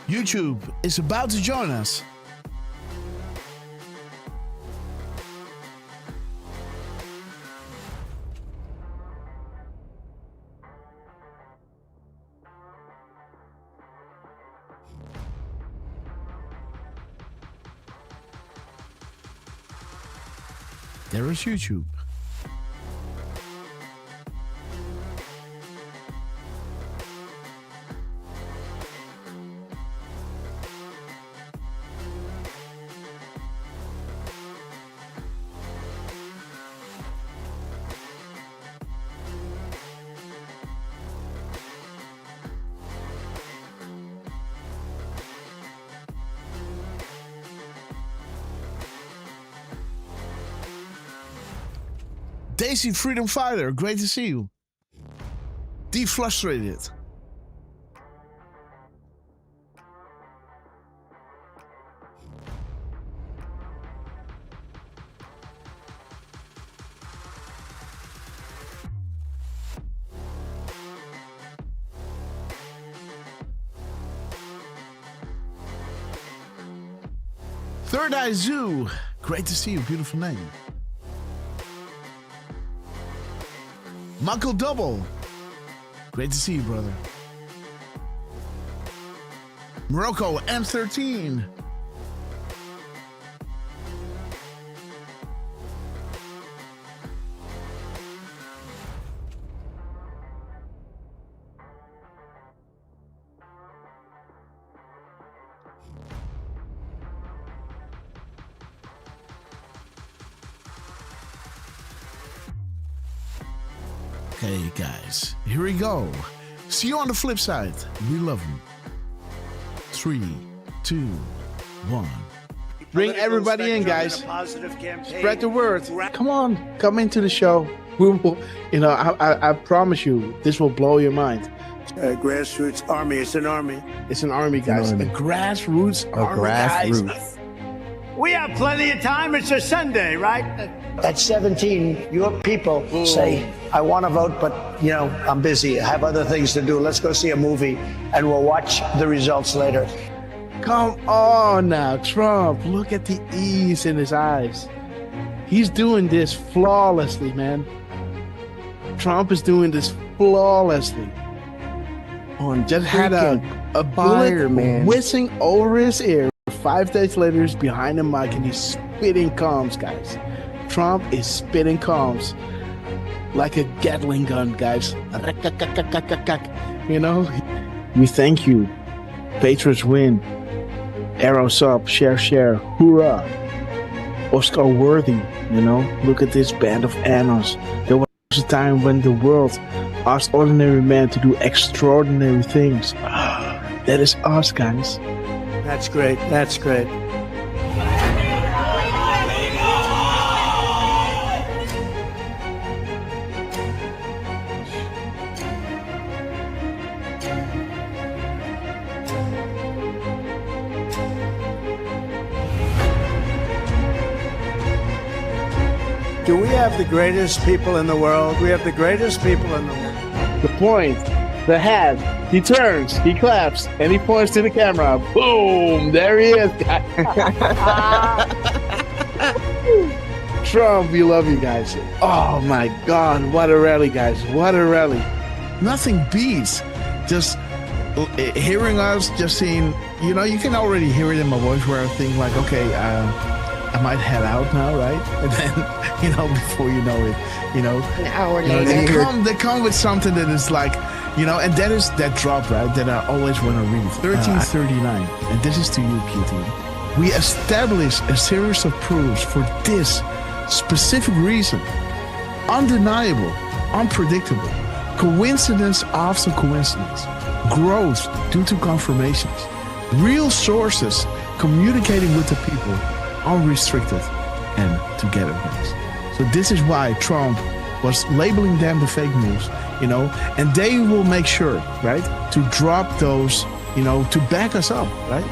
YouTube is about to join us. There is YouTube. Daisy Freedom Fighter, great to see you. Deflustrated. Third Eye Zoo, great to see you, beautiful name. Michael Double, great to see you, brother. Morocco M13. Okay, guys, here we go. See you on the flip side. We love you. 3, 2, 1. Bring everybody in, guys. Spread the word. Come on, come into the show. We will, I promise you, this will blow your mind. Grassroots army. It's an army. It's an army, guys. A grassroots army, guys. We have plenty of time. It's a Sunday, right? At 17, your people say, I want to vote, but, I'm busy. I have other things to do. Let's go see a movie, and we'll watch the results later. Come on now, Trump. Look at the ease in his eyes. He's doing this flawlessly, man. Trump is doing this flawlessly. Just had a bullet whizzing over his ear. 5 days later, he's behind the mic and he's spitting comms, guys. Trump is spitting comms like a Gatling gun, guys. We thank you. Patriots win. Arrows up, share, hoorah. Oscar worthy, Look at this band of annals. There was a time when the world asked ordinary men to do extraordinary things. That is us, guys. That's great. That's great. Do we have the greatest people in the world? We have the greatest people in the world. The point, the hat, he turns, he claps, and he points to the camera. Boom! There he is, guys. Trump, we love you guys. Oh my God, what a rally, guys. What a rally. Nothing beats just hearing us, just seeing, you can already hear it in my voice where I think like, okay, I might head out now, right? And then, before you know it, an hour later, they come with something that is like, and that is that drop, right? That I always want to read. 1339, and this is to you, QT. We establish a series of proofs for this specific reason. Undeniable, unpredictable, coincidence after coincidence, growth due to confirmations, real sources communicating with the people, unrestricted and together, guys. So this is why Trump was labeling them the fake news, and they will make sure, right, to drop those, to back us up, right?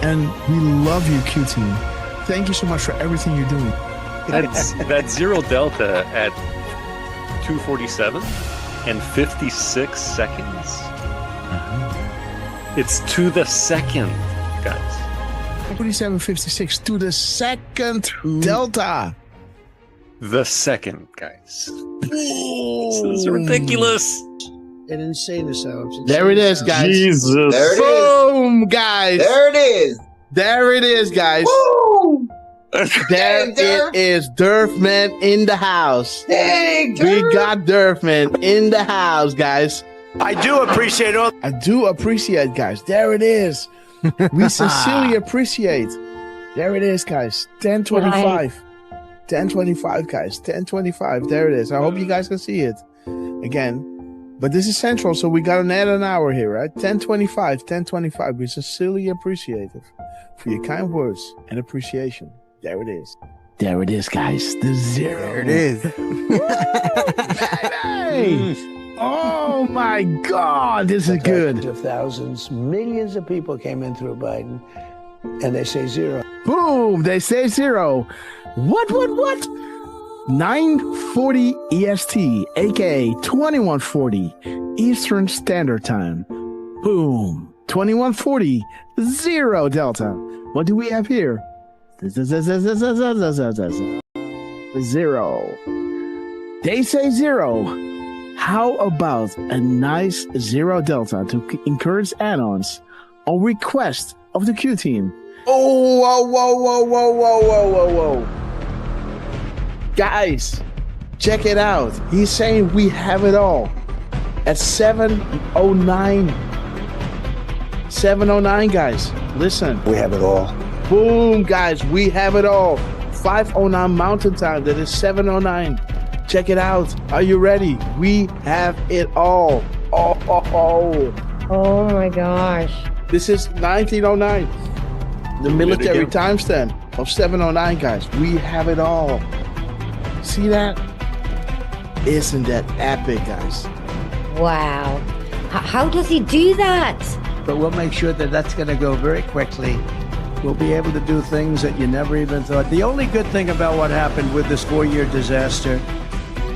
And we love you, QT. Thank you so much for everything you're doing. That's Zero Delta at 2:47 and 56 seconds. It's to the second, guys. 4756 to the second delta. The second, guys. This is ridiculous. An insane assault. There it is, guys. Jesus. There it is. Boom, guys. There it is. There it is, guys. Woo! There Dang, Derf. it is. Derf man in the house. Dang, We Derf. got Derf man in the house, guys. I do appreciate all. I do appreciate, guys. There it is. We sincerely appreciate. There it is, guys. 1025. 1025, guys. 1025. There it is. I hope you guys can see it again. But this is central, so we got to add an hour here, right? 1025. 1025. We sincerely appreciate it for your kind words and appreciation. There it is. There it is, guys. The zero. There it is. Hey! Oh my God, this is good. Of thousands, millions of people came in through Biden, and they say zero. Boom, they say zero. What? 9:40 EST, aka 2140 Eastern Standard Time. Boom, 2140, zero Delta. What do we have here? Zero. They say zero. How about a nice zero Delta to encourage add-ons on request of the Q team? Oh, whoa. Guys, check it out. He's saying we have it all at 7:09. 7:09, guys. Listen. We have it all. Boom, guys. We have it all. 5:09 Mountain Time. That is 7:09. Check it out. Are you ready? We have it all. Oh my gosh. This is 1909. The military timestamp of 7:09, guys. We have it all. See that? Isn't that epic, guys? Wow. How does he do that? But we'll make sure that that's going to go very quickly. We'll be able to do things that you never even thought. The only good thing about what happened with this 4-year disaster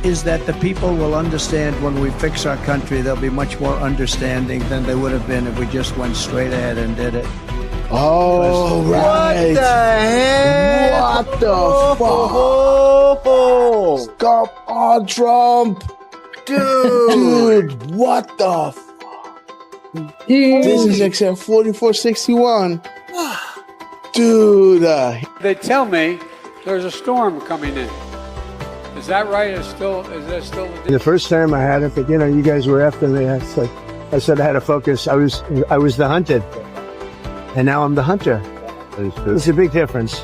is that the people will understand when we fix our country. They'll be much more understanding than they would have been if we just went straight ahead and did it. Oh, right. What the heck? What the fuck? Stop on Trump. Dude, what the fuck? This is XM 4461. Dude. They tell me there's a storm coming in. Is that right? Is that still The first time I had it, but you guys were after me. I said I had to focus. I was the hunted, and now I'm the hunter. It's a big difference.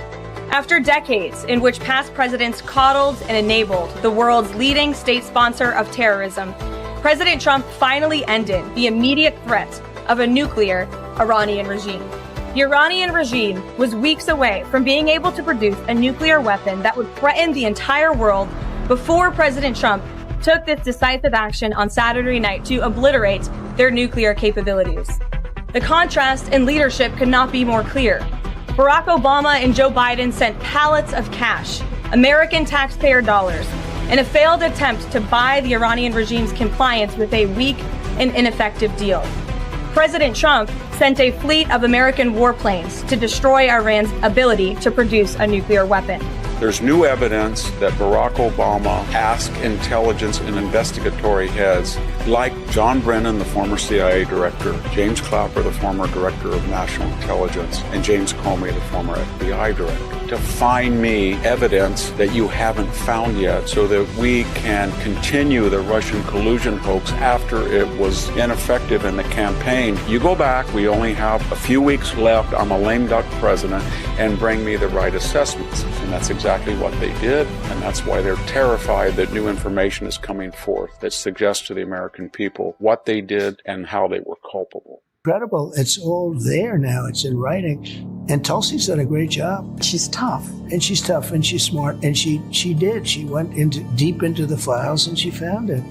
After decades in which past presidents coddled and enabled the world's leading state sponsor of terrorism, President Trump finally ended the immediate threat of a nuclear Iranian regime. The Iranian regime was weeks away from being able to produce a nuclear weapon that would threaten the entire world before President Trump took this decisive action on Saturday night to obliterate their nuclear capabilities. The contrast in leadership could not be more clear. Barack Obama and Joe Biden sent pallets of cash, American taxpayer dollars, in a failed attempt to buy the Iranian regime's compliance with a weak and ineffective deal. President Trump sent a fleet of American warplanes to destroy Iran's ability to produce a nuclear weapon. There's new evidence that Barack Obama asked intelligence and investigatory heads like John Brennan, the former CIA director, James Clapper, the former director of national intelligence, and James Comey, the former FBI director, to find me evidence that you haven't found yet so that we can continue the Russian collusion hoax after it was ineffective in the campaign. You go back, we only have a few weeks left, I'm a lame duck president, and bring me the right assessments. And that's exactly what they did, and that's why they're terrified that new information is coming forth that suggests to the American people what they did and how they were culpable. Incredible. It's all there now. It's in writing. And Tulsi's done a great job. She's tough. And she's tough and she's smart. And she did. She went deep into the files and she found it.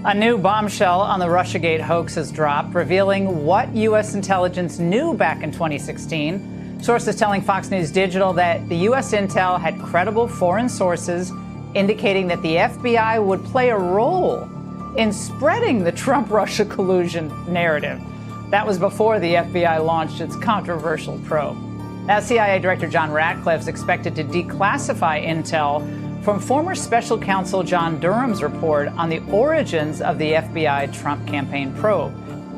A new bombshell on the Russiagate hoax has dropped, revealing what U.S. intelligence knew back in 2016. Sources telling Fox News Digital that the U.S. intel had credible foreign sources indicating that the FBI would play a role in spreading the Trump-Russia collusion narrative. That was before the FBI launched its controversial probe. Now, CIA Director John Ratcliffe is expected to declassify intel from former special counsel John Durham's report on the origins of the FBI Trump campaign probe.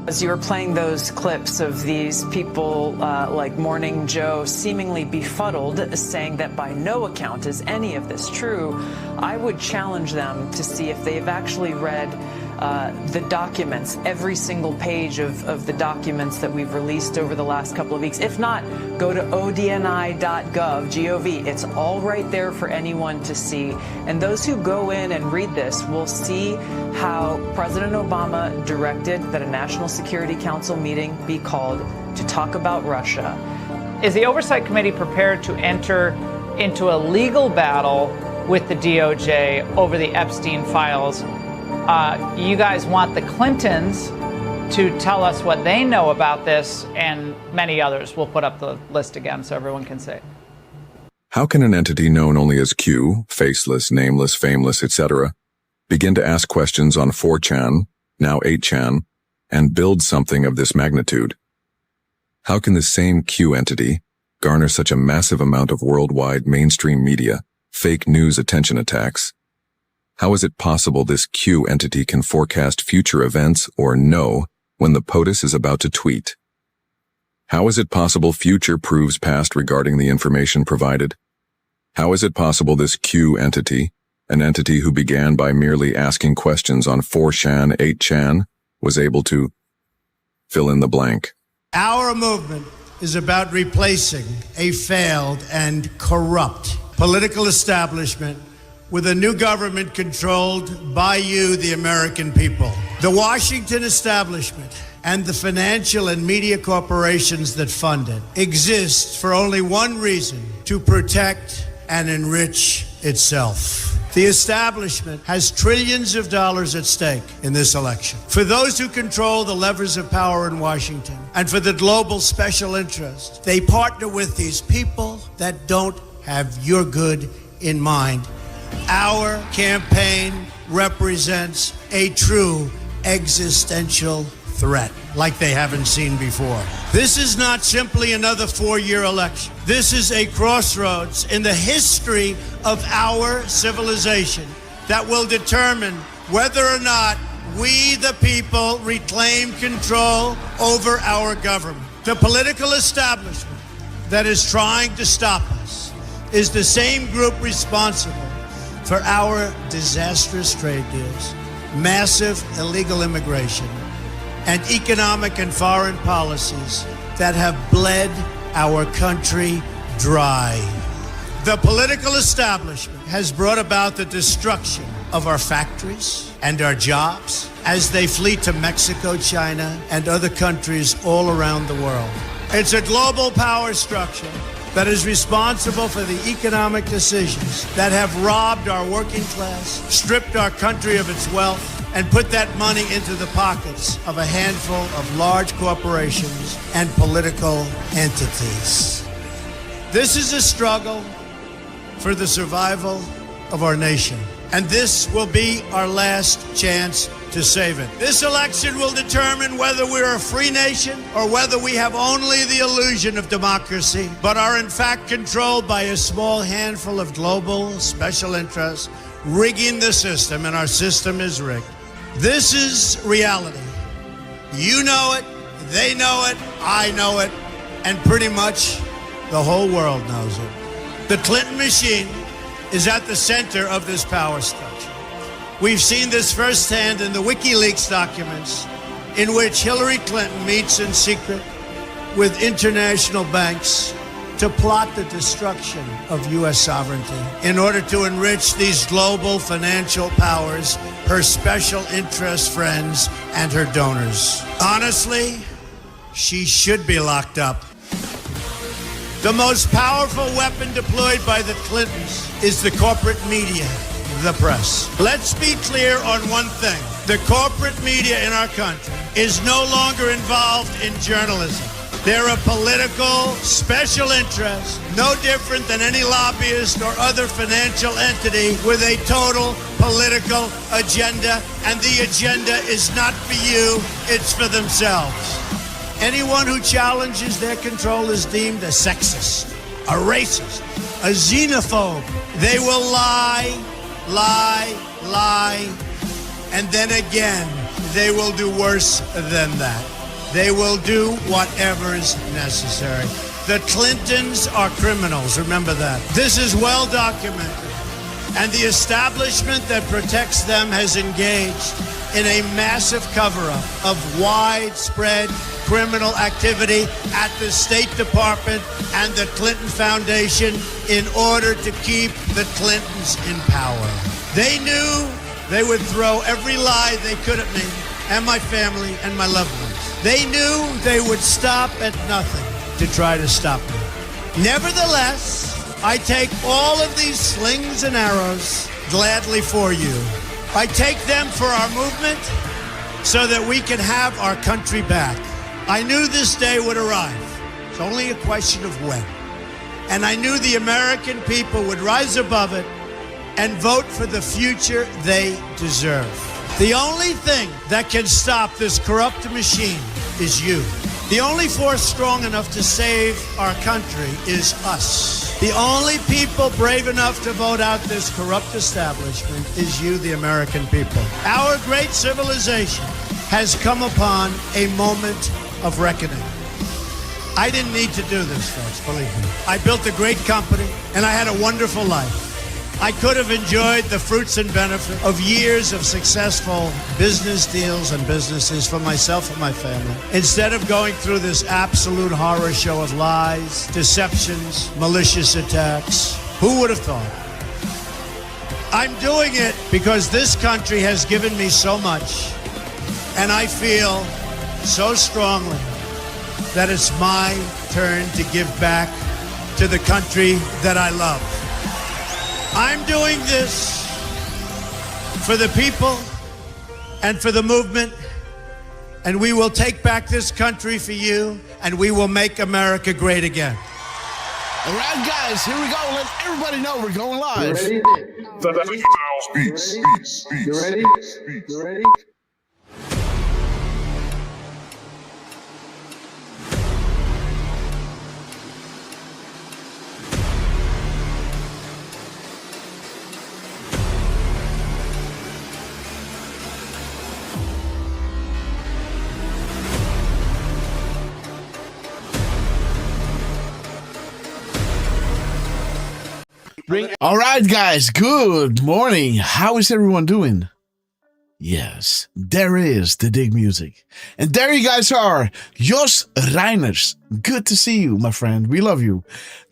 As you were playing those clips of these people like Morning Joe seemingly befuddled, saying that by no account is any of this true, I would challenge them to see if they've actually read the documents, every single page of the documents that we've released over the last couple of weeks. If not, go to odni.gov, G-O-V. It's all right there for anyone to see. And those who go in and read this will see how President Obama directed that a National Security Council meeting be called to talk about Russia. Is the Oversight Committee prepared to enter into a legal battle with the DOJ over the Epstein files? You guys want the Clintons to tell us what they know about this, and many others. We'll put up the list again so everyone can see. How can an entity known only as Q, faceless, nameless, fameless, etc., begin to ask questions on 4chan, now 8chan, and build something of this magnitude? How can the same Q entity garner such a massive amount of worldwide mainstream media, fake news attention attacks? How is it possible this Q entity can forecast future events or know when the POTUS is about to tweet? How is it possible future proves past regarding the information provided? How is it possible this Q entity, an entity who began by merely asking questions on 4chan, 8chan, was able to fill in the blank? Our movement is about replacing a failed and corrupt political establishment with a new government controlled by you, the American people. The Washington establishment and the financial and media corporations that fund it exist for only one reason: to protect and enrich itself. The establishment has trillions of dollars at stake in this election. For those who control the levers of power in Washington and for the global special interest, they partner with these people that don't have your good in mind. Our campaign represents a true existential threat like they haven't seen before. This is not simply another 4-year election. This is a crossroads in the history of our civilization that will determine whether or not we, the people, reclaim control over our government. The political establishment that is trying to stop us is the same group responsible for our disastrous trade deals, massive illegal immigration, and economic and foreign policies that have bled our country dry. The political establishment has brought about the destruction of our factories and our jobs as they flee to Mexico, China, and other countries all around the world. It's a global power structure that is responsible for the economic decisions that have robbed our working class, stripped our country of its wealth, and put that money into the pockets of a handful of large corporations and political entities. This is a struggle for the survival of our nation, and this will be our last chance to save it. This election will determine whether we're a free nation or whether we have only the illusion of democracy, but are in fact controlled by a small handful of global special interests rigging the system, and our system is rigged. This is reality. You know it, they know it, I know it, and pretty much the whole world knows it. The Clinton machine is at the center of this power structure. We've seen this firsthand in the WikiLeaks documents, in which Hillary Clinton meets in secret with international banks to plot the destruction of U.S. sovereignty in order to enrich these global financial powers, her special interest friends, and her donors. Honestly, she should be locked up. The most powerful weapon deployed by the Clintons is the corporate media, the press. Let's be clear on one thing. The corporate media in our country is no longer involved in journalism. They're a political special interest, no different than any lobbyist or other financial entity with a total political agenda, and the agenda is not for you, it's for themselves. Anyone who challenges their control is deemed a sexist, a racist, a xenophobe. They will lie, and then again, they will do worse than that. They will do whatever is necessary. The Clintons are criminals, remember that. This is well documented. And the establishment that protects them has engaged in a massive cover-up of widespread criminal activity at the State Department and the Clinton Foundation in order to keep the Clintons in power. They knew they would throw every lie they could at me and my family and my loved ones. They knew they would stop at nothing to try to stop me. Nevertheless, I take all of these slings and arrows gladly for you. I take them for our movement so that we can have our country back. I knew this day would arrive. It's only a question of when. And I knew the American people would rise above it and vote for the future they deserve. The only thing that can stop this corrupt machine is you. The only force strong enough to save our country is us. The only people brave enough to vote out this corrupt establishment is you, the American people. Our great civilization has come upon a moment of reckoning. I didn't need to do this, folks, believe me. I built a great company, and I had a wonderful life. I could have enjoyed the fruits and benefits of years of successful business deals and businesses for myself and my family, instead of going through this absolute horror show of lies, deceptions, malicious attacks. Who would have thought? I'm doing it because this country has given me so much, and I feel so strongly that it's my turn to give back to the country that I love. I'm doing this for the people and for the movement, and we will take back this country for you, and we will make America great again. All right, guys, here we go. Let everybody know we're going live. You ready? You ready? All right, guys, good morning. How is everyone doing? Yes, there is the Dig Music. And there you guys are, Jos Reiners. Good to see you, my friend. We love you.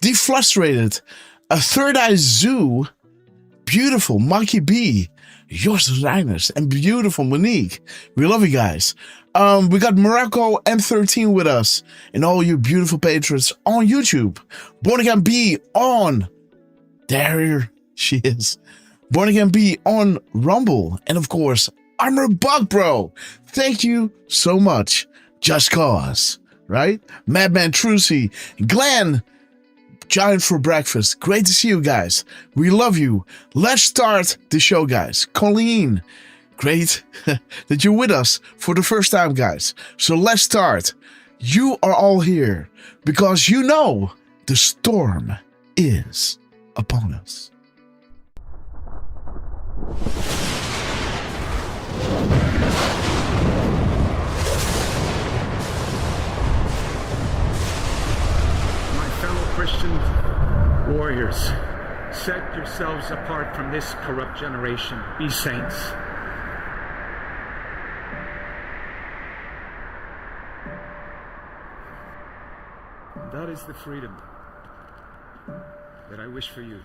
Deflustrated, a Third Eye Zoo, beautiful Monkey B, Jos Reiners, and beautiful Monique. We love you guys. We got Morocco M13 with us, and all you beautiful patrons on YouTube. Born Again B on... There she is. Born Again B on Rumble. And of course, Armor Bug Bro. Thank you so much. Just Cause. Right? Madman Trucy. Glenn. Giant for Breakfast. Great to see you guys. We love you. Let's start the show, guys. Colleen. Great that you're with us for the first time, guys. So let's start. You are all here because you know the storm is upon us. My fellow Christian warriors, set yourselves apart from this corrupt generation. Be saints. That is the freedom that I wish for you.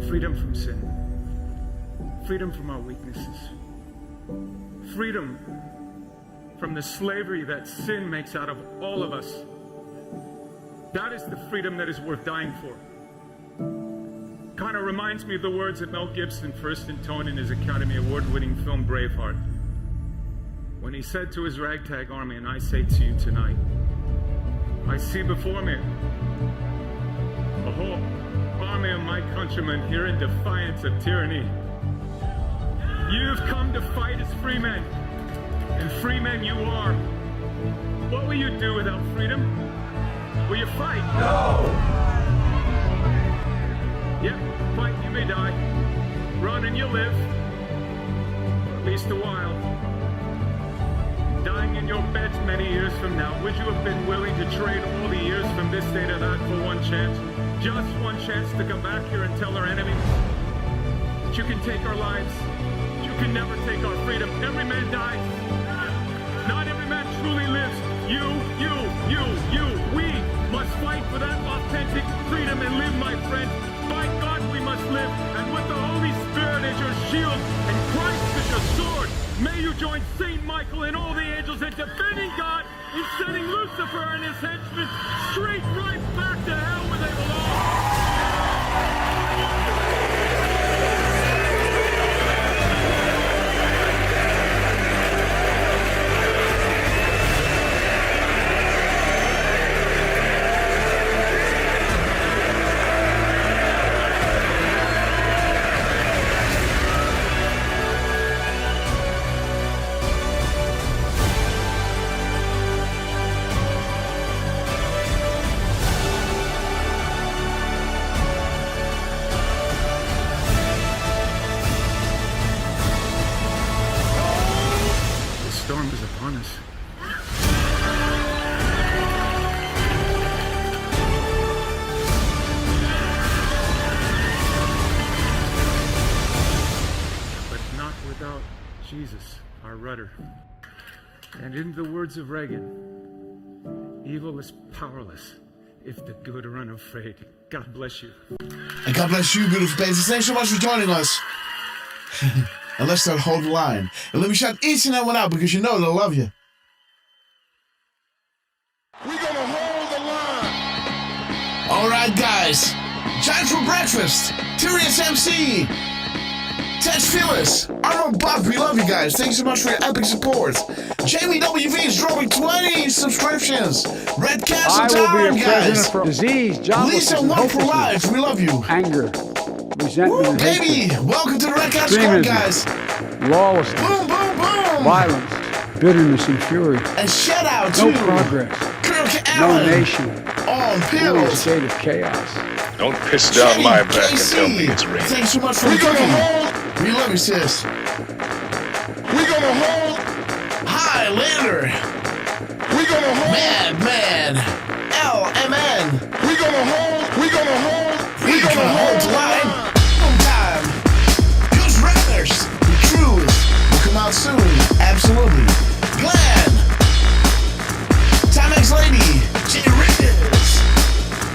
Freedom from sin. Freedom from our weaknesses. Freedom from the slavery that sin makes out of all of us. That is the freedom that is worth dying for. Kind of reminds me of the words that Mel Gibson first intoned in his Academy Award-winning film Braveheart, when he said to his ragtag army, and I say to you tonight, I see before me a whole army of my countrymen here in defiance of tyranny. You've come to fight as free men, and free men you are. What will you do without freedom? Will you fight? No! Yep, fight, you may die. Run and you'll live. For at least a while. Dying in your beds many years from now, would you have been willing to trade all the years from this day to that for one chance? Just one chance to come back here and tell our enemies that you can take our lives, but you can never take our freedom. Every man dies. Not every man truly lives. You, we must fight for that authentic freedom and live, my friend. By God, we must live, and with the Holy Spirit as your shield and Christ as your sword, may you join Saint Michael and all the angels in defending God and sending Lucifer and his henchmen straight right back to hell where they belong. The storm is upon us. But not without Jesus, our rudder. And in the words of Reagan, evil is powerless if the good are unafraid. God bless you. And God bless you, beautiful babies. Thanks so much for joining us. And let's start hold the line. And let me shout each and every one out because you know they'll love you. We're gonna hold the line. All right, guys. Giants for breakfast. Tyrius MC. Ted Phyllis. Arnold Buck, we love you guys. Thanks so much for your epic support. Jamie WV is dropping 20 subscriptions. Red Castle Town, guys. From disease, Lisa One for Life, we love you. anger, resentment, and Baby, hatred, welcome to the Red Castle Town, extremism, guys. lawlessness, Boom, boom, boom. violence, bitterness, and fury. And shout out No to progress, Kirk no Allen. nation, On only a pills. state of chaos. Don't piss down my back and KC, tell me it's raining. thanks so much for the cooking. We love you, sis. We're gonna hold. Highlander. We're gonna hold. Madman. LMN. We're gonna hold. We're gonna hold. We gonna hold the line. On time. Goose Raiders. The truth will come out soon. Absolutely. Glenn. Timex Lady. J. Riz.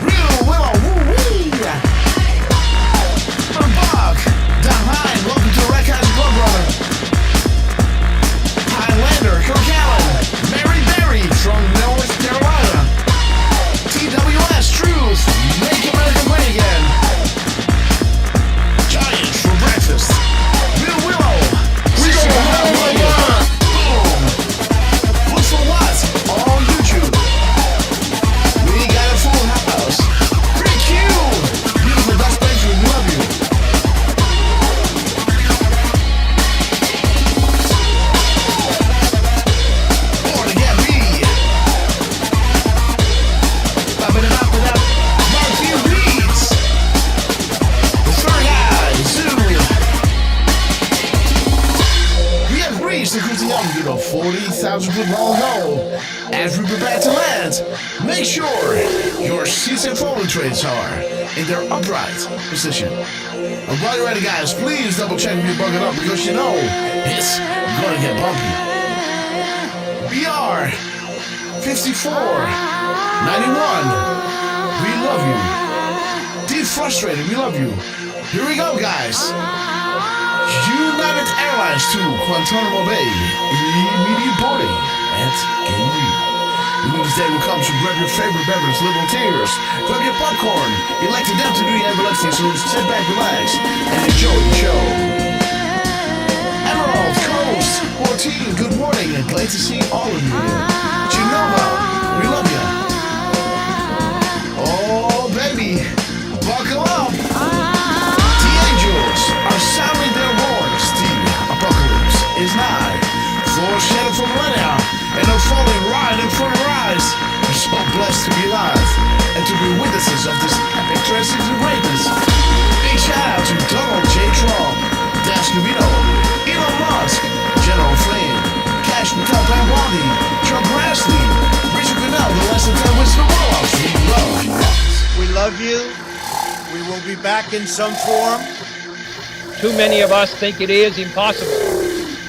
Real Willow. Woo-wee. Buck. Don Hine. Welcome to the Red Castle Club, brother. Highlander. Kirk Allen. Mary Berry from North Carolina. TWS Truth. Make America great again. Giants for breakfast. Real Willow. We gonna have one more. Boom. Look for what? On YouTube. We got a full house. Pretty cute. Beautiful Dutch Page, we love you. Born to get me. Matthew Reeds. The third eye, Zoo. We have reached the crucial altitude of 40,000 foot long hole. As we prepare to land, make sure your seats and folding trays are in their upright position. And while you're ready, guys, please double check if you're buckled up because you know it's gonna get bumpy. BR 54 91. We love you. Deep Frustrated, we love you. Here we go, guys. United Airlines to Guantanamo Bay. Immediate boarding at Gate. News day will come, so grab your favorite beverage, little tears. Grab your popcorn. Elected them to do the ambulance, so sit back, relax, and enjoy the show. Emerald Coast 14, good morning, and glad to see all of you. Genova, we love you. Oh, baby, buckle up. The angels are sounding their horns. The apocalypse is nigh. Foreshadow for millennia, and I'm falling right in front of our eyes. will be back in some form. Too many of us think it is impossible.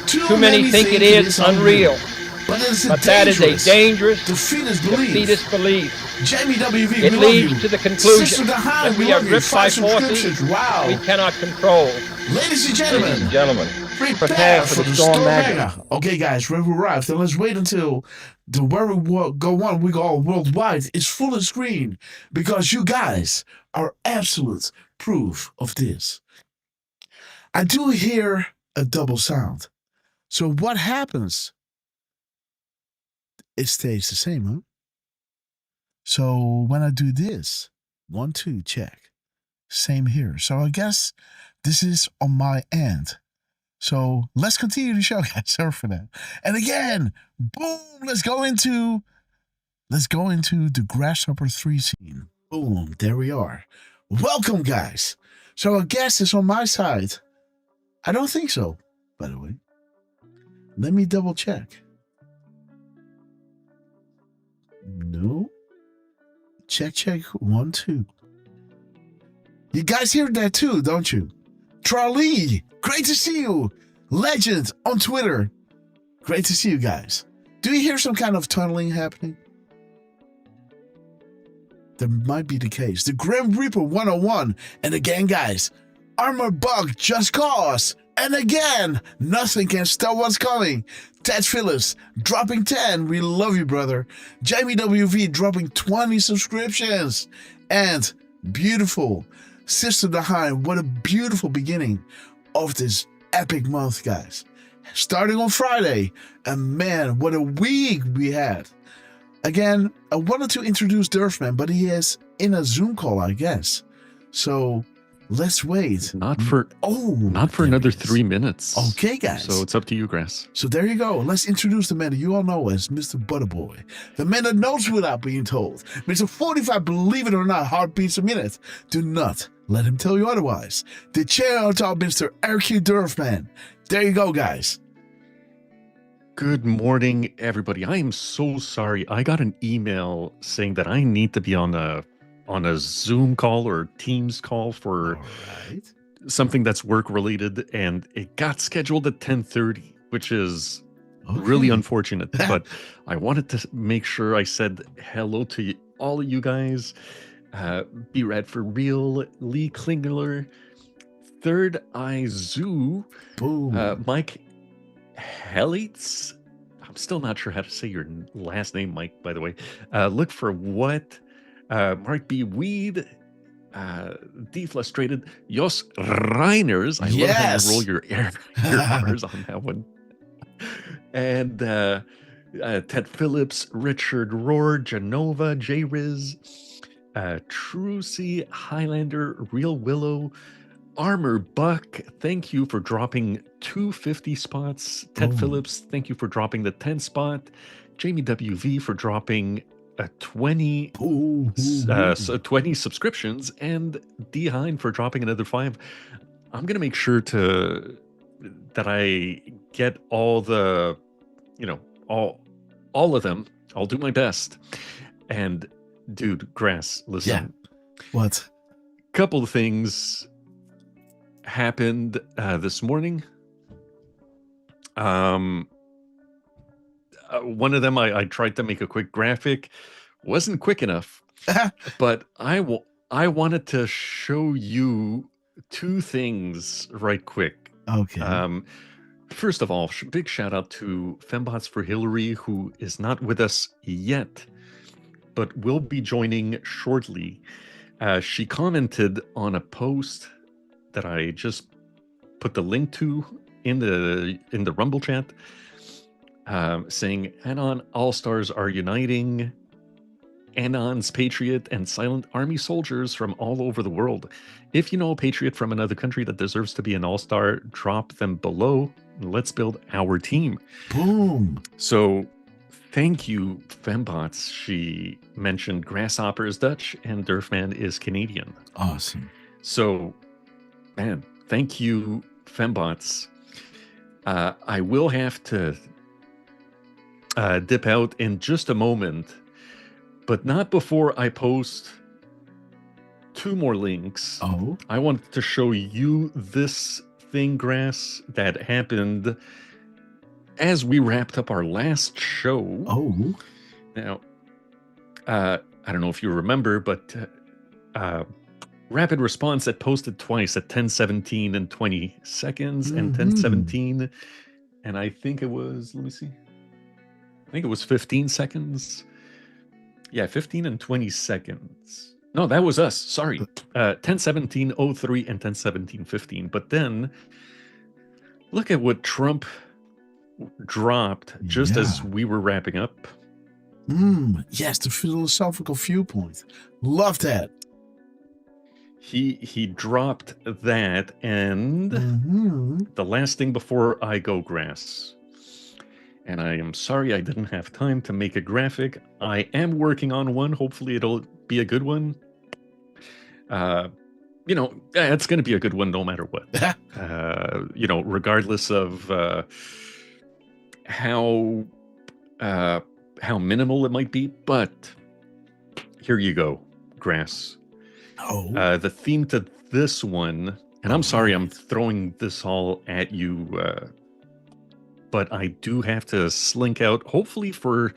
Too many think it is unreal. But that is a dangerous, defeatist belief. Jamie WV, it we leads love you. to the conclusion Sister Dahan, that we are gripped by forces wow. we cannot control. Ladies and gentlemen, prepare for the storm mega. Okay, guys, we've arrived, and let's wait until the where we go on. We go worldwide is full screen because you guys are absolute proof of this. I do hear a double sound. So what happens? It stays the same, huh? So when I do this, 1, 2, check. Same here. So I guess this is on my end. So let's continue the show, guys. Sorry for that. And again, boom, let's go into the Grasshopper 3 scene. Boom, there we are. Welcome, guys. So I guess it's on my side. I don't think so, by the way. Let me double check. No. Check. 1, 2. You guys hear that too, don't you? Charlie, great to see you. Legend on Twitter. Great to see you guys. Do you hear some kind of tunneling happening? That might be the case. The Grim Reaper 101. And again, guys, Armor Bug Just Cause. And again, nothing can stop what's coming. Ted Phillips dropping 10. We love you, brother. Jamie WV dropping 20 subscriptions. And beautiful Sister Dahan. What a beautiful beginning of this epic month, guys. Starting on Friday. And man, what a week we had. Again, I wanted to introduce Derfman, but he is in a Zoom call, I guess. So let's wait. Not for another 3 minutes. Okay, guys. So it's up to you, Grass. So there you go. Let's introduce the man that you all know as Mr. Butterboy. The man that knows without being told. Mr. 45, believe it or not, heartbeats a minute. Do not let him tell you otherwise. The chair on top, Mr. RQ Derfman. There you go, guys. Good morning, everybody. I am so sorry. I got an email saying that I need to be on a Zoom call or Teams call for something that's work related, and it got scheduled at 10:30, which is really unfortunate. But I wanted to make sure I said hello to all of you guys. Be Red for Real, Lee Klingler, Third Eye Zoo, Mike Helitz. I'm still not sure how to say your last name, Mike, by the way. Look for what? Mark B. Weed, Deflustrated, Jos Reiners. I love how you roll your R's on that one. And Ted Phillips, Richard Rohr, Genova, J. Riz, Trucy, Highlander, Real Willow, Armor Buck, thank you for dropping 250 spots. Ted Phillips, thank you for dropping the 10 spot. Jamie WV for dropping 20 subscriptions, and D Hine for dropping another 5. I'm gonna make sure that I get all the, all of them. I'll do my best. And dude, Grass, listen. Yeah. What? Couple of things happened this morning. One of them I tried to make a quick graphic, wasn't quick enough, but I wanted to show you 2 things right quick. Okay. First of all, big shout out to Fembots for Hillary, who is not with us yet, but will be joining shortly. She commented on a post that I just put the link to in the Rumble chat, saying Anon All-Stars are uniting Anon's Patriot and Silent Army soldiers from all over the world. If you know a Patriot from another country that deserves to be an All-Star, drop them below. Let's build our team. Boom. So thank you, Fembots. She mentioned Grasshopper'S Dutch and Derfman is Canadian. Awesome. So, man, thank you, Fembots. I will have to dip out in just a moment, but not before I post 2 more links. Oh. I wanted to show you this thing, Grass, that happened as we wrapped up our last show. Oh. Now, I don't know if you remember, but Rapid Response had posted twice at 10:17 and 20 seconds and 10:17. And I think it was, let me see. I think it was 15 seconds. Yeah, 15 and 20 seconds. No, that was us. Sorry. 10:17:03 and 10:17:15. But then look at what Trump dropped just as we were wrapping up. Yes, the philosophical viewpoint. Love that. He dropped that, and the last thing before I go, Grass. And I am sorry I didn't have time to make a graphic. I am working on one. Hopefully it'll be a good one. It's going to be a good one no matter what. Regardless of how minimal it might be. But here you go, Grass. Oh. The theme to this one, and I'm sorry I'm throwing this all at you, but I do have to slink out, hopefully for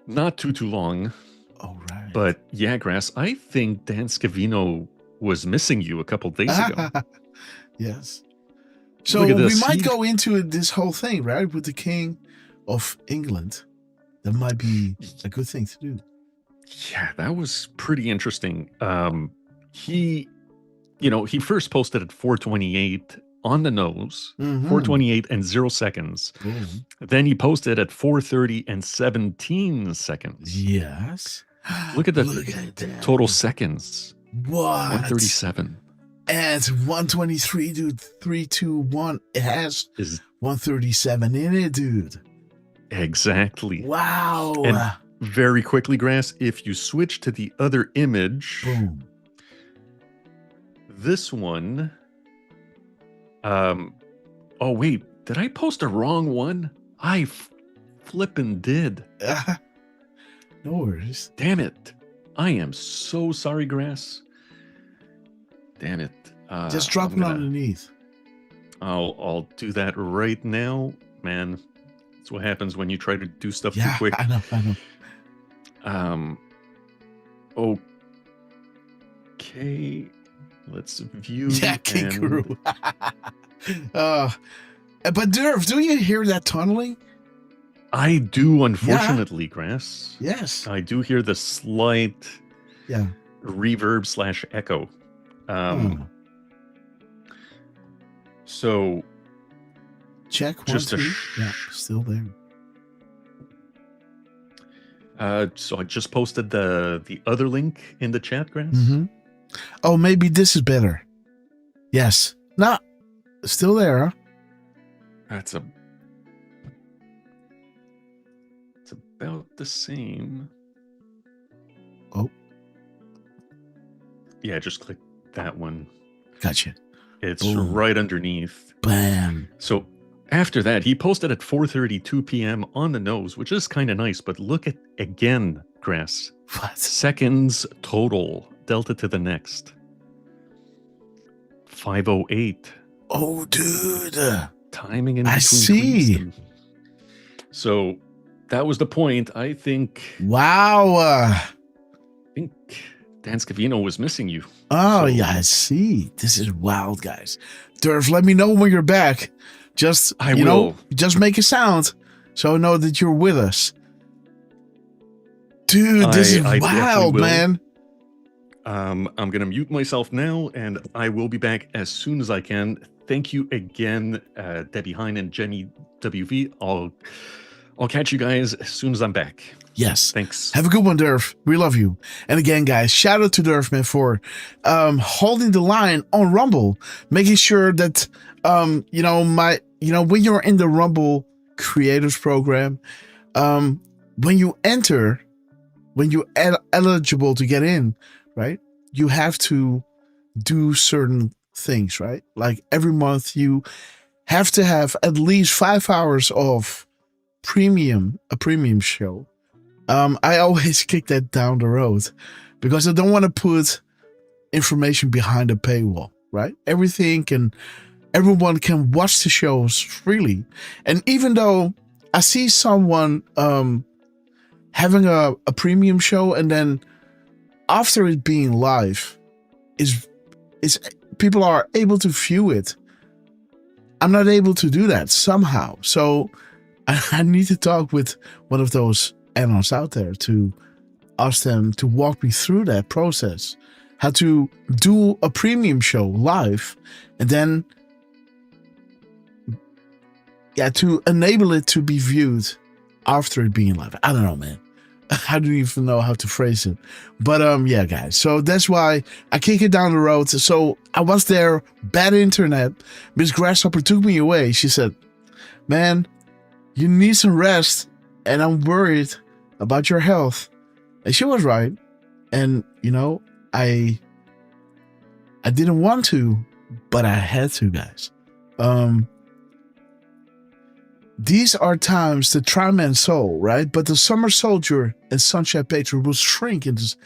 not too long. All right. But yeah, Grass, I think Dan Scavino was missing you a couple days ago. Yes. So we might go into this whole thing, right? With the King of England. That might be a good thing to do. Yeah, that was pretty interesting. He first posted at 4:28 on the nose, 4:28 and 0 seconds. Then he posted at 4:30 and 17 seconds. Yes. Look at the total seconds. What? 137. And 123, dude. 321. It has 137 in it, dude. Exactly. Wow. And very quickly, Grass, if you switch to the other image, boom. This one. Oh wait, did I post a wrong one? I flippin' did. No worries. Damn it. I am so sorry, Grass. Damn it. Just drop it underneath. I'll do that right now. Man, that's what happens when you try to do stuff too quick. I know. Okay. Let's view. Yeah, Kangaroo. But Derf, do you hear that tunneling? I do, unfortunately, Grass. Yes. I do hear the slight reverb / echo. So check 1, 2. Yeah, still there. So I just posted the other link in the chat, Grass. Oh, maybe this is better. Yes. No, still there, huh? It's about the same. Oh. Yeah, just click that one. Gotcha. It's right underneath. Bam. So after that, he posted at 4:32 p.m. on the nose, which is kind of nice. But look at, again, Grass. What? Seconds total. Delta to the next. 5:08. Oh, dude. Timing in between. I see. Tweets. So that was the point. I think. Wow. I think Dan Scavino was missing you. Oh, yeah, I see. This is wild, guys. Derf, let me know when you're back. Just, just make a sound so I know that you're with us. Dude, this is wild, man. I'm going to mute myself now, and I will be back as soon as I can. Thank you again, Debbie Hine and Jenny WV. I'll catch you guys as soon as I'm back. Yes. Thanks. Have a good one, Derf. We love you. And again, guys, shout out to Derf, man, for holding the line on Rumble, making sure that when you're in the Rumble Creators Program, when you're eligible to get in, right, you have to do certain things, right? Like every month you have to have at least 5 hours of a premium show. I always kick that down the road because I don't want to put information behind a paywall, right? Everyone can watch the shows freely. And even though I see someone having a premium show and then after it being live is people are able to view it. I'm not able to do that somehow. So I need to talk with one of those analysts out there to ask them to walk me through that process. How to do a premium show live and then to enable it to be viewed after it being live. I don't know, man. I don't even know how to phrase it. But yeah, guys. So that's why I kick it down the road. So I was there, bad internet. Miss Grasshopper took me away. She said, man, you need some rest and I'm worried about your health. And she was right. And, you know, I didn't want to, but I had to, guys. These are times the Tri-Man soul, right? But the Summer Soldier and Sunshine Patriot will shrink into,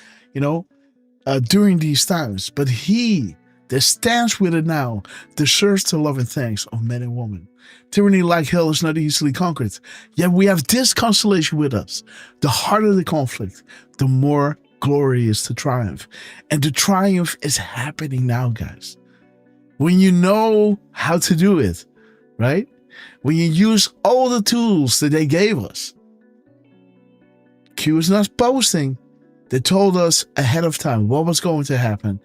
during these times. But he that stands with it now deserves the love and thanks of men and women. Tyranny like hell is not easily conquered. Yet we have this constellation with us. The harder the conflict, the more glorious the triumph. And the triumph is happening now, guys. When you know how to do it, right? When you use all the tools that they gave us. Q is not posting. They told us ahead of time what was going to happen.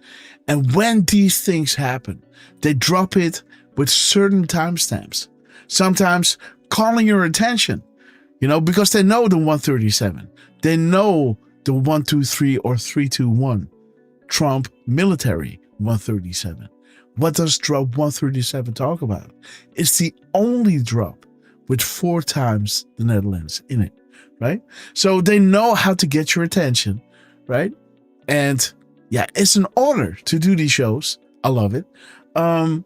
And when these things happen, they drop it with certain timestamps. Sometimes calling your attention, because they know the 137. They know the 123 or 321. Trump military 137. What does drop 137 talk about? It's the only drop with 4 times the Netherlands in it, right? So they know how to get your attention, right? And yeah, it's an honor to do these shows. I love it. But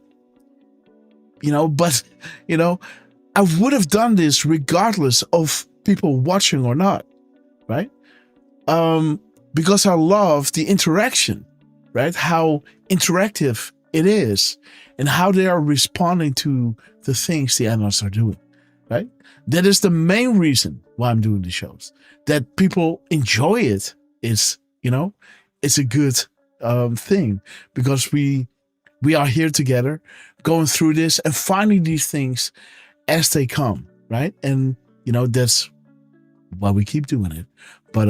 I would have done this regardless of people watching or not, right? Because I love the interaction, right? How interactive it is and how they are responding to the things the analysts are doing, right? That is the main reason why I'm doing the shows. That people enjoy it is, it's a good thing because we are here together going through this and finding these things as they come, right? And, that's why we keep doing it. But,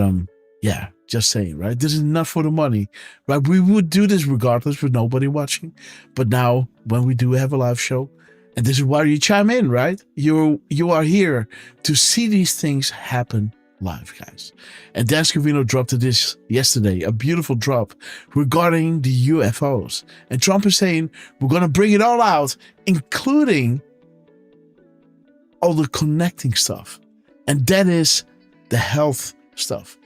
yeah, just saying, right? This is not for the money, right? We would do this regardless with nobody watching. But now when we do have a live show, and this is why you chime in, right? You are here to see these things happen live, guys. And Dan Scavino dropped this yesterday, a beautiful drop regarding the UFOs. And Trump is saying, we're going to bring it all out, including all the connecting stuff. And that is the health stuff.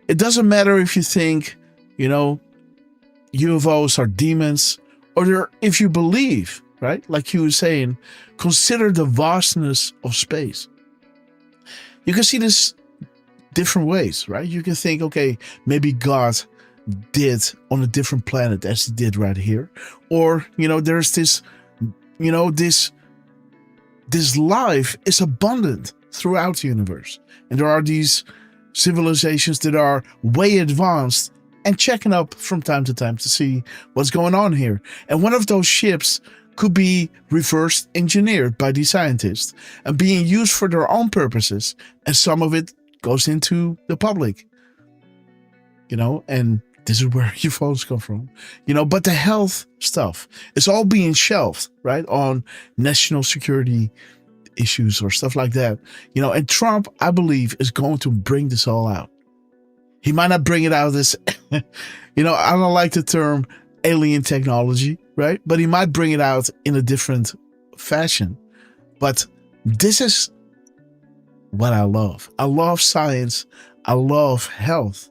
It doesn't matter if you think, UFOs are demons or if you believe, right? Like you were saying, consider the vastness of space. You can see this different ways, right? You can think, okay, maybe God did on a different planet as he did right here. Or, there's this, this life is abundant throughout the universe. And there are these civilizations that are way advanced and checking up from time to time to see what's going on here. And one of those ships could be reverse engineered by these scientists and being used for their own purposes. And some of it goes into the public, and this is where UFOs come from, but the health stuff is all being shelved, right? On national security issues or stuff like that, and Trump, I believe, is going to bring this all out. He might not bring it out as, I don't like the term alien technology, right? But he might bring it out in a different fashion. But this is what I love. I love science. I love health.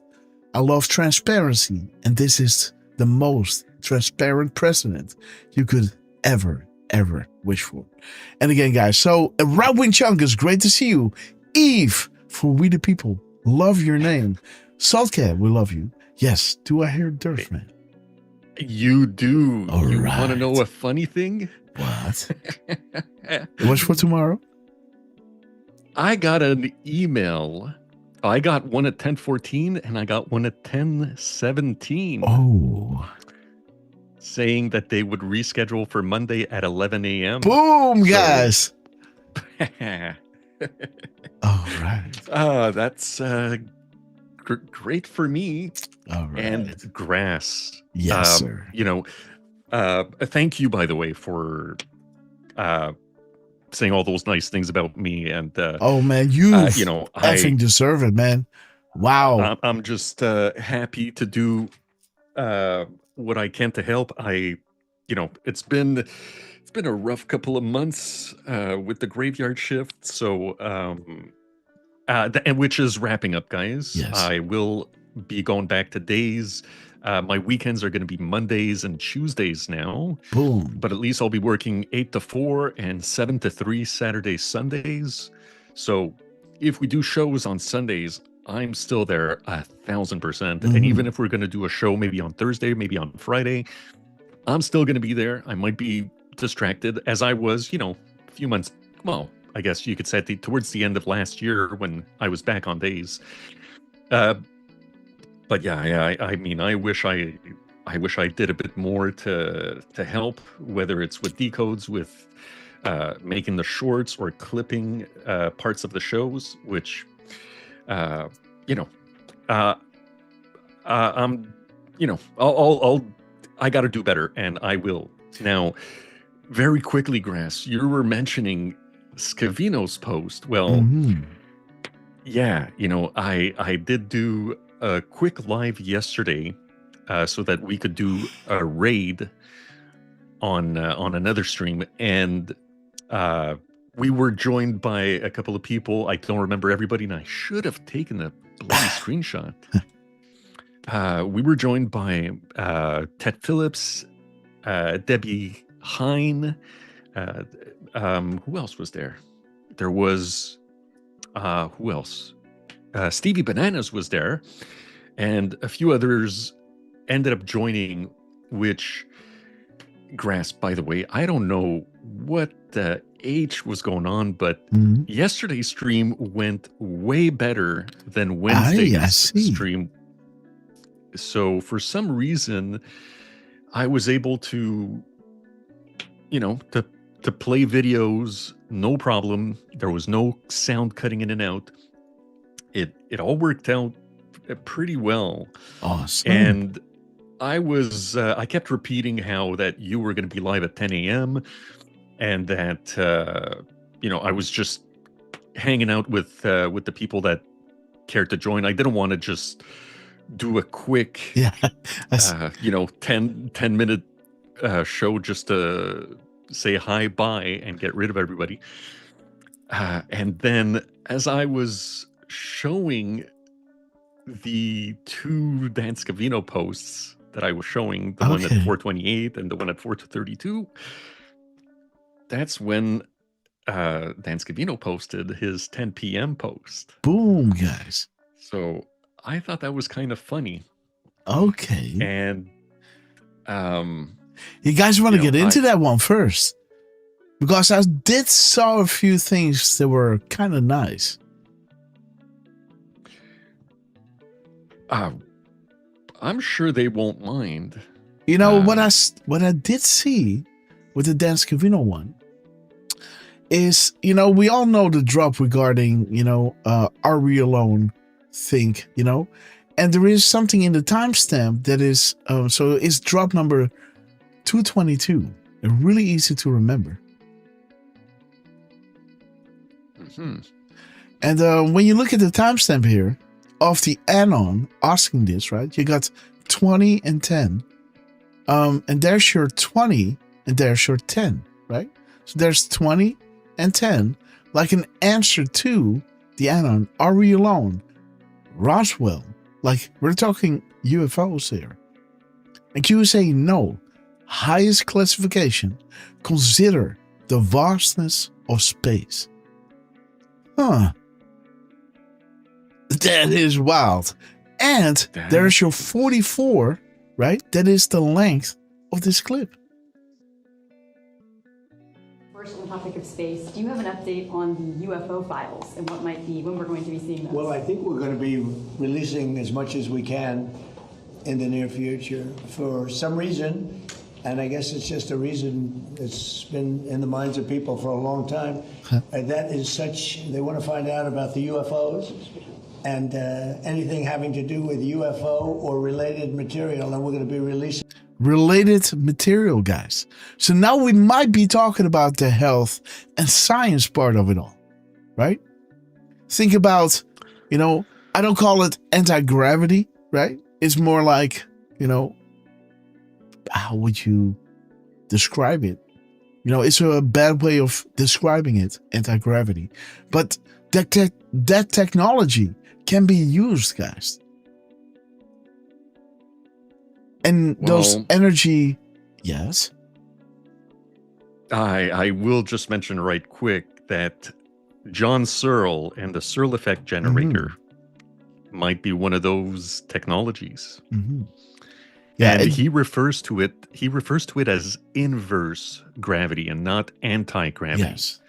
I love transparency. And this is the most transparent president you could ever wish for. And again, guys, so Right-Wing Chunkus, great to see you. Eve, for We the People, love your name. Saltcat, we love you. Yes, do I hear Derf, man? You do. All you right. want to know a funny thing? What? What's for tomorrow? I got an email. I got one at 10:14 and I got one at 10:17. Oh. Saying that they would reschedule for Monday at 11 a.m. Boom, guys. All right. That's great for me. All right. And Grass. Yes, sir. Thank you, by the way, for saying all those nice things about me. And oh man, effing deserve it, man. Wow. I'm just happy to do what I can to help. It's been a rough couple of months with the graveyard shift, so and which is wrapping up, guys. Yes. I will be going back to days. My weekends are going to be Mondays and Tuesdays now. Boom. But at least I'll be working 8 to 4 and 7 to 3 Saturdays, Sundays. So if we do shows on Sundays, I'm still there 1,000%. And even if we're going to do a show maybe on Thursday, maybe on Friday, I'm still going to be there. I might be distracted as I was, a few months. Well, I guess you could say towards the end of last year when I was back on days. But yeah, I mean, I wish I did a bit more to help, whether it's with decodes, with making the shorts or clipping parts of the shows, which I'm I got to do better, and I will. Now, very quickly, Grass, you were mentioning Scavino's post. Well, yeah, I did do a quick live yesterday so that we could do a raid on another stream, and we were joined by a couple of people. I don't remember everybody, and I should have taken a bloody screenshot. We were joined by Ted Phillips, Debbie Hine. Who else was there? There was who else? Stevie Bananas was there, and a few others ended up joining. Which, Grass, by the way, I don't know what the H was going on, but yesterday's stream went way better than Wednesday's stream. So for some reason, I was able to, to play videos, no problem. There was no sound cutting in and out. It all worked out pretty well. Awesome. And I kept repeating how that you were going to be live at 10 a.m. and that, I was just hanging out with the people that cared to join. I didn't want to just do a quick, 10-minute show just to say hi, bye, and get rid of everybody. And then as I was showing the two Dan Scavino posts that I was showing, the one at 4:28 and the one at 4:32, that's when Dan Scavino posted his 10 p.m. post. Boom, guys. So I thought that was kind of funny. Okay. And you guys want to get into that one first? Because I did saw a few things that were kind of nice. I'm sure they won't mind. What I did see with the Dan Scavino one is, we all know the drop regarding, Are We Alone thing, and there is something in the timestamp that is, so it's drop number 222. Really easy to remember. And when you look at the timestamp here of the add-on asking this, right? You got 20 and 10. And there's your 20 and there's your 10, right? So there's 20 and 10, like an answer to the add-on, Are We Alone? Roswell, like we're talking UFOs here. And Q is saying no. Highest classification, consider the vastness of space. Huh. That is wild. And there's your 44 right? That is the length of this clip. First, on the topic of space, do you have an update on the UFO files and when we're going to be seeing those? Well, I think we're going to be releasing as much as we can in the near future. For some reason, and I guess it's just a reason that's been in the minds of people for a long time, that is such, they want to find out about the UFOs and anything having to do with UFO or related material, and we're going to be releasing related material, guys. So now we might be talking about the health and science part of it all, right? Think about, I don't call it anti-gravity, right? It's more like, how would you describe it? It's a bad way of describing it, anti-gravity. But that technology can be used, guys. And those energy, yes. I will just mention right quick that John Searle and the Searle effect generator might be one of those technologies. Yeah, and he refers to it as inverse gravity and not anti-gravity. Yes.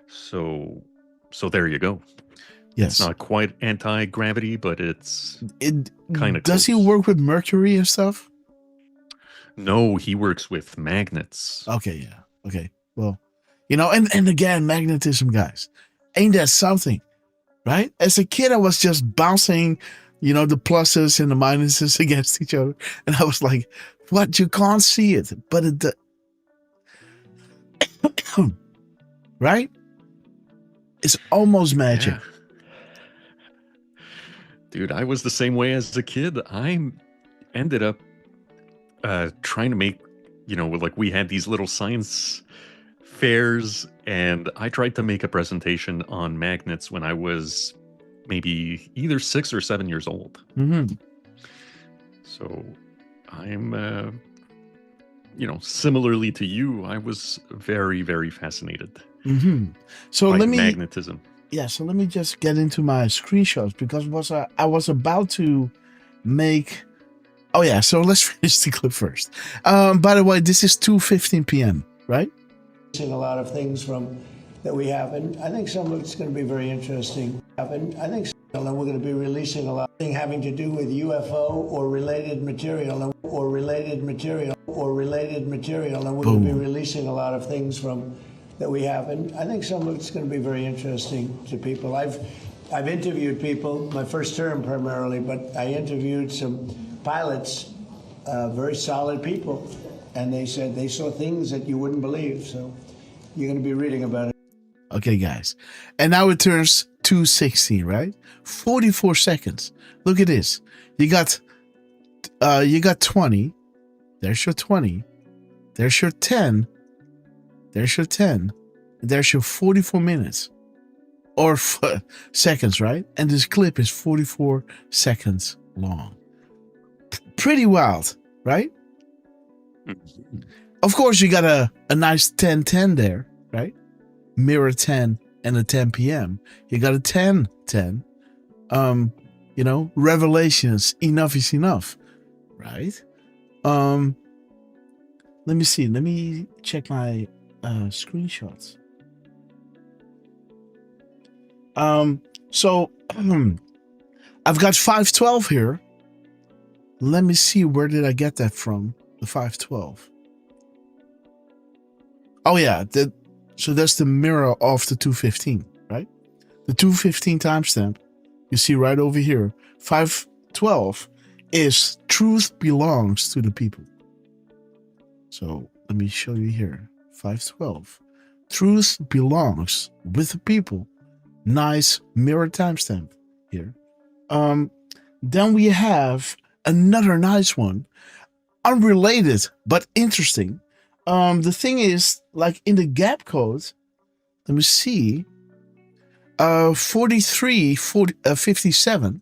So there you go. Yes. It's not quite anti-gravity, but it's kind of Does he work with mercury and stuff? No, he works with magnets. Okay, yeah. Okay. Well, and again, magnetism, guys. Ain't that something? Right? As a kid, I was just bouncing, the pluses and the minuses against each other. And I was like, what? You can't see it. But it... right? It's almost magic. Yeah. Dude, I was the same way as a kid. I ended up trying to make, we had these little science fairs, and I tried to make a presentation on magnets when I was maybe either 6 or 7 years old. So I'm, similarly to you, I was very, very fascinated. So by let me magnetism. Yeah, so let me just get into my screenshots because I was about to make. Oh yeah, so let's finish the clip first. By the way, this is 2:15 p.m. right? a lot of things that we have, and I think some of it's going to be very interesting. And I think we're going to be releasing a lot of things having to do with UFO or related material, and we're going to be releasing a lot of things that we have, and I think some of it's going to be very interesting to people. I've interviewed people, my first term primarily, but I interviewed some pilots, very solid people, and they said they saw things that you wouldn't believe. So you're going to be reading about it. Okay, guys. And now it turns 2:16, right? 44 seconds. Look at this. You got 20. There's your 20. There's your 10. There's your 10. There's your 44 minutes. Or seconds, right? And this clip is 44 seconds long. Pretty wild, right? Of course, you got a nice 10-10 there, right? Mirror 10 and a 10 p.m. You got a 10-10. Revelations, enough is enough, right? Let me see. Let me check my screenshots. So I've got 512 here. Let me see, where did I get that from? The 512. Oh yeah, so that's the mirror of the 215, right? The 215 timestamp, you see right over here. 512 is truth belongs to the people. So let me show you here. 512. Truth belongs with the people. Nice mirror timestamp here. Then we have another nice one. Unrelated, but interesting. The thing is, like in the gap code, let me see. 4357.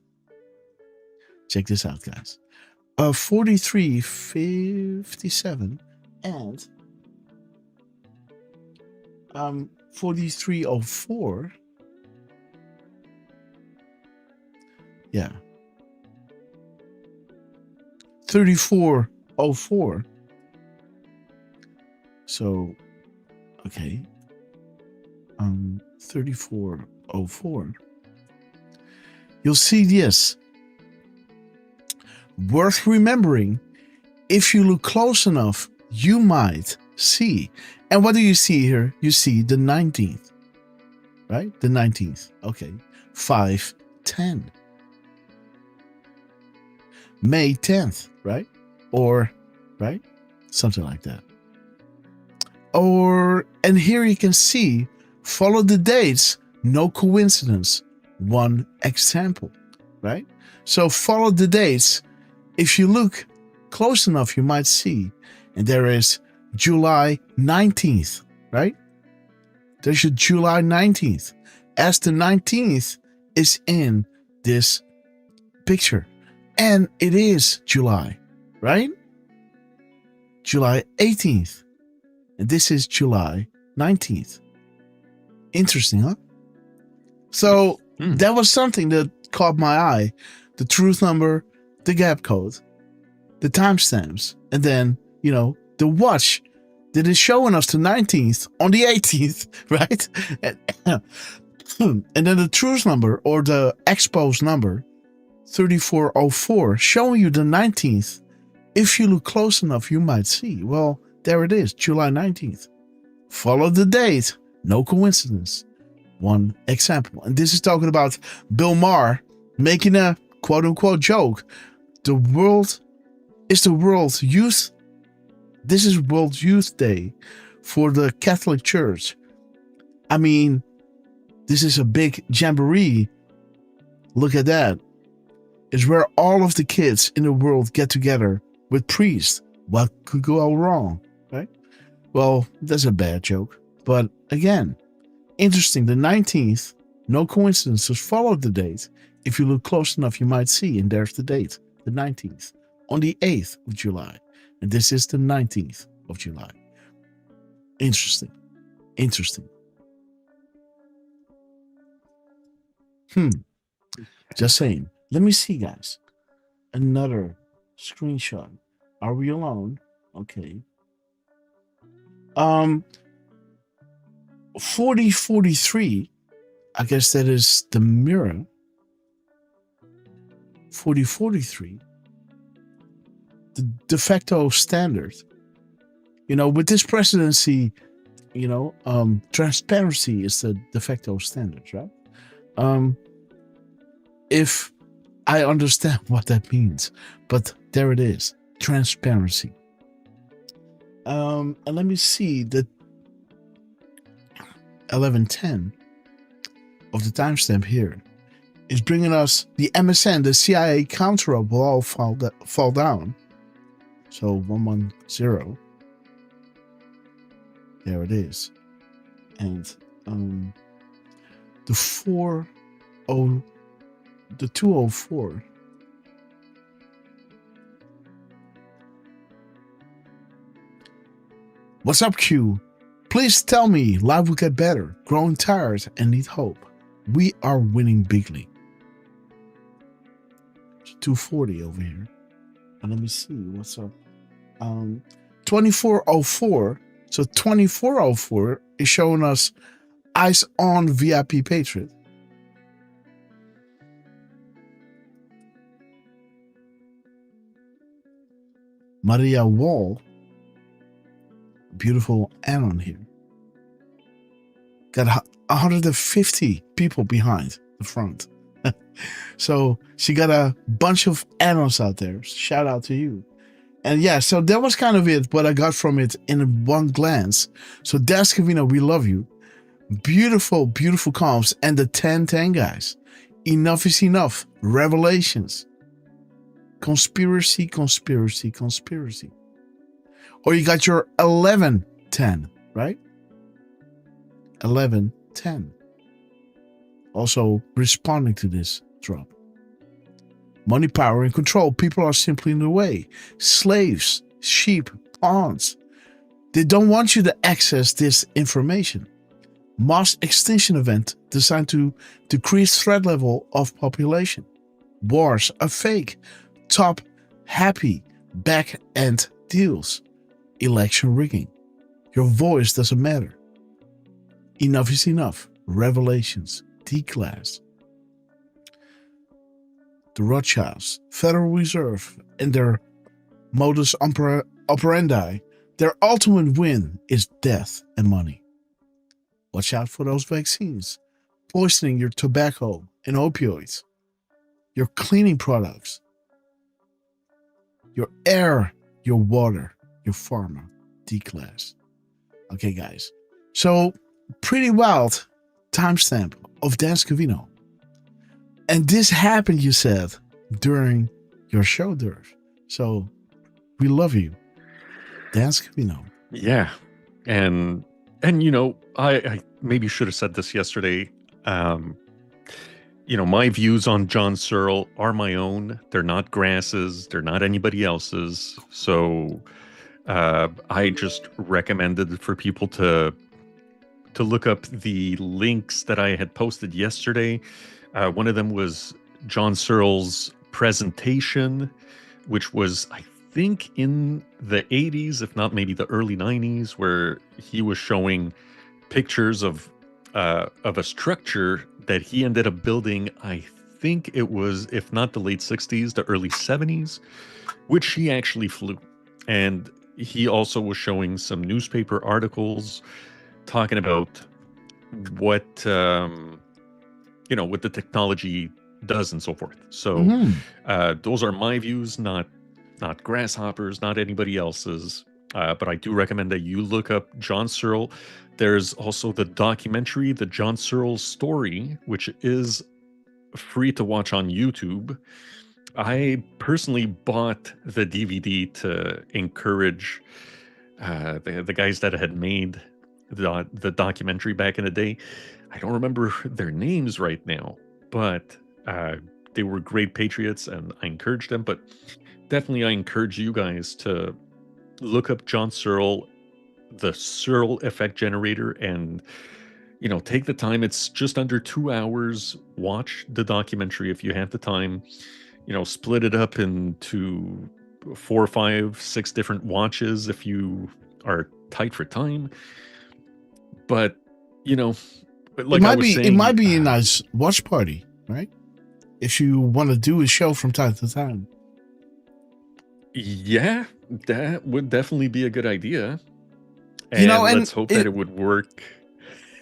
Check this out, guys. 4357 and 4304. Yeah. 3404. So, okay. 3404. You'll see this. Worth remembering, if you look close enough, you might see. And what do you see here? You see the 19th, right? The 19th. Okay. 5/10. May 10th, right? Or, right? Something like that. Or, and here you can see, follow the dates, no coincidence. One example, right? So follow the dates. If you look close enough, you might see. And there is July 19th, right? There's your July 19th. As the 19th is in this picture. And it is July, right? July 18th. And this is July 19th. Interesting, huh? So that was something that caught my eye. The truth number, the gap code, the timestamps, and then, the watch that is showing us the 19th on the 18th, right? And then the truth number or the exposed number, 3404, showing you the 19th. If you look close enough, you might see. Well, there it is, July 19th. Follow the date. No coincidence. One example. And this is talking about Bill Maher making a quote-unquote joke. The world is the World Youth. This is World Youth Day for the Catholic Church. I mean, this is a big jamboree. Look at that. It's where all of the kids in the world get together with priests. What could go wrong, right? Well, that's a bad joke. But again, interesting. The 19th, no coincidence. Just follow the date. If you look close enough, you might see. And there's the date, the 19th, on the 8th of July. And this is the 19th of July. Interesting. Interesting. Just saying. Let me see, guys. Another screenshot. Are we alone? Okay. 4043. I guess that is the mirror. 4043. The de facto standard. With this presidency, transparency is the de facto standard, right? If I understand what that means, but there it is, transparency. And let me see the 1110 of the timestamp here is bringing us the MSN, the CIA counter up will all fall down. So 110. There it is. And the 204. What's up, Q? Please tell me life will get better. Growing tired and need hope. We are winning bigly. It's 240 over here. And let me see what's up. 2404. So 2404 is showing us Eyes on VIP Patriot. Maria Wall. Beautiful anon here. Got 150 people behind the front. So she got a bunch of anons out there. Shout out to you. And yeah, so that was kind of it, what I got from it in one glance. So Dascovino, we love you. Beautiful, beautiful comps. And the 1010 guys. Enough is enough. Revelations. Conspiracy, conspiracy, conspiracy. Or you got your 1110, right? 1110. Also responding to this drop. Money, power, and control. People are simply in the way. Slaves, sheep, pawns. They don't want you to access this information. Mass extinction event designed to decrease threat level of population. Wars are fake. Top happy. back-end deals, election rigging. Your voice doesn't matter. Enough is enough. Revelations, D-Class, the Rothschilds, Federal Reserve, and their modus operandi. Their ultimate win is death and money. Watch out for those vaccines, poisoning your tobacco and opioids, your cleaning products, your air, your water, your pharma, D-Class. Okay, guys. So, pretty wild timestamp of Dan Scavino. And this happened, you said, during your show, Derf. So, we love you, Dan Scavino. Yeah. And you know, I maybe should have said this yesterday. You know, my views on John Searle are my own. They're not Grass's. They're not anybody else's. So I just recommended for people to look up the links that I had posted yesterday. One of them was John Searle's presentation, which was, I think, in the 80s, if not maybe the early 90s, where he was showing pictures of a structure that he ended up building. I think it was, if not the late 60s, the early 70s, which he actually flew. And he also was showing some newspaper articles talking about what you know, what the technology does and so forth. So those are my views, not Grasshopper's, not anybody else's. But I do recommend that you look up John Searle. There's also the documentary, The John Searle Story, which is free to watch on YouTube. I personally bought the DVD to encourage the guys that had made the documentary back in the day. I don't remember their names right now, but they were great patriots, and I encouraged them. But definitely I encourage you guys to look up John Searle, the Searle effect generator, and, you know, take the time. It's just under 2 hours. Watch the documentary if you have the time. You know, split it up into 4, 5, 6 different watches if you are tight for time. But, you know, like it might be a nice watch party, right? If you want to do a show from time to time. Yeah, that would definitely be a good idea. And you know, let's hope that it would work,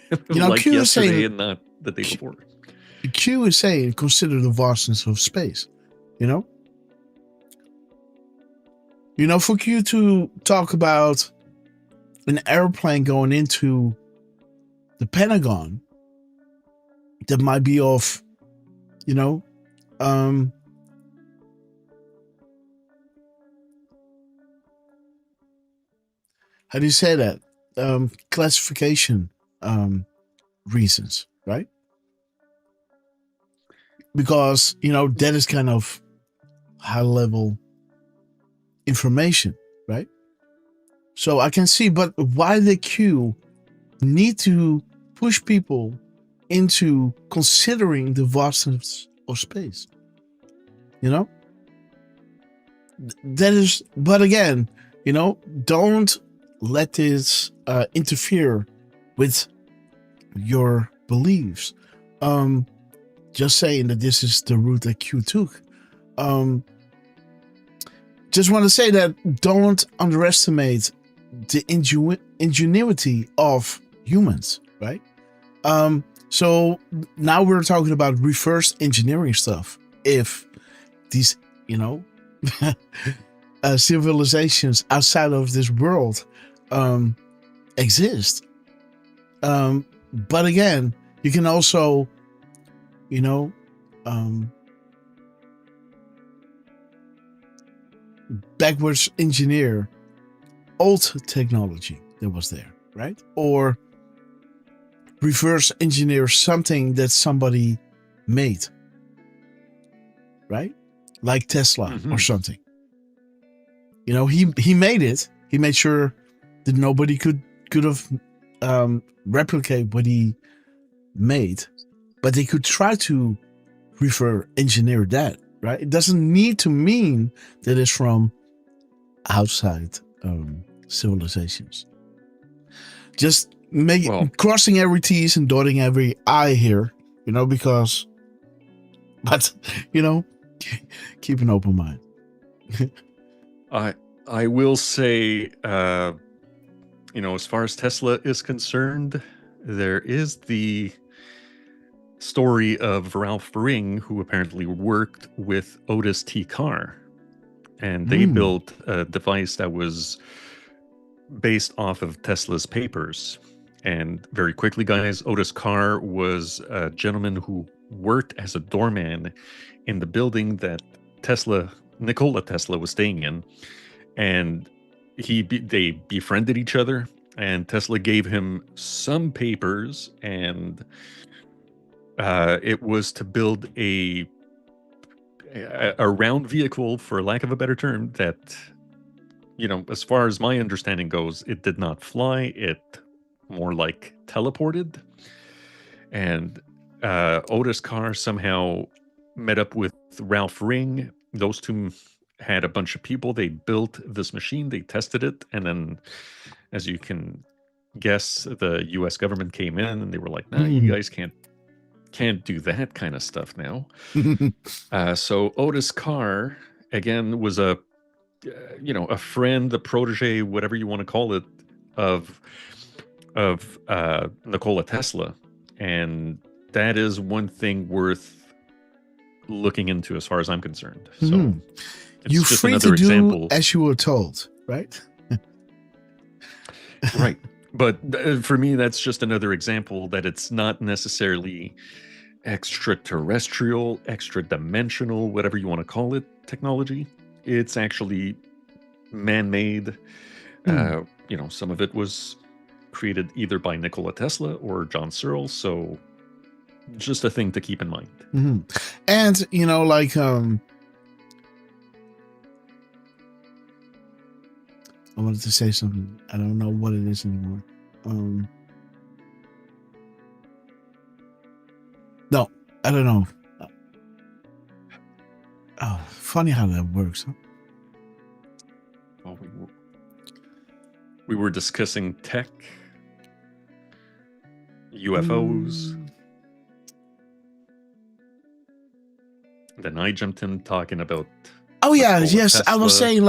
you know, like Q yesterday is saying, and not the day before. Q is saying, consider the vastness of space. You know, for Q to talk about an airplane going into the Pentagon that might be of, you know, how do you say that? Classification reasons, right? Because, you know, that is kind of high level information, right? So I can see, but why the Q need to push people into considering the vastness of space? You know? That is, but again, you know, don't let this interfere with your beliefs. Just saying that this is the route that Q took. Just want to say that don't underestimate the ingenuity of humans, right? So now we're talking about reverse engineering stuff. If these, you know, civilizations outside of this world exist. But again, you can also, you know, backwards engineer old technology that was there, right? Or reverse engineer something that somebody made, right? Like Tesla or something. You know, he made it. He made sure that nobody could have replicate what he made, but they could try to reverse engineer that, right? It doesn't need to mean that it's from outside civilizations. Just crossing every T's and dotting every I here, because, but, keep an open mind. I will say, as far as Tesla is concerned, there is the story of Ralph Ring, who apparently worked with Otis T. Carr, and they built a device that was based off of Tesla's papers. And very quickly, guys, Otis Carr was a gentleman who worked as a doorman in the building that Nikola Tesla was staying in, and they befriended each other, and Tesla gave him some papers, and it was to build a round vehicle, for lack of a better term, that, as far as my understanding goes, it did not fly, it more like teleported. And Otis Carr somehow met up with Ralph Ring. Those two had a bunch of people. They built this machine, they tested it, and then, as you can guess, the US government came in and they were like, nah, you guys can't do that kind of stuff now. So Otis Carr, again, was a friend, a protege, whatever you want to call it, of Nikola Tesla. And that is one thing worth looking into as far as I'm concerned. So it's You're just free another to do example. as you were told, right? Right. But for me, that's just another example that it's not necessarily extraterrestrial, extra-dimensional, whatever you want to call it, technology. It's actually man-made. Some of it was created either by Nikola Tesla or John Searle. So just a thing to keep in mind. And, I wanted to say something. I don't know what it is anymore. No, I don't know. Oh, funny how that works, huh? Well, we were discussing tech, UFOs. Then I jumped in talking about. Oh yeah, yes. Tesla. I was saying,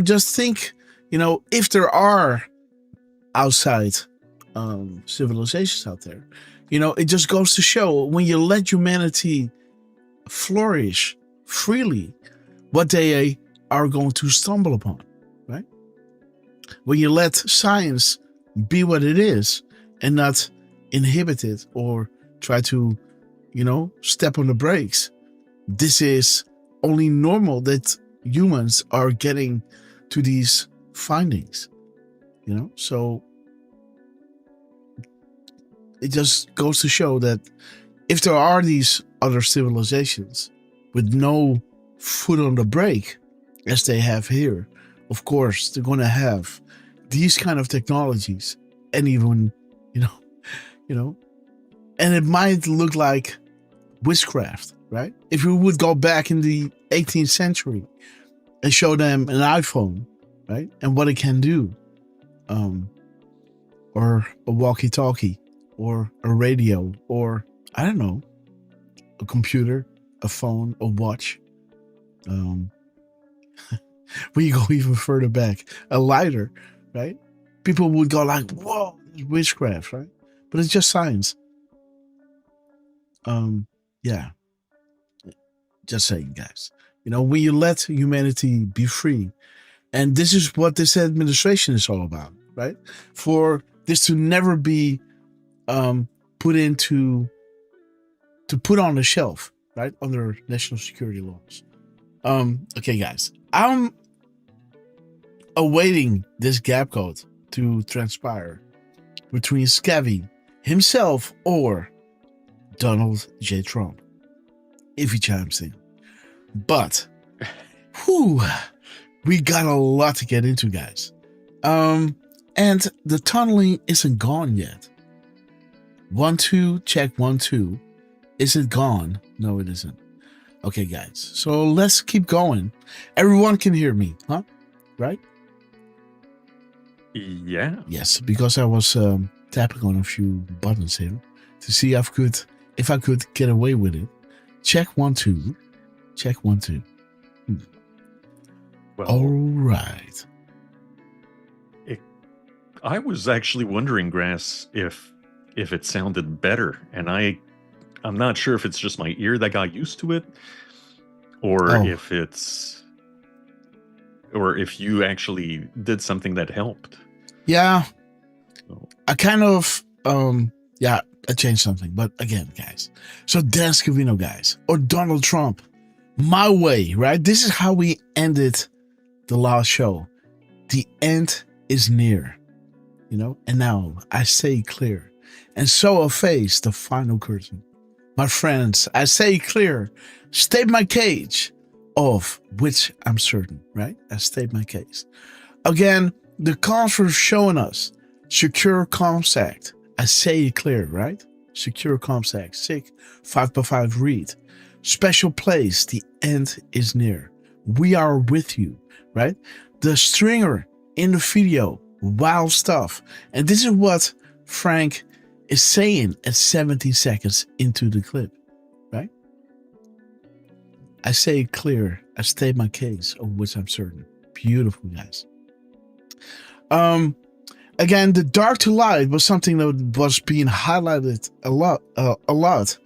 just think, if there are outside civilizations out there, it just goes to show, when you let humanity flourish freely, what they are going to stumble upon, right? When you let science be what it is and not inhibit it or try to, step on the brakes. This is only normal that humans are getting to these findings, so it just goes to show that if there are these other civilizations with no foot on the brake, as they have here, of course, they're going to have these kind of technologies, and even, and it might look like witchcraft, right? If we would go back in the 18th century and show them an iPhone, right, and what it can do, or a walkie-talkie, or a radio, or I don't know, a computer, a phone, a watch. When you go even further back, a lighter, right? People would go like, "Whoa, it's witchcraft," right? But it's just science. Yeah. Just saying, guys. When you let humanity be free, and this is what this administration is all about, right? For this to never be put on the shelf, right? Under national security laws. Okay, guys. I'm awaiting this gap code to transpire between Scavvy himself or Donald J. Trump, if he chimes in. But, we got a lot to get into, guys. And the tunneling isn't gone yet. 1, 2, check 1, 2. Is it gone? No, it isn't. Okay, guys. So let's keep going. Everyone can hear me, huh? right? Yeah. Yes, because I was tapping on a few buttons here to see if I could get away with it. Check 1 2. Check 1 2. Well, all right. I was actually wondering, Grass, if it sounded better, and I'm not sure if it's just my ear that got used to it, or if you actually did something that helped. Yeah, I kind of I changed something, but again, guys. So Dan Scavino, guys, or Donald Trump, my way, right? This is how we ended the last show. The end is near. And now I say clear, and so I face the final curtain. My friends, I say clear, state my case, of which I'm certain, right? I state my case. Again, the conference showing us Secure Comms Act. I say it clear, right? Secure Comms Act, SIG 5x5 read. Special place, the end is near. We are with you, right? The stringer in the video, wild stuff. And this is what Frank is saying at 17 seconds into the clip, right? I say it clear. I state my case, of which I'm certain. Beautiful, guys. Again, the dark to light was something that was being highlighted a lot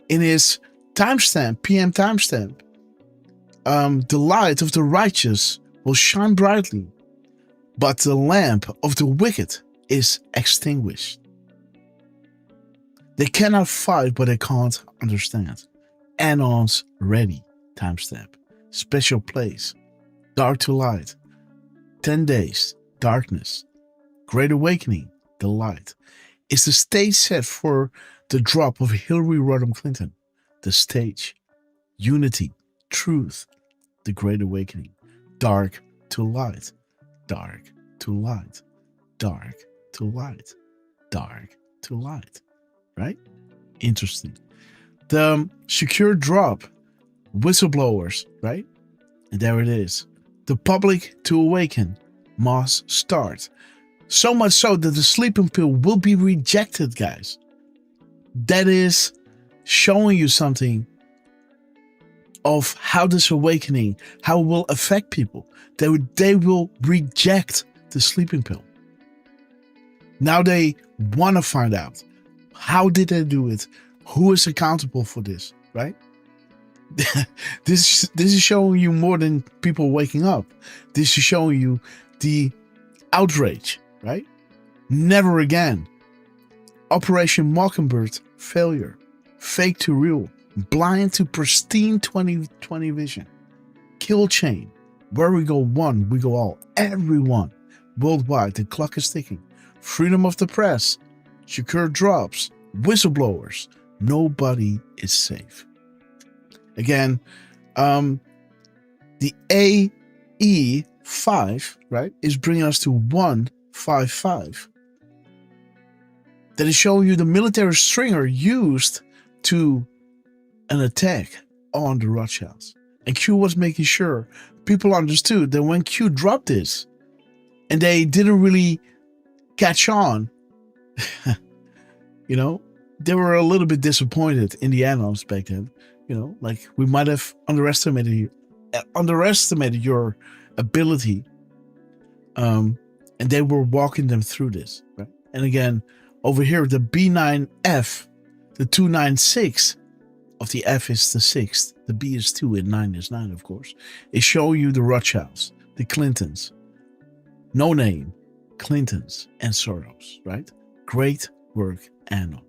in his timestamp, PM timestamp. The light of the righteous will shine brightly, but the lamp of the wicked is extinguished. They cannot fight, but they can't understand. Anons ready, timestamp. Special place, dark to light. 10 days, darkness. Great awakening, the light. Is the stage set for the drop of Hillary Rodham Clinton? The stage, unity, truth, the great awakening. Dark to light, dark to light, dark to light, dark to light. Right? Interesting. The secure drop, whistleblowers, right? And there it is. The public to awaken must start. So much so that the sleeping pill will be rejected, guys. That is showing you something of how this awakening, how it will affect people. They will reject the sleeping pill. Now they want to find out. How did they do it? Who is accountable for this, right? This is showing you more than people waking up. This is showing you the outrage, right? Never again. Operation Mockingbird failure. Fake to real. Blind to pristine 2020 vision. Kill chain. Where we go one, we go all. Everyone. Worldwide, the clock is ticking. Freedom of the press. Secure drops. Whistleblowers. Nobody is safe. Again, the AE5, right, is bringing us to 155. That is showing you the military stringer used to an attack on the Rothschilds. And Q was making sure people understood that when Q dropped this and they didn't really catch on, they were a little bit disappointed in the annals back then. Like we might have underestimated your ability. And they were walking them through this, right? And again, over here, the B9F, the 296 of the F is the 6th, the B is 2 and 9 is 9, of course. It shows you the Rothschilds, the Clintons, no name, Clintons, and Soros, right? Great work, Anno.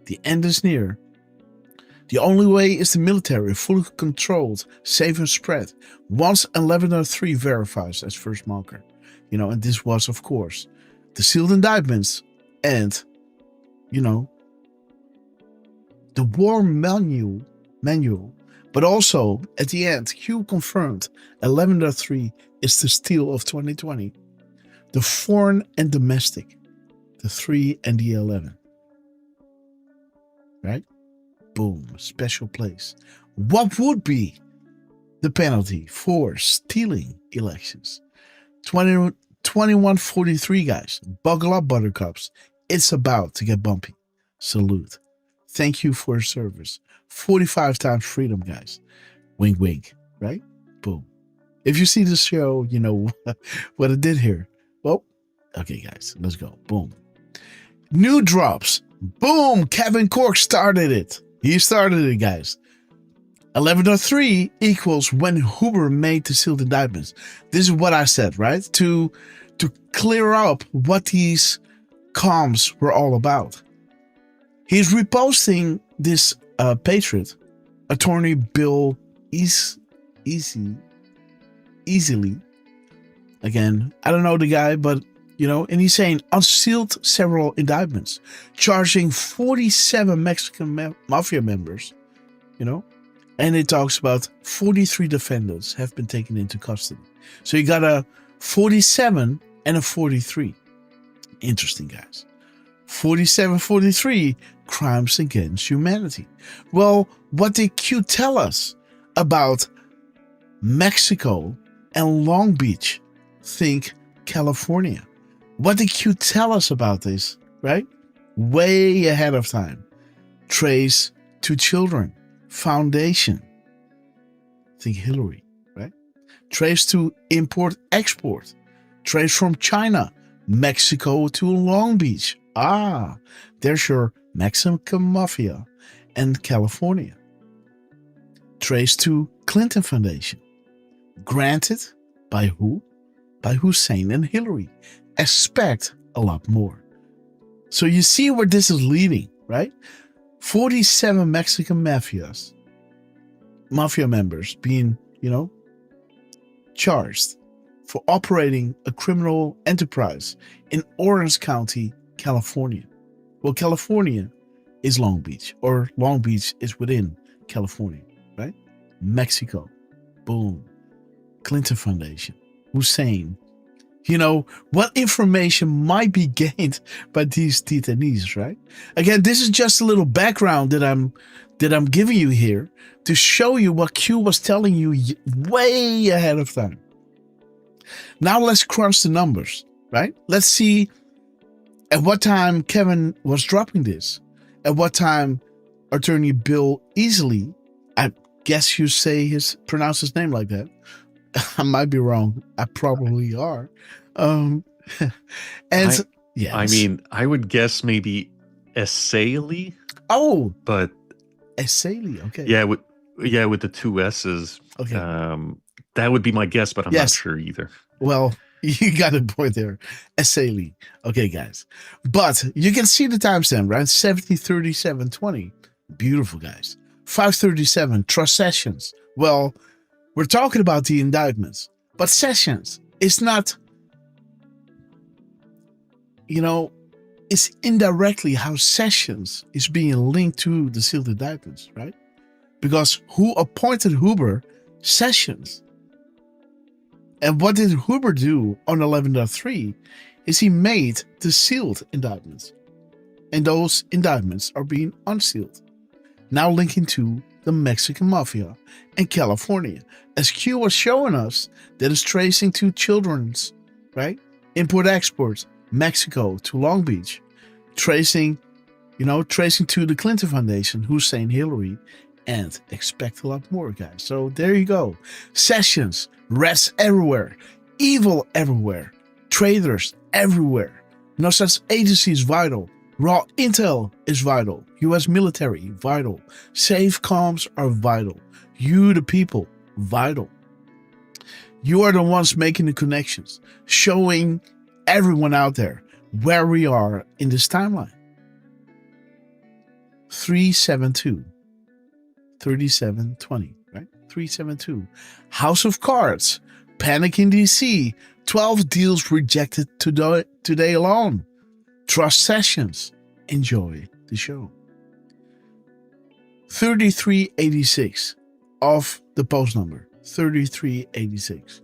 The end is near. The only way is the military, fully controlled, safe and spread. Once 1103 verifies as first marker. And this was, of course, the sealed indictments and, the war manual, but also at the end, Q confirmed 1103 is the steal of 2020. The foreign and domestic, the 3 and the 11. Right? Boom, special place. What would be the penalty for stealing elections? 2143, guys. Buckle up, buttercups. It's about to get bumpy. Salute. Thank you for your service. 45 times freedom, guys. Wink, wink. Right? Boom. If you see the show, you know what it did here. Well, okay, guys. Let's go. Boom. New drops. Boom. Kevin Cork started it. He started it, guys. 11.3 equals when Huber made the sealed indictments. This is what I said, right? To clear up what these comms were all about. He's reposting this Patriot attorney Bill easily. Again, I don't know the guy, but you know, and he's saying unsealed several indictments, charging 47 Mexican mafia members, you know. And it talks about 43 defendants have been taken into custody. So you got a 47 and a 43. Interesting, guys. 47, 43 crimes against humanity. Well, what did Q tell us about Mexico and Long Beach? Think California. What did Q tell us about this, right? Way ahead of time. Trace to children. Foundation. Think Hillary, right? Trace to import-export. Trace from China, Mexico to Long Beach. Ah, there's your Mexican mafia and California. Trace to Clinton Foundation. Granted, by who? By Hussein and Hillary. Expect a lot more. So you see where this is leading, right? 47 Mexican mafia members being, you know, charged for operating a criminal enterprise in Orange County, California. Well, California is Long Beach, or Long Beach is within California, right? Mexico, boom. Clinton Foundation, Hussein. You know, what information might be gained by these detainees, right? Again, this is just a little background that I'm giving you here to show you what Q was telling you way ahead of time. Now let's crunch the numbers, right? Let's see at what time Kevin was dropping this. At what time Attorney Bill Easley, I guess you pronounce his name like that. I might be wrong. I probably are. Yes. I mean, I would guess maybe Essayli. Oh, but Essayli. Okay. Yeah, with the two S's. Okay. That would be my guess, but I'm not sure either. Well, you got a point there. Essayli. Okay, guys. But you can see the timestamp, right? 70:37:20. Beautiful, guys. 5:37. Trust Sessions. Well, we're talking about the indictments, but Sessions is not, you know, it's indirectly how Sessions is being linked to the sealed indictments, right? Because who appointed Huber? Sessions. And what did Huber do on 11.3 is he made the sealed indictments. And those indictments are being unsealed. Now linking to the Mexican mafia and California. As Q was showing us, that is tracing to children's, right? Import-export, Mexico to Long Beach. Tracing to the Clinton Foundation, Hussein, Hillary, and expect a lot more, guys. So there you go. Sessions, rats everywhere, evil everywhere, traitors everywhere. No such agency is vital. Raw intel is vital. U.S. military, vital. Safe comms are vital. You, the people, vital. You are the ones making the connections, showing everyone out there where we are in this timeline. 372. 3720, right? 372. House of Cards. Panic in DC. 12 deals rejected today alone. Trust Sessions. Enjoy the show. 3386 of the post number. 3386.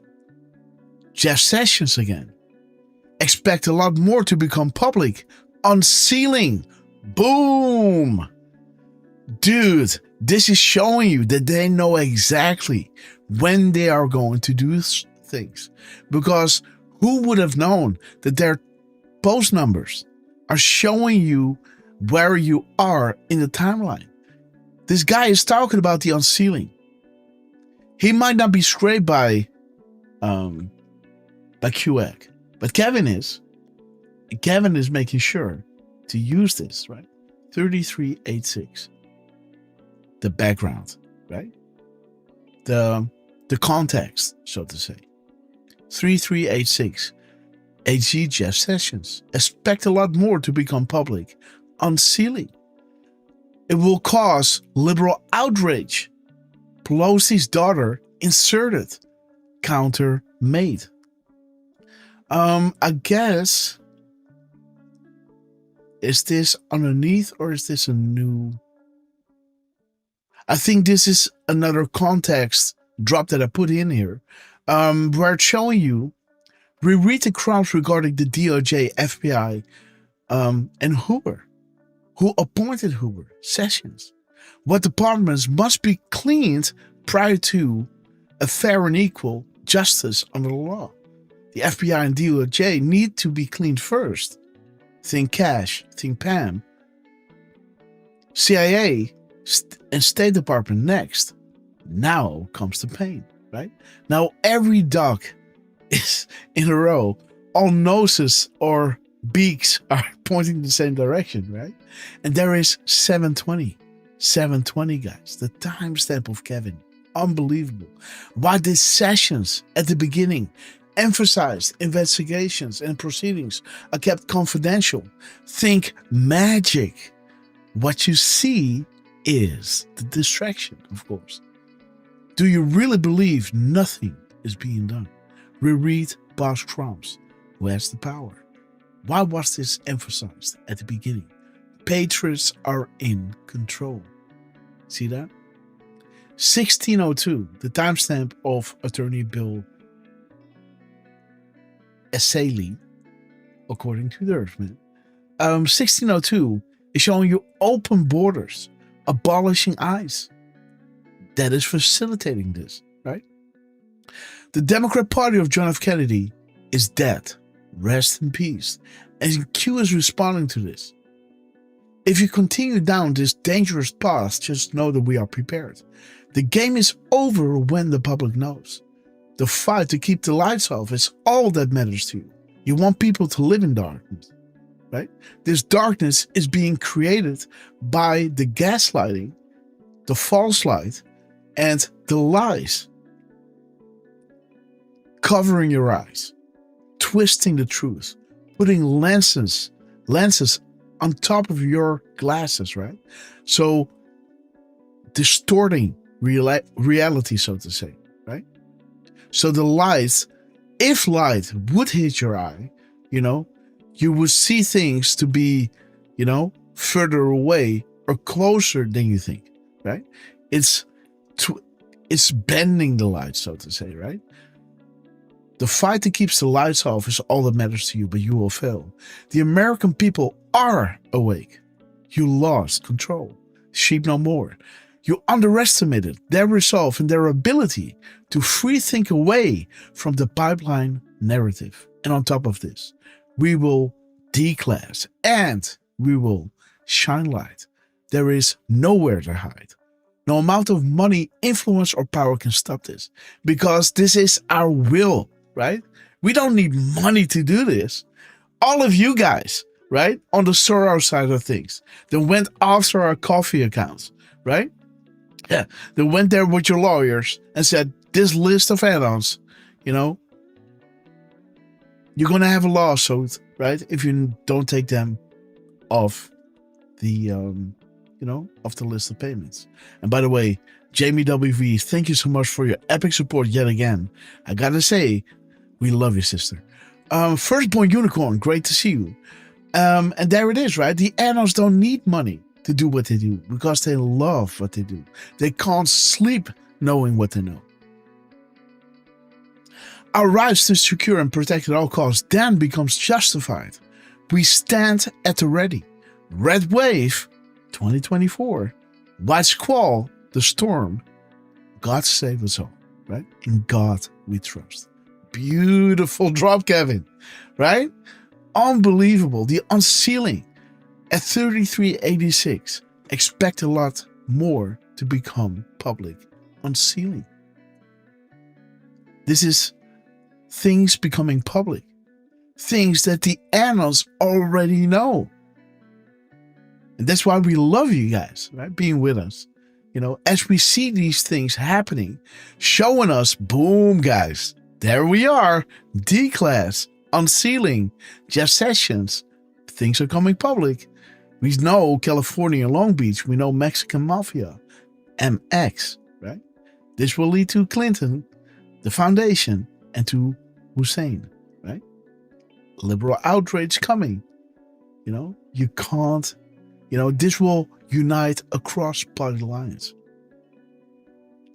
Jeff Sessions again. Expect a lot more to become public. Unsealing. Boom. Dude, this is showing you that they know exactly when they are going to do things. Because Who would have known that their post numbers are showing you where you are in the timeline? This guy is talking about the unsealing. He might not be scraped by QAC, but Kevin is. Kevin is making sure to use this, right? 3386. The background, right? The context, so to say. 3386. AG Jeff Sessions. Expect a lot more to become public. Unsealing. It will cause liberal outrage. Pelosi's daughter inserted. Counter made. I guess. Is this underneath or is this a new? I think this is another context drop that I put in here. Where it's showing you. Reread the crimes regarding the DOJ, FBI, and Hoover. Who appointed Hoover? Sessions. What departments must be cleaned prior to a fair and equal justice under the law. The FBI and DOJ need to be cleaned first. Think Cash, think Pam. CIA and State Department next. Now comes the pain, right? Now every dog is in a row. All noses or beaks are pointing in the same direction, right? And there is 720. 720, guys. The timestamp of Kevin. Unbelievable. Why did Sessions at the beginning emphasized investigations and proceedings are kept confidential? Think magic. What you see is the distraction, of course. Do you really believe nothing is being done? Reread Boss Trumps, who has the power. Why was this emphasized at the beginning? Patriots are in control. See that? 1602, the timestamp of Attorney Bill Essayli, according to Derf. 1602 is showing you open borders, abolishing ICE. That is facilitating this, right? The Democrat Party of John F. Kennedy is dead. Rest in peace. And Q is responding to this. If you continue down this dangerous path, just know that we are prepared. The game is over when the public knows. The fight to keep the lights off is all that matters to you. You want people to live in darkness, right? This darkness is being created by the gaslighting, the false light, and the lies. Covering your eyes, twisting the truth, putting lenses on top of your glasses, right? So distorting reality, so to say, right? So the light, if light would hit your eye, you would see things to be, further away or closer than you think, right? It's bending the light, so to say, right? The fight that keeps the lights off is all that matters to you, but you will fail. The American people are awake. You lost control. Sheep no more. You underestimated their resolve and their ability to free think away from the pipeline narrative. And on top of this, we will declass and we will shine light. There is nowhere to hide. No amount of money, influence, or power can stop this because this is our will. Right? We don't need money to do this. All of you guys, right? On the Soros side of things, that went after our coffee accounts, right? Yeah. They went there with your lawyers and said, this list of add-ons, you're going to have a lawsuit, right? If you don't take them off the, off the list of payments. And by the way, Jamie WV, thank you so much for your epic support yet again. I got to say, we love you, sister. Firstborn Unicorn, great to see you. And there it is, right? The add-ons don't need money to do what they do because they love what they do. They can't sleep knowing what they know. Our rights to secure and protect at all costs then becomes justified. We stand at the ready. Red Wave, 2024. White Squall, the storm. God save us all, right? In God we trust. beautiful drop, Kevin. Right? Unbelievable. The unsealing at 33.86. Expect a lot more to become public. Unsealing. This is things becoming public. Things that the annals already know. And that's why we love you guys, right? Being with us. You know, as we see these things happening, showing us, boom, guys, there we are. D-Class, unsealing, Jeff Sessions. Things are coming public. We know California, Long Beach. We know Mexican Mafia, MX, right? This will lead to Clinton, the foundation, and to Hussein, right? Liberal outrage coming. You know, you can't, you know, this will unite across party lines.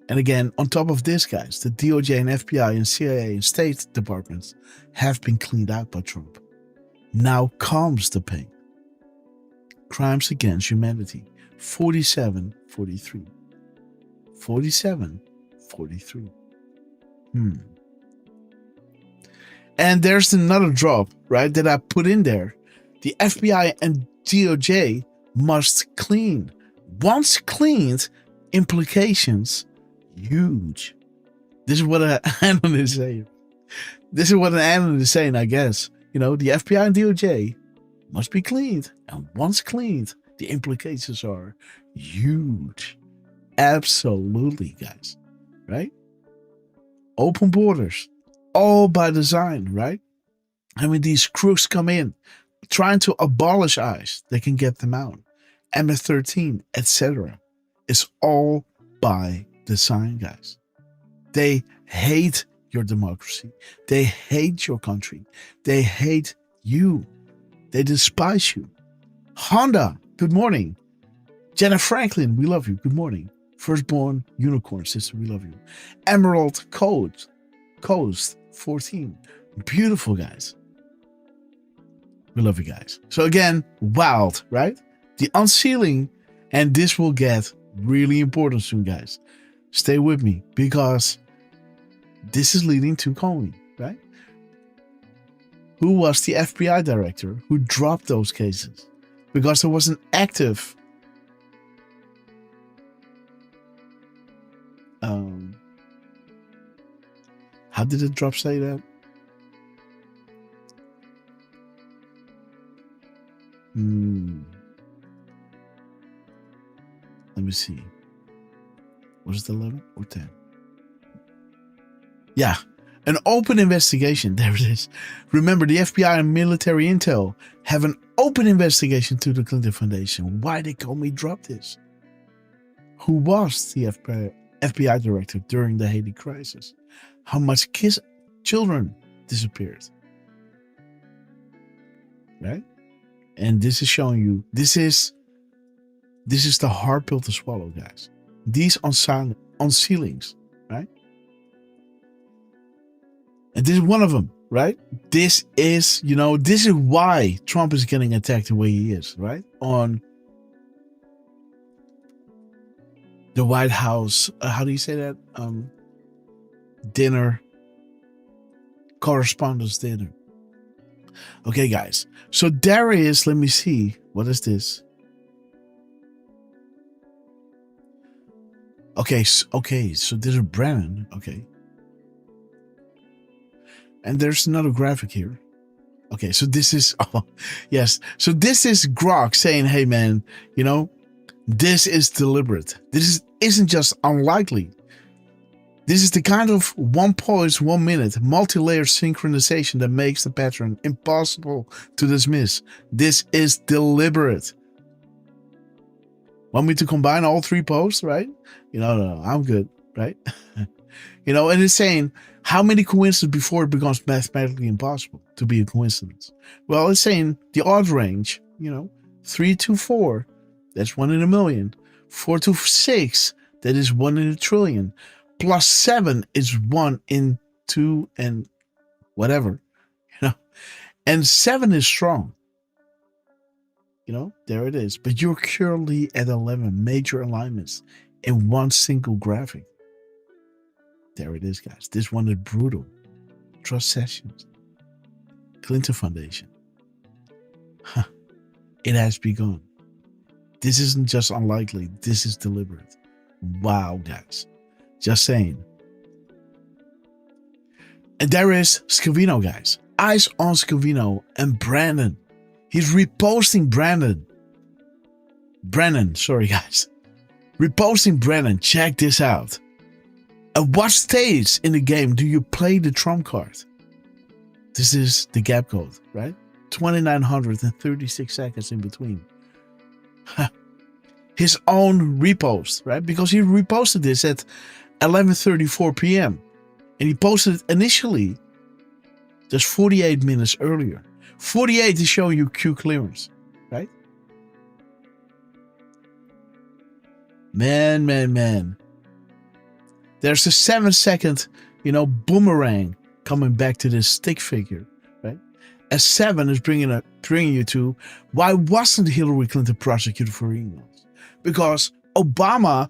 And again, on top of this, guys, the DOJ and FBI and CIA and State Departments have been cleaned out by Trump. Now comes the pain. Crimes against humanity, 47-43. 47-43. And there's another drop, right, that I put in there. The FBI and DOJ must clean. Once cleaned, implications huge. This is what an analyst is saying. This is what an analyst is saying, I guess. You know, the FBI and DOJ must be cleaned. And once cleaned, the implications are huge. Absolutely, guys. Right? Open borders. All by design, right? I mean, these crooks come in trying to abolish ICE. They can get them out. MS-13, etc. It's all by design, guys. They hate your democracy. They hate your country. They hate you. They despise you. Honda, good morning. Jenna Franklin, we love you. Good morning. Firstborn Unicorn Sister, we love you. Emerald Coast 14. Beautiful, guys. We love you guys. So again, wild, right? The unsealing, and this will get really important soon, guys. Stay with me, because this is leading to Comey, right? Who was the FBI director who dropped those cases? Because there was an active how did the drop say that? Let me see. Was it 11 or 10? Yeah, an open investigation. There it is. Remember, the FBI and military intel have an open investigation to the Clinton Foundation. Why did Comey drop this? Who was the FBI director during the Haiti crisis? How much children disappeared? Right? And this is showing you, this is the hard pill to swallow, guys. These unsealings, right? And this is one of them, right? This is, you know, this is why Trump is getting attacked the way he is, right? On the White House, how do you say that? Dinner, correspondence dinner. Okay, guys. So there is, let me see. What is this? Okay, so this is Brennan. Okay. And there's another graphic here. Okay, so this is, oh, yes. So this is Grok saying, hey, man, you know, this is deliberate. This isn't just unlikely. This is the kind of 1 pulse, 1 minute, multi-layer synchronization that makes the pattern impossible to dismiss. This is deliberate. Want me to combine all 3 posts, right? You know, no, I'm good, right? You know, and it's saying, how many coincidences before it becomes mathematically impossible to be a coincidence? Well, it's saying the odd range, you know, 3 to 4, that's 1 in a million. 4 to 6, that is 1 in a trillion. Plus 7 is 1 in 2 and whatever, you know. And 7 is strong. You know, there it is. But you're currently at 11 major alignments in one single graphic. There it is, guys. This one is brutal. Trust Sessions. Clinton Foundation. It has begun. This isn't just unlikely. This is deliberate. Wow, guys. Just saying. And there is Scavino, guys. Eyes on Scavino and Brandon. He's reposting Brandon. Sorry, guys. Reposting Brandon. Check this out. At what stage in the game do you play the trump card? This is the gap code, right? 2,936 seconds in between. His own repost, right? Because he reposted this at 11:34 p.m. And he posted it initially just 48 minutes earlier. 48 is showing you queue clearance, right? Man. There's a 7-second, boomerang coming back to this stick figure, right? As 7 is bringing you to, why wasn't Hillary Clinton prosecuted for emails? Because Obama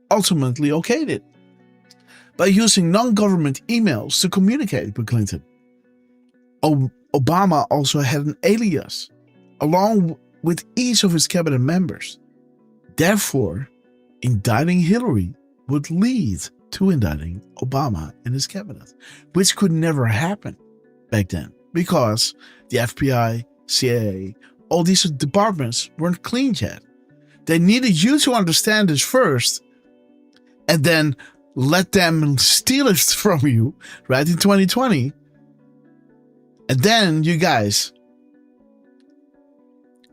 ultimately okayed it by using non-government emails to communicate with Clinton. Obama also had an alias along with each of his cabinet members. Therefore, indicting Hillary would lead to indicting Obama and his cabinet, which could never happen back then because the FBI, CIA, all these departments weren't clean yet. They needed you to understand this first and then let them steal it from you, right, in 2020. And then you guys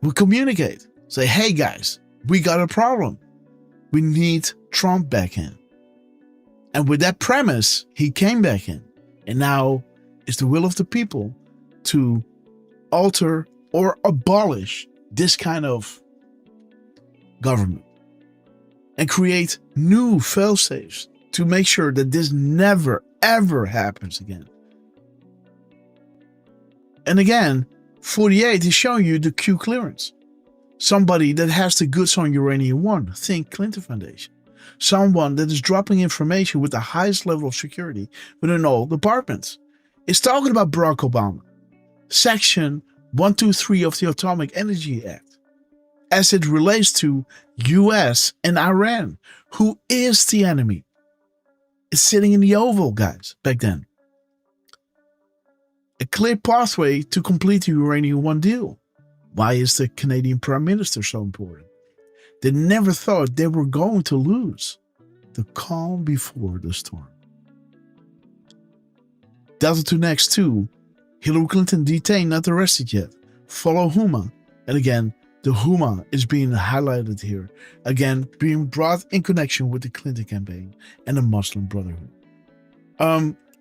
will communicate. Say, hey guys, we got a problem. We need Trump back in. And with that premise, he came back in. And now it's the will of the people to alter or abolish this kind of government and create new fail-safes to make sure that this never, ever happens again. And again, 48 is showing you the queue clearance. Somebody that has the goods on Uranium One, think Clinton Foundation. Someone that is dropping information with the highest level of security within all departments. It's talking about Barack Obama. Section 123 of the Atomic Energy Act. As it relates to US and Iran, who is the enemy. It's sitting in the Oval, guys, back then. A clear pathway to complete the Uranium One deal. Why is the Canadian Prime Minister so important? They never thought they were going to lose. The calm before the storm. Delta 2 next 2. Hillary Clinton detained, not arrested yet. Follow Huma. And again, the Huma is being highlighted here. Again, being brought in connection with the Clinton campaign and the Muslim Brotherhood.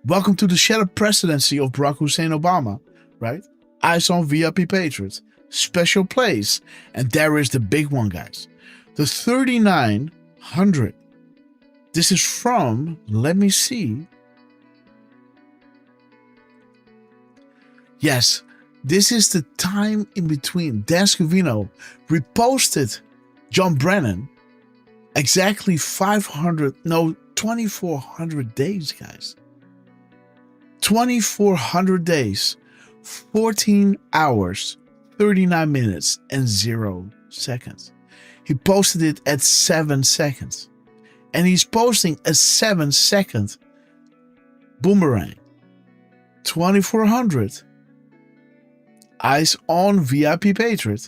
Welcome to the shadow presidency of Barack Hussein Obama, right? Eyes on VIP Patriots. Special place. And there is the big one, guys. The 3900. This is from, let me see. Yes, this is the time in between. Dan Scavino reposted John Brennan exactly 2,400 days, guys. 2,400 days, 14 hours, 39 minutes, and 0 seconds. He posted it at 7 seconds. And he's posting a 7-second boomerang. 2,400. Eyes on VIP Patriot.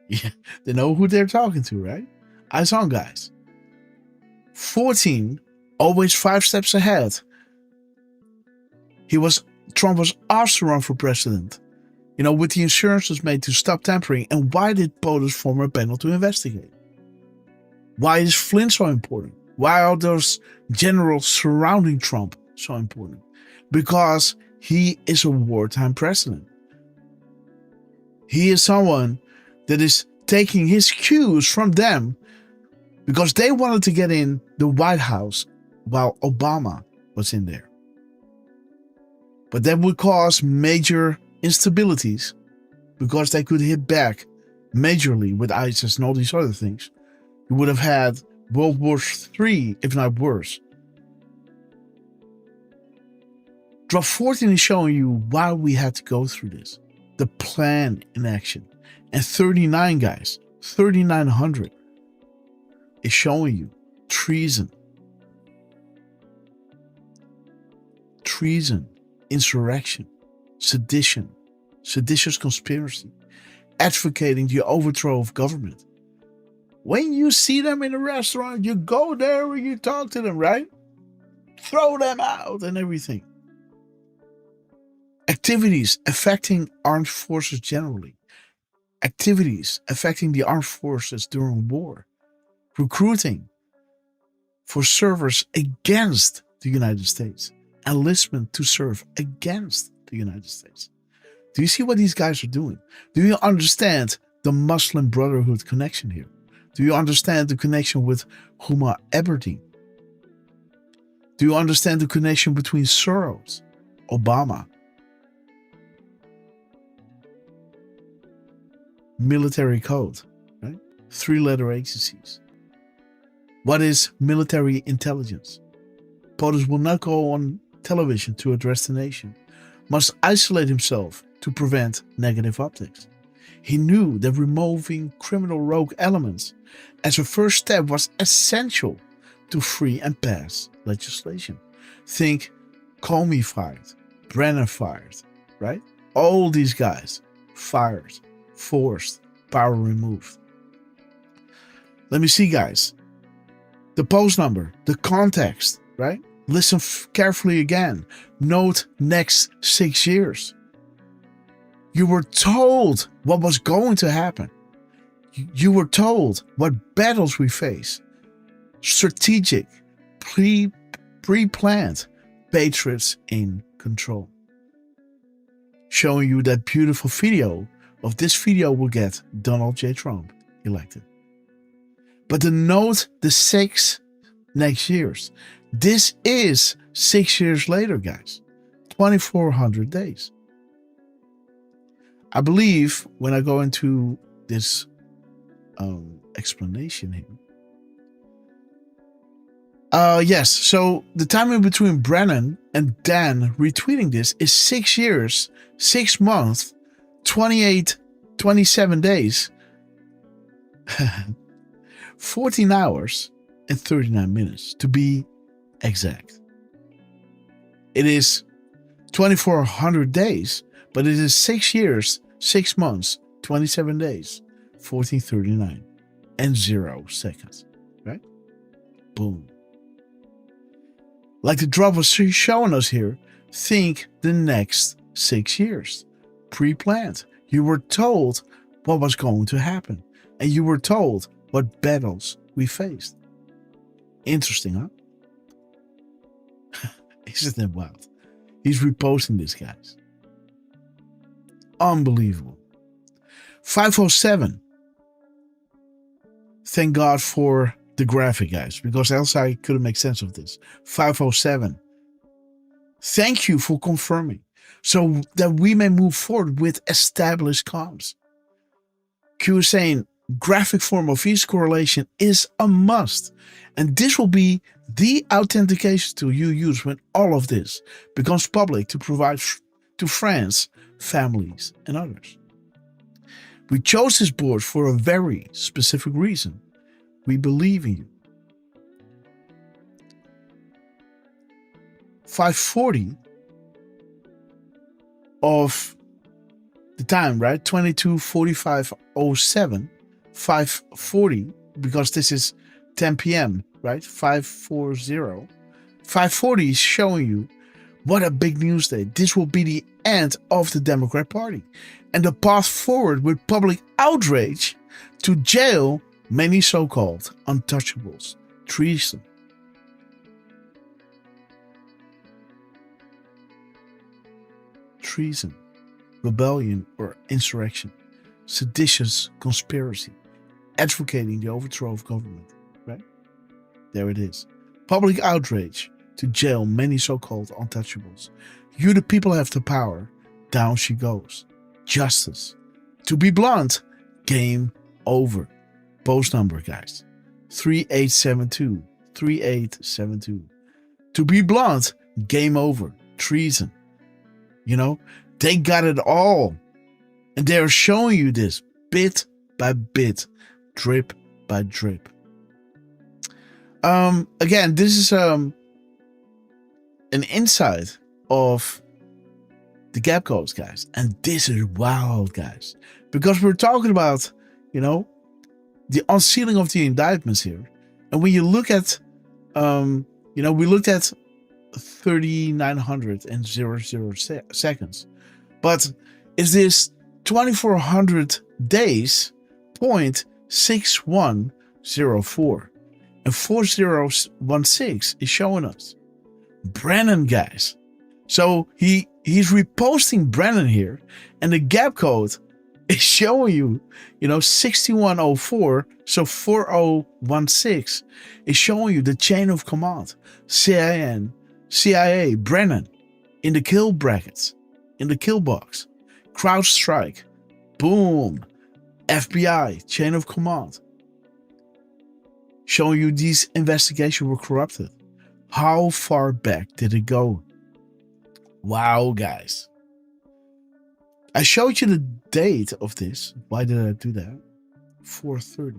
Yeah, they know who they're talking to, right? Eyes on, guys. 14, always 5 steps ahead. Trump was asked to run for president. With the assurances made to stop tampering. And why did POTUS form a panel to investigate? Why is Flynn so important? Why are those generals surrounding Trump so important? Because he is a wartime president. He is someone that is taking his cues from them because they wanted to get in the White House while Obama was in there. But that would cause major instabilities because they could hit back majorly with ISIS and all these other things. You would have had World War III, if not worse. Drop 14 is showing you why we had to go through this. The plan in action. And 39, guys, 3900 is showing you treason. Treason, insurrection, sedition, seditious conspiracy, advocating the overthrow of government. When you see them in a restaurant, you go there and you talk to them, right? Throw them out and everything. Activities affecting armed forces generally. Activities affecting the armed forces during war. Recruiting for service against the United States. Enlistment to serve against the United States. Do you see what these guys are doing? Do you understand the Muslim Brotherhood connection here? Do you understand the connection with Huma Aberdeen? Do you understand the connection between Soros, Obama, military code, right? 3-letter agencies. What is military intelligence? POTUS will not go on television to address the nation, must isolate himself to prevent negative optics. He knew that removing criminal rogue elements as a first step was essential to free and pass legislation. Think Comey fired, Brennan fired, right? All these guys fired, forced, power removed. Let me see, guys. The post number, the context, right? Listen carefully again. Note next 6 years. You were told what was going to happen. You were told what battles we face. Strategic, pre-planned, patriots in control. Showing you that beautiful video of this video will get Donald J. Trump elected. But to note the 6 next years. This is 6 years later, guys. 2,400 days. I believe when I go into this explanation here. Yes, so the timing between Brennan and Dan retweeting this is 6 years, 6 months, 27 days, 14 hours, and 39 minutes to be exact. It is 2,400 days, but it is 6 years, 6 months, 27 days, 1439, and 0 seconds, right? Boom. Like the drop was showing us here, think the next 6 years. Pre-planned. You were told what was going to happen, and you were told what battles we faced. Interesting, huh? Isn't that wild? He's reposting this, guys. Unbelievable. 507. Thank God for the graphic, guys, because else I couldn't make sense of this. 507. Thank you for confirming so that we may move forward with established comms. Q is saying graphic form of each correlation is a must. And this will be the authentication tool you use when all of this becomes public to provide to friends, families, and others. We chose this board for a very specific reason. We believe in you. 540 of the time, right? 22:45:07, 540, because this is 10 p.m., right? 540. 540 is showing you what a big news day. This will be the end of the Democrat Party and the path forward with public outrage to jail many so-called untouchables. Treason. Treason, rebellion or insurrection, seditious conspiracy, advocating the overthrow of government, right? There it is. Public outrage to jail many so-called untouchables. You the people have the power. Down she goes. Justice. To be blunt, game over. Post number, guys. 3872. 3872. To be blunt, game over. Treason. You know, they got it all. And they're showing you this bit by bit, drip by drip. Again, this is an insight of the gap codes, guys. And this is wild, guys. Because we're talking about, you know, the unsealing of the indictments here. And when you look at, you know, we looked at 3,900 and 00 seconds. But is this 2,400 days, 0.6104. And 4016 is showing us Brennan, guys. So he's reposting Brennan here, and the gap code is showing you, you know, 6104. So 4016 is showing you the chain of command. CIA, Brennan, in the kill brackets, in the kill box, CrowdStrike, boom, FBI, chain of command. Showing you these investigations were corrupted. How far back did it go? Wow, guys. I showed you the date of this. Why did I do that? 4:30.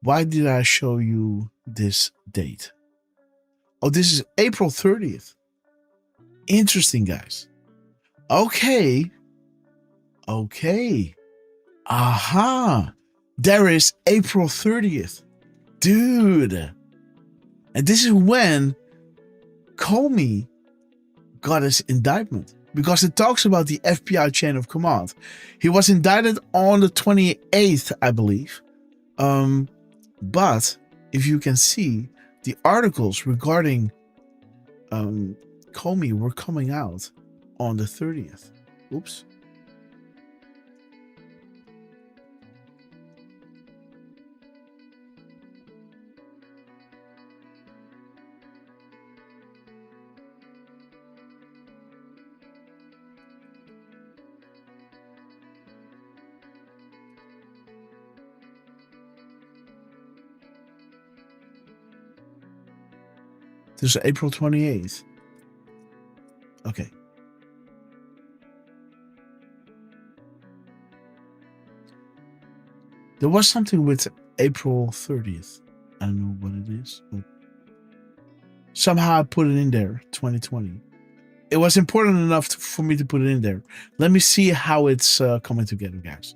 Why did I show you this date? Oh, this is April 30th. Interesting, guys. Okay. Aha. There is April 30th. Dude. And this is when Comey got his indictment. Because it talks about the FBI chain of command. He was indicted on the 28th, I believe. But if you can see, the articles regarding Comey were coming out on the 30th. Oops. This is April 28th. Okay. There was something with April 30th. I don't know what it is, but somehow I put it in there, 2020. It was important enough for me to put it in there. Let me see how it's coming together, guys.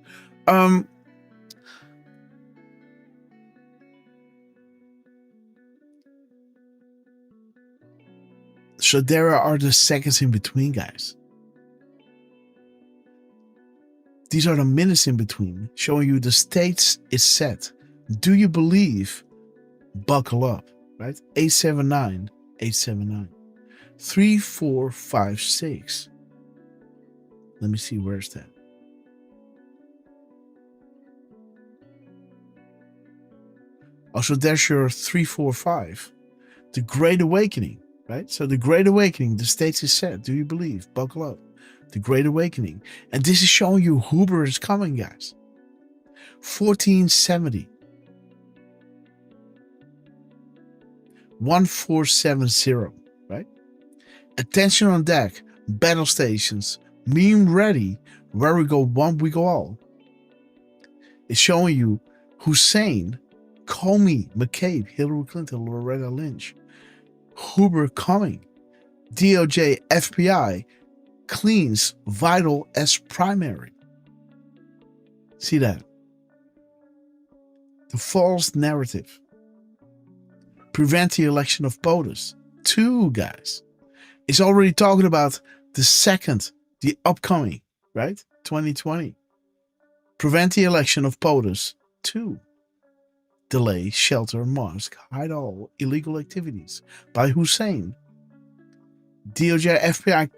So there are the seconds in between, guys. These are the minutes in between, showing you the states is set. Do you believe? Buckle up, right? 879, 879. 3456. Let me see, where's that? Also, there's your 345. The Great Awakening. Right? So the Great Awakening, the states is set. Do you believe? Buckle up. The Great Awakening. And this is showing you Huber is coming, guys. 1470. 1470. Right? Attention on deck. Battle stations. Meme ready. Where we go one, we go all. It's showing you Hussein, Comey, McCabe, Hillary Clinton, Loretta Lynch. Huber coming. DOJ FBI cleans vital as primary. See that? The false narrative. Prevent the election of POTUS. 2, guys. It's already talking about the second, the upcoming, right? 2020. Prevent the election of POTUS. 2. Delay, shelter, mosque, hide all illegal activities by Hussein. DOJ FBI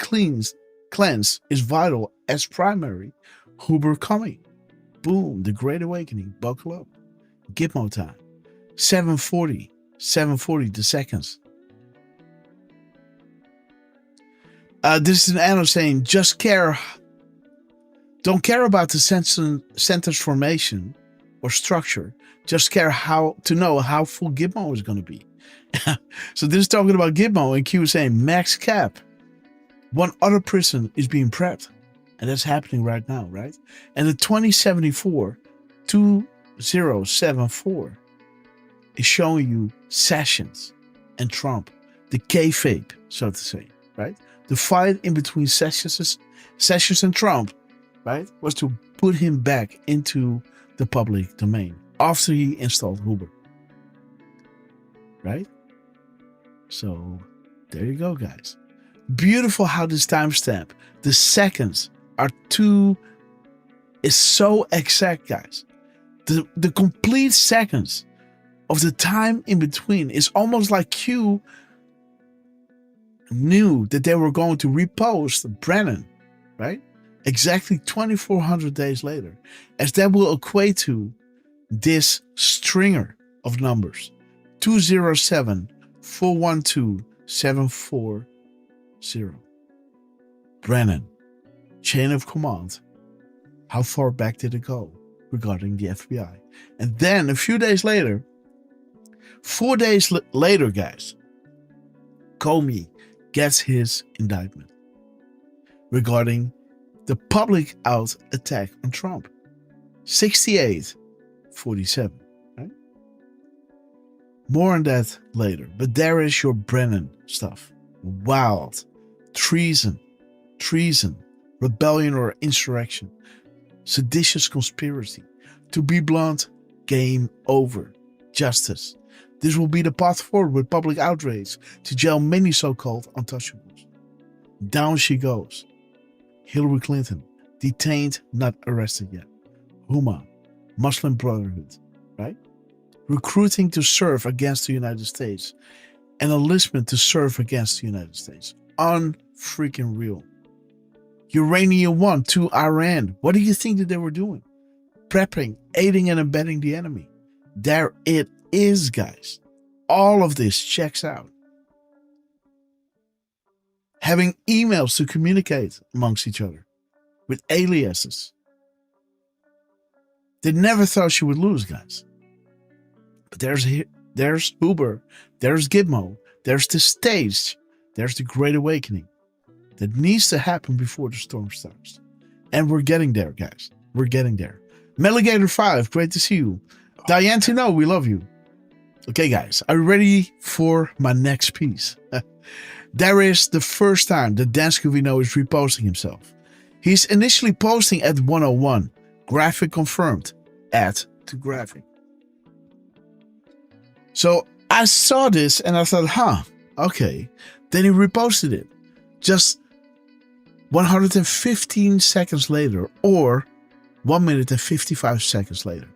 cleanse is vital as primary. Huber coming. Boom, the Great Awakening. Buckle up. Gitmo time. 740 the seconds. This is an anno saying, don't care about the sentence formation or structure. Just care to know how full Gitmo is going to be. So this is talking about Gitmo, and Q is saying max cap. One other prison is being prepped, and that's happening right now, right? And the 2074 is showing you Sessions and Trump, the kayfabe, so to say, right? The fight in between Sessions and Trump, right, was to put him back into the public domain after he installed Uber, right? So there you go, guys. Beautiful how this timestamp, the seconds is so exact, guys. The complete seconds of the time in between is almost like Q knew that they were going to repost Brennan, right? Exactly 2,400 days later, as that will equate to this stringer of numbers, 207-412-740. Brennan, chain of command. How far back did it go regarding the FBI? And then a few days later, 4 days later, guys, Comey gets his indictment regarding the public out attack on Trump. 68-47, right? More on that later. But there is your Brennan stuff. Wild. Treason, rebellion or insurrection, seditious conspiracy. To be blunt, game over. Justice. This will be the path forward with public outrage to jail many so-called untouchables. Down she goes. Hillary Clinton, detained, not arrested yet. Huma, Muslim Brotherhood, right? Recruiting to serve against the United States and enlistment to serve against the United States. Unfreaking real. Uranium 1 to Iran. What do you think that they were doing? Prepping, aiding and abetting the enemy. There it is, guys. All of this checks out. Having emails to communicate amongst each other with aliases. They never thought she would lose, guys. But there's Uber, there's Gitmo, there's the stage, there's the Great Awakening that needs to happen before the storm starts. And we're getting there, guys. We're getting there. Meligator 5, great to see you. Diane Tino, we love you. Okay, guys, are you ready for my next piece? There is the first time that Dan Scavino is reposting himself. He's initially posting at 101. Graphic confirmed. Add to graphic. So I saw this and I thought, okay. Then he reposted it. Just 115 seconds later, or 1 minute and 55 seconds later.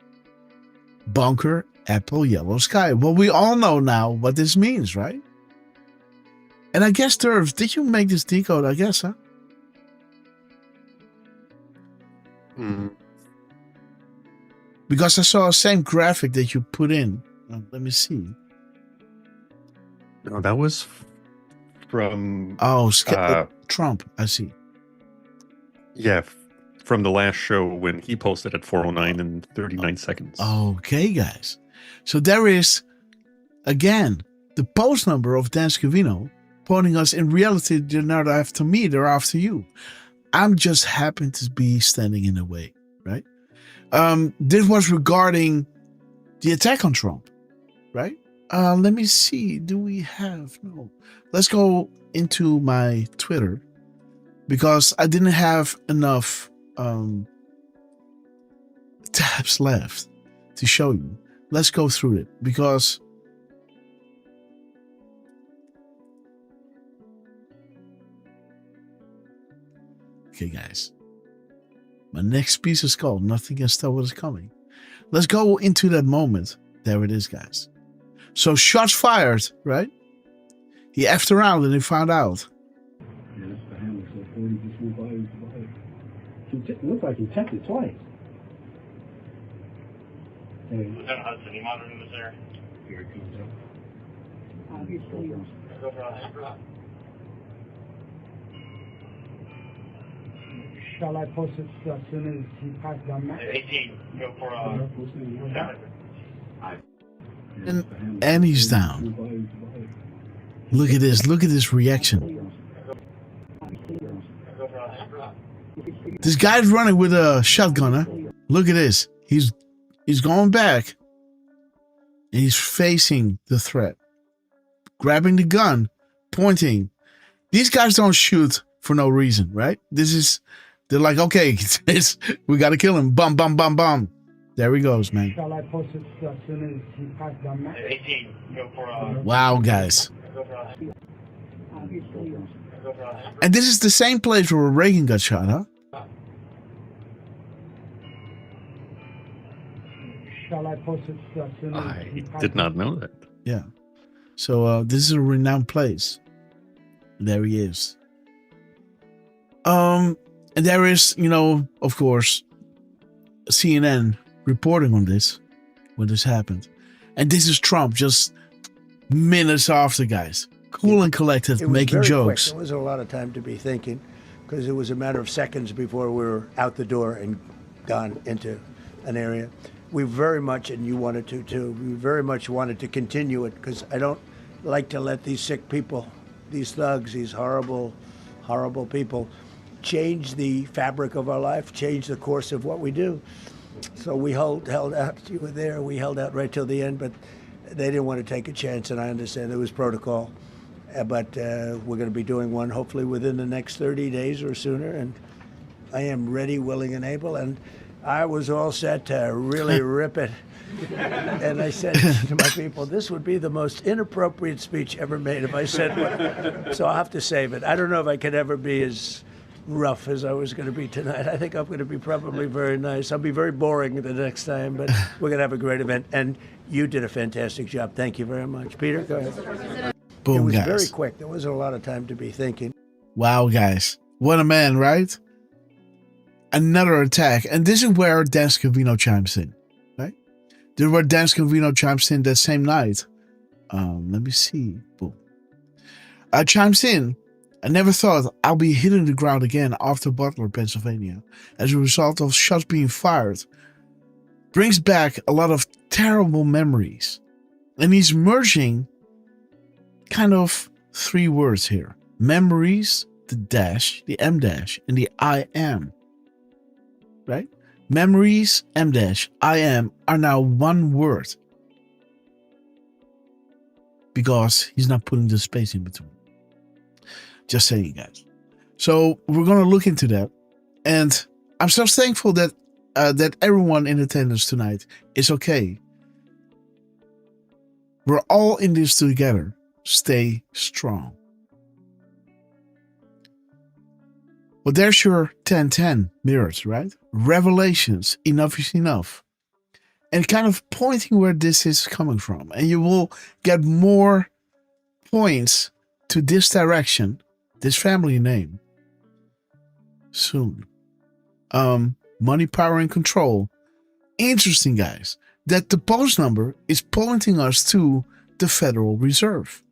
Bunker, apple, yellow sky. Well, we all know now what this means, right? And I guess, Derf, did you make this decode? I guess, huh? Because I saw the same graphic that you put in. Let me see. No, that was from... Trump, I see. Yeah, from the last show when he posted at 4:09 and 39 seconds. Okay, guys. So there is, again, the post number of Dan Scavino pointing us in reality, they're not after me, they're after you. I'm just happen to be standing in the way, right? This was regarding the attack on Trump, right? Let me see. Do we have? No. Let's go into my Twitter because I didn't have enough tabs left to show you. Let's go through it because okay, guys. My next piece is called Nothing Can Stop What Is Coming. Let's go into that moment. There it is, guys. So shots fired, right? He effed around and he found out. Yeah, that's the hammer. So 40 just went by. It looked like he checked it twice. Hey. Lieutenant Hudson, you monitoring this area? Here it comes up. He's still here. Shall I post it as soon as he passes down that? 18, go for And he's down. Look at this. Look at this reaction. This guy's running with a shotgun. Huh? Look at this. He's going back. And he's facing the threat. Grabbing the gun. Pointing. These guys don't shoot for no reason, right? They're like, okay, we got to kill him. Bum, bum, bum, bum. There he goes, man. Shall I post it as soon as he passes down that? 18, go for Wow, guys. And this is the same place where Reagan got shot, huh? Shall I post it as soon as he I did not know that. Yeah. So this is a renowned place. There he is. And there is, of course, CNN reporting on this when this happened. And this is Trump just minutes after, guys. Cool and collected, making jokes. Quick. There wasn't a lot of time to be thinking because it was a matter of seconds before we were out the door and gone into an area. We very much, and you wanted to too, we very much wanted to continue it because I don't like to let these sick people, these thugs, these horrible, horrible people change the fabric of our life, change the course of what we do. So we held out. You were there. We held out right till the end, but they didn't want to take a chance, and I understand there was protocol. But we're going to be doing one hopefully within the next 30 days or sooner, and I am ready, willing, and able. And I was all set to really rip it. And I said to my people, this would be the most inappropriate speech ever made if I said what. So I'll have to save it. I don't know if I could ever be as rough as I was going to be tonight. I think I'm going to be probably very nice. I'll be very boring the next time, but we're going to have a great event. And you did a fantastic job. Thank you very much. Peter, go ahead. Boom, it was guys. very quick. There wasn't a lot of time to be thinking. Wow, guys. What a man, right? Another attack. And this is where Dan Scavino chimes in, right? This is where Dan Scavino chimes in that same night. Let me see. Boom. Chimes in. I never thought I'll be hitting the ground again after Butler, Pennsylvania, as a result of shots being fired. Brings back a lot of terrible memories. And he's merging kind of three words here. Memories, the dash, the M dash, and the I am. Right? Memories, M dash, I am are now one word. Because he's not putting the space in between. Just saying, guys. So we're going to look into that. And I'm so thankful that that everyone in attendance tonight is okay. We're all in this together. Stay strong. Well, there's your 10-10 mirrors, right? Revelations, enough is enough. And kind of pointing where this is coming from. And you will get more points to this direction, this family name, soon. Money, power, and control. Interesting, guys, that the post number is pointing us to the Federal Reserve.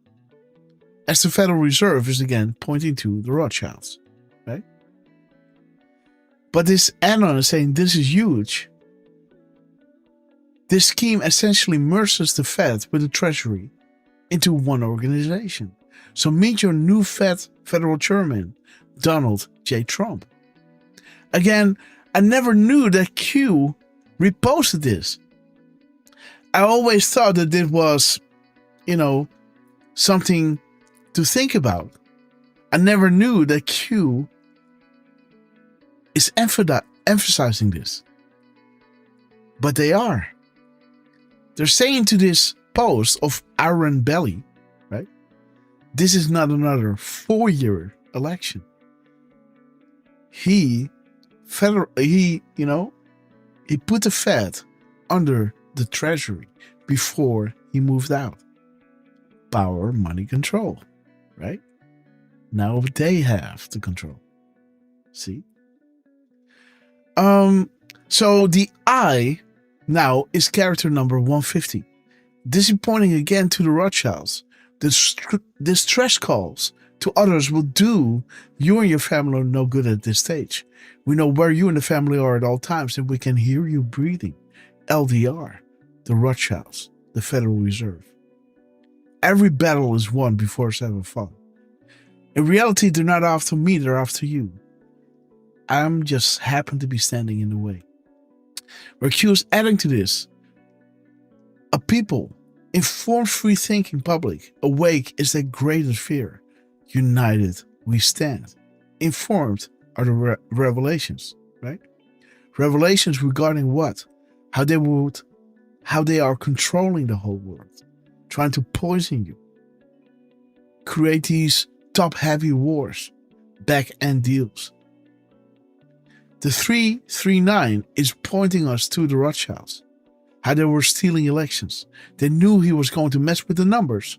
As the Federal Reserve is again pointing to the Rothschilds, right? But this add-on is saying this is huge. This scheme essentially merges the Fed with the Treasury into one organization. So meet your new federal chairman, Donald J. Trump. Again, I never knew that Q reposted this. I always thought that it was, something to think about. I never knew that Q is emphasizing this. But they are. They're saying to this post of Iron Belly, right? This is not another 4-year election. He put the Fed under the Treasury before he moved out. Power, money, control, right? Now they have the control. See? So the I now is character number 150. This is pointing again to the Rothschilds. The distress calls to others will do you and your family no good at this stage. We know where you and the family are at all times, and we can hear you breathing. LDR, the Rothschilds, the Federal Reserve. Every battle is won before it's ever fought. In reality, they're not after me, they're after you. I'm just happen to be standing in the way. We're accused, adding to this, a people, informed, free-thinking public, awake is their greatest fear. United we stand. Informed are the revelations, right? Revelations regarding what? How they are controlling the whole world, trying to poison you, create these top-heavy wars, back-end deals. The 339 is pointing us to the Rothschilds, how they were stealing elections. They knew he was going to mess with the numbers.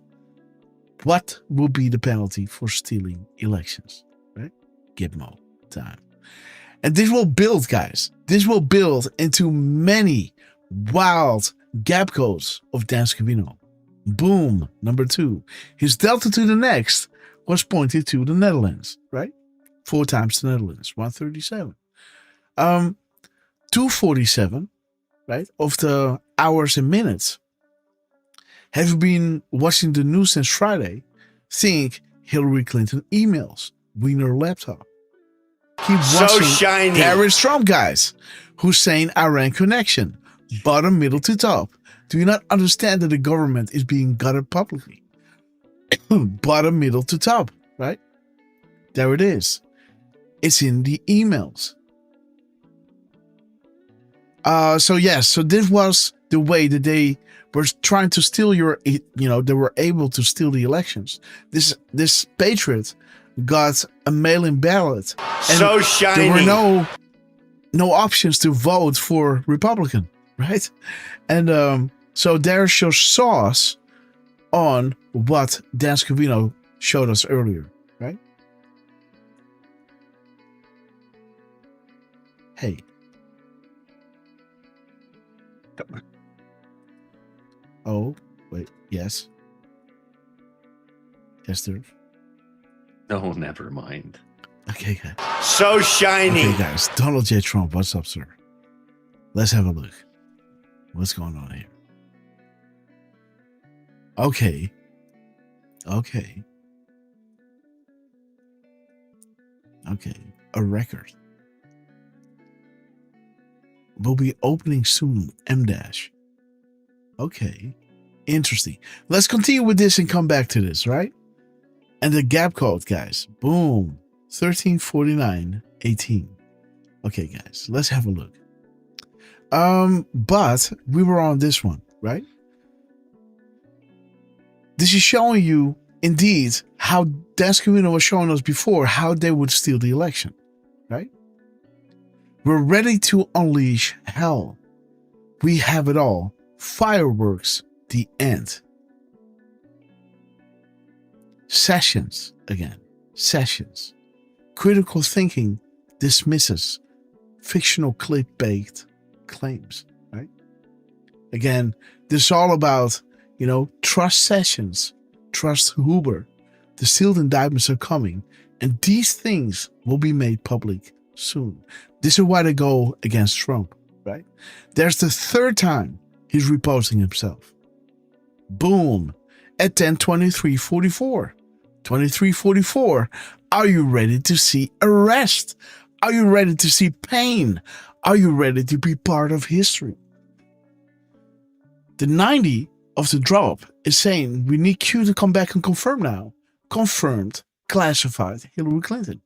What will be the penalty for stealing elections? Right? Gitmo time. And this will build, guys. This will build into many wild gap codes of Dan Scavino. Boom. Number 2. His delta to the next was pointed to the Netherlands, right? 4 times the Netherlands. 137. 247, right? Of the hours and minutes. Have you been watching the news since Friday? Think Hillary Clinton emails. Wiener laptop. Keep watching shiny. Harris Trump guys. Hussein Iran connection. Bottom, middle to top. Do you not understand that the government is being gutted publicly? Bottom, middle to top, right? There it is. It's in the emails. So this was the way that they were trying to steal they were able to steal the elections. This patriot got a mail-in ballot. And so shiny. There were no options to vote for Republican, right? And so there's your sauce on what Dan Scavino showed us earlier, right? Hey. Oh, wait. Yes. Yes, Derf. No, never mind. Okay, guys. So shiny. Okay, guys. Donald J. Trump, what's up, sir? Let's have a look. What's going on here? Okay. A record. Will be opening soon. M-dash. Okay. Interesting. Let's continue with this and come back to this, right? And the gap code, guys. Boom. 1349.18. Okay, guys. Let's have a look. But we were on this one, right? This is showing you, indeed, how Dan Scavino was showing us before, how they would steal the election, right? We're ready to unleash hell. We have it all. Fireworks, the end. Sessions, again. Sessions. Critical thinking dismisses fictional clickbait claims, right? Again, this is all about, trust Sessions, trust Huber. The sealed indictments are coming, and these things will be made public soon. This is why they go against Trump, right? There's the 3rd time he's reposting himself. Boom. At 10:23:44. 23:44. Are you ready to see arrest? Are you ready to see pain? Are you ready to be part of history? The 90 of the drop is saying we need Q to come back and confirm now. Confirmed, classified Hillary Clinton.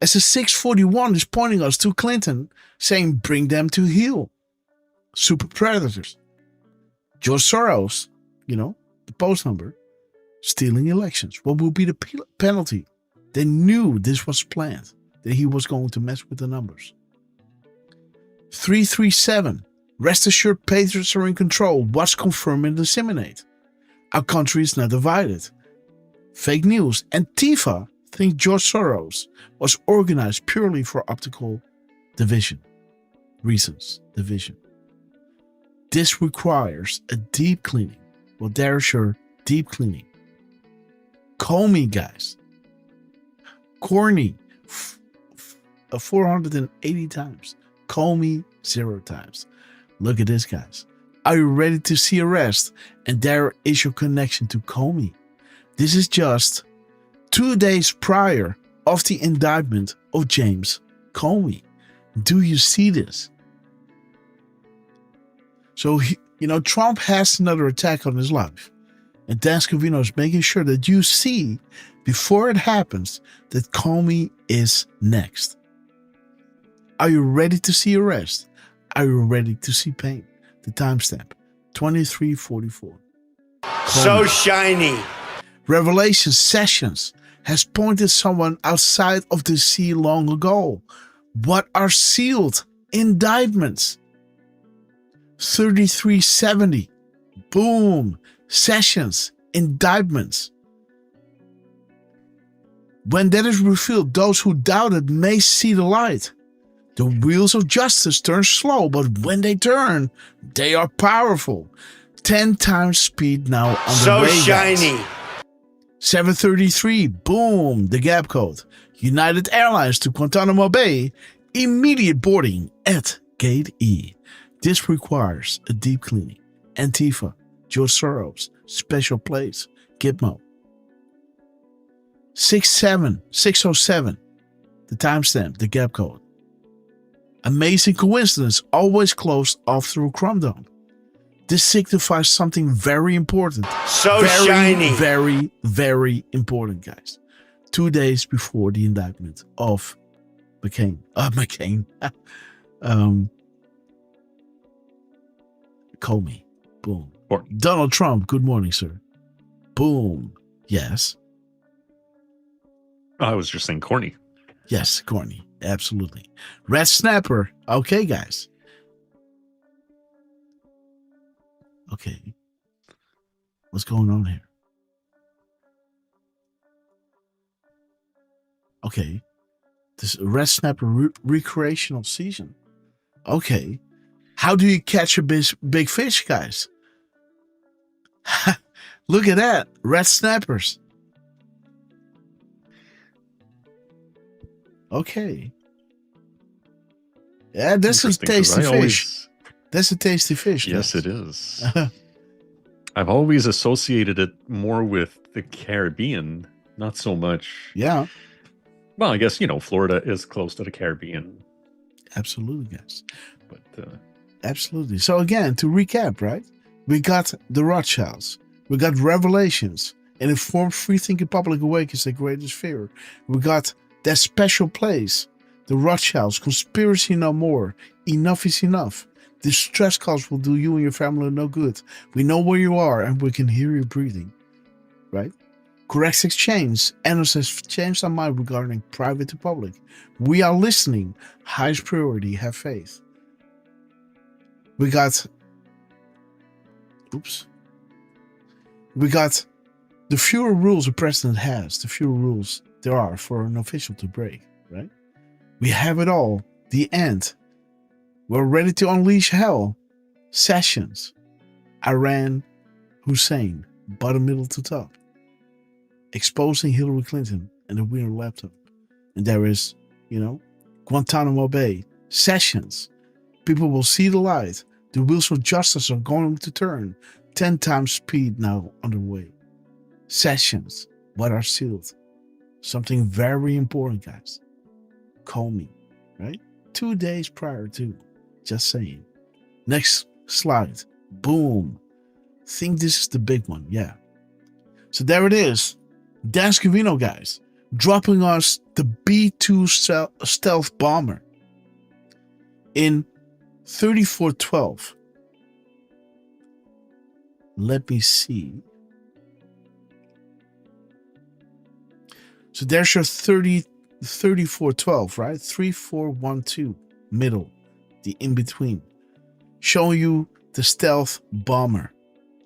As the 641 is pointing us to Clinton, saying bring them to heel. Super predators. George Soros, the post number, stealing elections. What will be the penalty? They knew this was planned, that he was going to mess with the numbers. 337. Rest assured, patriots are in control. Watch, confirm, and disseminate. Our country is not divided. Fake news. Antifa think George Soros was organized purely for optical division. Reasons. Division. This requires a deep cleaning. Well, there's your deep cleaning. Comey, guys. Corny, 480 times. Comey, 0 times. Look at this, guys. Are you ready to see arrest? And there is your connection to Comey. This is just 2 days prior of the indictment of James Comey. Do you see this? So, Trump has another attack on his life. And Dan Scavino is making sure that you see, before it happens, that Comey is next. Are you ready to see arrest? Are you ready to see pain? The timestamp, 2344. So shiny. Revelation Sessions has pointed someone outside of the sea long ago. What are sealed indictments? 3370. Boom. Sessions, indictments. When that is revealed, those who doubted may see the light. The wheels of justice turn slow, but when they turn, they are powerful. 10 times speed now on the way. So shiny. 733, boom, the gap code. United Airlines to Guantanamo Bay, immediate boarding at Gate E. This requires a deep cleaning. Antifa, George Soros, special place, Gitmo. 607, the timestamp, the gap code. Amazing coincidence, always closed off through crumb dump. This signifies something very important. So shiny. Very, very important, guys. 2 days before the indictment of McCain. Comey. Boom. Donald Trump, good morning, sir. Boom. Yes. I was just saying corny. Yes, corny. Absolutely. Red Snapper. Okay, guys. Okay. What's going on here? Okay. This Red Snapper recreational season. Okay. How do you catch a big fish, guys? Look at that. Red Snappers. Okay. Yeah, that's a tasty fish. That's a tasty fish. Yes, it is. I've always associated it more with the Caribbean, not so much. Yeah. Well, I guess, Florida is close to the Caribbean. Absolutely, guys. But absolutely. So again, to recap, right? We got the Rothschilds. We got Revelations. An informed, free-thinking public awake is the greatest fear. We got that special place. The Rothschilds. Conspiracy no more. Enough is enough. Distress calls will do you and your family no good. We know where you are and we can hear you breathing. Right? Correct exchange. Analysts has changed our mind regarding private to public. We are listening. Highest priority. Have faith. We got the fewer rules a president has, the fewer rules there are for an official to break, right? We have it all. The end. We're ready to unleash hell. Sessions. Iran, Hussein, bottom, middle to top. Exposing Hillary Clinton and the Wiener laptop. And there is, Guantanamo Bay. Sessions. People will see the light. The wheels of justice are going to turn. 10 times speed now underway. Sessions. What are sealed? Something very important, guys. Comey, right? 2 days prior to. Just saying. Next slide. Boom. Think this is the big one. Yeah. So there it is. Dan Scavino, guys. Dropping us the B-2 stealth bomber. In 3412. Let me see. So there's your 3412, right? 3412, middle, the in between. Showing you the stealth bomber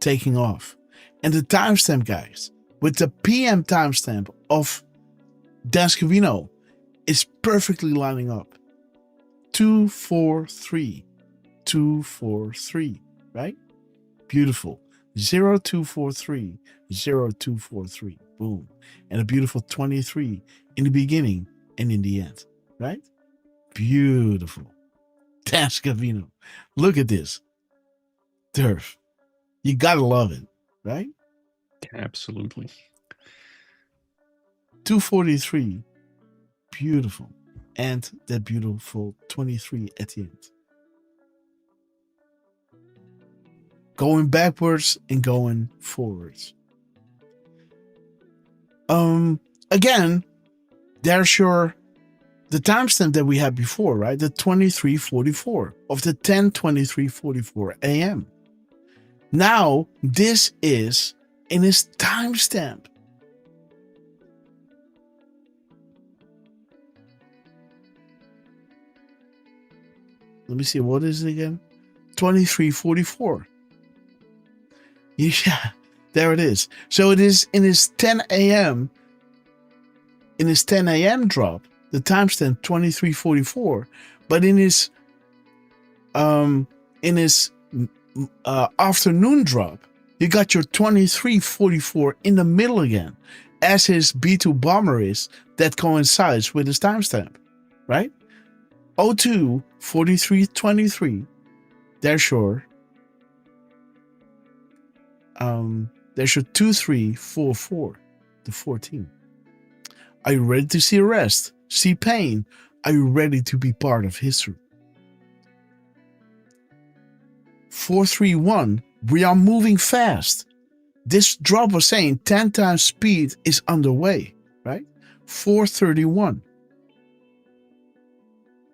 taking off. And the timestamp, guys, with the PM timestamp of Dan Scavino is perfectly lining up. 243, 243, right? Beautiful. 0243, 0243. Boom. And a beautiful 23 in the beginning and in the end. Right? Beautiful. Damn, Scavino. Look at this. Derf. You gotta love it. Right? Absolutely. 243. Beautiful. And that beautiful 23 at the end. Going backwards and going forwards. Again, there's the timestamp that we had before, right? The 23:44 of the 10:23:44 a.m. Now this is in his timestamp. Let me see, what is it again? 23:44. Yeah, there it is. So it is in his 10 a.m. In his 10 a.m. drop, the timestamp 23:44, but in his afternoon drop, you got your 23:44 in the middle again, as his B2 bomber is, that coincides with his timestamp, right? 02:43:23. There's your 23:44 to 14. Are you ready to see arrest? See pain? Are you ready to be part of history? 431. We are moving fast. This drop was saying 10 times speed is underway, right? 431.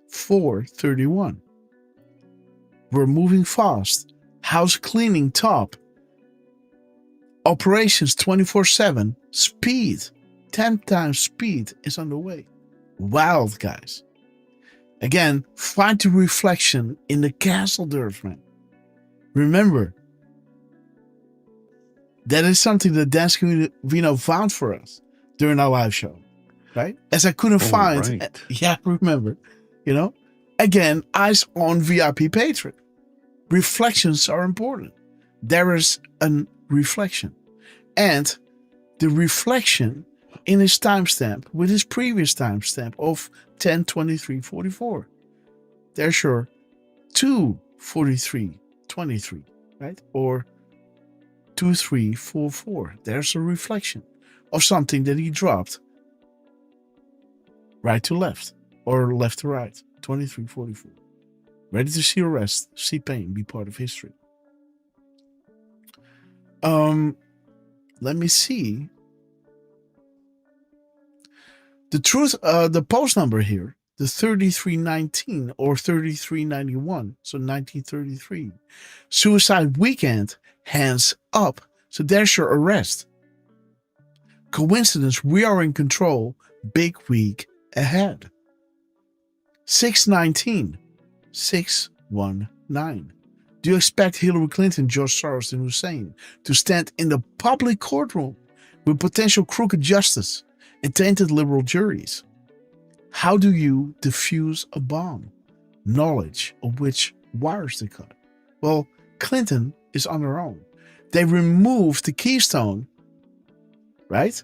431. We're moving fast. House cleaning top. Operations 24/7. Speed. 10 times speed is underway. Wild, guys. Again, find the reflection in the castle, Derf, man. Remember, that is something that Dan Scavino found for us during our live show, right? As I couldn't find, right. yeah, remember, again, eyes on VIP Patron. Reflections are important. There is a reflection. And the reflection in his timestamp with his previous timestamp of 10:23:44. There's your 2:43:23, right? Or 23:44. There's a reflection of something that he dropped right to left or left to right. 23:44. Ready to see arrest, see pain, be part of history. Let me see. The truth, the post number here, the 3319 or 3391, so 1933. Suicide weekend, hands up. So there's your arrest. Coincidence, we are in control, big week ahead. 619, 619. Do you expect Hillary Clinton, George Soros, and Hussein to stand in the public courtroom with potential crooked justice and tainted liberal juries? How do you defuse a bomb? Knowledge of which wires they cut. Well, Clinton is on her own. They removed the Keystone, right?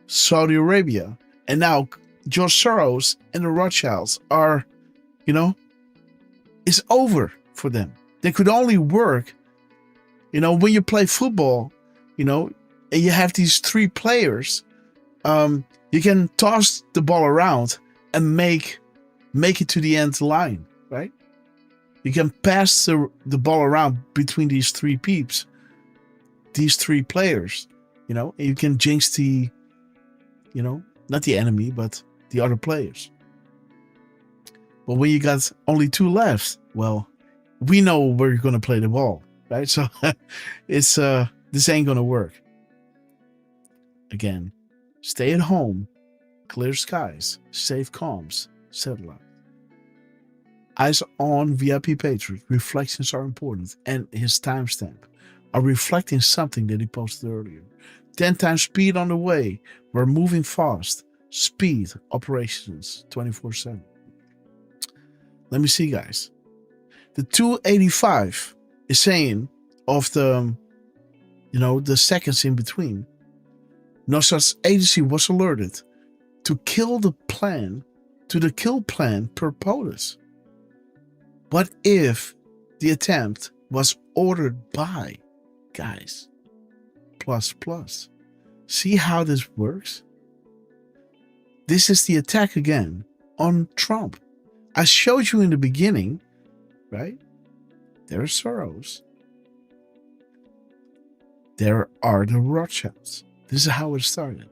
Saudi Arabia. And now George Soros and the Rothschilds are, it's over for them. They could only work, when you play football, and you have these three players, you can toss the ball around and make it to the end line, right? You can pass the ball around between these three peeps, these three players, and you can jinx the, not the enemy, but the other players. But when you got only two left, well, we know where you're going to play the ball, right? So this ain't going to work. Again, stay at home, clear skies, safe comms, satellite. Eyes on VIP Patriot. Reflections are important, and his timestamp are reflecting something that he posted earlier. 10 times speed on the way. We're moving fast. Speed operations 24/7. Let me see, guys. The 285 is saying of the, the seconds in between. No such agency was alerted to the kill plan per POTUS. What if the attempt was ordered by, guys, ++? See how this works? This is the attack again on Trump. I showed you in the beginning, right? There's Soros. There are the Rothschilds. This is how it started.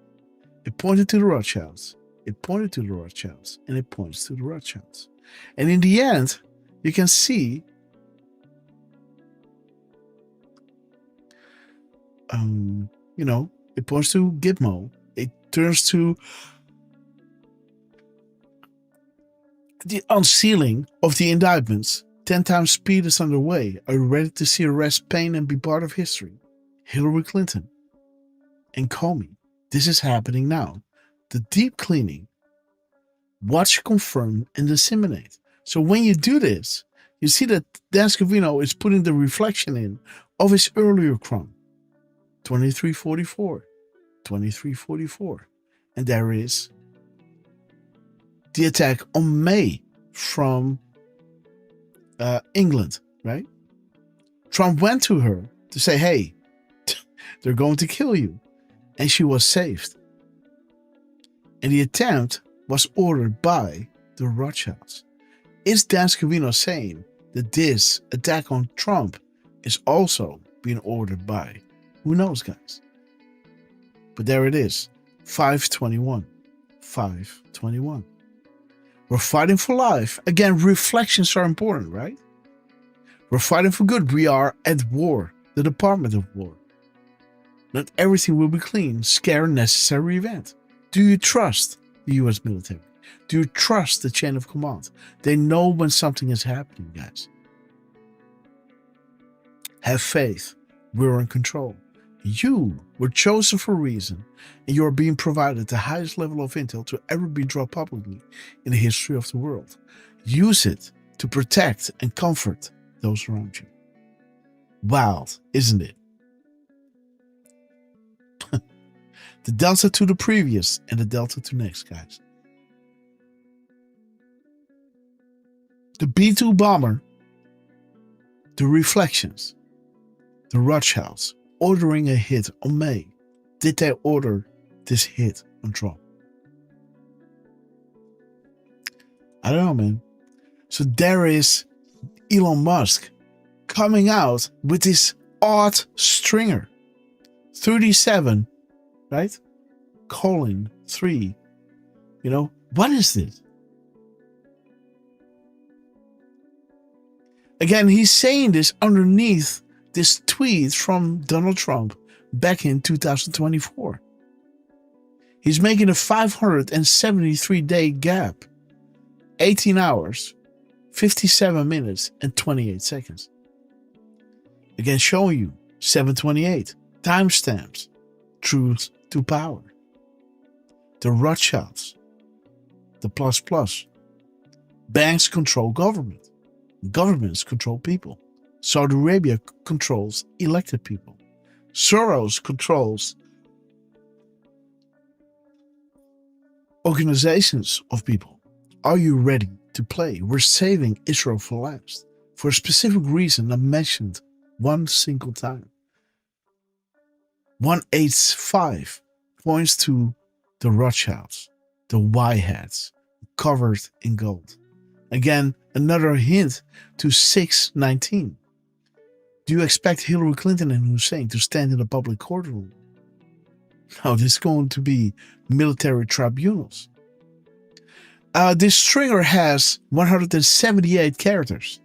It pointed to the Rothschilds. It pointed to the Rothschilds. And it points to the Rothschilds. And in the end, you can see it points to Gitmo. It turns to the unsealing of the indictments. 10 times speed is underway. Are you ready to see arrest, pain, and be part of history? Hillary Clinton and Comey. This is happening now. The deep cleaning. Watch, confirm, and disseminate. So when you do this, you see that Dan Scavino is putting the reflection in of his earlier crime. 2344. 2344. And there is the attack on May from England, right? Trump went to her to say, hey, they're going to kill you. And she was saved. And the attempt was ordered by the Rothschilds. Is Dan Scavino saying that this attack on Trump is also being ordered by? Who knows, guys? But there it is. 521. 521. We're fighting for life. Again, reflections are important, right? We're fighting for good. We are at war. The Department of War. Not everything will be clean. Scare necessary event. Do you trust the U.S. military? Do you trust the chain of command? They know when something is happening, guys. Have faith. We're in control. You were chosen for a reason, and you are being provided the highest level of intel to ever be dropped publicly in the history of the world. Use it to protect and comfort those around you. Wild, isn't it? The delta to the previous and the delta to next, guys. The B-2 bomber, the reflections, the Rothschilds ordering a hit on May. Did they order this hit on Trump? I don't know, man. So there is Elon Musk coming out with this odd stringer. 37, right? Colon 3. You know, what is this? Again, he's saying this underneath this tweet from Donald Trump back in 2024. He's making a 573-day gap. 18 hours, 57 minutes, and 28 seconds. Again, showing you 728. Timestamps. Truth to power. The Rothschilds. The ++. Banks control government. Governments control people. Saudi Arabia controls elected people. Soros controls organizations of people. Are you ready to play? We're saving Israel for last. For a specific reason not mentioned one single time. 185 points to the Rothschilds, the Y-hats, covered in gold. Again, another hint to 619. Do you expect Hillary Clinton and Hussein to stand in a public courtroom? No, this is going to be military tribunals. This stringer has 178 characters.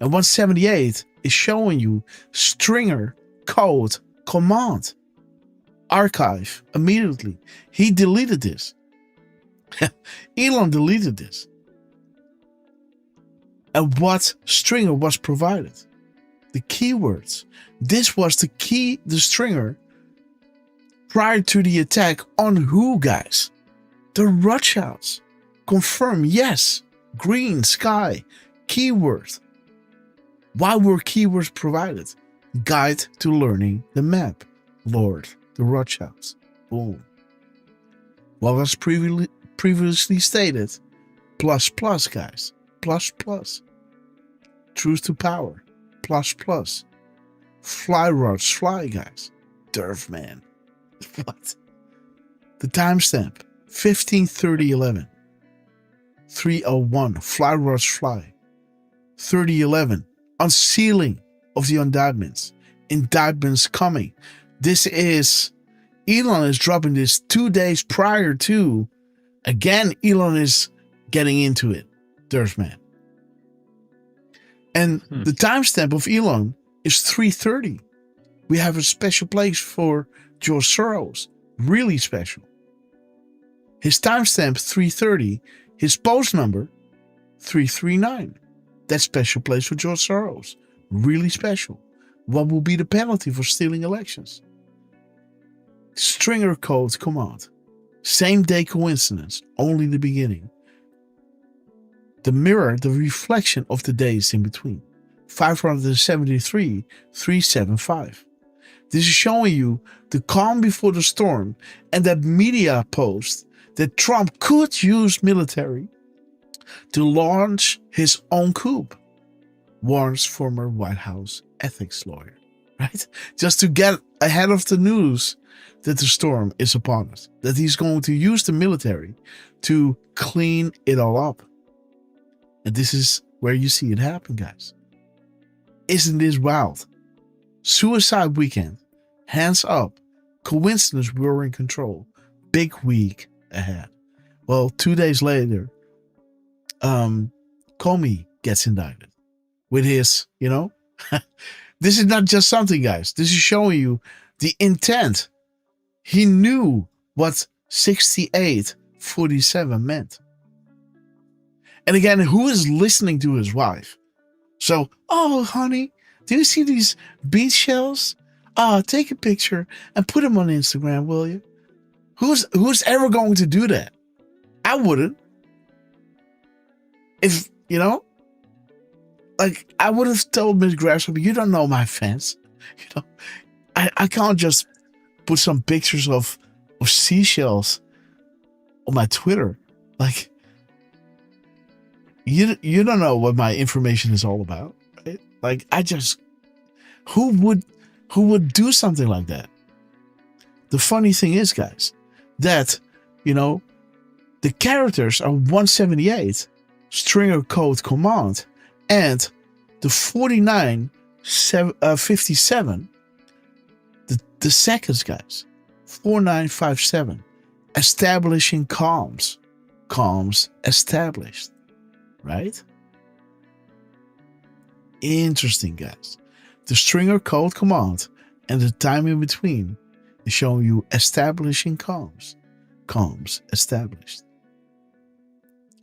And 178 is showing you stringer code command. Archive immediately. He deleted this. Elon deleted this. And what stringer was provided? The keywords. This was the stringer prior to the attack on who, guys? The Rothschilds. Confirm, yes. Green sky. Keyword. Why were keywords provided? Guide to learning the map. Lord, the Rothschilds. Boom. What was previously stated, plus plus, guys, plus plus. Truth to power, plus plus. Fly rods fly, guys. Derf, man. What? The timestamp, 15:30:11. 3:01, fly rods fly. 30:11, unsealing of the indictments. Indictments coming. This is, Elon is dropping this 2 days prior to, again, Elon is getting into it. Derf, man. And the timestamp of Elon is 3:30. We have a special place for George Soros. Really special. His timestamp 3:30. His post number 339. That special place for George Soros. Really special. What will be the penalty for stealing elections? Stringer code command. Same day coincidence. Only the beginning. The mirror, the reflection of the days in between. 573, 375. This is showing you the calm before the storm and that media post that Trump could use military to launch his own coup, warns former White House ethics lawyer, right? Just to get ahead of the news that the storm is upon us, that he's going to use the military to clean it all up. And this is where you see it happen, guys. Isn't this wild? Suicide weekend, hands up, coincidence we're in control, big week ahead. Well, 2 days later, Comey gets indicted with his, this is not just something, guys. This is showing you the intent. He knew what 6847 meant. And again, who is listening to his wife? So, oh, honey, do you see these beach shells? Take a picture and put them on Instagram, will you? Who's ever going to do that? I wouldn't. If, I would have told Miss Grasshopper, you don't know my fans. I can't just put some pictures of seashells on my Twitter. Like, you don't know what my information is all about, right? Like, who would do something like that? The funny thing is, guys, that, the characters are 178, stringer code command, and the 4957, the seconds, guys, 4957, establishing comms established, right? Interesting, guys. The stringer code command and the time in between is showing you establishing comms established.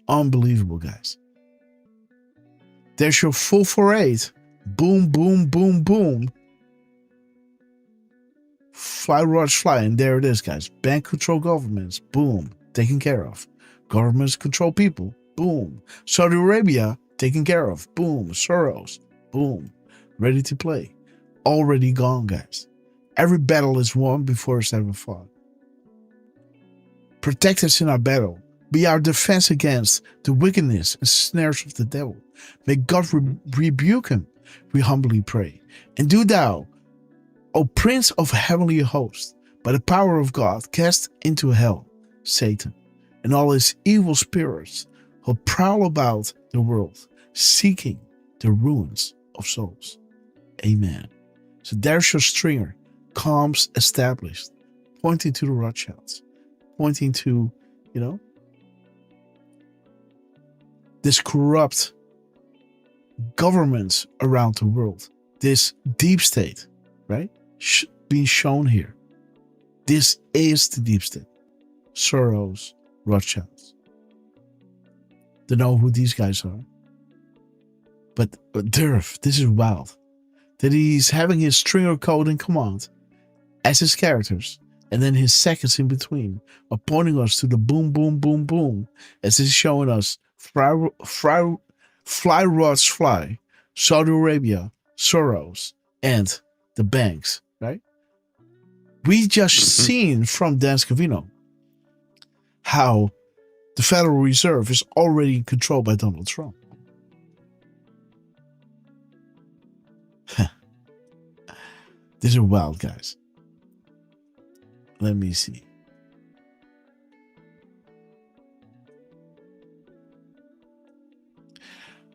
Unbelievable, guys. There's your 448. Boom, boom, boom, boom. Fly rods fly, and there it is, guys. Bank control governments. Boom. Taken care of. Governments control people. Boom. Saudi Arabia taken care of. Boom. Soros. Boom. Ready to play. Already gone, guys. Every battle is won before it's ever fought. Protect us in our battle. Be our defense against the wickedness and snares of the devil. May God rebuke him, we humbly pray. And do thou, O Prince of heavenly hosts, by the power of God, cast into hell Satan and all his evil spirits who prowl about the world, seeking the ruins of souls. Amen. So there's your stringer, comms established, pointing to the Rothschilds, pointing to, this corrupt governments around the world, this deep state, right? Being shown here. This is the deep state. Soros, Rothschilds. Don't know who these guys are. But Derf, this is wild. That he's having his stringer code and command as his characters, and then his seconds in between are pointing us to the boom, boom, boom, boom, as it's showing us fly rods fly, Saudi Arabia, Soros, and the banks, right? We just seen from Dan Scavino how the Federal Reserve is already controlled by Donald Trump. These are wild, guys. Let me see.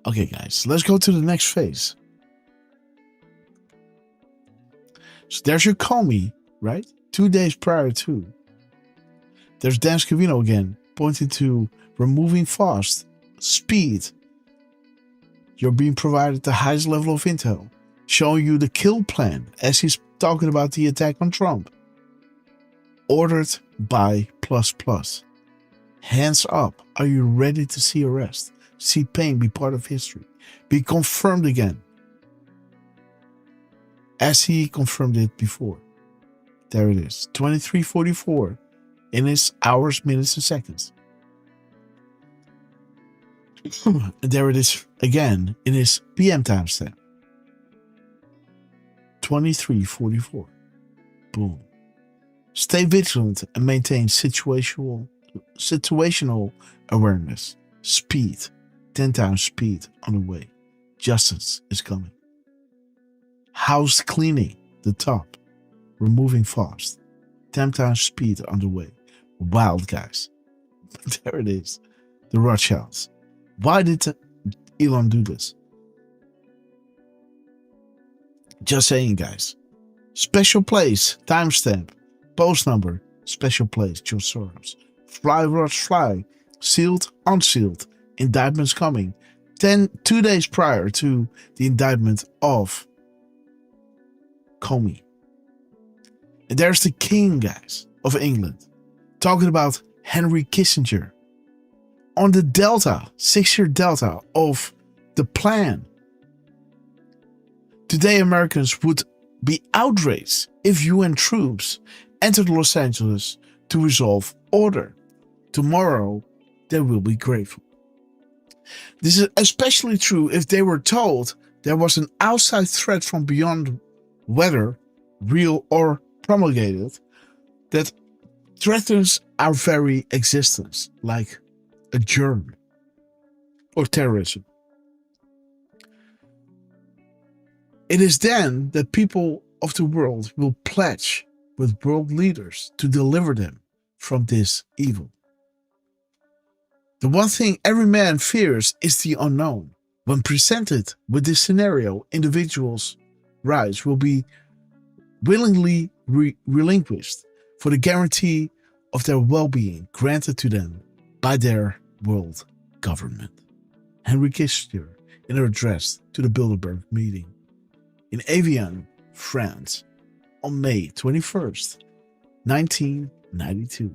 Okay, guys, let's go to the next phase. So there's your Comey, right? 2 days prior to. There's Dan Scavino again, pointing to removing fast, speed. You're being provided the highest level of intel, showing you the kill plan as he's talking about the attack on Trump. Ordered by ++. Hands up. Are you ready to see arrest? See pain be part of history. Be confirmed again. As he confirmed it before. There it is. 23:44 in his hours, minutes, and seconds. And there it is again in his PM timestamp. 23:44. Boom. Stay vigilant and maintain situational awareness. Speed. 10 times speed on the way. Justice is coming. House cleaning. The top. Removing fast. 10 times speed on the way. Wild, guys. There it is. The Rothschilds. Why did Elon do this? Just saying, guys. Special place. Timestamp. Post number. Special place. George Soros. Fly, Roth, fly. Sealed, unsealed. Indictments coming. 2 days prior to the indictment of Comey. And there's the king, guys, of England, talking about Henry Kissinger on the delta, 6-year delta of the plan. Today, Americans would be outraged if UN troops entered Los Angeles to resolve order. Tomorrow, they will be grateful. This is especially true if they were told there was an outside threat from beyond, whether real or promulgated, that threatens our very existence, like a germ or terrorism. It is then that people of the world will pledge with world leaders to deliver them from this evil. The one thing every man fears is the unknown. When presented with this scenario, individuals' rights will be willingly relinquished for the guarantee of their well-being granted to them by their world government. Henry Kissinger in an address to the Bilderberg meeting in Evian, France, on May 21st, 1992.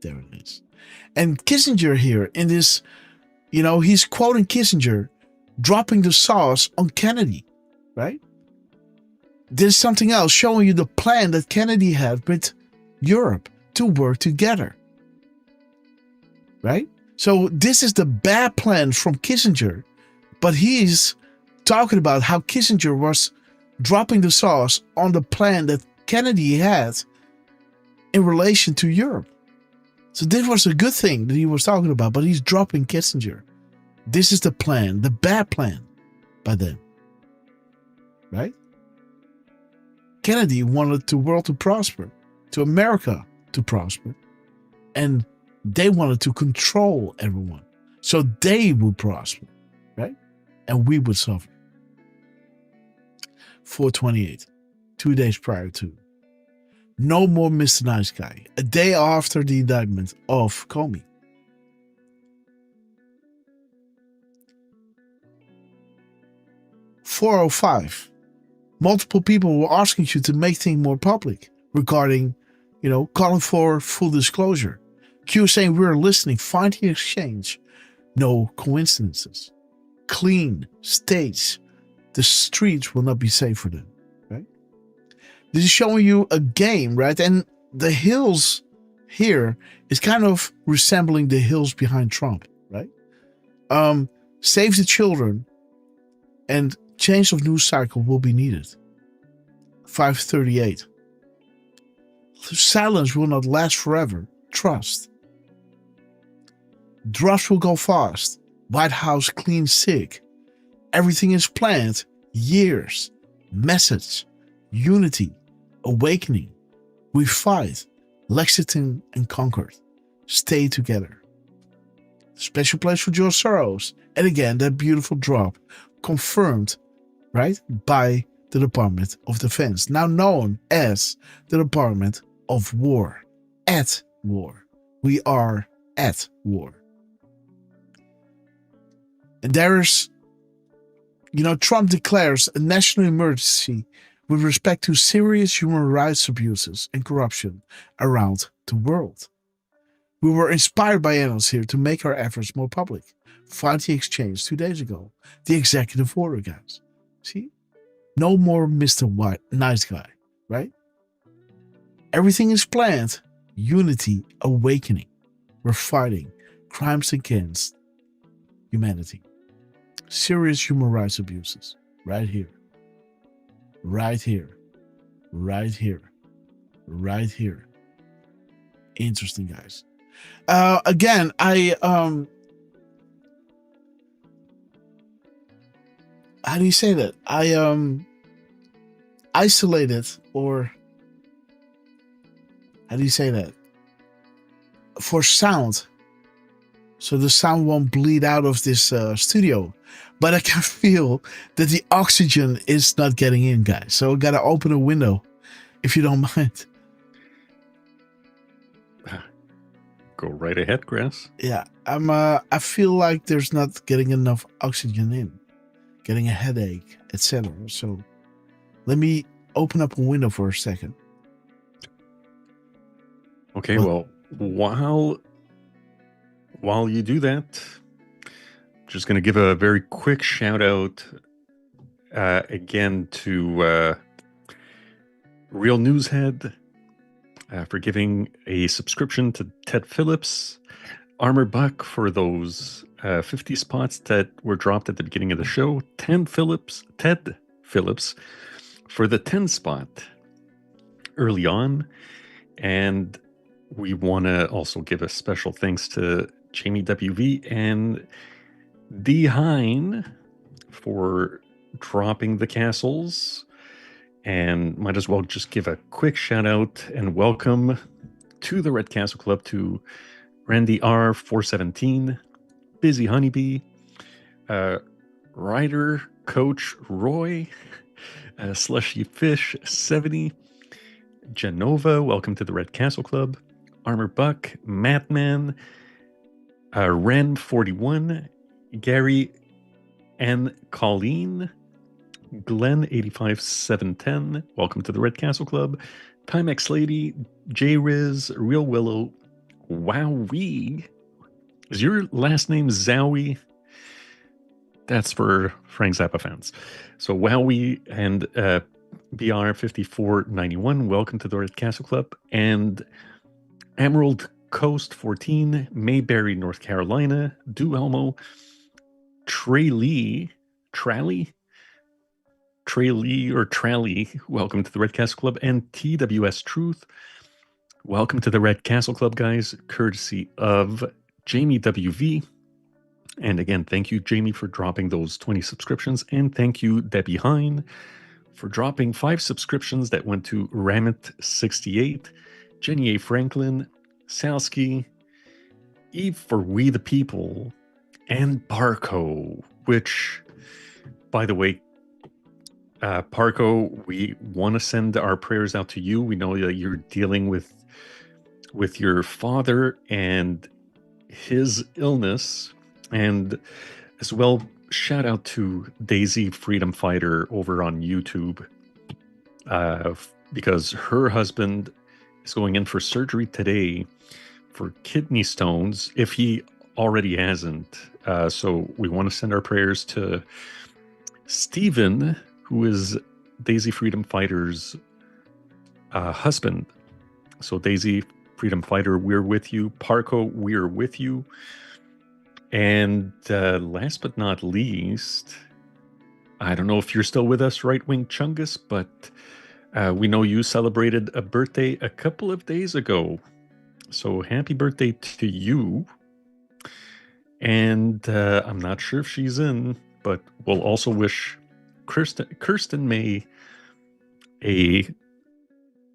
There it is. And Kissinger here in this, he's quoting Kissinger, dropping the sauce on Kennedy, right? There's something else showing you the plan that Kennedy had with Europe to work together, right? So this is the bad plan from Kissinger, but he's talking about how Kissinger was dropping the sauce on the plan that Kennedy had in relation to Europe. So this was a good thing that he was talking about, but he's dropping Kissinger. This is the plan, the bad plan by them, right? Kennedy wanted the world to prosper, to America to prosper, and they wanted to control everyone so they would prosper, right? And we would suffer. 428, 2 days prior to. No more Mr. Nice Guy. A day after the indictment of Comey. $405. Multiple people were asking you to make things more public regarding, calling for full disclosure. Q saying we're listening, find the exchange. No coincidences. Clean states. The streets will not be safe for them. This is showing you a game, right? And the hills here is kind of resembling the hills behind Trump, right? Save the children and change of news cycle will be needed. 538. Silence will not last forever. Trust. Drops will go fast. White House clean sick. Everything is planned. Years. Message. Unity. Awakening. We fight. Lexington and Concord. Stay together. Special place for George Soros. And again, that beautiful drop. Confirmed, right, by the Department of Defense. Now known as the Department of War. At war. We are at war. And there is, Trump declares a national emergency with respect to serious human rights abuses and corruption around the world. We were inspired by analysts here to make our efforts more public. Find the exchange 2 days ago. The executive order, guys. See? No more Mr. White, nice guy, right? Everything is planned. Unity, awakening. We're fighting crimes against humanity. Serious human rights abuses. Right here. Right here. Right here. Right here. Interesting, guys. Again, how do you say that? I isolated, or how do you say that? For sound. So the sound won't bleed out of this studio. But I can feel that the oxygen is not getting in, guys. So I gotta open a window, if you don't mind. Go right ahead, Grass. Yeah, I feel like there's not getting enough oxygen in. Getting a headache, etc. So let me open up a window for a second. Okay, well, while you do that, just going to give a very quick shout out again to Real Newshead for giving a subscription to Ted Phillips, Armor Buck for those 50 spots that were dropped at the beginning of the show, Ted Phillips for the 10 spot early on, and we want to also give a special thanks to Jamie WV and D. Hine for dropping the castles, and might as well just give a quick shout out and welcome to the Red Castle Club to Randy R 417, Busy Honeybee, Ryder Coach Roy, Slushy Fish 70, Genova, welcome to the Red Castle Club, Armor Buck, Madman, Ren 41, Gary and Colleen, Glenn 85710, welcome to the Red Castle Club, Timex Lady, J Riz, Real Willow, Wowee. Is your last name Zowie? That's for Frank Zappa fans. So Wowee and BR 5491, welcome to the Red Castle Club, and Emerald Coast 14, Mayberry, North Carolina, Du Elmo, Trey Lee, welcome to the Red Castle Club, and TWS Truth, welcome to the Red Castle Club, guys, courtesy of Jamie WV. And again, thank you, Jamie, for dropping those 20 subscriptions, and thank you, Debbie Hine, for dropping 5 subscriptions that went to Ramit68, Jenny A. Franklin, Salsky, Eve for We the People, and Parco, which, by the way, Parco, we want to send our prayers out to you. We know that you're dealing with your father and his illness, and as well, shout out to Daisy Freedom Fighter over on YouTube, because her husband is going in for surgery today for kidney stones, if he already hasn't. So we want to send our prayers to Stephen, who is Daisy Freedom Fighter's husband. So Daisy Freedom Fighter, we're with you. Parco, we're with you. And last but not least, I don't know if you're still with us, Right Wing Chungus, but we know you celebrated a birthday a couple of days ago. So happy birthday to you. And I'm not sure if she's in, but we'll also wish Kirsten May a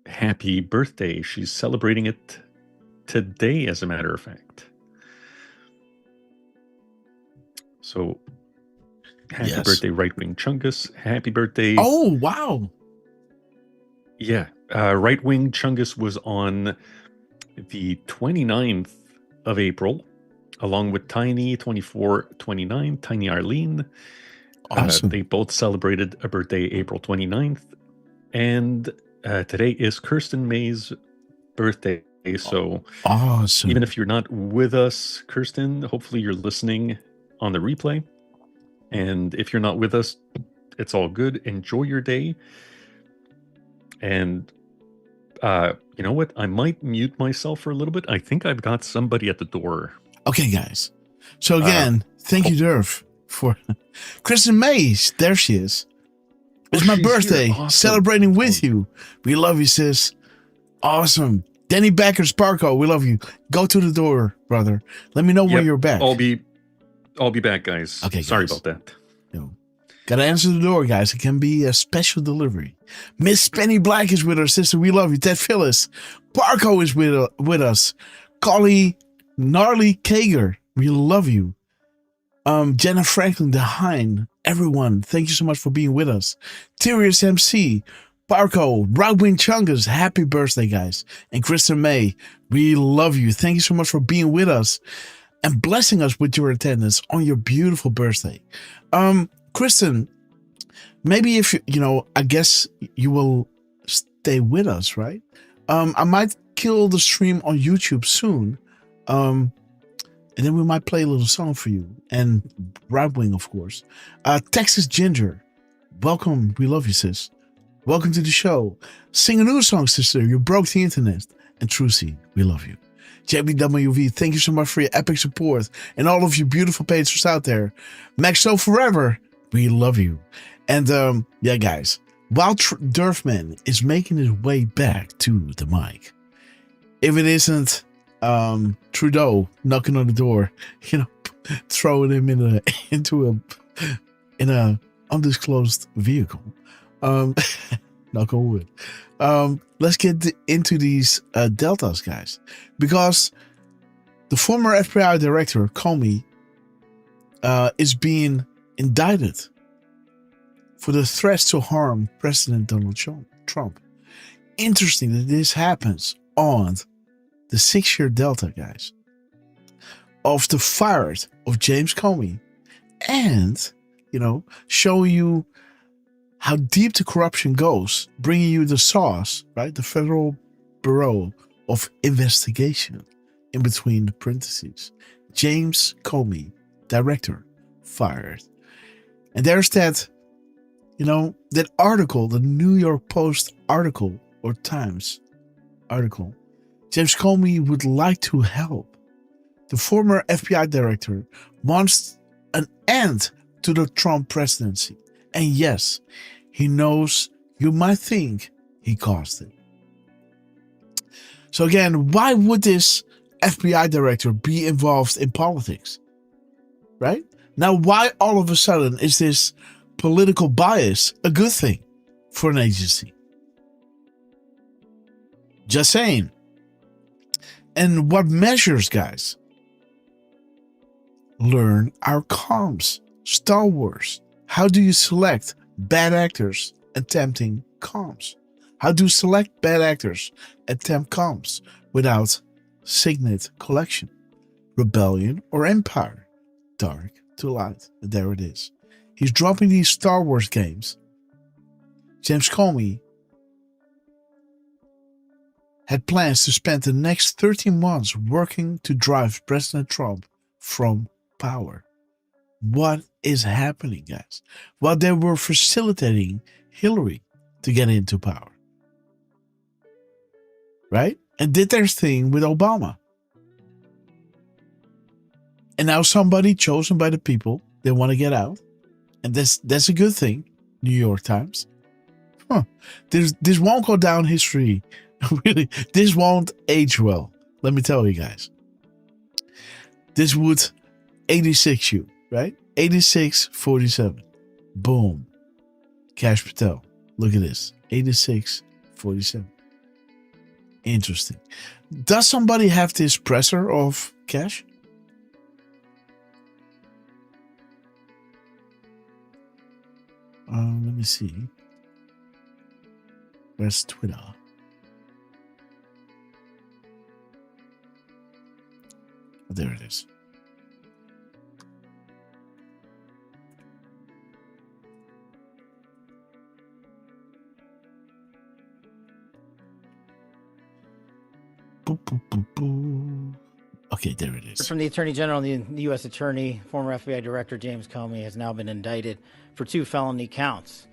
happy birthday. She's celebrating it today, as a matter of fact. So, happy birthday, Right Wing Chungus. Happy birthday. Oh, wow. Yeah. Right Wing Chungus was on the 29th of April, along with Tiny 2429, Tiny Arlene. Awesome. They both celebrated a birthday April 29th. And today is Kirsten May's birthday. So awesome. Even if you're not with us, Kirsten, hopefully you're listening on the replay. And if you're not with us, it's all good. Enjoy your day. And you know what? I might mute myself for a little bit. I think I've got somebody at the door. Okay, guys. So again, thank you, Derf, for Kristen May. There she is. It's my birthday. Awesome. Celebrating with you. We love you, sis. Awesome. Danny Becker, Sparko, we love you. Go to the door, brother. Let me know when you're back. I'll be back, guys. Okay, sorry guys. about that. Gotta answer the door, guys. It can be a special delivery. Miss Penny Black is with our sister. We love you. Ted Phyllis. Parko is with us. Collie Gnarly Kager. We love you. Jenna Franklin, the Hein. Everyone, thank you so much for being with us. Tyrius MC. Parko. Rodwin Chungus. Happy birthday, guys. And Kristen May. We love you. Thank you so much for being with us and blessing us with your attendance on your beautiful birthday. Kristen, maybe if I guess you will stay with us, right? I might kill the stream on YouTube soon. And then we might play a little song for you. And Right Wing, of course. Texas Ginger, welcome. We love you, sis. Welcome to the show. Sing a new song, sister. You broke the internet. And Trucy, we love you. JBWV, thank you so much for your epic support. And all of you beautiful patrons out there. Maxo Forever, we love you. And yeah, guys, while Derfman is making his way back to the mic, if it isn't Trudeau knocking on the door, throwing him into a undisclosed vehicle, knock on wood. Let's get into these deltas, guys, because the former FBI director Comey is being indicted for the threats to harm President Donald Trump. Interesting that this happens on the 6-year delta, guys, of the firing of James Comey, and show you how deep the corruption goes, bringing you the sauce, right? The Federal Bureau of Investigation, in between the parentheses. James Comey, director, fired. And there's that, that article, the New York Post article or Times article. James Comey would like to help. The former FBI director wants an end to the Trump presidency. And yes, he knows you might think he caused it. So again, why would this FBI director be involved in politics? Right? Now, why all of a sudden is this political bias a good thing for an agency? Just saying. And what measures, guys? Learn our comms. Star Wars. How do you select bad actors attempting comms? How do you select bad actors attempt comms without Signet Collection? Rebellion or Empire? Dark to light. There it is. He's dropping these Star Wars games. James Comey had plans to spend the next 13 months working to drive President Trump from power. What is happening, guys? Well, they were facilitating Hillary to get into power. Right? And did their thing with Obama. And now somebody chosen by the people, they want to get out. And that's a good thing. New York Times. This won't go down history. Really, this won't age well. Let me tell you guys. This would 86U, right? 8647. Boom. Cash Patel. Look at this. 8647. Interesting. Does somebody have this presser of Cash? Let me see. Where's Twitter? Oh, there it is. Boop, boop, boop, boop. Okay, there it is. From the Attorney General, the U.S. Attorney, former FBI Director James Comey has now been indicted for 2 felony counts.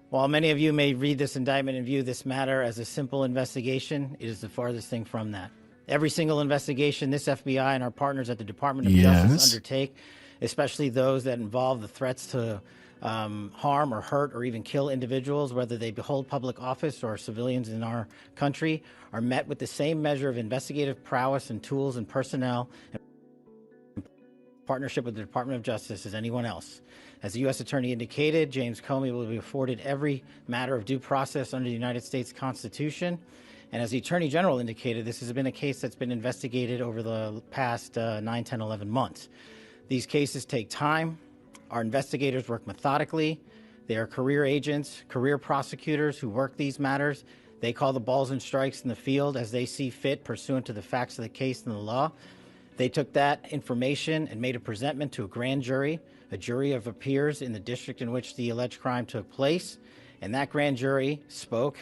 While many of you may read this indictment and view this matter as a simple investigation, it is the farthest thing from that. Every single investigation this FBI and our partners at the Department of Justice undertake, especially those that involve the threats to harm or hurt or even kill individuals, whether they hold public office or civilians in our country, are met with the same measure of investigative prowess and tools and personnel in partnership with the Department of Justice as anyone else. As the U.S. Attorney indicated, James Comey will be afforded every matter of due process under the United States Constitution. And as the Attorney General indicated, this has been a case that's been investigated over the past 9, 10, 11 months. These cases take time. Our investigators work methodically. They are career agents, career prosecutors who work these matters. They call the balls and strikes in the field as they see fit pursuant to the facts of the case and the law. They took that information and made a presentment to a grand jury, a jury of peers in the district in which the alleged crime took place. And that grand jury spoke,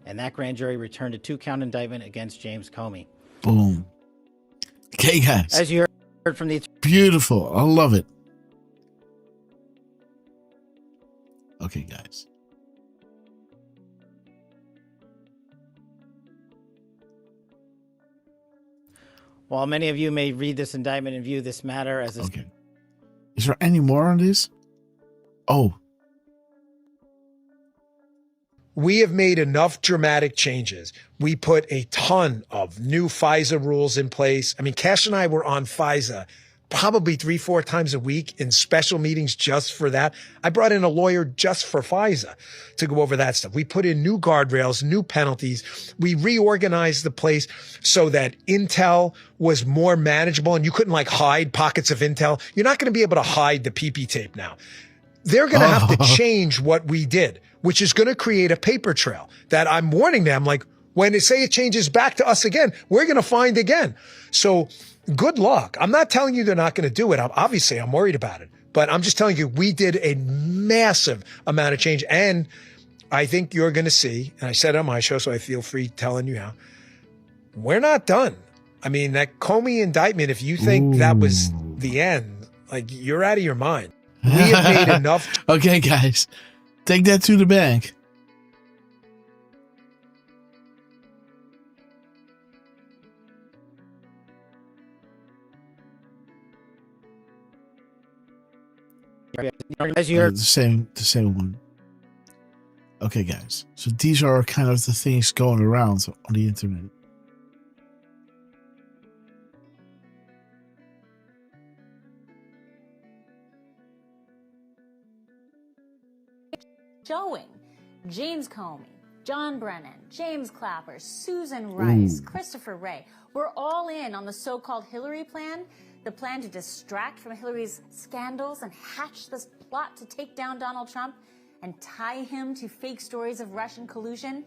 and that grand jury returned a 2-count indictment against James Comey. Boom. Okay, guys. As you heard from the... Beautiful. I love it. Okay, guys. While many of you may read this indictment and view this matter as a... Okay. Is there any more on this? Oh. We have made enough dramatic changes. We put a ton of new FISA rules in place. I mean, Cash and I were on FISA probably 3-4 times a week in special meetings just for that. I brought in a lawyer just for FISA to go over that stuff. We put in new guardrails, new penalties. We reorganized the place so that intel was more manageable and you couldn't like hide pockets of intel. You're not going to be able to hide the PP tape now. They're going to have to change what we did, which is going to create a paper trail that I'm warning them, like, when they say it changes back to us again, we're going to find again. So good luck. I'm not telling you they're not going to do it. Obviously, I'm worried about it. But I'm just telling you, we did a massive amount of change. And I think you're going to see, and I said it on my show, so I feel free telling you how, we're not done. I mean, that Comey indictment, if you think that was the end, like, you're out of your mind. We have made enough. Okay, guys. Take that to the bank. As you heard, the same one. Okay, guys. So these are kind of the things going around on the internet. Showing James Comey, John Brennan, James Clapper, Susan Rice, Christopher Wray, we're all in on the so-called Hillary plan, the plan to distract from Hillary's scandals and hatch this plot to take down Donald Trump and tie him to fake stories of Russian collusion.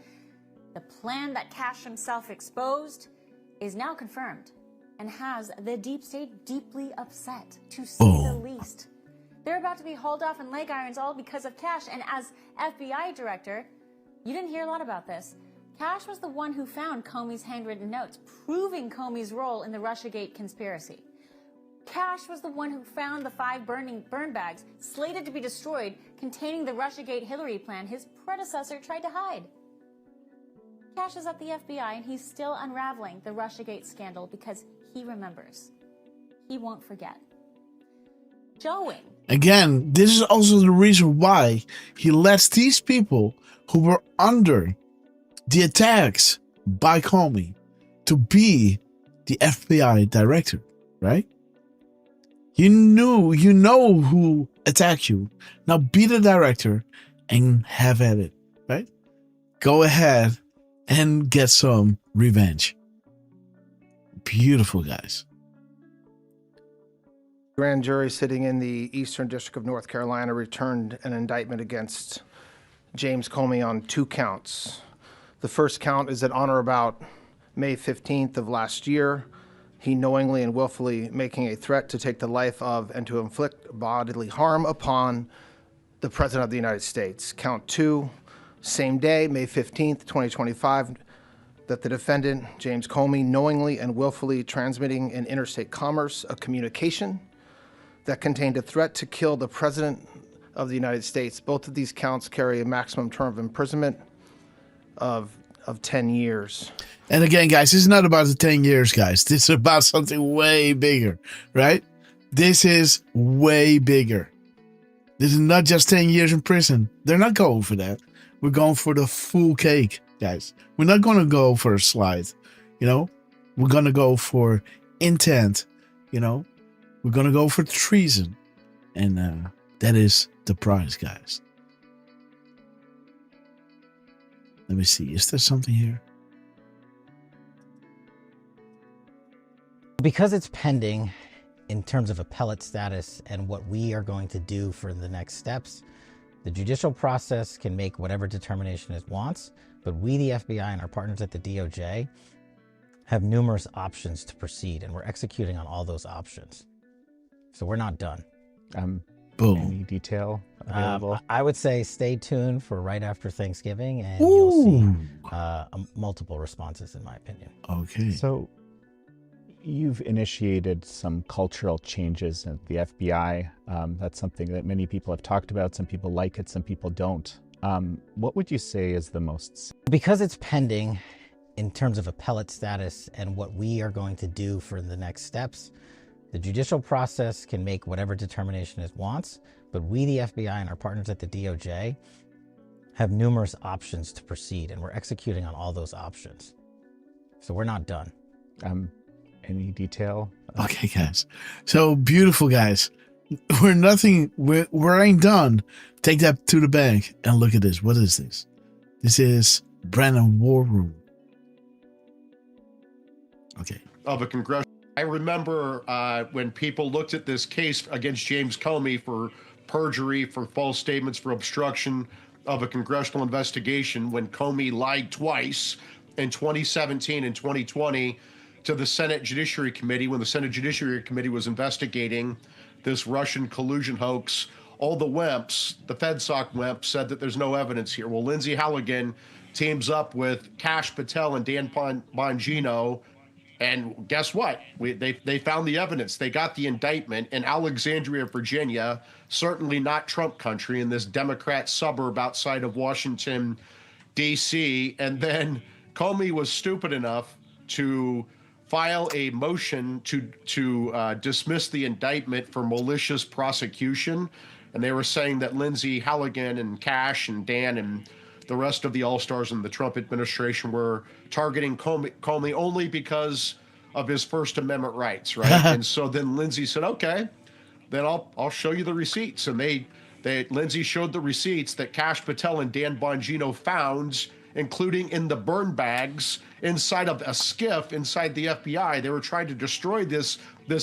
The plan that Cash himself exposed is now confirmed and has the deep state deeply upset, to say the least. They're about to be hauled off in leg irons all because of Cash. And as FBI director, you didn't hear a lot about this. Cash was the one who found Comey's handwritten notes, proving Comey's role in the Russiagate conspiracy. Cash was the one who found the 5 burn bags slated to be destroyed containing the Russiagate Hillary plan his predecessor tried to hide. Cash is at the FBI and he's still unraveling the Russiagate scandal because he remembers. He won't forget. Showing. Again, this is also the reason why he lets these people who were under the attacks by Comey to be the FBI director, right? You know who attacked you. Now be the director and have at it, right? Go ahead and get some revenge. Beautiful, guys. Grand jury sitting in the Eastern District of North Carolina returned an indictment against James Comey on 2 counts. The first count is that on or about May 15th of last year, he knowingly and willfully making a threat to take the life of and to inflict bodily harm upon the President of the United States. Count 2, same day, May 15th, 2025, that the defendant, James Comey, knowingly and willfully transmitting in interstate commerce a communication that contained a threat to kill the President of the United States. Both of these counts carry a maximum term of imprisonment of 10 years. And again, guys, this is not about the 10 years, guys. This is about something way bigger, right? This is way bigger. This is not just 10 years in prison. They're not going for that. We're going for the full cake, guys. We're not going to go for a slide, you know? We're going to go for intent, you know? We're going to go for treason. And that is the prize, guys. Let me see. Is there something here? Because it's pending in terms of appellate status and what we are going to do for the next steps, the judicial process can make whatever determination it wants, but we, the FBI, and our partners at the DOJ have numerous options to proceed, and we're executing on all those options. So we're not done. Boom. Any detail available? I would say stay tuned for right after Thanksgiving, and you'll see multiple responses, in my opinion. Okay. So you've initiated some cultural changes at the FBI. That's something that many people have talked about. Some people like it, some people don't. What would you say is the most... Because it's pending in terms of appellate status and what we are going to do for the next steps, the judicial process can make whatever determination it wants, but we, the FBI, and our partners at the DOJ have numerous options to proceed, and we're executing on all those options. So we're not done. Any detail? Okay, guys. So beautiful, guys. We ain't done. Take that to the bank and look at this. What is this? This is Brandon War Room. Okay. Of a congressional. I remember when people looked at this case against James Comey for perjury, for false statements, for obstruction of a congressional investigation, when Comey lied twice in 2017 and 2020 to the Senate Judiciary Committee, when the Senate Judiciary Committee was investigating this Russian collusion hoax. All the wimps, the FedSoc wimps, said that there's no evidence here. Well, Lindsay Halligan teams up with Kash Patel and Dan Bongino, and guess what? They found the evidence. They got the indictment in Alexandria, Virginia, certainly not Trump country, in this Democrat suburb outside of Washington, D.C. And then Comey was stupid enough to file a motion to dismiss the indictment for malicious prosecution. And they were saying that Lindsay Halligan and Kash and Dan and the rest of the all-stars in the Trump administration were targeting Comey only because of his First Amendment rights, right? And so then Lindsay said, okay, then I'll show you the receipts. And Lindsay showed the receipts that Kash Patel and Dan Bongino found, including in the burn bags inside of a skiff inside the FBI. They were trying to destroy this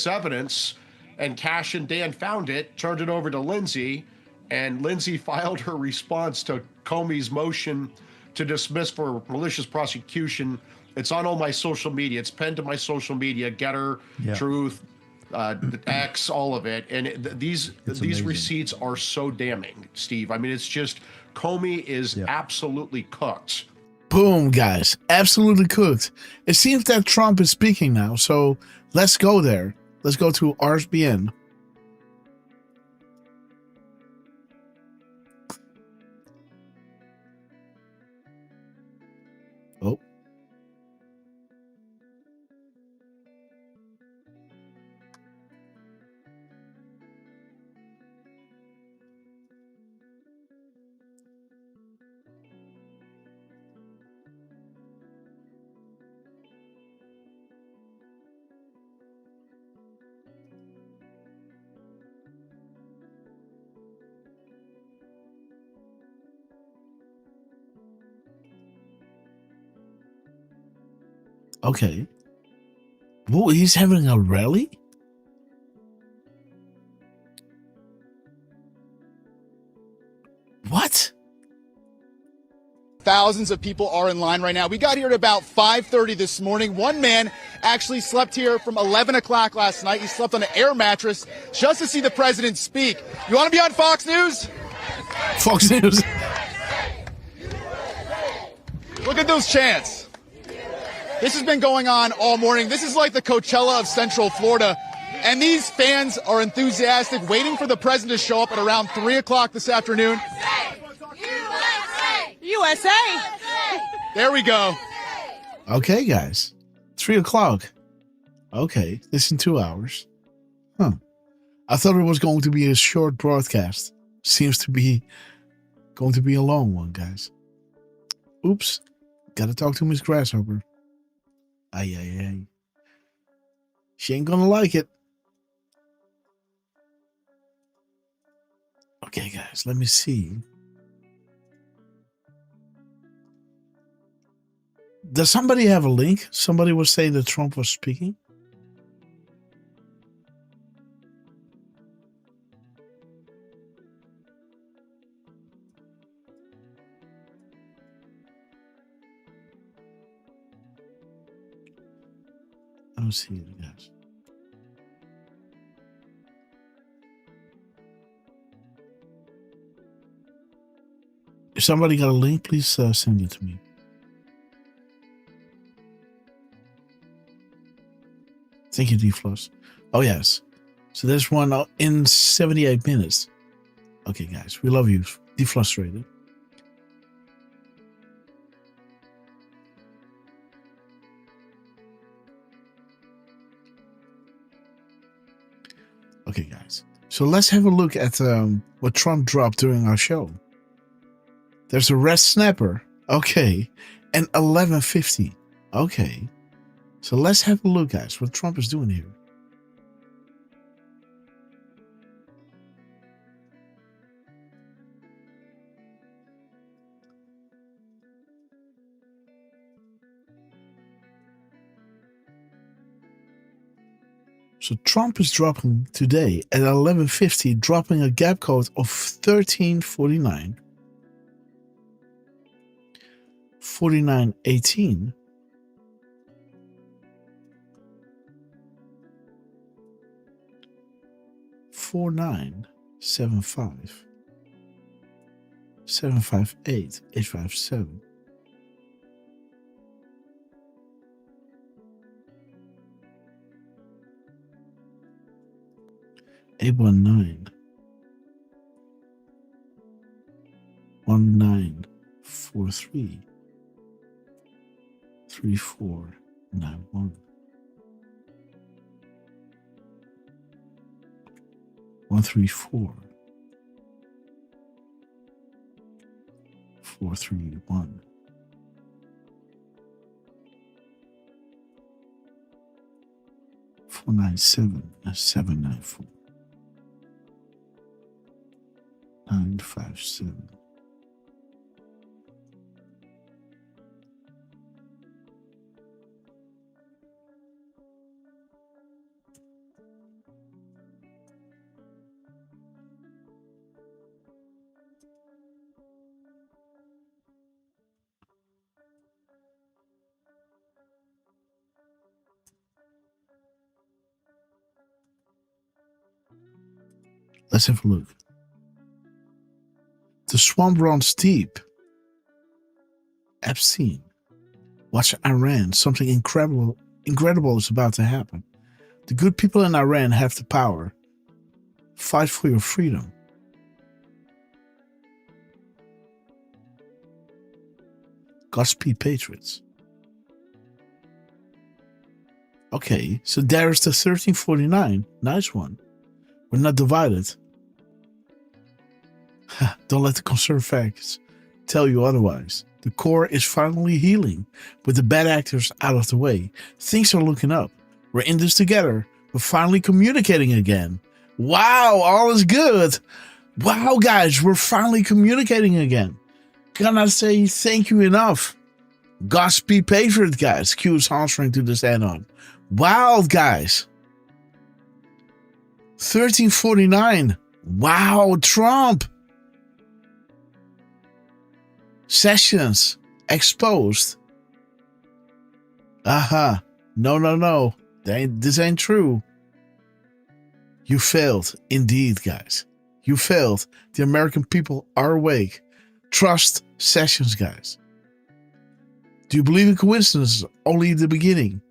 evidence, and Kash and Dan found it, turned it over to Lindsay, and Lindsay filed her response to Comey's motion to dismiss for malicious prosecution. It's on all my social media. It's pinned to my social media, Getter, Truth, X, all of it. And these receipts are so damning, Steve. I mean, it's just, Comey is absolutely cooked. Boom, guys. Absolutely cooked. It seems that Trump is speaking now, so let's go there. Let's go to RSBN. Oh. Okay. Whoa, he's having a rally? What? Thousands of people are in line right now. We got here at about 5:30 this morning. One man actually slept here from 11 o'clock last night. He slept on an air mattress just to see the president speak. You want to be on Fox News? Fox News. Look at those chants. This has been going on all morning. This is like the Coachella of Central Florida. And these fans are enthusiastic, waiting for the president to show up at around 3 o'clock this afternoon. USA. There we go. Okay, guys. 3 o'clock. Okay, this in 2 hours. Huh. I thought it was going to be a short broadcast. Seems to be going to be a long one, guys. Oops. Gotta talk to Miss Grasshopper. Ay. She ain't gonna like it. Okay, guys, let me see. Does somebody have a link? Somebody was saying that Trump was speaking. I don't see it, guys. If somebody got a link, please send it to me. Thank you, D-Floss. Oh, yes. So there's one in 78 minutes. Okay, guys. We love you. Deflustrated. Okay, guys. So let's have a look at what Trump dropped during our show. There's a red snapper. Okay. And 1150. Okay. So let's have a look, guys, what Trump is doing here. So Trump is dropping today at 1150, dropping a gap code of 1349, 4918, 4975, 758, 857. Eight 19 1943 3491 134 431 497 794 957 Let's have a look. The swamp runs deep. Epstein. Watch Iran. Something incredible is about to happen. The good people in Iran have the power. Fight for your freedom. Godspeed, patriots. Okay, so there is the 1349. Nice one. We're not divided. Don't let the conservatives tell you otherwise. The core is finally healing, with the bad actors out of the way. Things are looking up. We're in this together. We're finally communicating again. Wow, all is good. Wow, guys, we're finally communicating again. Cannot say thank you enough. Godspeed Patriot, guys. Q is answering to this anon. Wild, guys. 1349. Wow, Trump. Sessions exposed. Aha. No. This ain't true. You failed. Indeed, guys. You failed. The American people are awake. Trust Sessions, guys. Do you believe in coincidences? Only the beginning.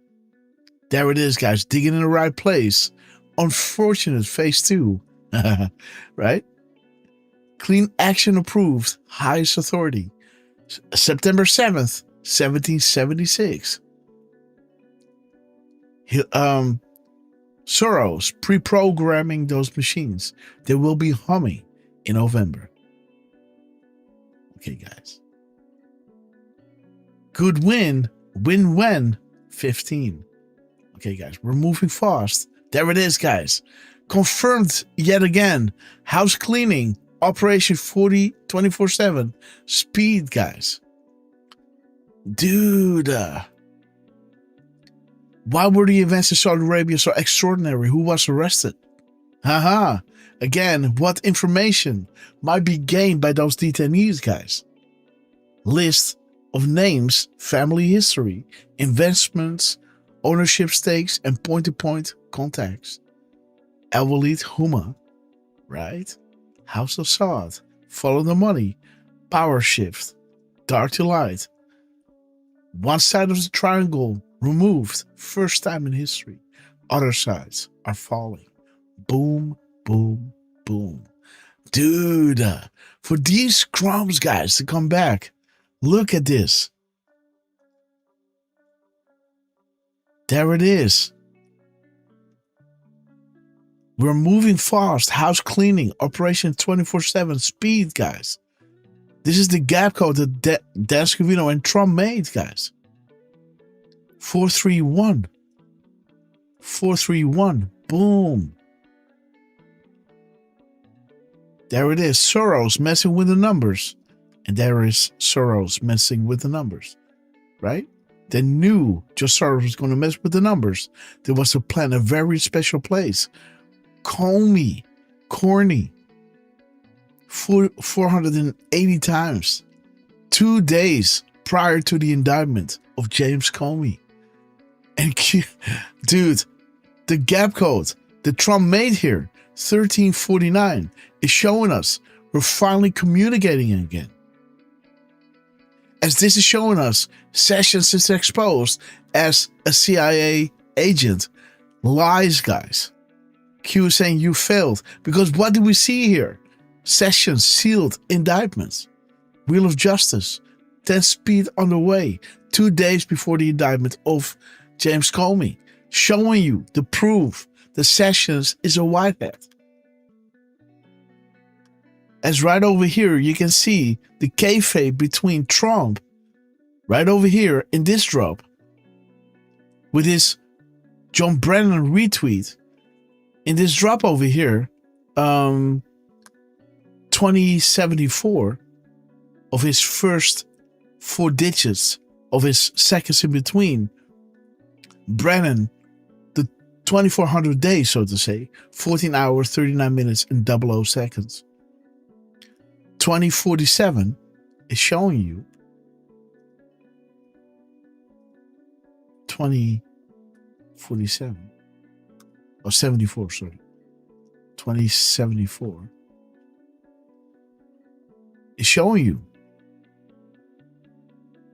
There it is, guys. Digging in the right place. Unfortunate phase 2. Right? Clean action approved. Highest authority. September 7th, 1776. Soros pre-programming those machines. They will be humming in November. Okay, guys. Good win. Win-when 15. Okay, guys. We're moving fast. There it is, guys. Confirmed yet again. House cleaning. Operation 40 24/7. Speed, guys. Dude. Why were the events in Saudi Arabia so extraordinary? Who was arrested? Haha. Again, what information might be gained by those detainees, guys? List of names, family history, investments, ownership stakes, and point-to-point contacts. Al-Walid Huma, right? House of Saud, follow the money, power shift, dark to light. One side of the triangle removed, first time in history. Other sides are falling. Boom, boom, boom. Dude, for these crumbs, guys, to come back, look at this. There it is. We're moving fast. House cleaning. Operation 24/7. Speed, guys. This is the gap code that Dan Scavino and Trump made, guys. 431. 431. Boom. There it is. Soros messing with the numbers. And there is Soros messing with the numbers. Right? They knew George Soros was going to mess with the numbers. There was to plan a very special place. Comey. Corny. 480 times. 2 days prior to the indictment of James Comey. And dude, the gap code that Trump made here, 1349, is showing us we're finally communicating again. As this is showing us, Sessions is exposed as a CIA agent. Lies, guys. Q is saying you failed. Because what do we see here? Sessions sealed indictments. Wheel of Justice. 10 speed on the way. 2 days before the indictment of James Comey. Showing you the proof that Sessions is a whitehead. As right over here, you can see the kayfabe between Trump, right over here in this drop, with his John Brennan retweet, in this drop over here, 2074 of his first 4 digits of his seconds in between. Brennan, the 2400 days, so to say, 14 hours, 39 minutes, and 00 seconds. 2047 is showing you 2047 or 74, sorry. 2074 is showing you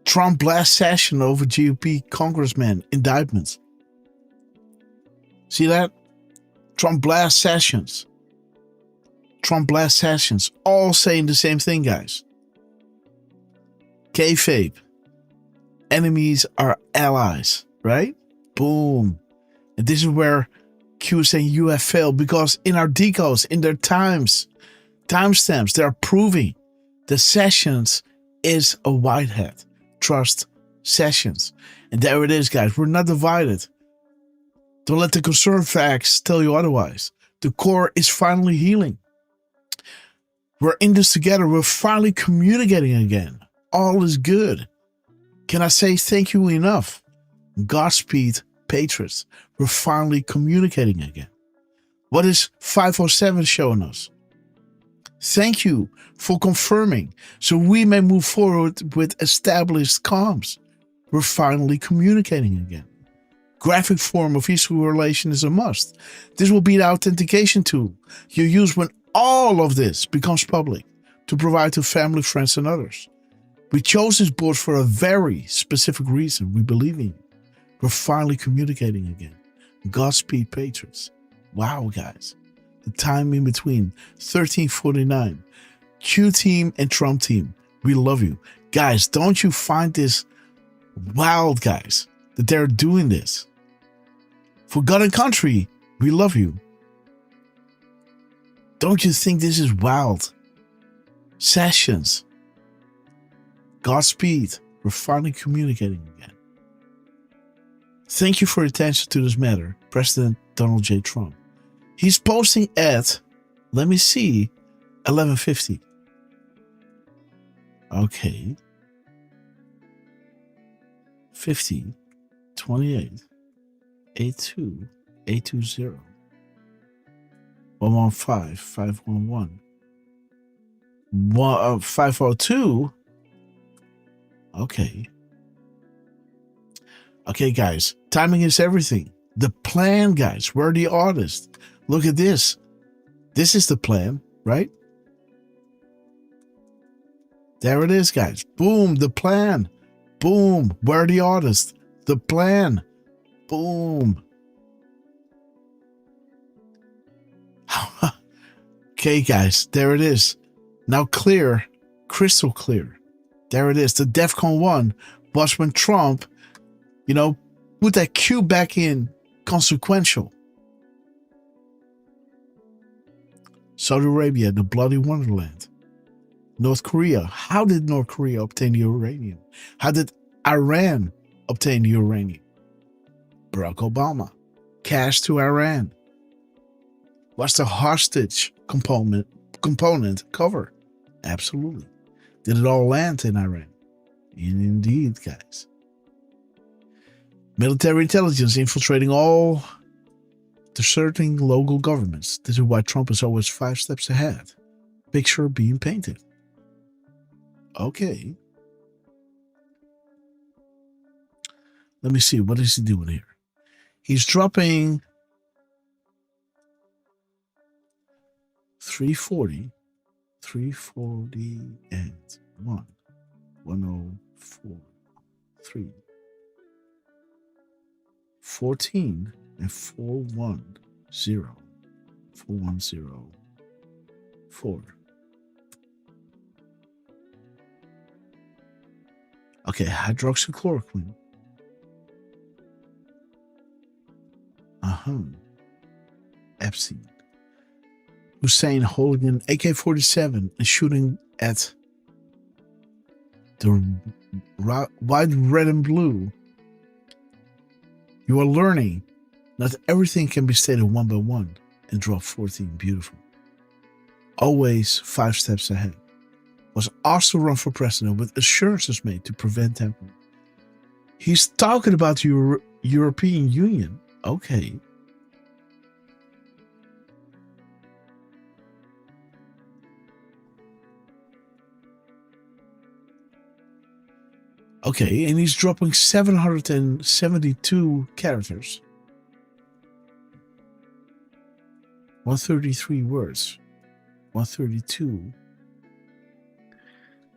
Trump blast session over GOP congressman indictments. See that? Trump blast sessions. Trump blast sessions. All saying the same thing, guys. Kayfabe. Enemies are allies, right? Boom. And this is where Q is saying you have failed, because in our decodes, in their timestamps, they are proving that Sessions is a whitehead. Trust Sessions. And there it is, guys. We're not divided. Don't let the concerned facts tell you otherwise. The core is finally healing. We're in this together. We're finally communicating again. All is good. Can I say thank you enough? Godspeed, patriots. We're finally communicating again. What is 507 showing us? Thank you for confirming so we may move forward with established comms. We're finally communicating again. Graphic form of eastern relation is a must. This will be the authentication tool you use when all of this becomes public to provide to family, friends, and others. We chose this board for a very specific reason. We believe in you. We're finally communicating again. Godspeed, patriots. Wow, guys. The time in between 1349. Q team and Trump team. We love you. Guys, don't you find this wild, guys, that they're doing this? For God and country, we love you. Don't you think this is wild? Sessions. Godspeed. We're finally communicating again. Thank you for your attention to this matter, President Donald J. Trump. He's posting at, let me see, 11:50. Okay. 50, 28, 82, 820, 115, 511, 502. Okay. Okay, guys. Timing is everything. The plan, guys. We're the artists. Look at this. This is the plan, right? There it is, guys. Boom, the plan. Boom, we're the artists. The plan. Boom. Okay, guys. There it is. Now clear. Crystal clear. There it is. The DEFCON 1 was when Trump, put that Q back in consequential. Saudi Arabia, the bloody wonderland. North Korea. How did North Korea obtain the uranium? How did Iran obtain the uranium? Barack Obama. Cash to Iran. What's the hostage component cover? Absolutely. Did it all land in Iran? Indeed, guys. Military intelligence infiltrating all deserting local governments. This is why Trump is always 5 steps ahead. Picture being painted. Okay. Let me see. What is he doing here? He's dropping 340 and 104, 3, 14 and 410, 4. Okay, hydroxychloroquine. Epstein. Hussein holding an AK-47 and shooting at the white, red, and blue. You are learning not everything can be stated one by one and drop 14. Beautiful. Always 5 steps ahead. Was also run for president with assurances made to prevent tampering. He's talking about the European Union. Okay. Okay, and he's dropping 772 characters. 133 words. 132.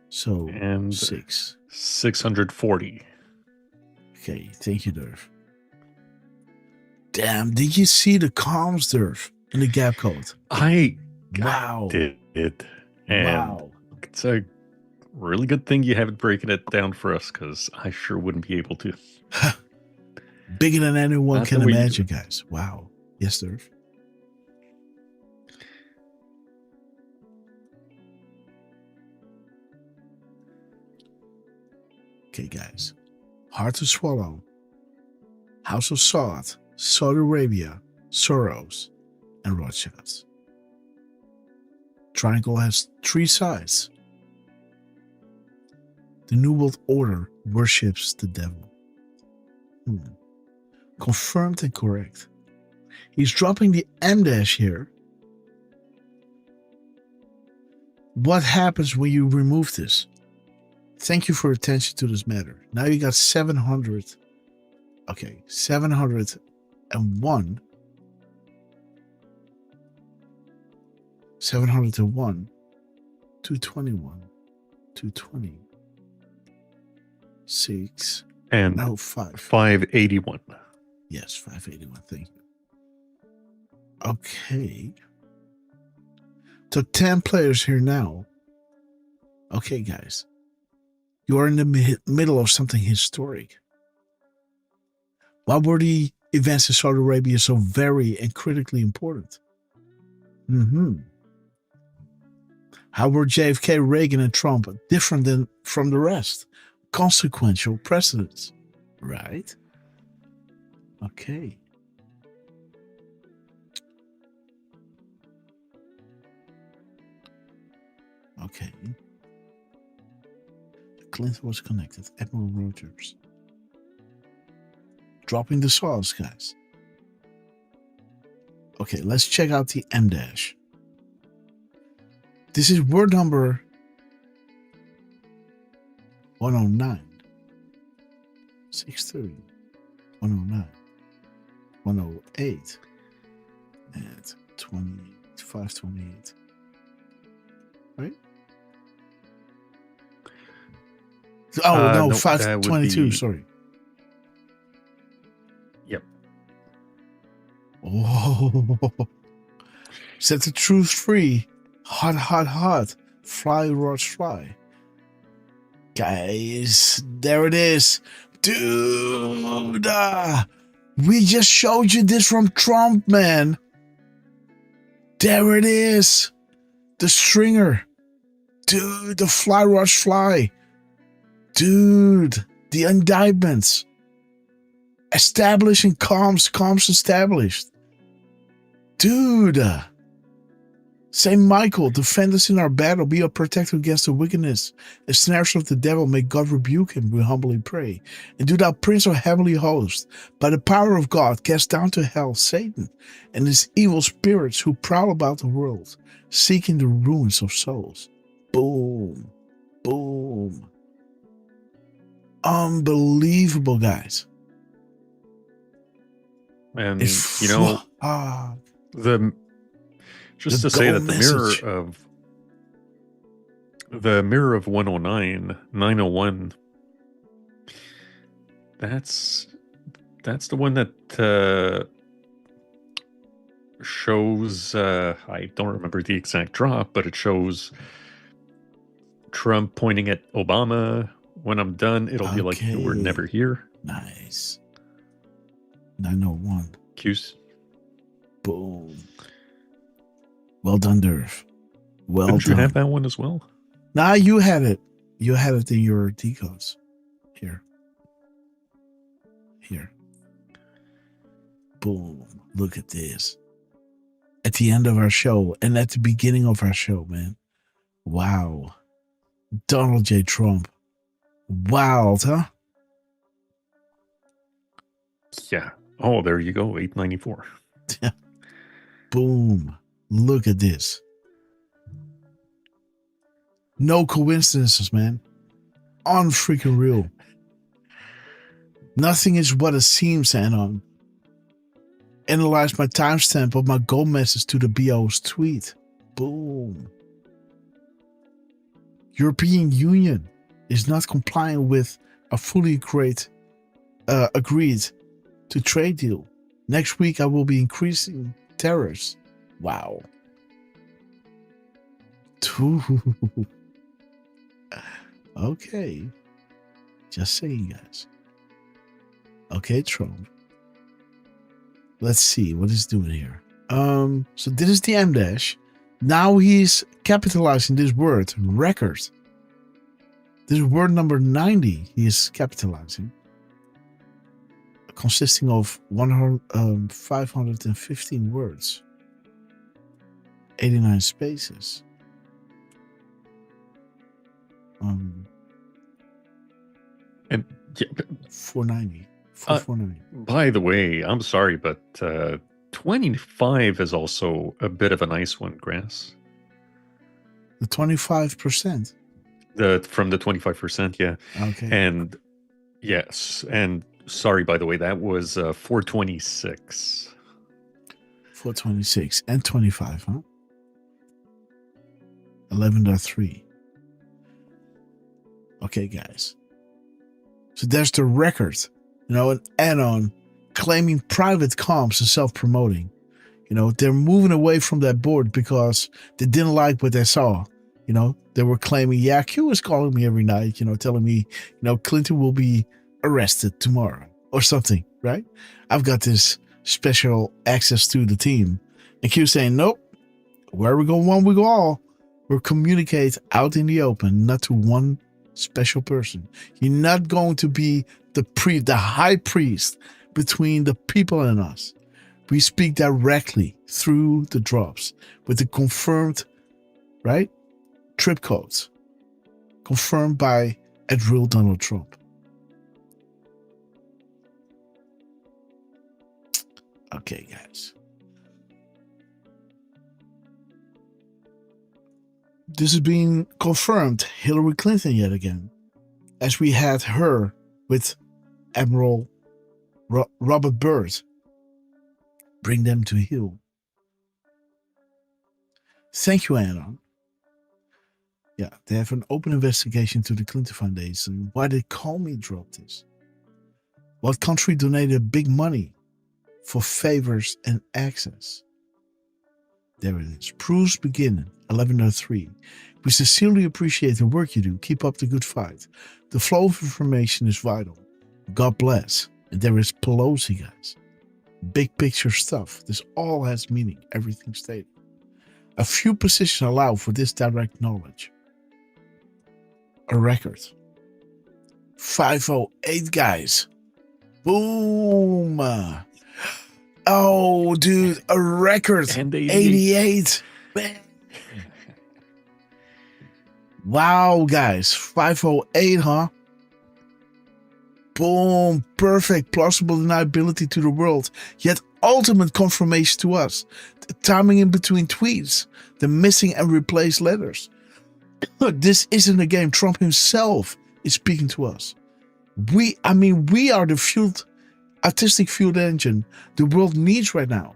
So, and 640. Okay, thank you, Derf. Damn, did you see the comms, Derf, in the gap code? Wow. Did it. And wow. It's a really good thing you haven't breaking it down for us, because I sure wouldn't be able to. Bigger than anyone can imagine, guys. Wow. Yes, Derf. Okay, guys. Hard to swallow. House of Saud, Saudi Arabia, Soros, and Rothschilds. Triangle has 3 sides. The New World Order worships the devil. Confirmed and correct. He's dropping the M dash here. What happens when you remove this? Thank you for your attention to this matter. Now you got 700. Okay, 701. 701. 221. 220. 6. And no, 5. 581. Yes, 581. Thank you. Okay. So 10 players here now. Okay, guys. You are in the middle of something historic. Why were the events in Saudi Arabia so very and critically important? How were JFK, Reagan, and Trump different from the rest? Consequential precedents, right? Okay. Okay. Clinton was connected. Admiral Rogers. Dropping the sauce, guys. Okay, let's check out the M dash. This is word number 109. 630. 109. 108. And 528. Right? Oh, no, 522, sorry. Yep. Oh, set the truth free. Hot, hot, hot. Fly, rods, fly. Guys, there it is. Dude, we just showed you this from Trump, man. There it is. The stringer. Dude, the fly, rods, fly. Dude, the indictments. Establishing comms established. Dude. Saint Michael, defend us in our battle. Be our protector against the wickedness and snares of the devil. May God rebuke him, we humbly pray. And do thou, prince of heavenly hosts, by the power of God, cast down to hell Satan and his evil spirits who prowl about the world, seeking the ruins of souls. Boom. Boom. Unbelievable, guys. And you know, just to say that the mirror of 109, 901, that's the one that shows, I don't remember the exact drop, but it shows Trump pointing at Obama. When I'm done, it'll be like you were never here. Nice. 901. Q's. Boom. Well done, Derf. Well done. Did you have that one as well? Nah, you had it. You had it in your decodes. Here. Boom. Look at this. At the end of our show and at the beginning of our show, man. Wow. Donald J. Trump. Wild, huh? Yeah. Oh, there you go. 894. Boom. Look at this. No coincidences, man. Unfreaking real. Nothing is what it seems, Anon. Analyze my timestamp of my go message to the BO's tweet. Boom. European Union is not complying with a fully agreed to trade deal. Next week I will be increasing tariffs. Wow. Okay. Just saying, guys. Okay, Trump. Let's see what he's doing here. So this is the M dash. Now he's capitalizing this word, record. This is word number 90 he is capitalizing. Consisting of 515 words. 89 spaces. And yeah, 490. 490. by the way, I'm sorry, but 25 is also a bit of a nice one, Grass. The 25%. From the 25%, yeah. Okay. And yes, and sorry, by the way, that was 426. 426 and 25, huh? 11.3. Okay, guys. So there's the record, an add-on claiming private comms and self-promoting. They're moving away from that board because they didn't like what they saw. They were claiming, yeah, Q is calling me every night, telling me, Clinton will be arrested tomorrow or something, right? I've got this special access to the team. And Q saying, nope, where we go one, we go all. We'll communicate out in the open, not to one special person. You're not going to be the high priest between the people and us. We speak directly through the drops with the confirmed, right, trip codes confirmed by @real Donald Trump. Okay, guys. This is being confirmed, Hillary Clinton yet again, as we had her with Admiral Robert Byrd. Bring them to heel. Thank you, Anna. Yeah, they have an open investigation to the Clinton Foundation. Why did Comey drop this? What country donated big money for favors and access? There it is. Proofs begin, 11.3. We sincerely appreciate the work you do. Keep up the good fight. The flow of information is vital. God bless. And there is Pelosi, guys. Big picture stuff. This all has meaning. Everything stated. A few positions allow for this direct knowledge. A record. 508, guys. Boom. Oh, dude, a record. And 88. Wow, guys. 508, huh? Boom. Perfect. Plausible deniability to the world, yet ultimate confirmation to us. The timing in between tweets. The missing and replaced letters. This isn't a game. Trump himself is speaking to us. We are the artistic field engine the world needs right now.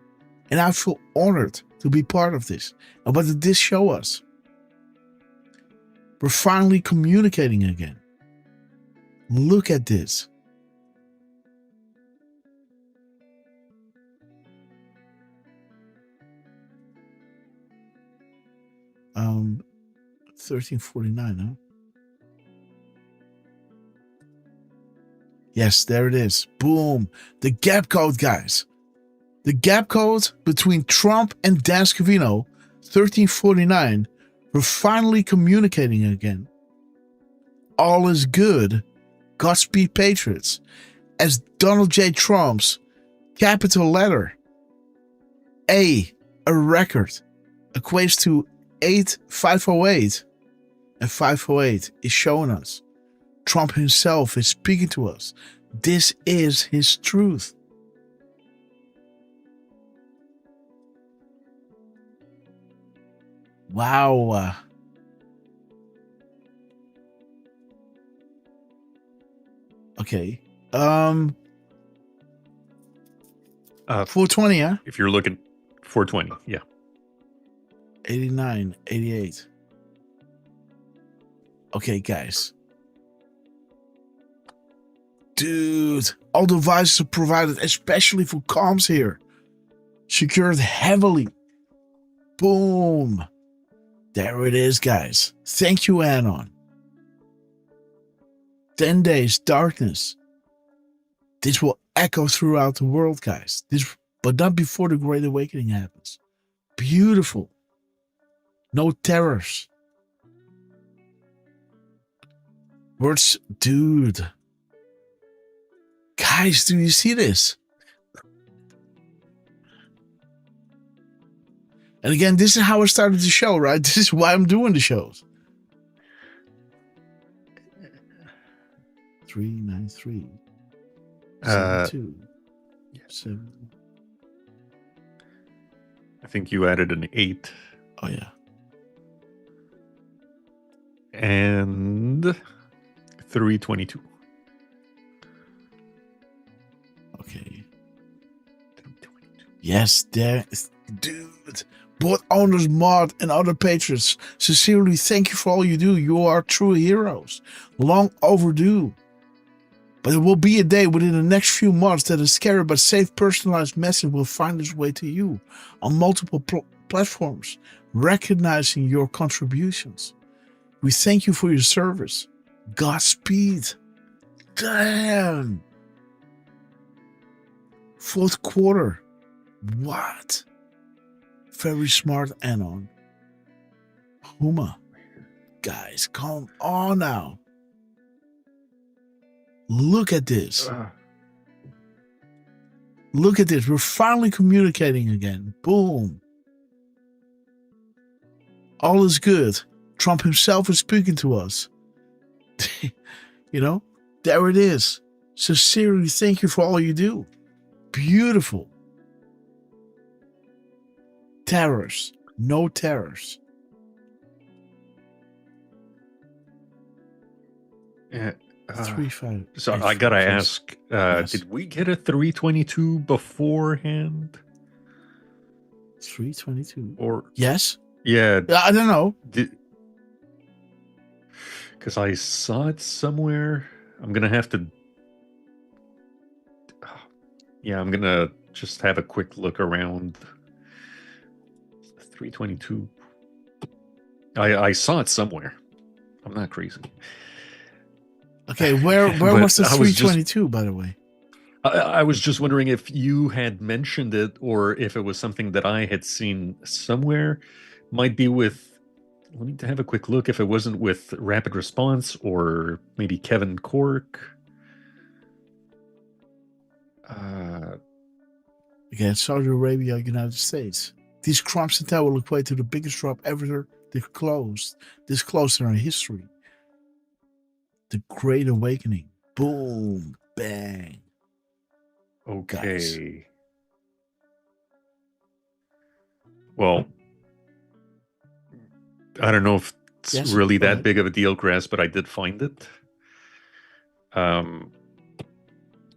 And I feel honored to be part of this. And what did this show us? We're finally communicating again. Look at this. Um, 1349, huh? Yes, there it is. Boom. The gap code, guys. The gap code between Trump and Dan Scavino, 1349. We're finally communicating again. All is good. Godspeed, Patriots. As Donald J. Trump's capital letter A record, equates to 508. And 508 is showing us. Trump himself is speaking to us. This is his truth. Wow. Okay. 420, huh? If you're looking 420, yeah. 89, 88. Okay, guys. Dude, all devices are provided especially for comms here. Secured heavily. Boom. There it is, guys. Thank you, Anon. 10 days darkness. This will echo throughout the world, guys. But not before the Great Awakening happens. Beautiful. No terrors. Words, dude. Guys, do you see this? And again, this is how I started the show, right? This is why I'm doing the shows. 393 Uh, 72 7. I think you added an 8. Oh yeah. And 322. Okay. Yes, there is, dude. Both owners, Mod, and other patrons, sincerely thank you for all you do. You are true heroes. Long overdue. But there will be a day within the next few months that a scary but safe personalized message will find its way to you on multiple platforms, recognizing your contributions. We thank you for your service. Godspeed. Damn. Fourth quarter. What? Very smart anon. Huma. Guys, come on now. Look at this. Look at this. We're finally communicating again. Boom. All is good. Trump himself is speaking to us. You know, there it is. Sincerely, thank you for all you do. Beautiful. Terrors. No terrors. Yeah. 3-5. So I gotta ask, Yes. did we get a 322 beforehand? 322. Or yes? Yeah. I don't know. Because I saw it somewhere. I'm gonna have to. Yeah, I'm gonna just have a quick look around. 322. I saw it somewhere. I'm not crazy. Okay, where But was the I was just- 322, by the way? I was just wondering if you had mentioned it or if it was something that I had seen somewhere. Might be with, let me have a quick look if it wasn't with Rapid Response or maybe Kevin Cork. Against Saudi Arabia, United States. These crimes in total will equate to the biggest drop ever disclosed in our history. The Great Awakening. Boom. Bang. Okay. Guys. Well, I don't know if it's Yes, really go that ahead. big of a deal, Grass, but I did find it.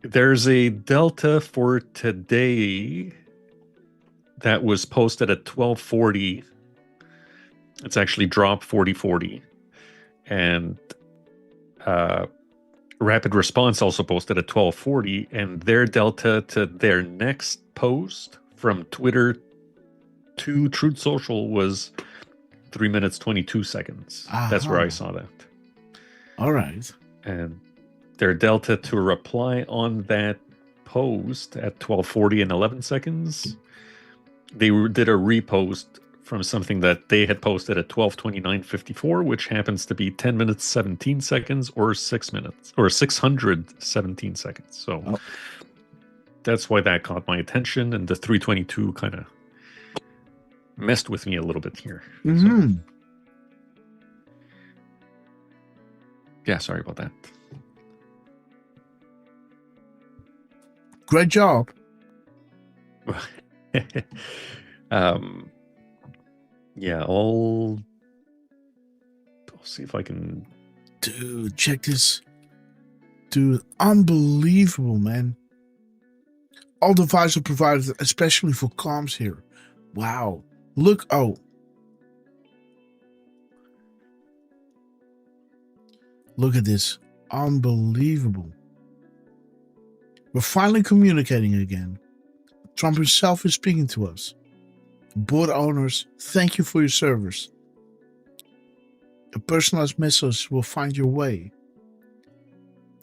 There's a Delta for today that was posted at 12:40. It's actually dropped 40:40. And Rapid Response also posted at 12:40, and their Delta to their next post from Twitter to Truth Social was 3 minutes 22 seconds. That's where I Aha. saw that. All right. And their Delta to reply on that post at 12:40 and 11 seconds, they did a repost from something that they had posted at 12:29:54, which happens to be 10 minutes 17 seconds or 6 minutes or 617 seconds. So that's why that caught my attention, and the 322 kind of messed with me a little bit here. Mm-hmm. Yeah, sorry about that. Great job. Yeah, I'll see if I can. Dude, check this. Dude, unbelievable, man. All devices are provided, especially for comms here. Wow. Look, look at this. Unbelievable. We're finally communicating again. Trump himself is speaking to us. Board owners, thank you for your service. A personalized message will find your way.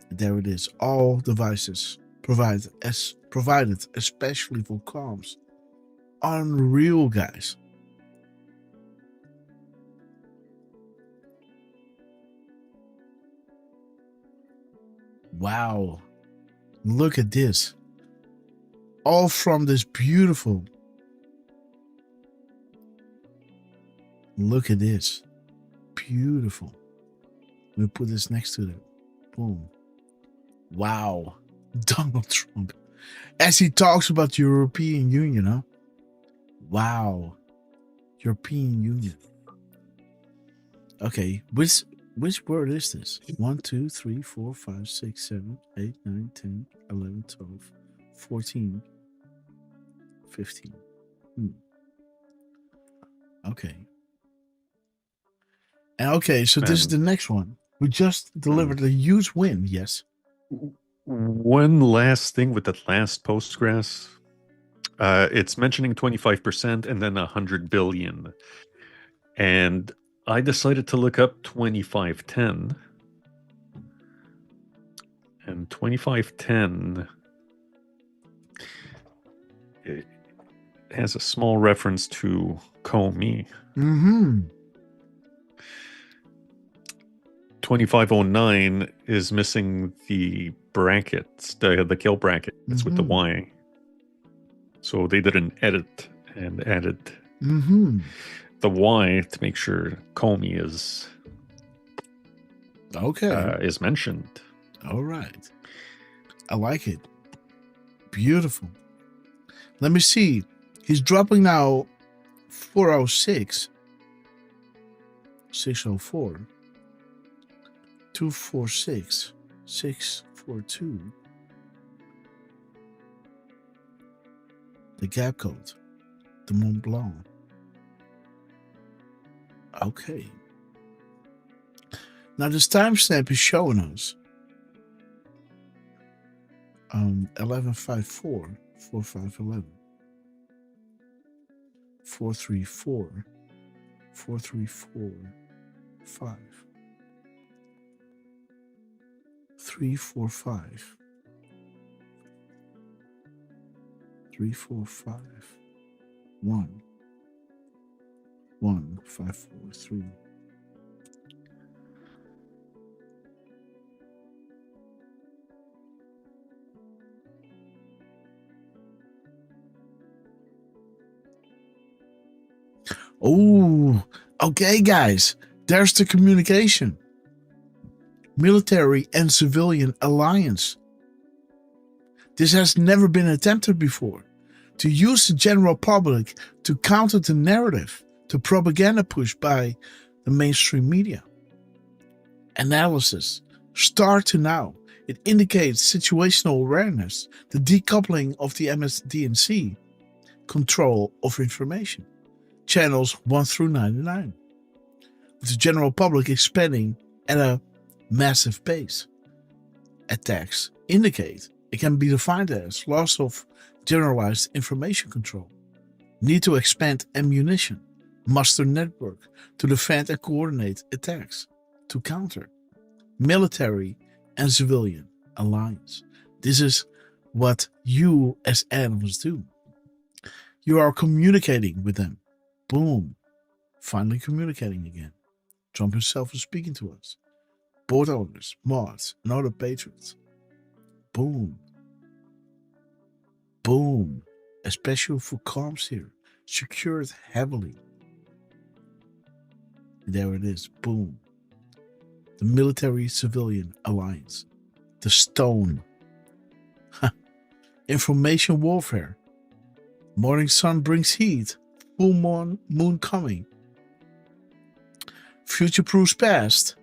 There it is. All devices provided, especially for comms. Unreal, guys. Wow. Look at this. All from this beautiful. Look at this. Beautiful. We'll put this next to it. Boom. Wow. Donald Trump. As he talks about the European Union, huh? Wow. European Union. Okay, which word is this? 1, 2, 3, 4, 5, 6, 7, 8, 9, 10, 11, 12, 14, 15. Okay. And okay, so this is the next one. We just delivered a huge win, yes. One last thing with that last Postgres. It's mentioning 25% and then 100 billion. And I decided to look up 2510. And 2510 it has a small reference to Comey. Mm-hmm. 2509 is missing the brackets, the kill bracket. It's with the Y. So they did an edit and added the Y to make sure Comey is is mentioned. All right. I like it. Beautiful. Let me see. He's dropping now 406, 604, 246, 642. The gap code. The Mont Blanc. Okay. Now this timestamp is showing us 1154, 4511, 434, 434, 5, 345, 345, 1, 1, 5, 4, 3. Oh, okay, guys. There's the communication. Military and civilian alliance. This has never been attempted before. To use the general public to counter the narrative, the propaganda push by the mainstream media. Analysis. Start to now. It indicates situational awareness, the decoupling of the MSDNC, control of information. Channels 1 through 99. With the general public expanding at a massive pace. Attacks indicate it can be defined as loss of generalized information control. Need to expand ammunition, muster network to defend and coordinate attacks, to counter. Military and civilian alliance. This is what you as analysts do. You are communicating with them. Boom. Finally communicating again. Trump himself is speaking to us. Board owners, mods, and other patriots. Boom. Boom. Especially for comms here. Secured heavily. There it is. Boom. The military-civilian alliance. The stone. Information warfare. Morning sun brings heat. Full moon coming. Future-proofs past.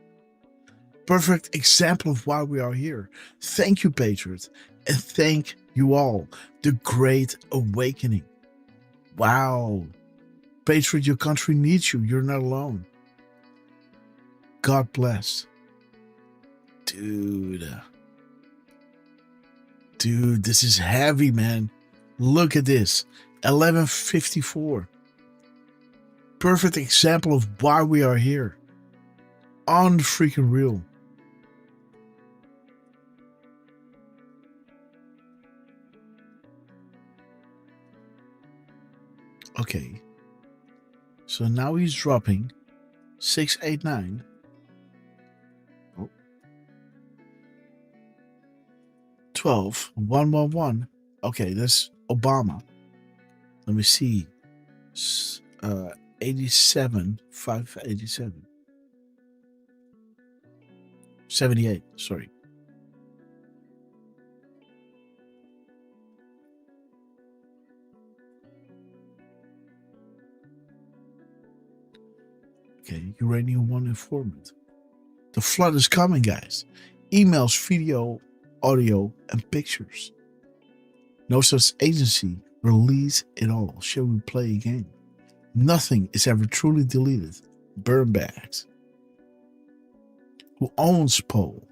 Perfect example of why we are here. Thank you, Patriot. And thank you all. The Great Awakening. Wow. Patriot, your country needs you. You're not alone. God bless. Dude, this is heavy, man. Look at this. 1154. Perfect example of why we are here. On the freaking real. Okay. So now he's dropping 689. Oh. 12, 111. Okay, that's Obama. Let me see. 87, 587. 78, sorry. Okay, Uranium One informant. The flood is coming, guys. Emails, video, audio, and pictures. No such agency release it all. Shall we play a game? Nothing is ever truly deleted. Burn bags. Who owns Poll?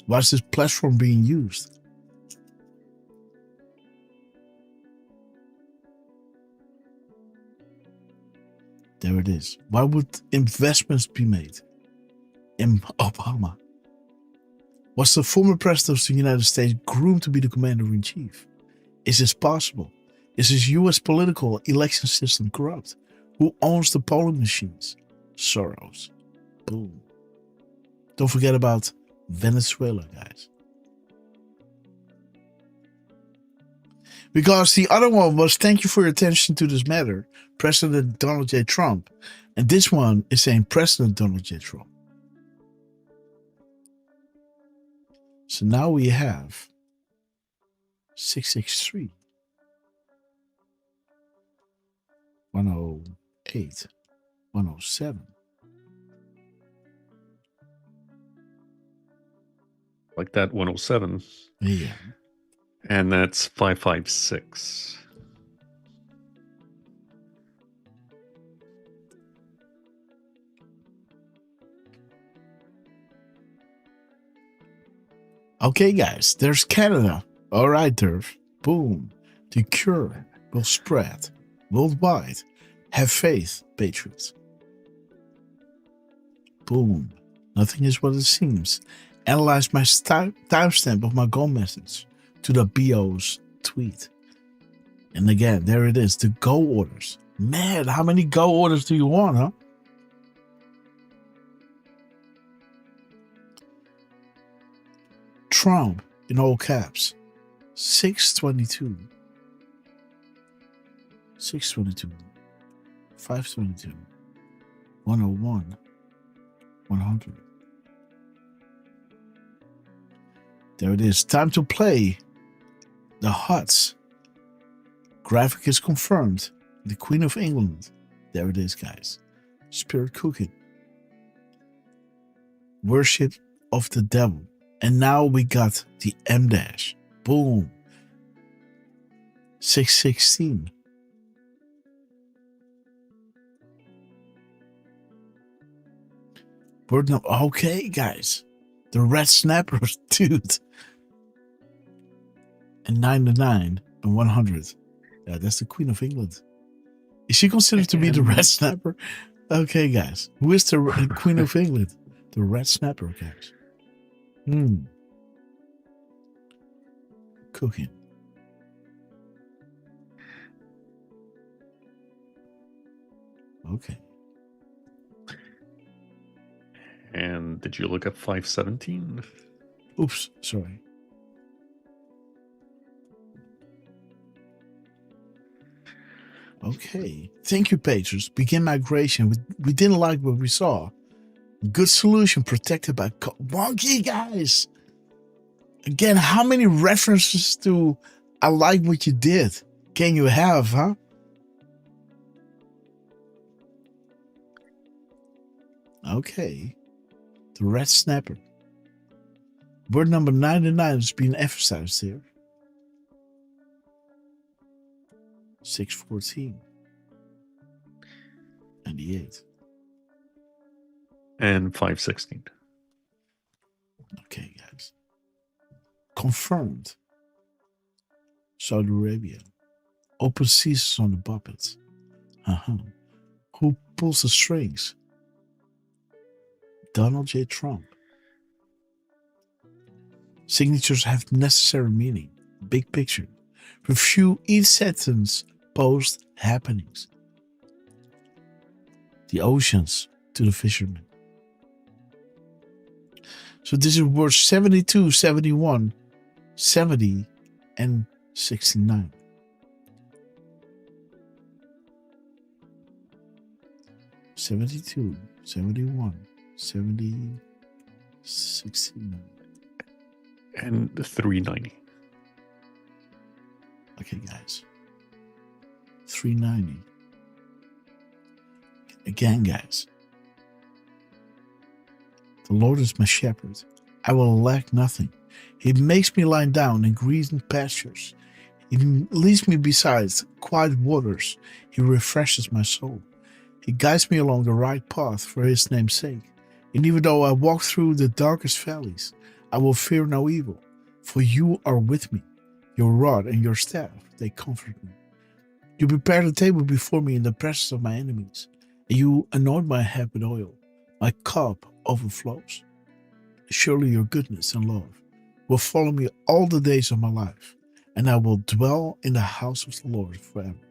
Why is this platform being used? There it is. Why would investments be made in Obama? Was the former president of the United States groomed to be the commander-in-chief? Is this possible? Is this U.S. political election system corrupt? Who owns the polling machines? Soros. Boom. Don't forget about Venezuela, guys. Because the other one was, thank you for your attention to this matter, President Donald J. Trump. And this one is saying President Donald J. Trump. So now we have 663, 108, 107. Like that 107. Yeah. And that's 556. Okay, guys, there's Canada. All right, Derf. Boom. The cure will spread worldwide. Have faith, patriots. Boom. Nothing is what it seems. Analyze my timestamp of my goal message to the BO's tweet. And again, there it is, the go orders. Man, how many go orders do you want, huh? Trump in all caps. 622. 622. 522. 101. 100. There it is. Time to play. The Huts. Graphic is confirmed. The Queen of England. There it is, guys. Spirit cooking. Worship of the devil. And now we got the M-dash. Boom. 616. Word number. Okay, guys. The red snappers, dude. And 99 and 100. Yeah, that's the Queen of England. Is she considered to be the red snapper? Okay, guys. Who is the Queen of England? The red snapper, guys. Cooking. Okay. And did you look at 517? Oops, sorry. Okay. Thank you, patrons. Begin migration. We didn't like what we saw. Good solution protected by wonky, guys. Again, how many references to I like what you did can you have, huh? Okay. The red snapper. Word number 99 is being emphasized here. 614. 98. And 516. Okay, guys. Confirmed. Saudi Arabia. Open seasons on the puppets. Who pulls the strings? Donald J. Trump. Signatures have necessary meaning. Big picture. Review each sentence post happenings. The oceans to the fishermen. So this is words 72, 71, 70, and 69. 72, 71, 70, 69. And 390. Okay, guys. 390. Again, guys. The Lord is my shepherd. I will lack nothing. He makes me lie down in green pastures. He leads me beside quiet waters. He refreshes my soul. He guides me along the right path for his name's sake. And even though I walk through the darkest valleys, I will fear no evil, for you are with me. Your rod and your staff, they comfort me. You prepare the table before me in the presence of my enemies, and you anoint my head with oil. My cup overflows. Surely your goodness and love will follow me all the days of my life, and I will dwell in the house of the Lord forever.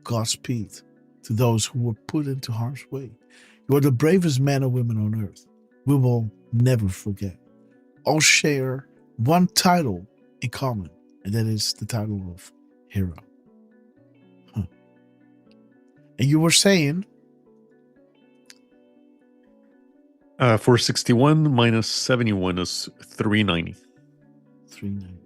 Godspeed to those who were put into harm's way. You are the bravest men and women on earth. We will never forget. All share one title in common, and that is the title of hero. And you were saying? 461 minus 71 is 390. 390.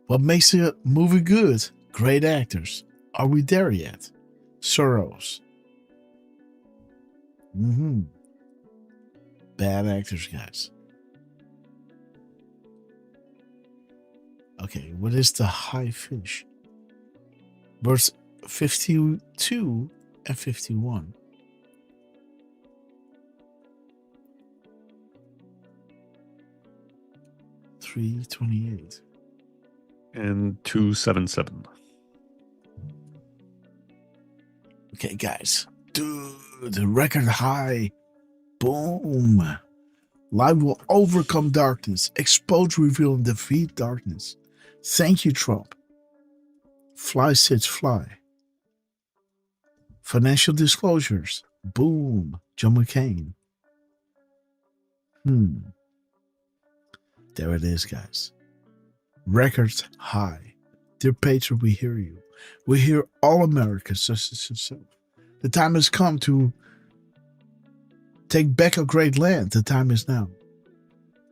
What makes a movie good? Great actors. Are we there yet? Soros. Bad actors, guys. Okay, what is the high finish? Verse 52 and 51. $328. And 277. Okay, guys. Dude, the record high. Boom. Light will overcome darkness, expose, reveal, and defeat darkness. Thank you, Trump. Fly sits fly. Financial disclosures. Boom. John McCain. There it is, guys. Records high. Dear Patriot, we hear you. We hear all Americans just as yourself. The time has come to take back a great land. The time is now.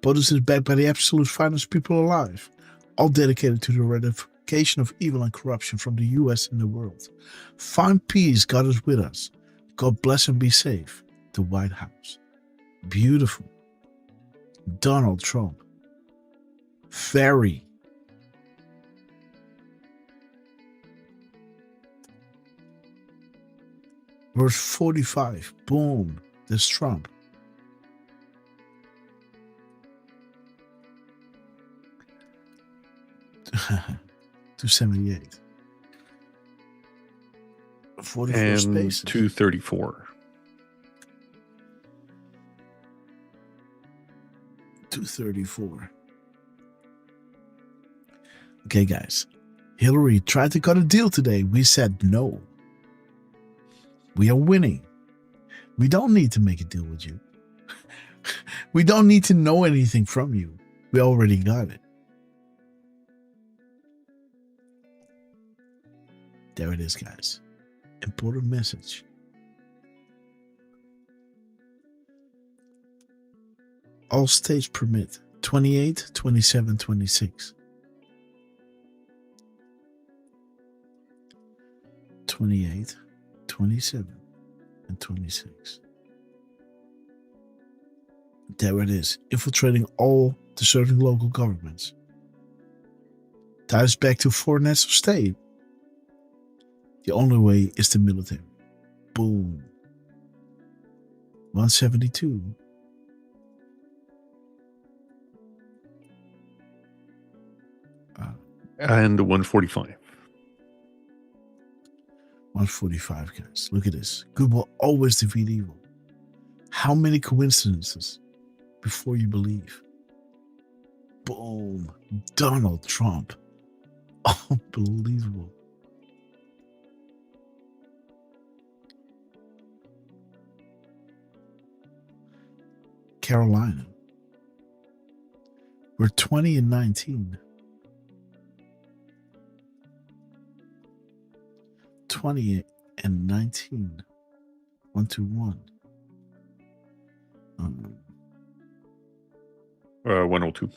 POTUS is backed by the absolute finest people alive, all dedicated to the eradication of evil and corruption from the U.S. and the world. Find peace. God is with us. God bless and be safe. The White House. Beautiful. Donald Trump. Very. Verse 45. Boom. There's Trump. $278. 44 and spaces. 234. 234. Okay, guys. Hillary tried to cut a deal today. We said no. We are winning. We don't need to make a deal with you. We don't need to know anything from you. We already got it. There it is, guys. Important message. All states permit 28, 27, 26. 28, 27, and 26. There it is. Infiltrating all deserving local governments. Ties back to foreign heads of state. The only way is the military. Boom. 172. And 145. 145, guys. Look at this. Good will always defeat evil. How many coincidences before you believe? Boom. Donald Trump. Unbelievable. Carolina. We're 20 and 19. 20 and 19. 121. 102.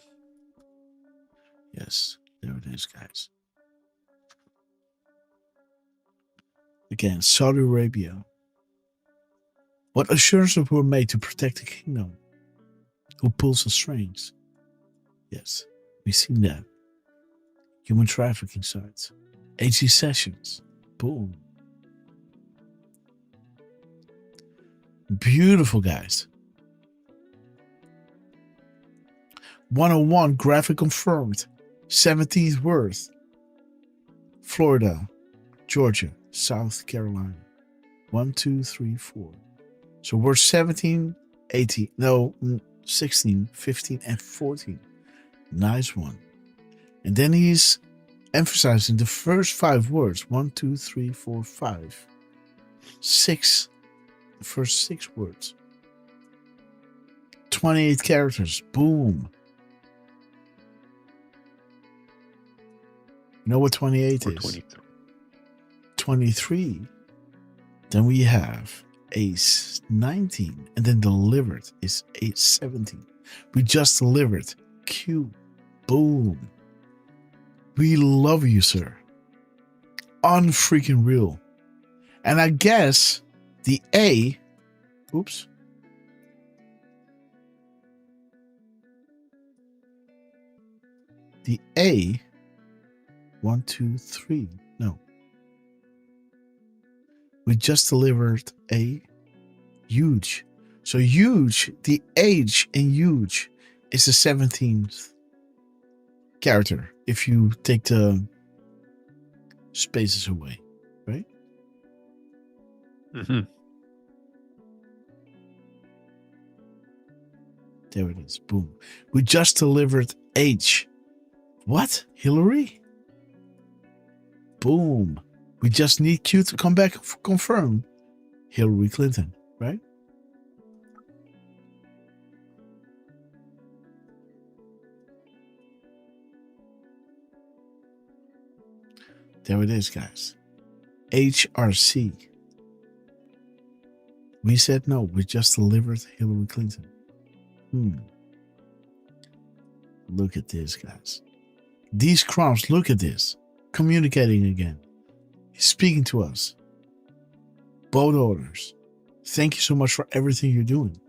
Yes, there it is, guys. Again, Saudi Arabia. What assurances were made to protect the kingdom? Who pulls the strings? Yes, we've seen that. Human trafficking sites. HC Sessions. Boom. Beautiful, guys. 101 graphic confirmed. 17th worth. Florida, Georgia, South Carolina. 1, 2, 3, 4. So we're 17, 18, no, 16, 15, and 14. Nice one. And then he's emphasizing the first 5 words. 1, 2, 3, 4, 5. 6. The first 6 words. 28 characters. Boom. You know what 28 is? 23. 23. Then we have Ace 19. And then delivered is Ace 17. We just delivered Q. Boom. We love you, sir. Unfreaking real. And I guess the A. Oops. The A. 1, 2, 3. No. We just delivered a huge. So huge, the H in huge is the 17th character if you take the spaces away, right? Mm-hmm. There it is. Boom. We just delivered H. What? Hillary? Boom. We just need Q to come back and confirm Hillary Clinton, right? There it is, guys. HRC. We said no. We just delivered Hillary Clinton. Look at this, guys. These crumbs, look at this. Communicating again. He's speaking to us. Boat owners, thank you so much for everything you're doing.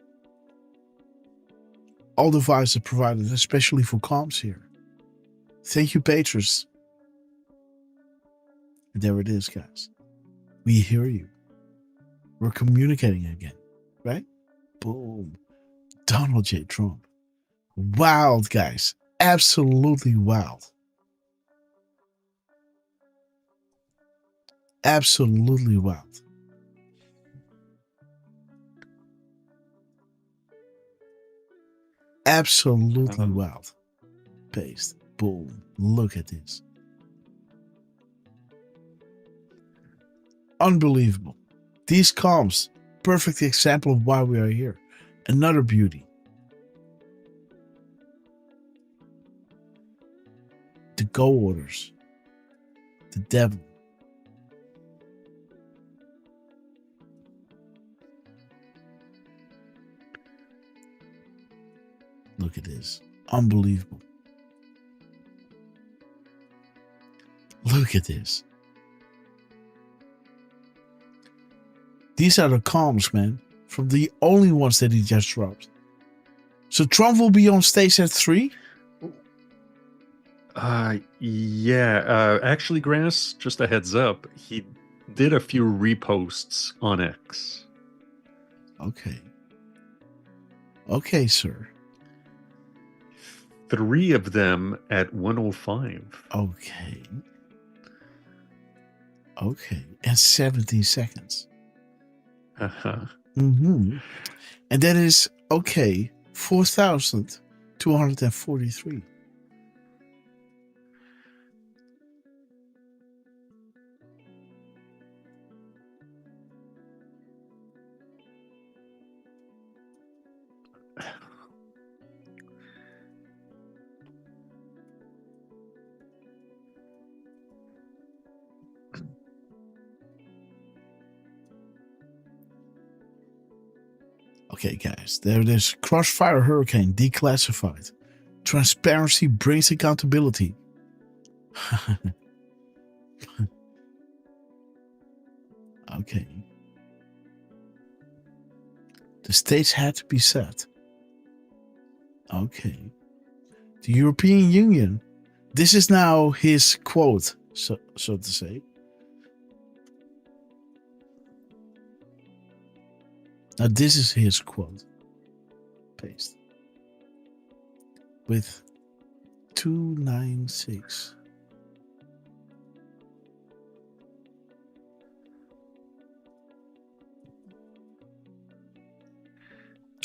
All devices provided, especially for comms here. Thank you, patrons. There it is, guys. We hear you. We're communicating again, right? Boom. Donald J. Trump. Wild, guys. Absolutely wild. Absolutely wild. Absolutely wild. Paste. Boom. Look at this. Unbelievable. These comms, perfect example of why we are here. Another beauty. The go orders. The devil. Look at this. Unbelievable. Look at this. These are the comms, man. From the only ones that he just dropped. So Trump will be on stage at 3? Yeah. Actually, Grass, just a heads up. He did a few reposts on X. Okay. Okay, sir. 3 of them at 105. Okay. Okay. And 17 seconds. Uh-huh. Mm-hmm. And that is, okay, 4,243. Okay, guys, there it is. Crossfire Hurricane declassified. Transparency brings accountability. Okay. The stage had to be set. Okay. The European Union. This is now his quote, so to say. Now this is his quote. Paste. With 296.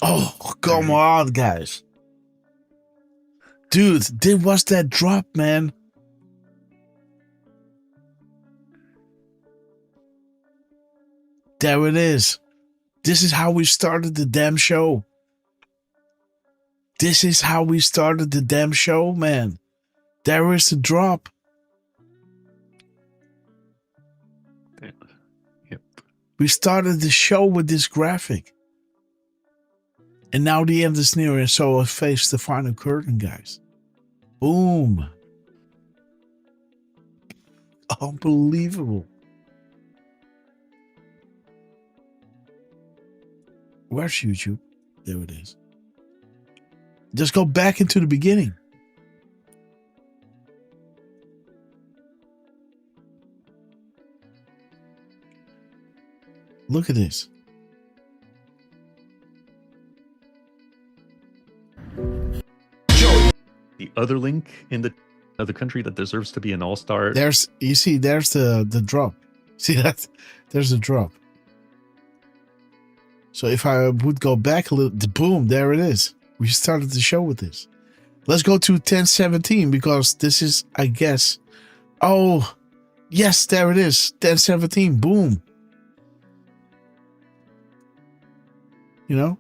Oh, come on, guys. Dude, there was that drop, man. There it is. This is how we started the damn show. This is how we started the damn show, man. There is the drop. Yep. We started the show with this graphic. And now the end is near, and so I face the final curtain, guys. Boom. Unbelievable. Where's YouTube? There it is. Just go back into the beginning. Look at this. The other link in the other country that deserves to be an all-star. There's the drop. See that? There's a drop. So if I would go back a little, boom, there it is. We started the show with this. Let's go to 1017 because this is, I guess. Oh, yes, there it is. 1017, boom. You know?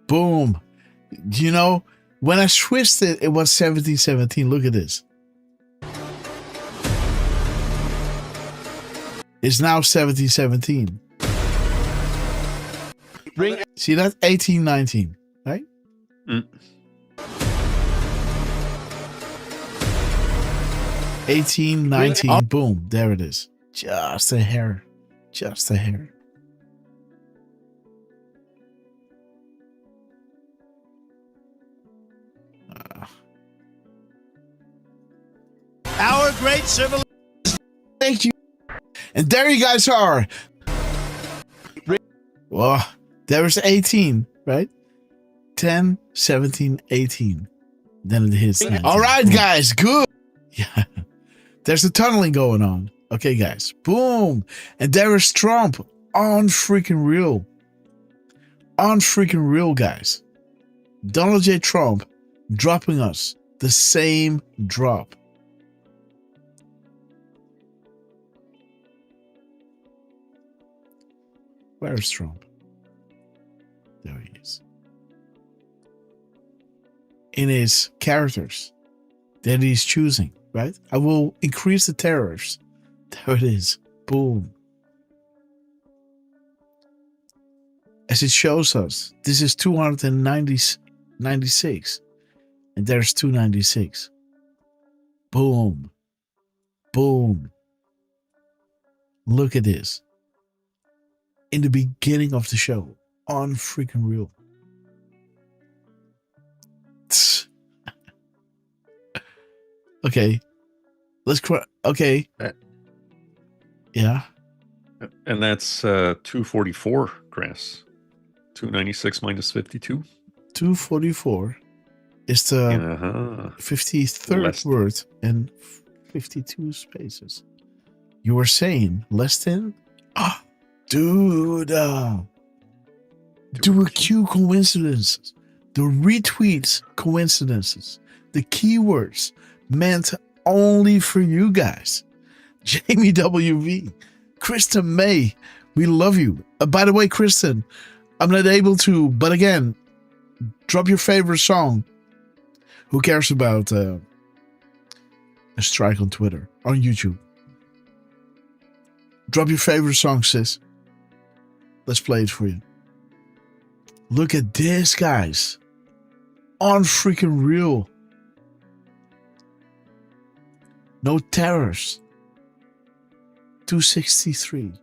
Boom. You know, when I switched it, it was 1717. Look at this. It's now 1717. See that? 1819, right? Mm. 1819. Boom. There it is. Just a hair. Just a hair. Our great civilization. Thank you. And there you guys are. Well, there was 18, right? 10, 17, 18. Then it hits 19. All right, guys. Good. Yeah. There's a tunneling going on. Okay, guys. Boom. And there is Trump on freaking real. On freaking real, guys. Donald J. Trump dropping us the same drop. Where's Trump? There he is. In his characters that he's choosing, right? I will increase the tariffs. There it is. Boom. As it shows us, this is 296. And there's 296. Boom. Boom. Look at this. In the beginning of the show. On freaking real. Okay. Let's okay. Yeah. And that's 244, Grass. 296 minus 52. 244 is the 53rd word and 52 spaces. You were saying less than? Ah, dude. Do a Q coincidences. The retweets coincidences. The keywords meant only for you guys. Jamie WV. Kristen May. We love you. By the way, Kristen, I'm not able to, but again, drop your favorite song. Who cares about a strike on Twitter, on YouTube? Drop your favorite song, sis. Let's play it for you. Look at this, guys. On freaking real. No tariffs. 263.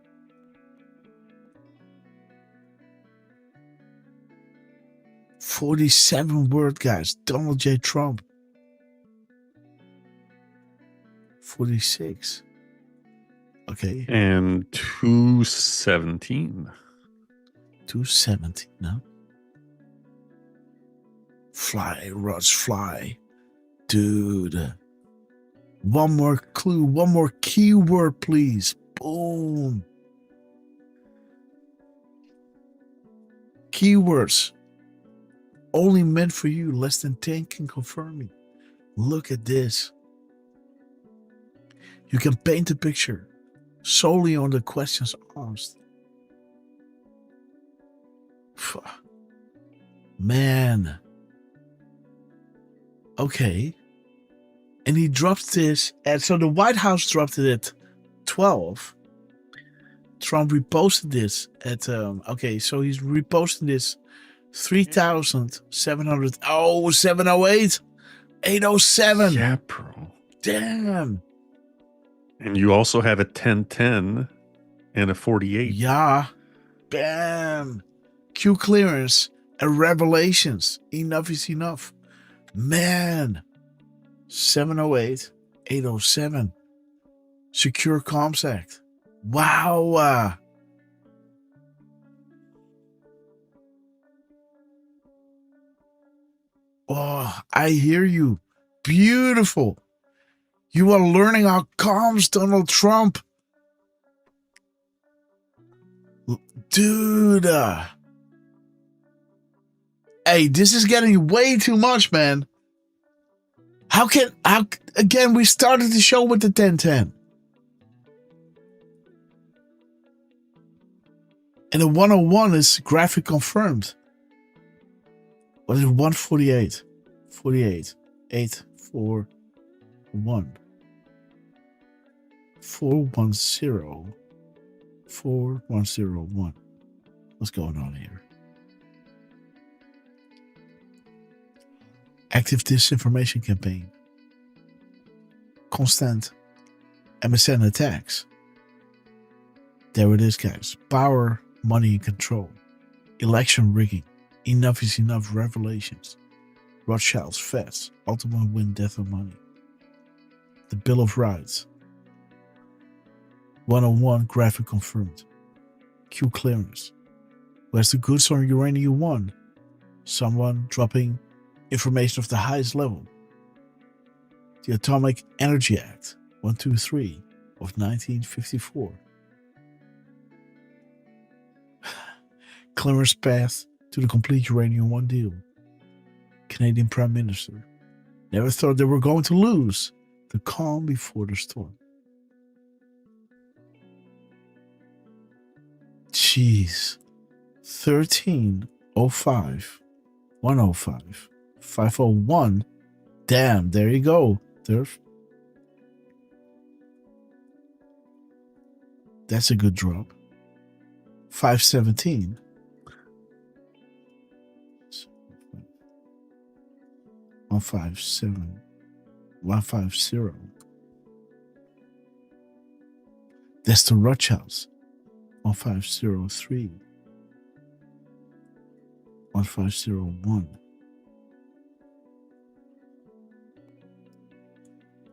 $47 word, guys. Donald J. Trump. 46. Okay. And 217. 217 now. Fly, Rods, fly. Dude. One more clue, one more keyword, please. Boom. Keywords. Only meant for you. Less than 10 can confirm me. Look at this. You can paint a picture solely on the questions asked. Man. Okay. And he dropped this so the White House dropped it at 12. Trump reposted this at okay, so he's reposting this 3,700 708 807. Yeah, bro. Damn. And you also have a 1010 and a 48. Yeah. Bam. Q clearance and revelations. Enough is enough. Man. 708 807. Secure Comms Act. Wow. Oh, I hear you. Beautiful. You are learning how comms, Donald Trump. Dude. Hey, this is getting way too much, man. How again, we started the show with the 1010. And the 101 is graphic confirmed. What is 148? 48. 841. 410. 4101. What's going on here? Active disinformation campaign. Constant MSN attacks. There it is, guys. Power, money, and control. Election rigging. Enough is enough revelations. Rothschilds, Feds, ultimate win, death of money. The Bill of Rights. 101 graphic confirmed. Q clearance. Where's the goods on uranium 1? Someone dropping information of the highest level. The Atomic Energy Act 123 of 1954. Clearance path to the complete uranium 1 deal. Canadian Prime Minister. Never thought they were going to lose. The calm before the storm. Jeez. 1305 105 501. Damn, there you go, Derf. That's a good drop. 517. 157. 150. That's the Rothschilds. 1503. 1501.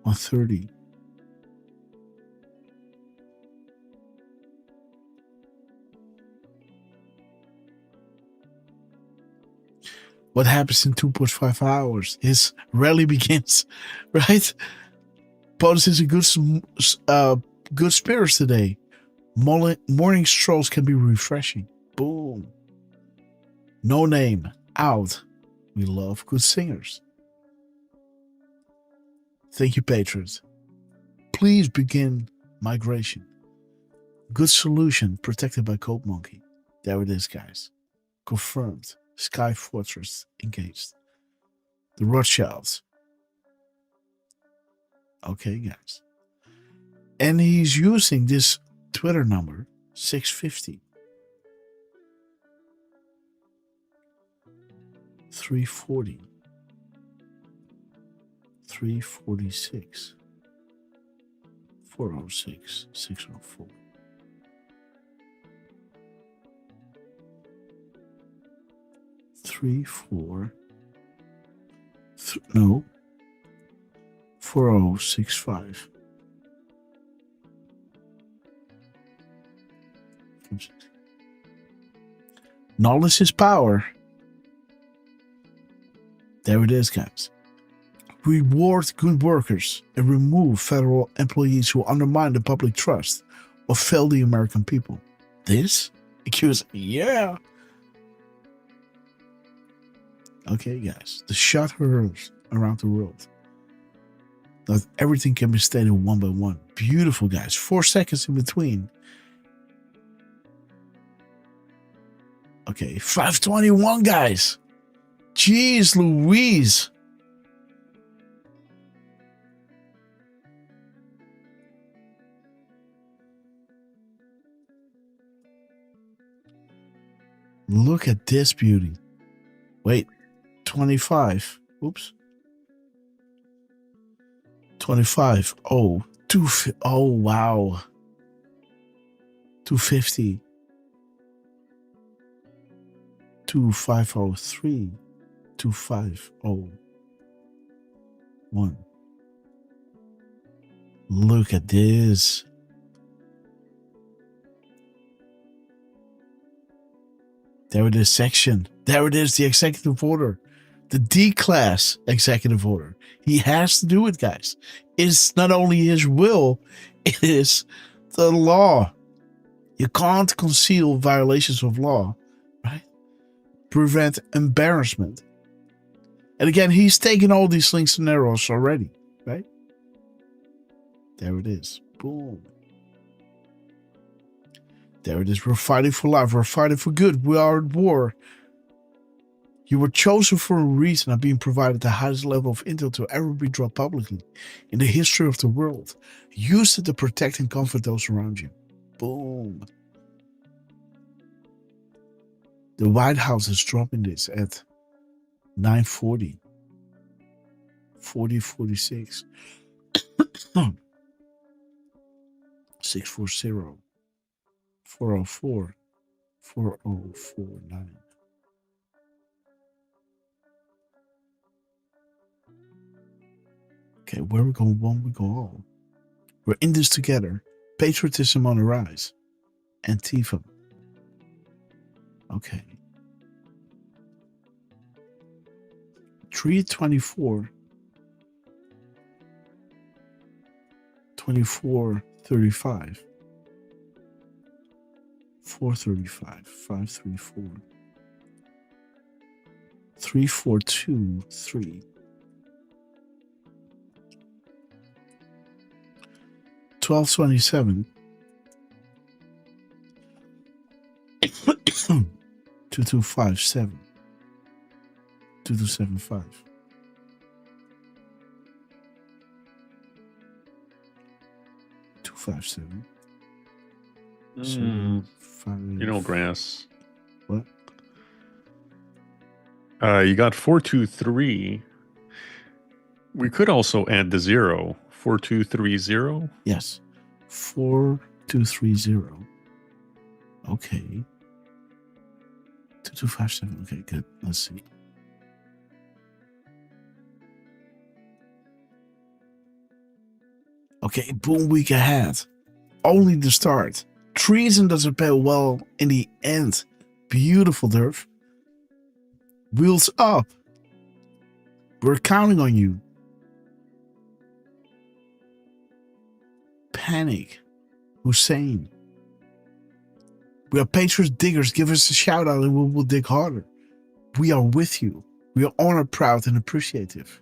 130. What happens in 2.5 hours? His rally begins, right? POTUS is in good spirits today. Morning strolls can be refreshing. Boom. No name. Out. We love good singers. Thank you, patrons. Please begin migration. Good solution protected by Code Monkey. There it is, guys. Confirmed. Sky Fortress engaged. The Rothschilds. Okay, guys. And he's using this Twitter number, 650. 340. 346. 406, 604. Three, four. No. 4065. Knowledge is power. There it is, guys. Reward good workers and remove federal employees who undermine the public trust or fail the American people. This? Accuse, yeah. Okay, guys. The shot heroes around the world. Not everything can be stated one by one. Beautiful, guys. 4 seconds in between. Okay, 521, guys. Jeez Louise. Look at this beauty. Wait, 25. Oops. 25. Oh, oh, wow. 250. 2503. 2501. Look at this. There it is, section. There it is, the executive order. The D-class executive order. He has to do it, guys. It's not only his will, it is the law. You can't conceal violations of law, right? Prevent embarrassment. And again, he's taken all these slings and arrows already, right? There it is. Boom. There it is. We're fighting for life. We're fighting for good. We are at war. You were chosen for a reason and being provided the highest level of intel to ever be dropped publicly in the history of the world. Use it to protect and comfort those around you. Boom. The White House is dropping this at 9:40. 4046. 640. 404. 4049. Okay, where we go one, we go all. We're in this together. Patriotism on the rise. Antifa. Okay. 324. 2435. 435. 534. 3423. 1227. 2257. 2275. 257. You know, Grass. What? You got 423. We could also add the 0. 4230. Yes. 4230. Okay. 2257. Okay, good. Let's see. Okay, boom, week ahead. Only the start. Treason doesn't pay well in the end. Beautiful, Derf. Wheels up. We're counting on you. Panic. Hussein. We are Patriots diggers. Give us a shout out and we will dig harder. We are with you. We are honored, proud, and appreciative.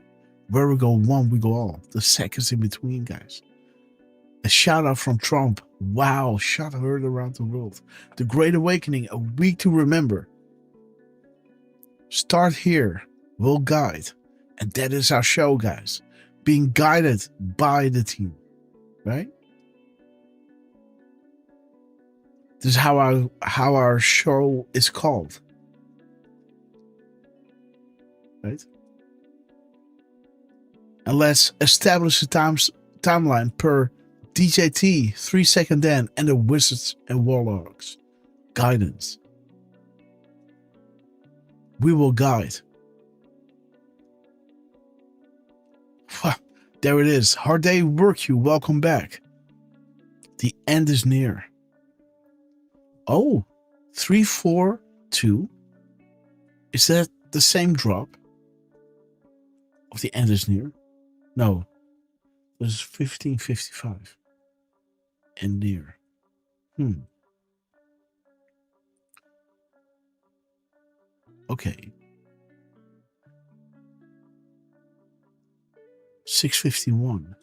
Where we go one, we go all. The seconds in between, guys. A shout out from Trump. Wow, shot heard around the world. The Great Awakening, a week to remember. Start here, will guide. And that is our show, guys. Being guided by the team, right? This is how our show is called. Right? And let's establish a timeline per DJT, 3 Second Dan, and the Wizards and Warlocks. Guidance. We will guide. There it is. Hard day work you. Welcome back. The end is near. Oh, 3, 4, 2. Is that the same drop? Of the end is near? No. This is 1555. And near. Okay. 651.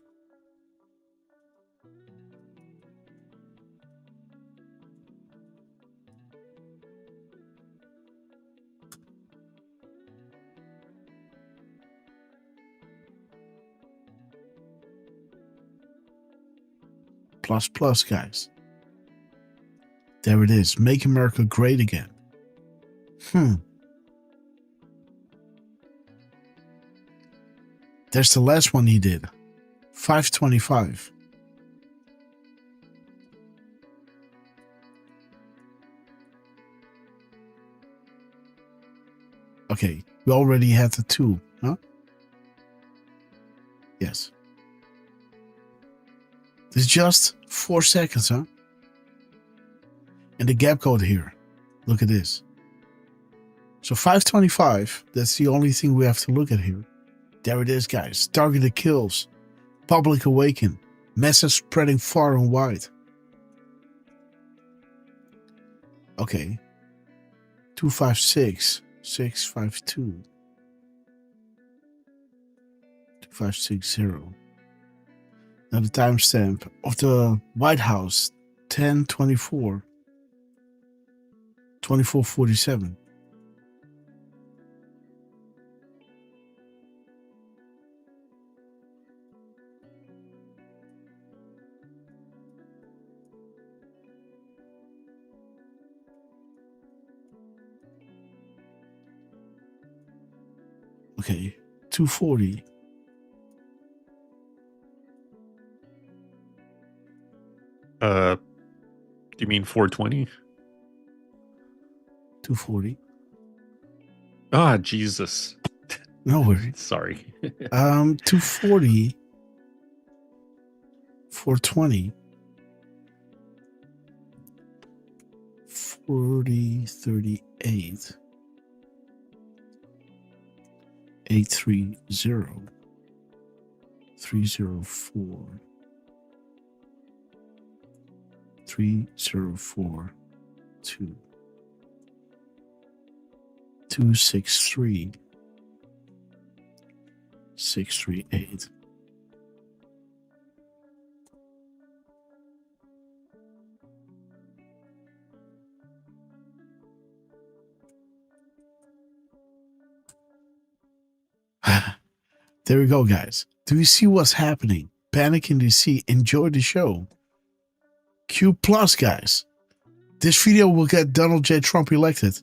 Plus, guys. There it is. Make America great again. There's the last one he did. 525. Okay, we already had the 2, huh? Yes. It's just 4 seconds, huh? And the gap code here. Look at this. So 525, that's the only thing we have to look at here. There it is, guys. Targeted kills. Public awaken. Message spreading far and wide. Okay. 256. 652. 2560. Now the timestamp of the White House, 10/24, 2447. Okay, 240. Do you mean 420? 240. Ah, Jesus. No worries. Sorry. 240. 420. 4038. 830. 304. 304 2 263 638. There we go, guys. Do you see what's happening? Panic in DC. Enjoy the show. Q plus, guys. This video will get Donald J. Trump elected.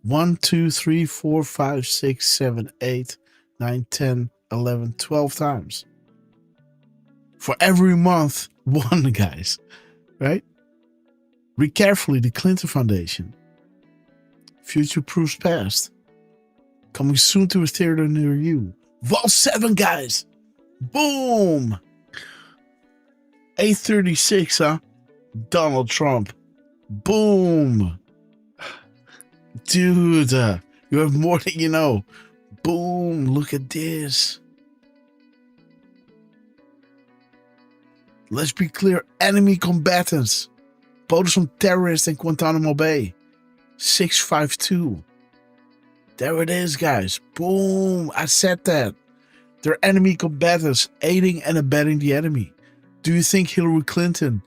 1, 2, 3, 4, 5, 6, 7, 8, 9, 10, 11, 12 times. For every month, one, guys. Right? Read carefully the Clinton Foundation. Future proofs past. Coming soon to a theater near you. Vault 7, guys. Boom. 836, huh? Donald Trump. Boom. Dude, you have more than you know. Boom. Look at this. Let's be clear. Enemy combatants. Photos from terrorists in Guantanamo Bay. 652. There it is, guys. Boom. I said that. They're enemy combatants aiding and abetting the enemy. Do you think Hillary Clinton,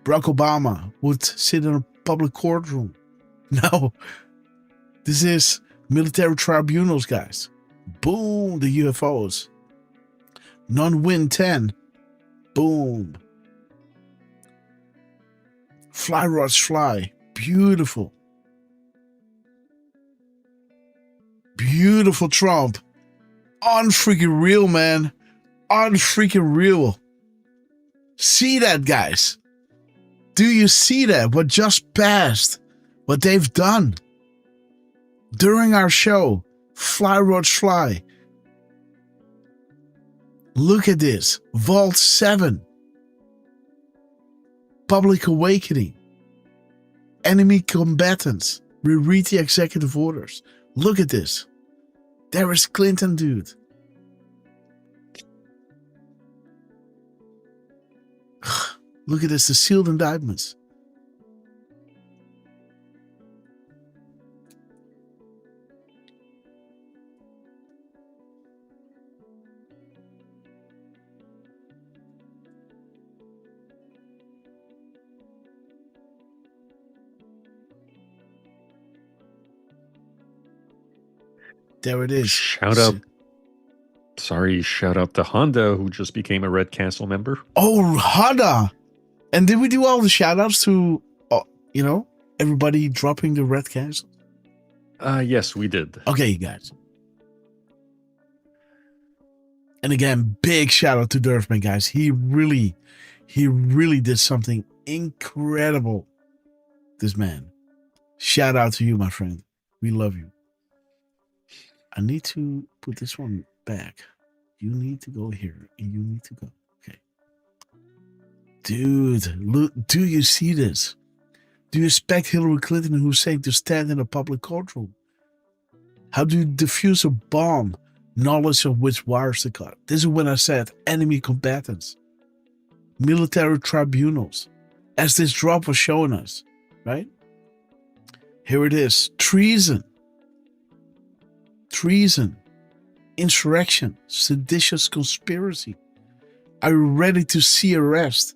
Barack Obama would sit in a public courtroom? No. This is military tribunals, guys. Boom. The UFOs. Non-win 10. Boom. Fly rods fly. Beautiful. Beautiful Trump. Unfreaking real, man. Unfreaking real. See that, guys? Do you see that? What just passed? What they've done during our show? Fly, Roach, Fly. Look at this. Vault 7. Public Awakening. Enemy combatants. We read the executive orders. Look at this. There is Clinton, dude. Look at this, the sealed indictments. There it is. Shout out to Honda, who just became a Red Castle member. Oh, Honda. And did we do all the shout outs to, everybody dropping the Red Castle? Yes, we did. Okay, guys. And again, big shout out to Derf, man, guys. He really did something incredible. This man. Shout out to you, my friend. We love you. I need to put this one back. You need to go here, and you need to go. Okay. Dude, look, do you see this? Do you expect Hillary Clinton and Hussein to stand in a public courtroom? How do you defuse a bomb, knowledge of which wires to cut? This is when I said enemy combatants, military tribunals, as this drop was showing us, right? Here it is. Treason, insurrection, seditious conspiracy. Are you ready to see arrest?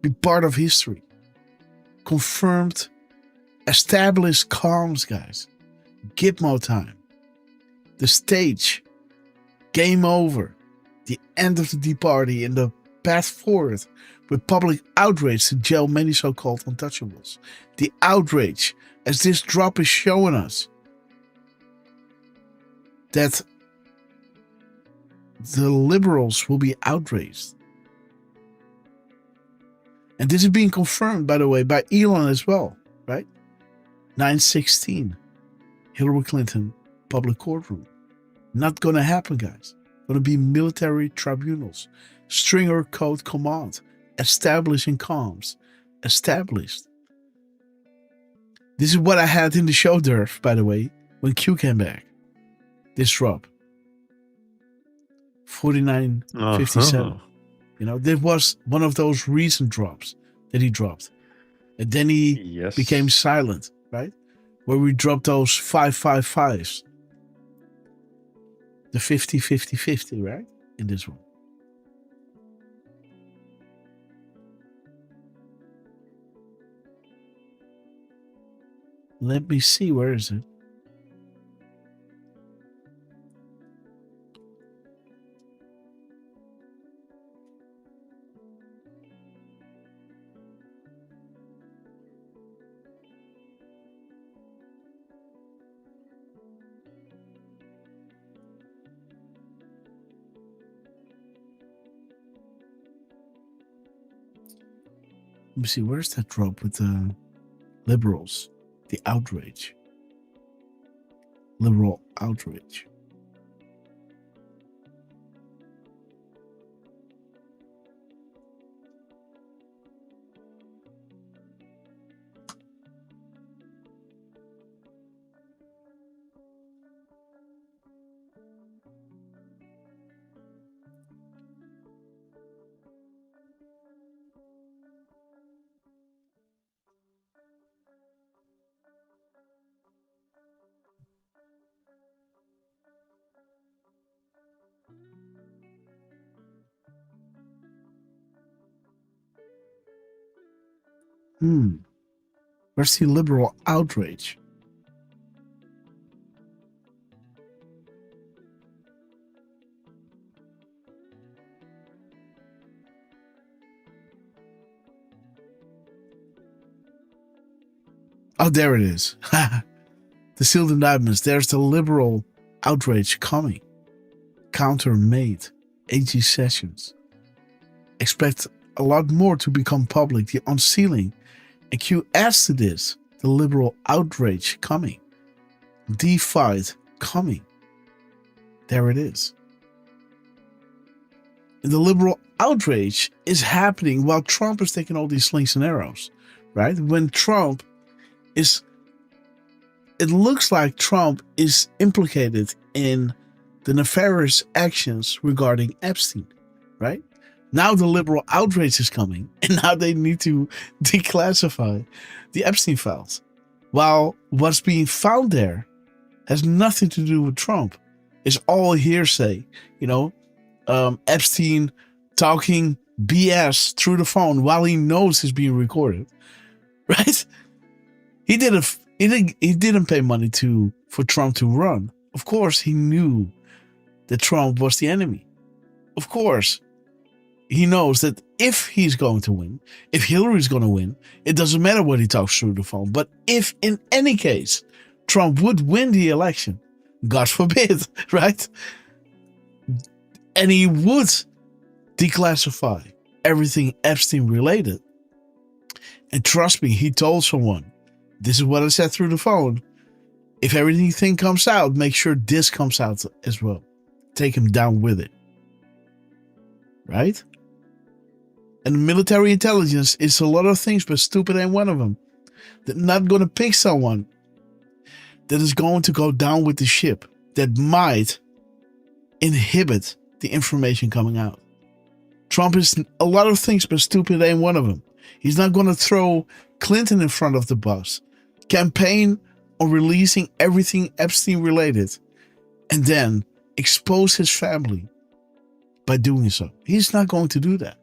Be part of history. Confirmed, established calms, guys. Gitmo time. The stage. Game over. The end of the Tea Party and the path forward with public outrage to jail many so-called untouchables. The outrage, as this drop is showing us, that the liberals will be outraged. And this is being confirmed, by the way, by Elon as well, right? 9/16, Hillary Clinton, public courtroom. Not going to happen, guys. Going to be military tribunals. Stringer Code Command. Establishing calms. Established. This is what I had in the show, Derf, by the way, when Q came back. This drop. 49.57. There was one of those recent drops that he dropped. And then he became silent, right? Where we dropped those 555s. The 50-50-50, right? In this one. Let me see, where is it? Let me see, where's that drop with the liberals? The outrage. Liberal outrage. Where's the liberal outrage? Oh, there it is. The sealed indictments. There's the liberal outrage coming. Counter made. AG sessions. Expect a lot more to become public. The unsealing. And Q adds to this the liberal outrage coming. D-fight coming. There it is. And the liberal outrage is happening while Trump is taking all these slings and arrows, right? When Trump is, it looks like Trump is implicated in the nefarious actions regarding Epstein, right? Now the liberal outrage is coming, and now they need to declassify the Epstein files. While what's being found there has nothing to do with Trump. It's all hearsay, Epstein talking BS through the phone while he knows he's being recorded, right? He didn't pay money for Trump to run. Of course, he knew that Trump was the enemy. Of course, he knows that if he's going to win, if Hillary's going to win, it doesn't matter what he talks through the phone. But if in any case Trump would win the election, God forbid, right? And he would declassify everything Epstein related. And trust me, he told someone, this is what I said through the phone. If everything comes out, make sure this comes out as well. Take him down with it. Right? And military intelligence is a lot of things, but stupid ain't one of them. They're not going to pick someone that is going to go down with the ship that might inhibit the information coming out. Trump is a lot of things, but stupid ain't one of them. He's not going to throw Clinton in front of the bus, campaign on releasing everything Epstein related, and then expose his family by doing so. He's not going to do that.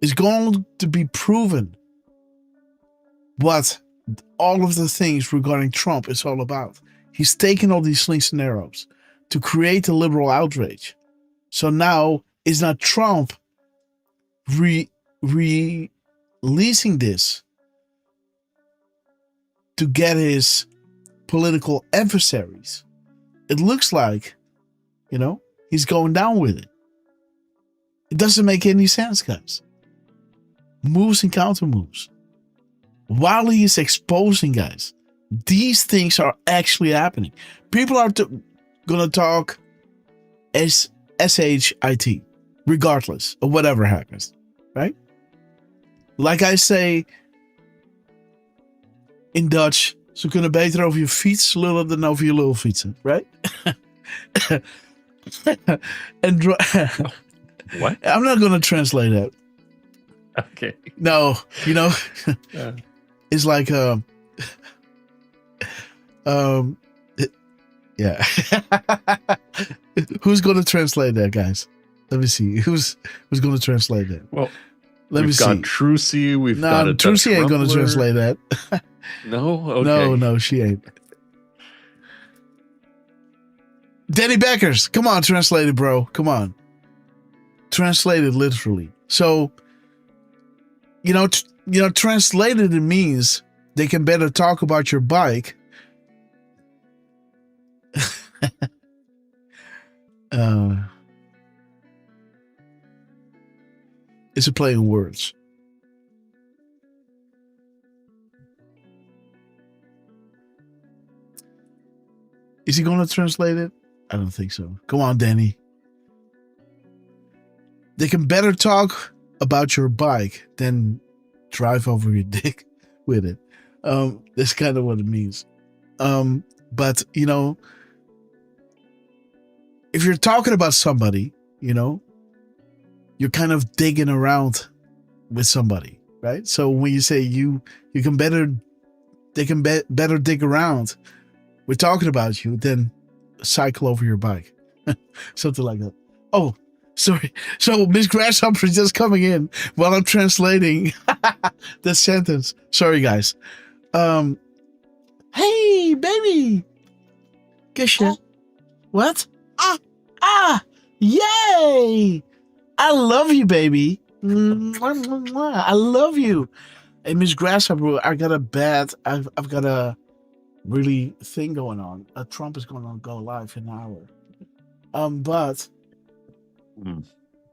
It's going to be proven what all of the things regarding Trump is all about. He's taken all these slings and arrows to create a liberal outrage. So now it's not Trump releasing this to get his political adversaries. It looks like, he's going down with it. It doesn't make any sense, guys. Moves and counter moves. While he is exposing, guys, these things are actually happening. People are going to talk as SHIT, regardless of whatever happens, right? Like I say in Dutch, ze kunnen beter over je fiets lullen dan over je lul fietsen, right? And what? I'm not going to translate that. Okay. No, it's like yeah. Who's going to translate that, guys? Let me see. Who's going to translate that? Well, let me see. We've got Trucy. We've got a Trucy ain't going to translate that. No? Okay. No, she ain't. Danny Beckers, come on, translate it, bro. Come on. Translate it literally. So, translated it means they can better talk about your bike. It's a play on words. Is he going to translate it? I don't think so. Come on, Danny. They can better talk about your bike than drive over your dick with it. That's kind of what it means. But, if you're talking about somebody, you're kind of digging around with somebody, right? So when you say they can better dig around, we're talking about you, then cycle over your bike. Something like that. Oh, sorry. So Miss Grasshopper is just coming in while I'm translating the sentence. Sorry, guys. Hey, baby. Guess you. What? Yay! I love you, baby. I love you. Hey, Miss Grasshopper, I've got a really thing going on. Trump is going to go live in an hour. But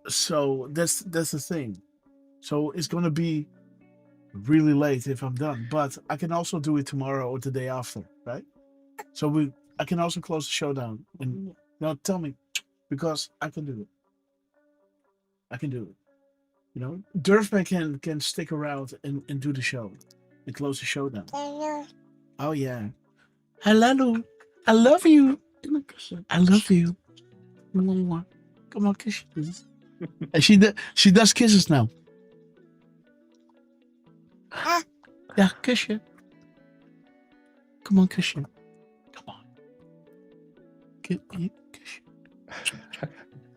So that's the thing. So it's gonna be really late if I'm done, but I can also do it tomorrow or the day after, right? So I can also close the show down and now tell me because I can do it. I can do it. You know, Derfman can stick around and do the show and close the show down. Oh yeah. Hello, I love you. I love you. Come on, kiss you. And she does kisses now. Yeah, kiss you. Come on, kiss you. Come on. Kiss you.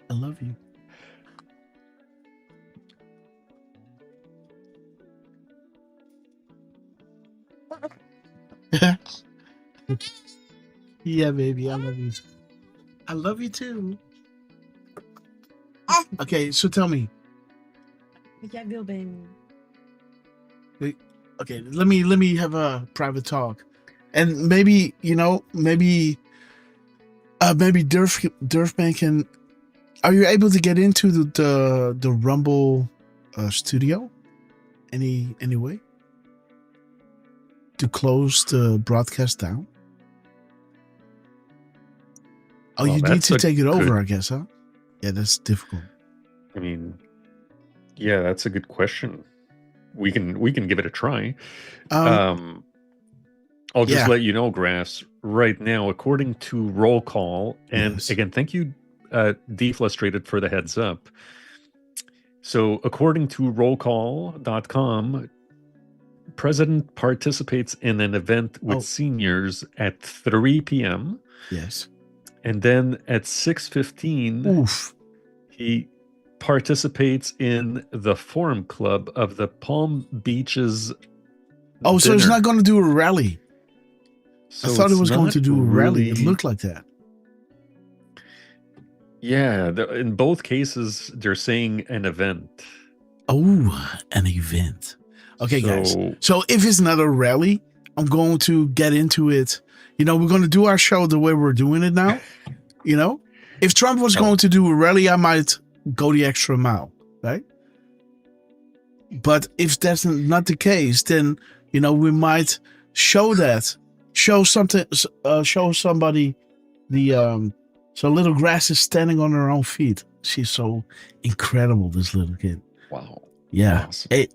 I love you. Yeah, baby, I love you. I love you too. Okay, so tell me. Okay, let me have a private talk, and maybe maybe Derfman can. Are you able to get into the Rumble studio? Any way to close the broadcast down? Oh, Well, you need that's to a take it over, good- I guess, huh? Yeah, that's difficult. I mean, yeah, that's a good question. We can give it a try. I'll just yeah. let you know, Grass, right now, according to roll call, and Yes. again, thank you, Deflustrated, for the heads up. So, according to rollcall.com, President participates in an event with seniors at 3 p.m. Yes. And then at 6:15, he participates in the Forum Club of the Palm Beaches. Oh, so it's dinner. not going to do a rally. So I thought it it's was going not to do a rally. It really- looked like that. Yeah, in both cases, they're saying an event. Oh, an event. Okay, guys. So- So if it's not a rally, I'm going to get into it. We're going to do our show the way we're doing it now. If Trump was going to do a rally, I might go the extra mile, right? But if that's not the case, then we might show somebody so little Grass is standing on her own feet. She's so incredible, this little kid. Wow. Yeah. Awesome.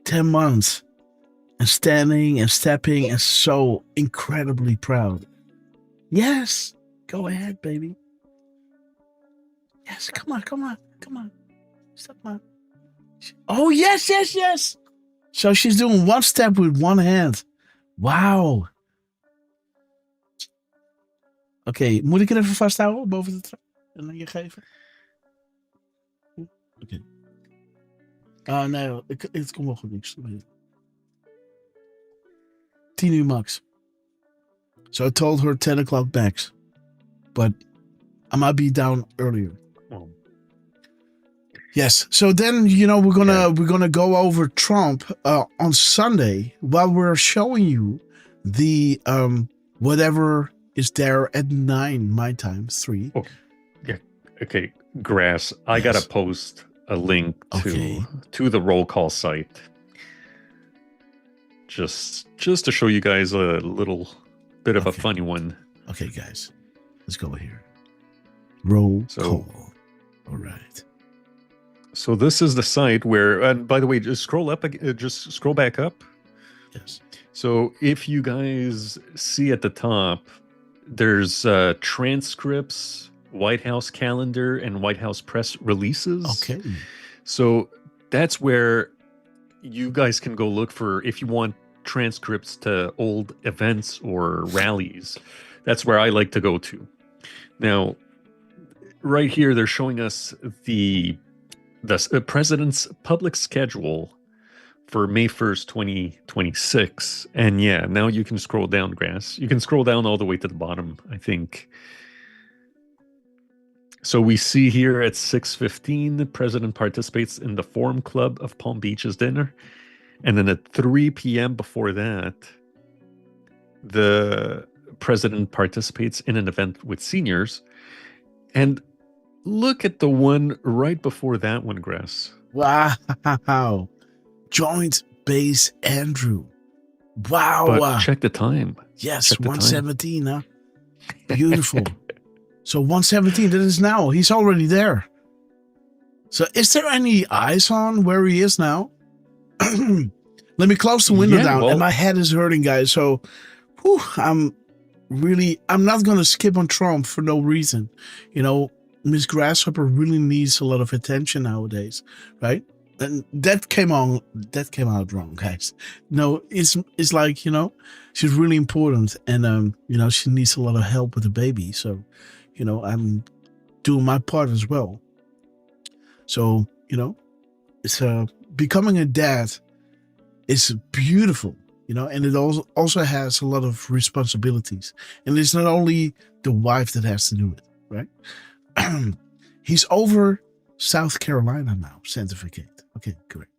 10 months and standing and stepping and so incredibly proud. Yes. Go ahead, baby. Yes. Come on. Step on. Oh, yes. So she's doing one step with one hand. Wauw. Oké, moet ik er even vasthouden boven de trap en dan je geven? Oké. Nee, het komt wel goed niks. 10 uur max. So I told her 10 o'clock max. But I might be down earlier. Oh. Yes. So then, we're gonna go over Trump on Sunday while we're showing you the whatever is there at 9 my time, 3. Oh, yeah. Okay, Grass. I gotta post a link to the roll call site. Just to show you guys a little bit of a funny one. Okay, guys. Let's go here. Roll call. All right. So this is the site where, and by the way, just scroll back up. Yes. So if you guys see at the top, there's transcripts, White House calendar, and White House press releases. Okay. So that's where you guys can go look for if you want transcripts to old events or rallies. That's where I like to go to. Now, right here, they're showing us the president's public schedule for May 1st, 2026. And yeah, now you can scroll down, Grass. You can scroll down all the way to the bottom, I think. So we see here at 6:15, the president participates in the Forum Club of Palm Beaches dinner. And then at 3 p.m. before that, the president participates in an event with seniors. And look at the one right before that one, Grass. Wow. Joint base Andrew. Wow. But check the time. Yes, check the 117, huh? Beautiful. So 117, that is now. He's already there. So is there any eyes on where he is now? Let me close the window down. And my head is hurting, guys. So I'm not going to skip on Trump for no reason. You know, Miss Grasshopper really needs a lot of attention nowadays, right? And that came out wrong, guys. No, it's like, you know, she's really important, and you know, she needs a lot of help with the baby. So, you know, I'm doing my part as well. So, you know, it's becoming a dad is beautiful, you know, and it also has a lot of responsibilities. And it's not only the wife that has to do it, right? He's over South Carolina now, sanctificate. Okay, correct.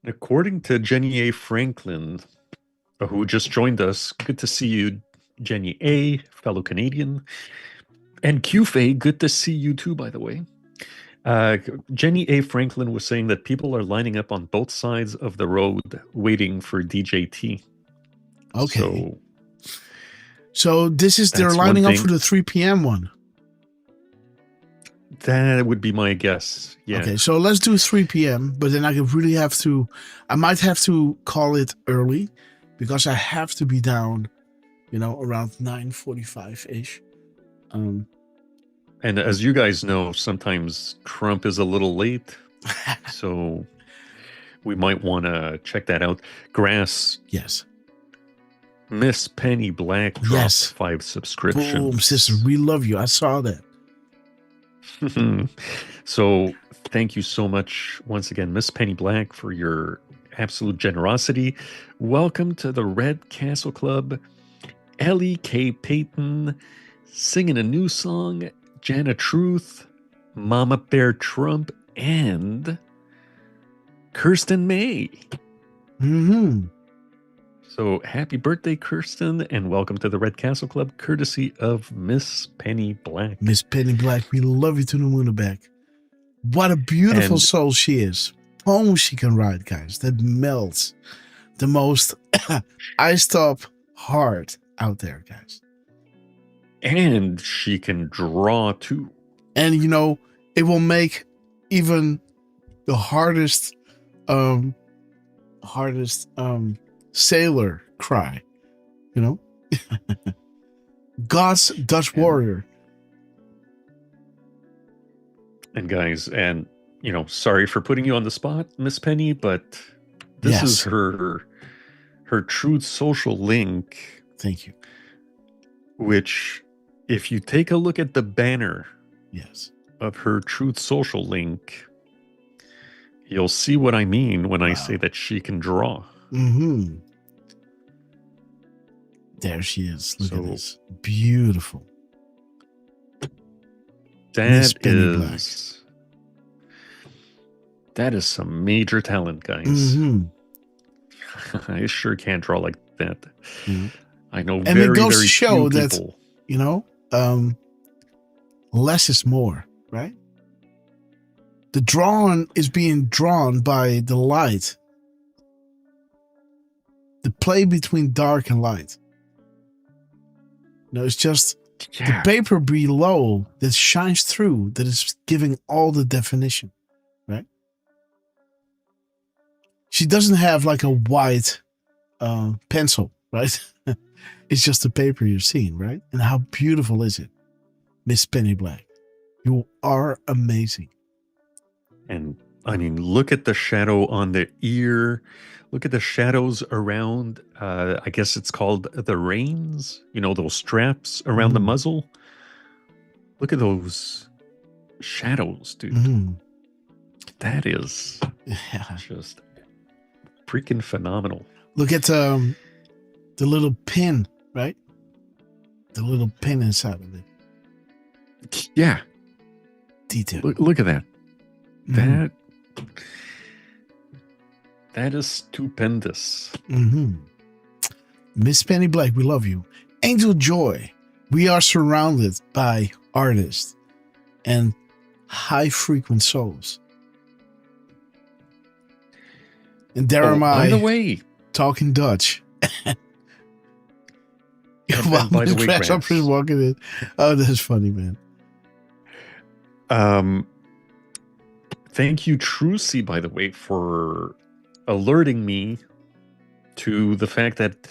According to Jenny A. Franklin, who just joined us, good to see you, Jenny A., fellow Canadian. And QFA, good to see you too, by the way. Jenny A. Franklin was saying that people are lining up on both sides of the road waiting for DJT. Okay. So this is, they're lining up for the 3 p.m. one. That would be my guess. Yeah. Okay, so let's do 3 p.m. But then I might have to call it early because I have to be down, you know, around 9:45-ish. And as you guys know, sometimes Trump is a little late. So we might want to check that out. Grass. Yes. Miss Penny Black dropped 5 subscriptions. Boom, sister, we love you. I saw that. So thank you so much once again, Miss Penny Black, for your absolute generosity. Welcome to the Red Castle Club. Ellie K. Payton singing a new song, Jana Truth, Mama Bear Trump, and Kirsten May. So happy birthday, Kirsten, and welcome to the Red Castle Club, courtesy of Miss Penny Black. Miss Penny Black, we love you to the moon and back. What a beautiful soul she is. Oh, she can ride, guys. That melts. The most iced up heart out there, guys. And she can draw too. And you know, it will make even the hardest sailor cry, you know. God's Dutch warrior. And guys, and you know, sorry for putting you on the spot, Miss Penny, but this is her Truth Social link. Thank you. Which, if you take a look at the banner of her Truth Social link, you'll see what I mean when I say that she can draw. There she is. Look at this. Beautiful. That is some major talent, guys. I sure can't draw like that. I know and it goes to show that, you know, less is more, right? The drawing is being drawn by the light. The play between dark and light. No, it's just the paper below that shines through that is giving all the definition, right? She doesn't have like a white pencil, right? It's just the paper you're seeing, right? And how beautiful is it? Miss Penny Black, you are amazing. And I mean, look at the shadow on the ear. Look at the shadows around, I guess it's called the reins, you know, those straps around the muzzle. Look at those shadows, dude. That is just freaking phenomenal. Look at the little pin, right? The little pin inside of it. Yeah. Detail. Look at that. That is stupendous. Miss Penny Black, we love you. Angel Joy, we are surrounded by artists and high frequent souls. And there am I, by the way, talking Dutch. And by the way, Grasshopper's walking in. Oh, that's funny, man. Thank you, Trucy, by the way, for alerting me to the fact that,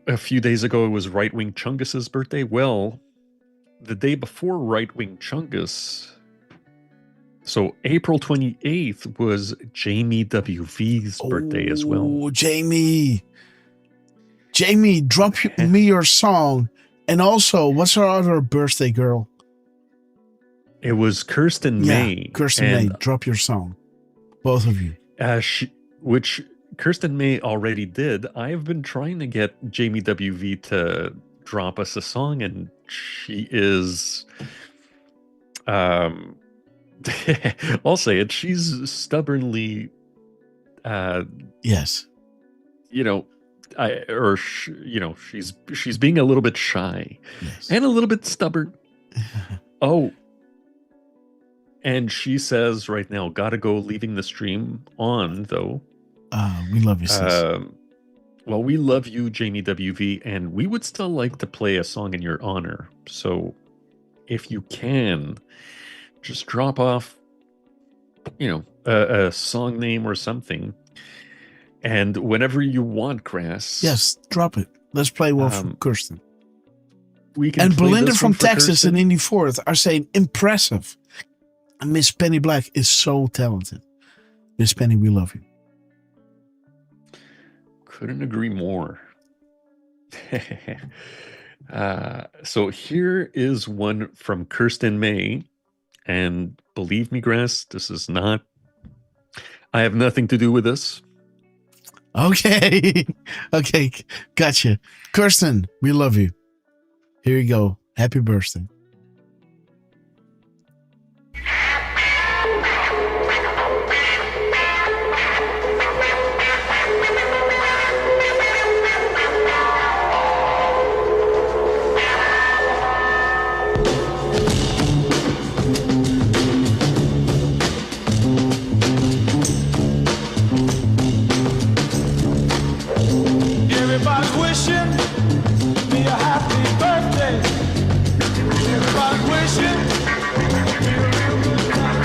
a few days ago it was Right Wing Chungus's birthday. Well, the day before Right Wing Chungus, so April 28th, was Jamie WV's birthday as well. Oh, Jamie, drop me your song. And also, what's our other birthday girl? It was Kirsten May. Kirsten May, drop your song. Both of you. Which Kirsten May already did. I've been trying to get Jamie WV to drop us a song, and she is... I'll say it. She's stubbornly... yes. She's being a little bit shy. Yes. And a little bit stubborn. Oh, and she says right now, gotta go, leaving the stream on, though. We love you, sis. Well, we love you, Jamie WV, and we would still like to play a song in your honor. So if you can, just drop off, a song name or something. And whenever you want, Grass. Yes, drop it. Let's play one from Kirsten. We can. And play Belinda this from one for Texas Kirsten. and Indy Fourth are saying impressive. And Miss Penny Black is so talented. Miss Penny, we love you. Couldn't agree more. So here is one from Kirsten May. And believe me, Grass, this is not... I have nothing to do with this. Okay. Okay, gotcha. Kirsten, we love you. Here you go. Happy birthday. Everybody's wishing me a happy birthday. Everybody's wishing me a real good time.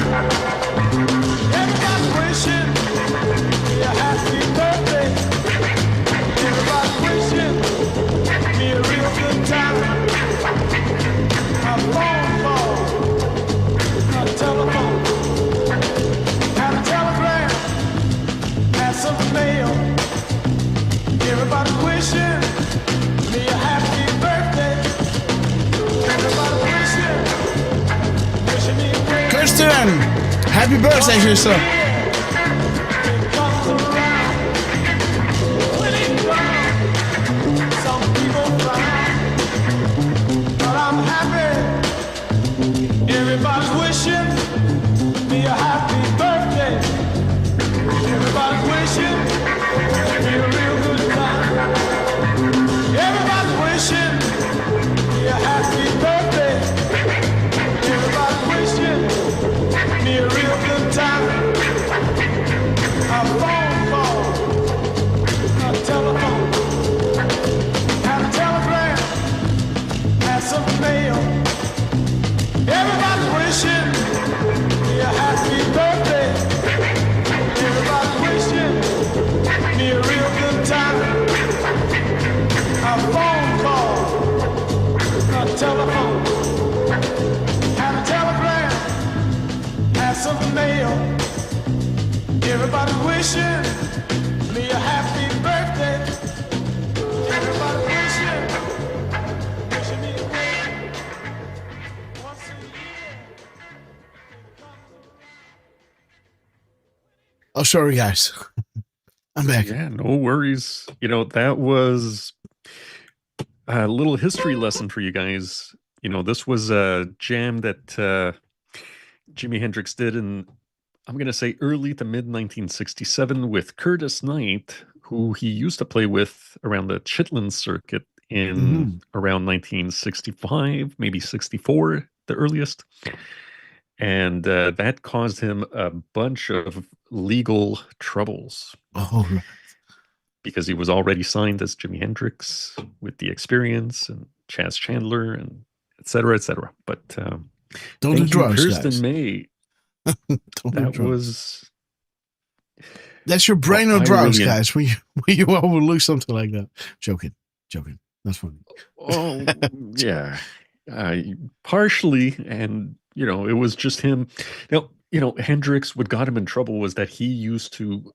Everybody's wishing me a happy birthday. Everybody's wishing me a real good time. A phone call, a telephone, and a telegram, and some mail. Everybody's wishing me a happy birthday. Everybody's wishing me a great Kirsten, happy birthday, sister. It comes around. When it comes, some people frown. But I'm happy. Everybody's wishing me a happy birthday. Everybody's wishing me a real good time. Everybody's wishing me a happy birthday. Everybody's wishing me a real good time. A phone call, a telephone, and a telegram, and some mail. Everybody's wishing me a happy birthday. Everybody's wishing me a real good time. A phone call, a telephone, and a telegram, and some mail. Everybody's wishing me a happy birthday. Everybody's wishing me a day. Once a year. Oh, sorry, guys. I'm back. Yeah, no worries. That was a little history lesson for you guys. This was a jam that Jimi Hendrix did in, I'm going to say, early to mid 1967 with Curtis Knight, who he used to play with around the Chitlin circuit in around 1965, maybe 64, the earliest. And that caused him a bunch of legal troubles. Oh, right. Because he was already signed as Jimi Hendrix with the Experience and Chas Chandler and et cetera, et cetera. But Don't do thank you, drugs, Kirsten guys. May. Don't do That drugs. was... That's your brain Oh, or I drugs, really guys. When you overlook something like that. Joking. That's funny. Oh, yeah. Partially, and, it was just him. Hendrix, what got him in trouble was that he used to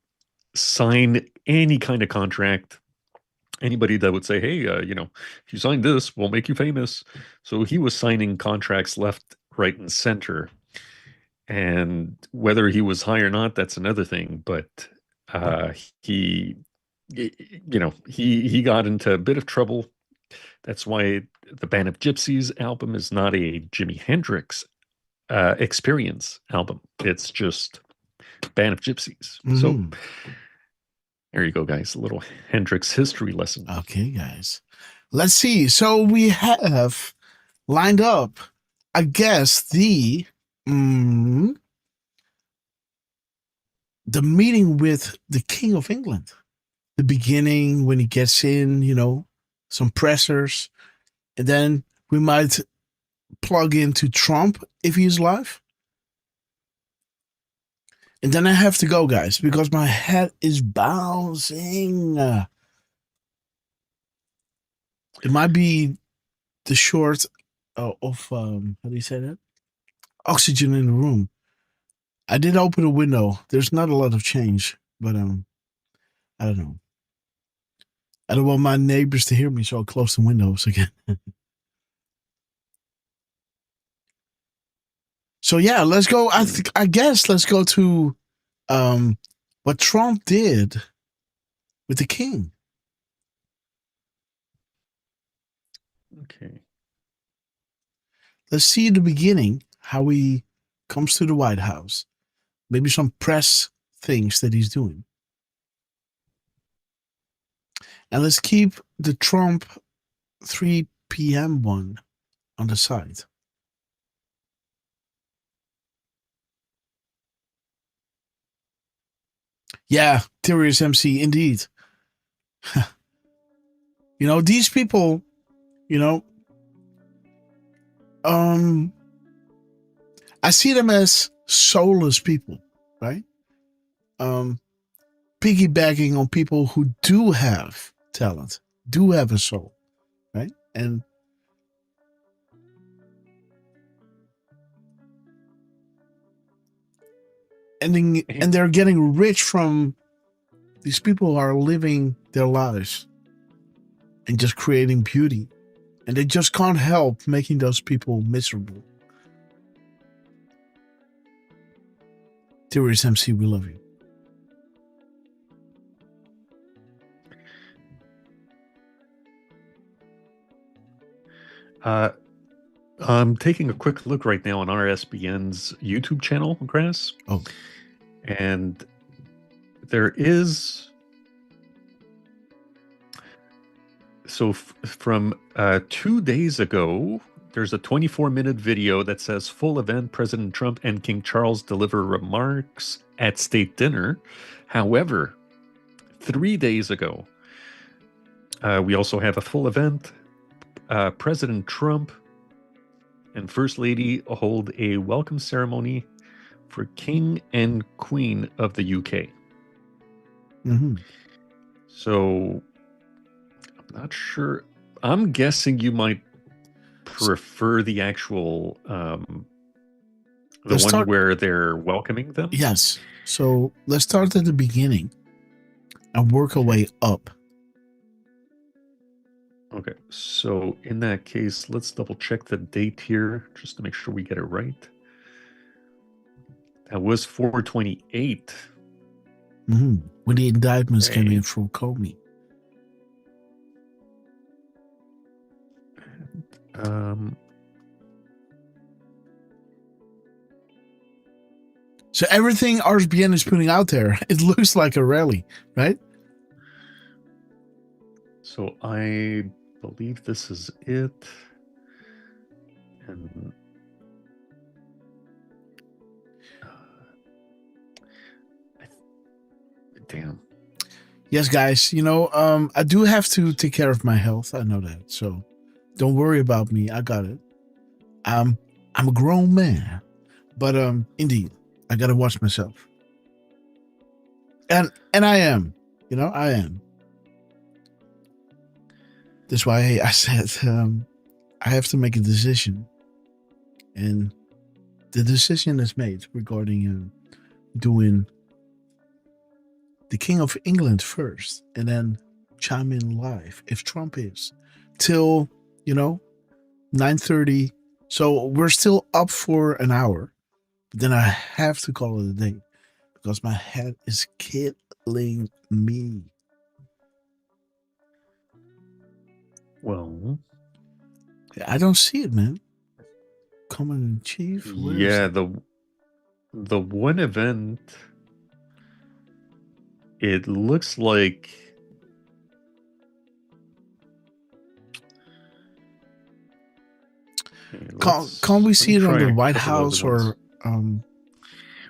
sign any kind of contract. Anybody that would say, hey, if you sign this, we'll make you famous. So he was signing contracts left, right, and center. And whether he was high or not, that's another thing. But he got into a bit of trouble. That's why the Band of Gypsies album is not a Jimi Hendrix Experience album. It's just Band of Gypsies. Mm-hmm. So there you go, guys. A little Hendrix history lesson. Okay, guys. Let's see. So we have lined up, I guess, the meeting with the King of England. The beginning, when he gets in, some pressers. And then we might plug into Trump if he's live. And then I have to go, guys, because my head is bouncing. It might be the short of how do you say that? Oxygen in the room. I did open a window. There's not a lot of change, but I don't know. I don't want my neighbors to hear me, so I'll close the windows again. So yeah, let's go. I guess let's go to what Trump did with the king. Okay. Let's see the beginning, how he comes to the White House. Maybe some press things that he's doing. And let's keep the Trump 3 p.m. one on the side. Yeah, Terriers MC, indeed. These people, I see them as soulless people, right? Piggybacking on people who do have talent, do have a soul, right? And they're getting rich from these people who are living their lives and just creating beauty. And they just can't help making those people miserable. Terriers MC, we love you. I'm taking a quick look right now on RSBN's YouTube channel, Grass. Oh. And there is... So from 2 days ago, there's a 24-minute video that says, full event, President Trump and King Charles deliver remarks at state dinner. However, 3 days ago, we also have a full event. President Trump and First Lady hold a welcome ceremony for King and Queen of the UK. Mm-hmm. So, I'm not sure. I'm guessing you might prefer the actual, where they're welcoming them? Yes. So, let's start at the beginning and work our way up. Okay, so in that case, let's double check the date here just to make sure we get it right. That was 4/28. Mm-hmm. When the indictments came in from Comey. So everything RSBN is putting out there, it looks like a rally, right? So I believe this is it. And Damn. Yes, guys. I do have to take care of my health. I know that. So don't worry about me. I got it. I'm a grown man. But indeed, I gotta watch myself. And I am. I am. That's why I said I have to make a decision. And the decision is made regarding doing the King of England first and then chime in live if Trump is till 9:30. So we're still up for an hour, but then I have to call it a day because my head is killing me. Well, I don't see it, man. Commander in Chief. Yeah, the one event. It looks like. Can't we see it on the White House or?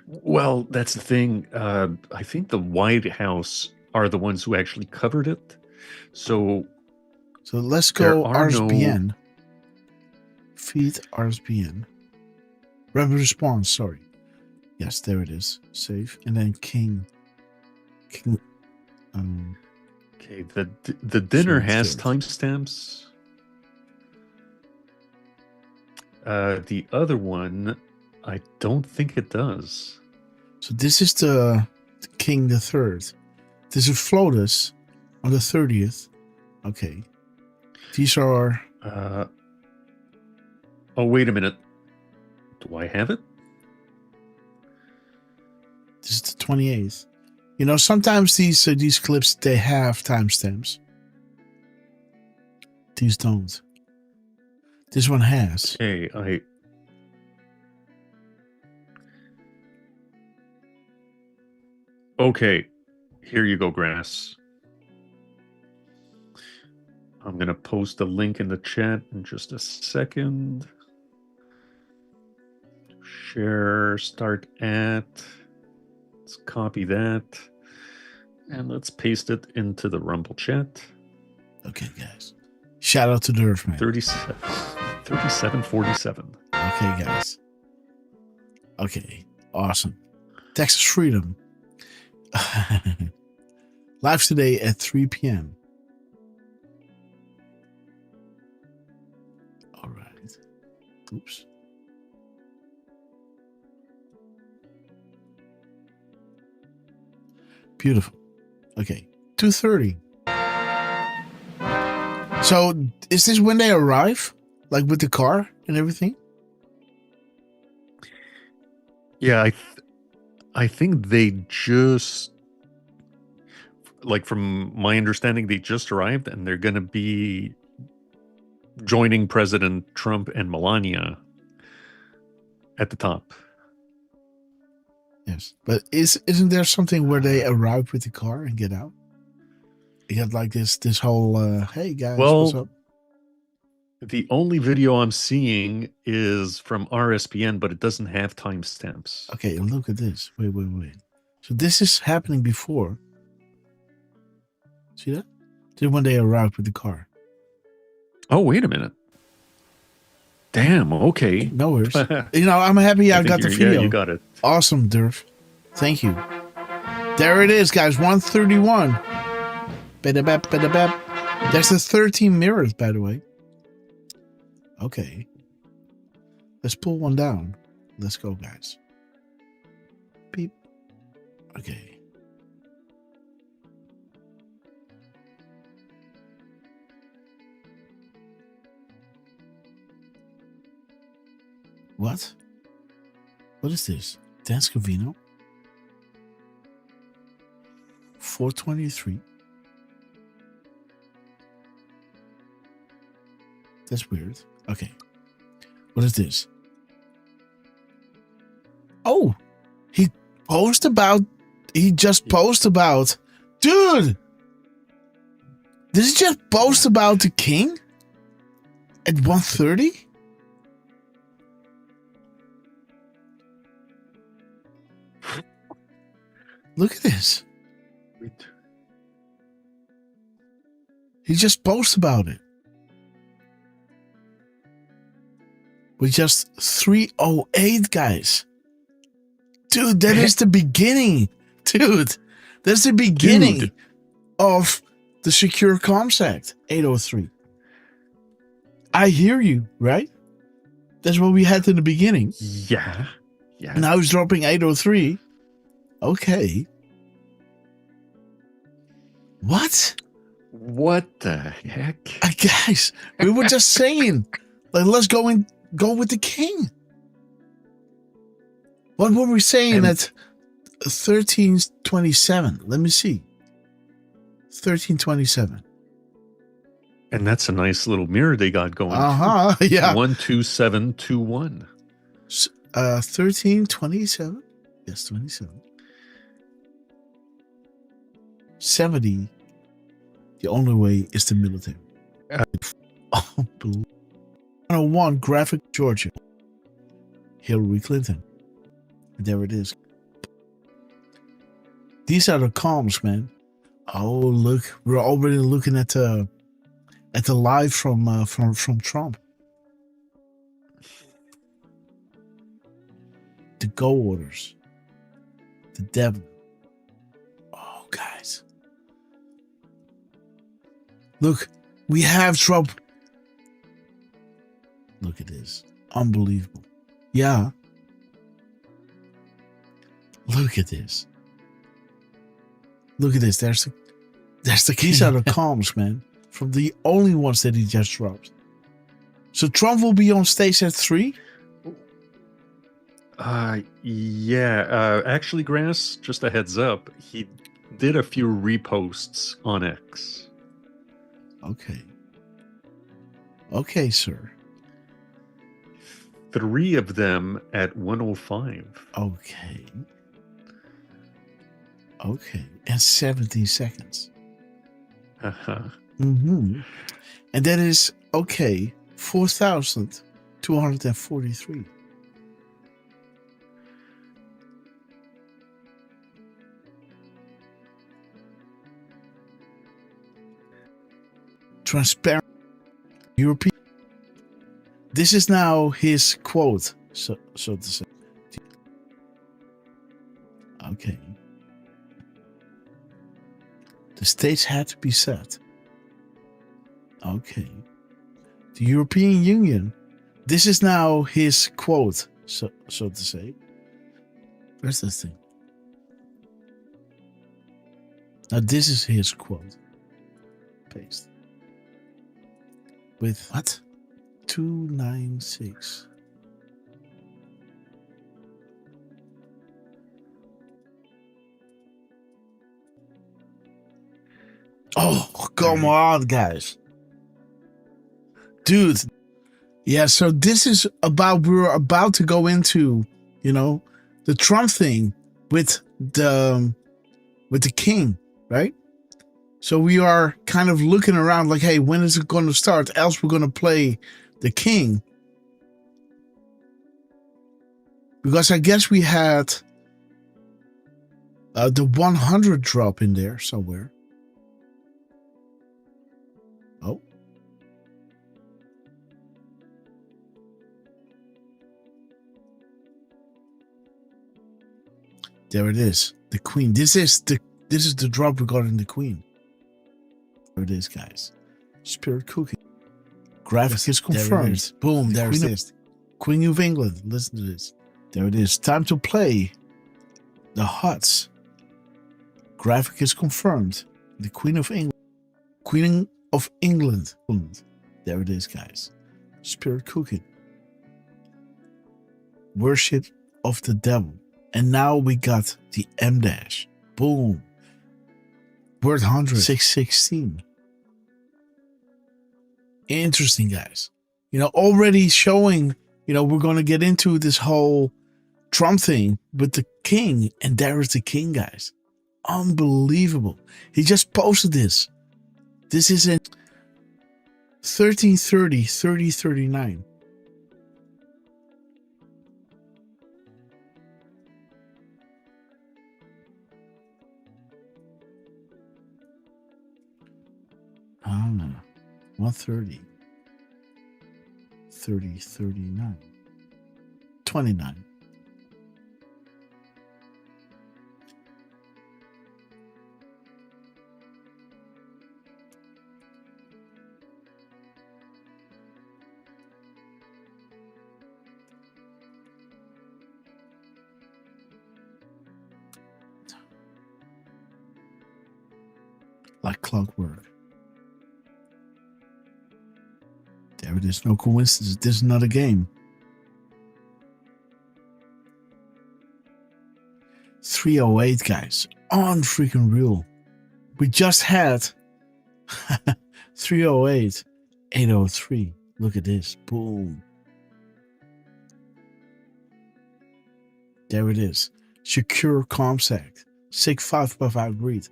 Well, that's the thing. I think the White House are the ones who actually covered it. So let's go RSBN. Feed RSBN. Rapid response. Sorry. Yes, there it is. Save and then King. Okay, the dinner has timestamps. The other one, I don't think it does. So this is the King the Third. This is Flotus on the 30th. Okay. These are. Oh, wait a minute. Do I have it? This is the 28th. Sometimes these clips they have timestamps. These don't. This one has. Okay, Okay, here you go, Grass. I'm gonna post a link in the chat in just a second. Share, start at. Let's copy that. And let's paste it into the Rumble chat. Okay, guys. Shout out to Derf, man. 3747. Okay, guys. Okay, awesome. Texas Freedom. Live today at 3 p.m. All right. Oops. Beautiful. Okay. 2:30. So is this when they arrive? Like with the car and everything? Yeah, I think they just, like from my understanding, they just arrived and they're going to be joining President Trump and Melania at the top. Yes, but isn't there something where they arrive with the car and get out? You have like this whole hey guys, what's up? The only video I'm seeing is from RSPN, but it doesn't have timestamps. Okay, and look at this. Wait. So this is happening before. See that? This is when they arrived with the car. Oh, wait a minute. Damn, okay. No worries. I'm happy I got the video. Yeah, you got it. Awesome, Derf. Thank you. There it is, guys. 131. Ba-da-bap. There's the 13 mirrors, by the way. Okay. Let's pull one down. Let's go, guys. Beep. Okay. What? What is this? Dance Cavino? 423. That's weird. Okay. What is this? Oh, he just posted about, dude, did he just post about the king at 1:30? Look at this. He just posted about it. With just 308, guys. Dude, that is the beginning. Dude, that's the beginning of the Secure Comms Act, 803. I hear you, right? That's what we had in the beginning. Yeah. Yeah. Now he's dropping 803. Okay. What? What the heck? Guys, we were just saying, like, let's go with the king. What were we saying at 1327? Let me see. 1327. And that's a nice little mirror they got going. Yeah. 12721. 1327. Yes, 27. 70. The only way is the military. Unbelievable. 101 graphic Georgia. Hillary Clinton. There it is. These are the comms, man. Oh, look, we're already looking at the live from Trump. The go orders. The devil. Oh, guys. Look, we have Trump. Look at this. Unbelievable. Yeah. Look at this. Look at this. There's the keys out of comms, man. From the only ones that he just dropped. So Trump will be on stage at 3? Yeah. Actually, Grass, just a heads up, he did a few reposts on X. Okay. Okay, sir. 3 of them at 105. Okay. Okay. And 17 seconds. Uh-huh. Mm-hmm. And that is, okay, 4,243. Transparent European. This is now his quote, so to say. Okay. The stage had to be set. Okay. The European Union. This is now his quote, so to say. Where's this thing? Now this is his quote. Paste. With what? 296. Oh, come on, guys. Dude. Yeah, so this is about, we're about to go into, the Trump thing with the king, right? So we are kind of looking around like, hey, when is it going to start? Else we're going to play the king. Because I guess we had the 100 drop in there somewhere. Oh. There it is. The queen. This is the drop regarding the queen. There it is, guys. Spirit cooking. Graphic is confirmed. Boom, there's this. Queen of England. Listen to this. There it is. Time to play. The Huts. Graphic is confirmed. The Queen of England. Queen of England. There it is, guys. Spirit cooking. Worship of the devil. And now we got the M dash. Boom. Word 100. 616. Interesting, guys. Already showing, we're going to get into this whole Trump thing with the king. And there is the king, guys. Unbelievable. He just posted this. This is in 1330, 3039. Oh, 130. 30, 39. 29. Like clockwork. There it is. No coincidence. This is not a game. 308, guys. On freaking real. We just had 308, 803. Look at this. Boom. There it is. Secure Comms Act. 6555 agreed.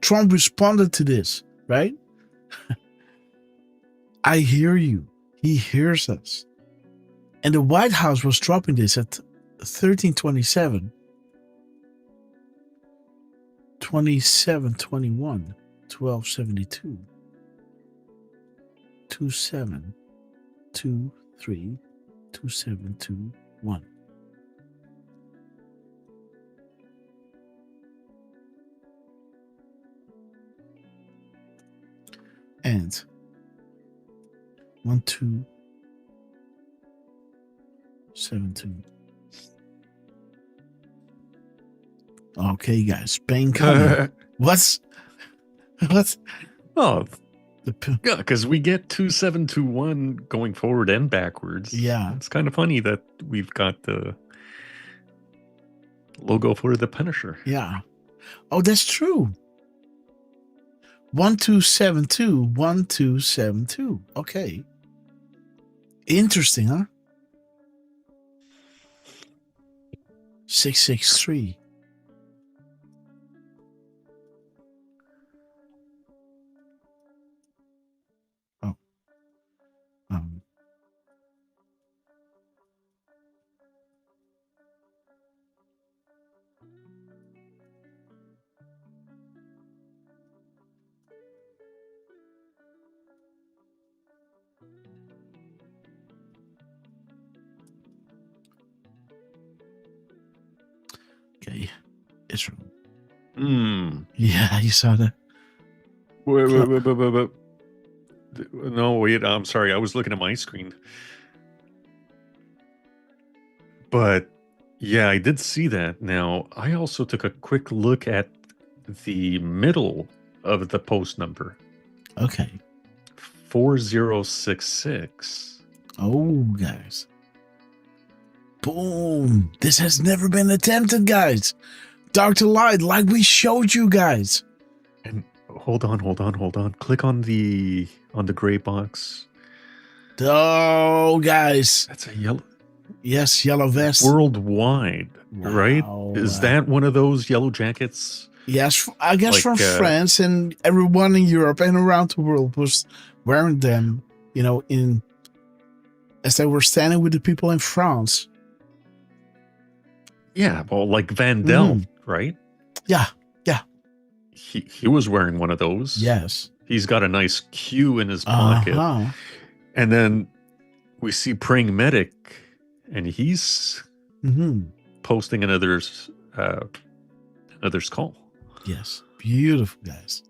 Trump responded to this, right? I hear you. He hears us. And the White House was dropping this at 1327, 2721, 1272, 2723, 2721. And 1272. Okay, guys, Spain coming. What's? Oh, yeah, because we get 2721 going forward and backwards. Yeah, it's kind of funny that we've got the logo for the Punisher. Yeah. Oh, that's true. 1272, 1272. Okay. Interesting, huh? 663. Oh. Okay. Israel. Yeah, you saw that. Wait. No, wait. I'm sorry. I was looking at my screen. But yeah, I did see that. Now, I also took a quick look at the middle of the post number. Okay. 4066. Oh, guys. Boom. This has never been attempted, guys. Dr. Light, like we showed you guys. And hold on. Click on the gray box. Oh, guys. That's a yellow. Yes, yellow vest. Worldwide, right? Is that one of those yellow jackets? Yes, I guess Like, from France, and everyone in Europe and around the world was wearing them, as they were standing with the people in France. Yeah, well, like Van Del, right? Yeah. He was wearing one of those. Yes. He's got a nice Q in his pocket. And then we see Praying Medic, and he's posting another's call. Yes. Beautiful, guys.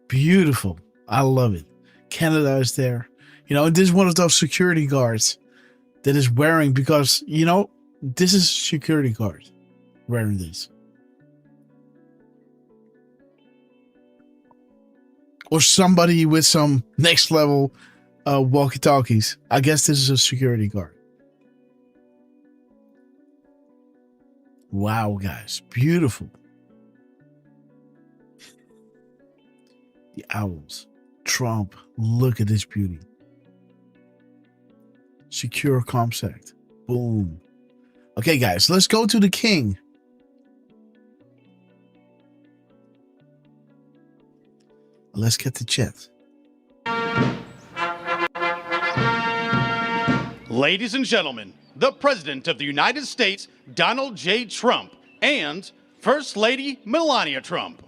Beautiful. I love it. Canada is there. And this is one of those security guards that is wearing, because, this is a security guard wearing this. Or somebody with some next level walkie-talkies. I guess this is a security guard. Wow, guys. Beautiful. The owls. Trump. Look at this beauty. Secure Comms Act. Boom. Okay, guys. Let's go to the king. Let's get to chat. Ladies and gentlemen, the President of the United States, Donald J. Trump, and First Lady Melania Trump.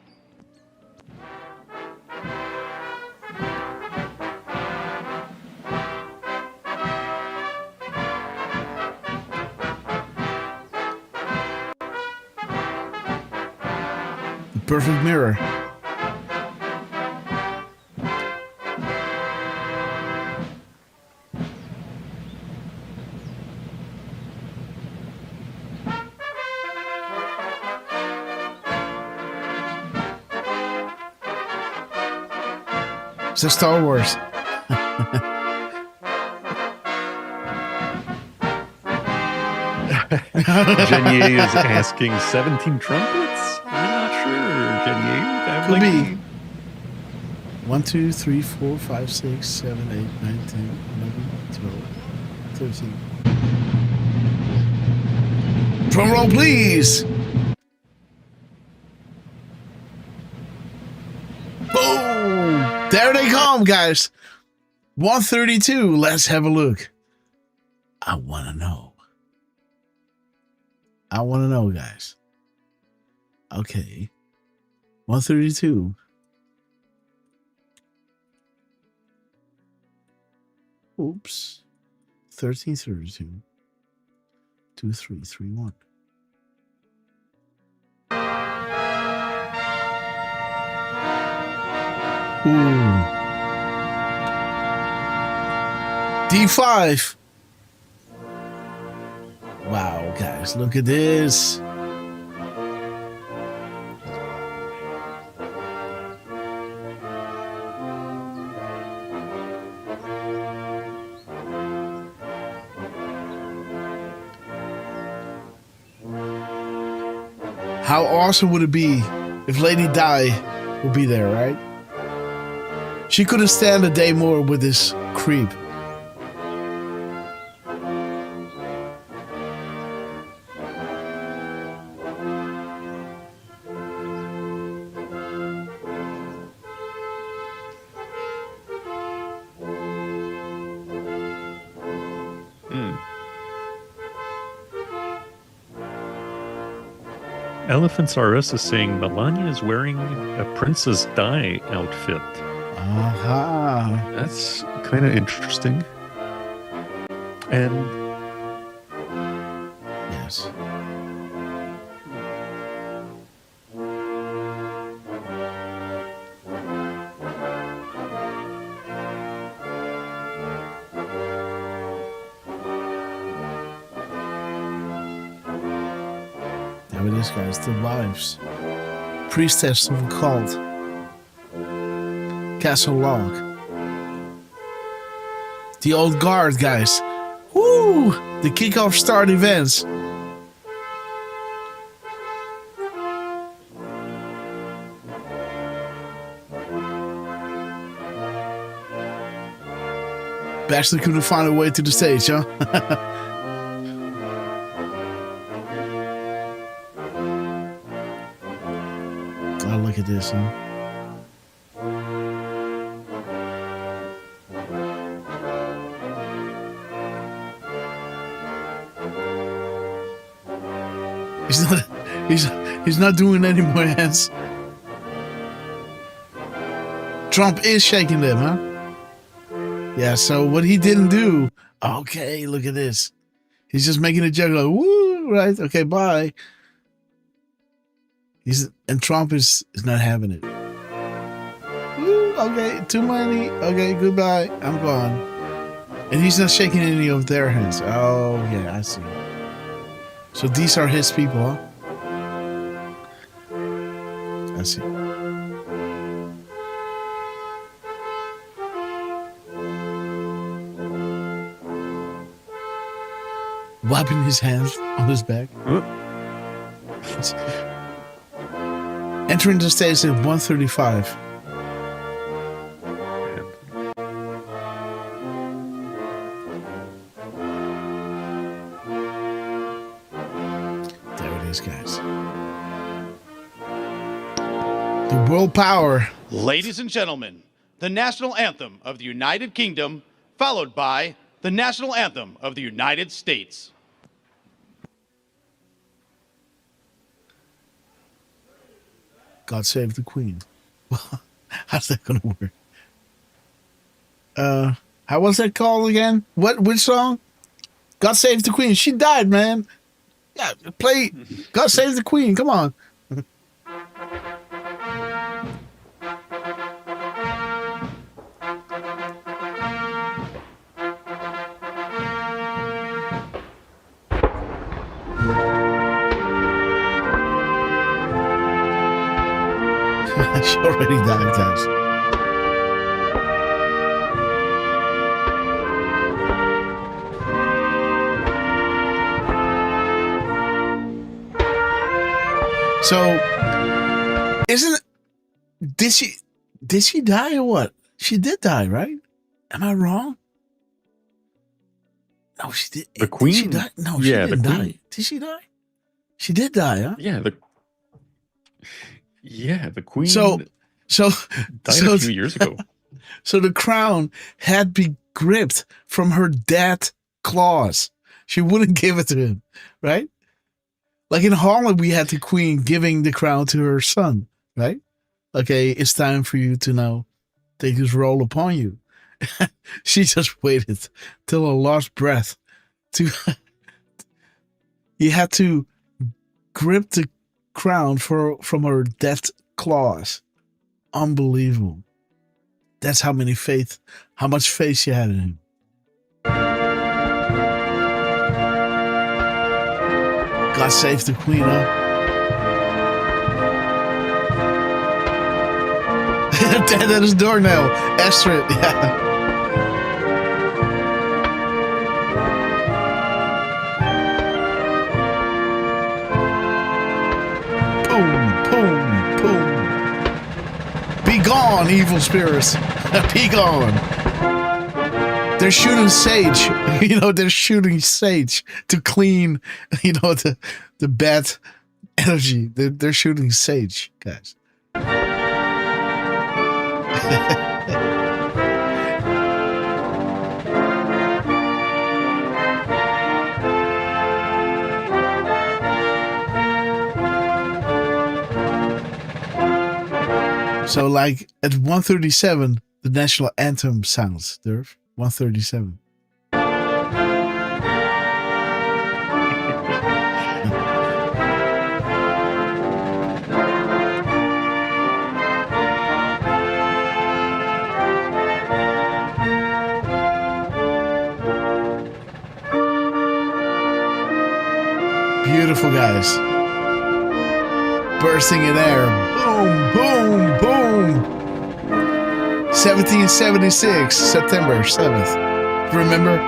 perfect mirror. It's a Star Wars. Jenye is asking 17 trumpets? I'm not sure, Jenye. Could be. 1, 2, 3, 4, 5, 6, 7, 8, 9, 10, 11, 12, 13. Drum roll, please. Boom! There they come, guys. 132. Let's have a look. I want to know. I want to know, guys. Okay. 132. Oops. 1332. 2331. Ooh. D5. Wow, guys, look at this. How awesome would it be if Lady Di would be there, right? She couldn't stand a day more with this creep. Elephants R Us is saying Melania is wearing a Princess Di outfit. Aha. That's kind of interesting. And yes. There it is, guys. The wives. Priestess of a cult. Castle Log. The old guard, guys. Woo! The kickoff start events. Baxter couldn't find a way to the stage, huh? Oh, look at this, huh? He's not doing any more hands. Trump is shaking them, huh? Yeah, so what he didn't do. Okay, look at this. He's just making a joke like, woo, right? Okay, bye. And Trump is not having it. Woo, okay, too many. Okay, goodbye. I'm gone. And he's not shaking any of their hands. Oh, yeah, I see. So these are his people, huh? I see. Wiping his hands on his back. Entering the stage at 135. There it is, guys. The world power. Ladies and gentlemen, the national anthem of the United Kingdom, followed by the national anthem of the United States. God Save the Queen. Well, how's that going to work? How was that called again? Which song? God Save the Queen. She died, man. Yeah, play God Save the Queen. Come on. She already died, guys. So, did she die or what? She did die, right? Am I wrong? No, she did. The Queen? Did she die? No, she didn't die. Did she die? She did die, huh? Yeah, the Queen died a few years ago. So the crown had been gripped from her dad's claws. She wouldn't give it to him, right? Like in Holland, we had the Queen giving the crown to her son, right? Okay, it's time for you to now take this role upon you. She just waited till her last breath to. He had to grip the crown from her dad's claws. Unbelievable. That's how much faith she had in him. God save the Queen, huh? That is doornail. Astrid, yeah. Boom, boom, boom. Be gone, evil spirits. Be gone. They're shooting sage. They're shooting sage to clean, the bad energy. They're shooting sage, guys. So, like at 1:37, the national anthem sounds. Derf, 1:37. Beautiful, guys. Bursting in air. Boom, boom, boom. 1776, September 7th. Remember?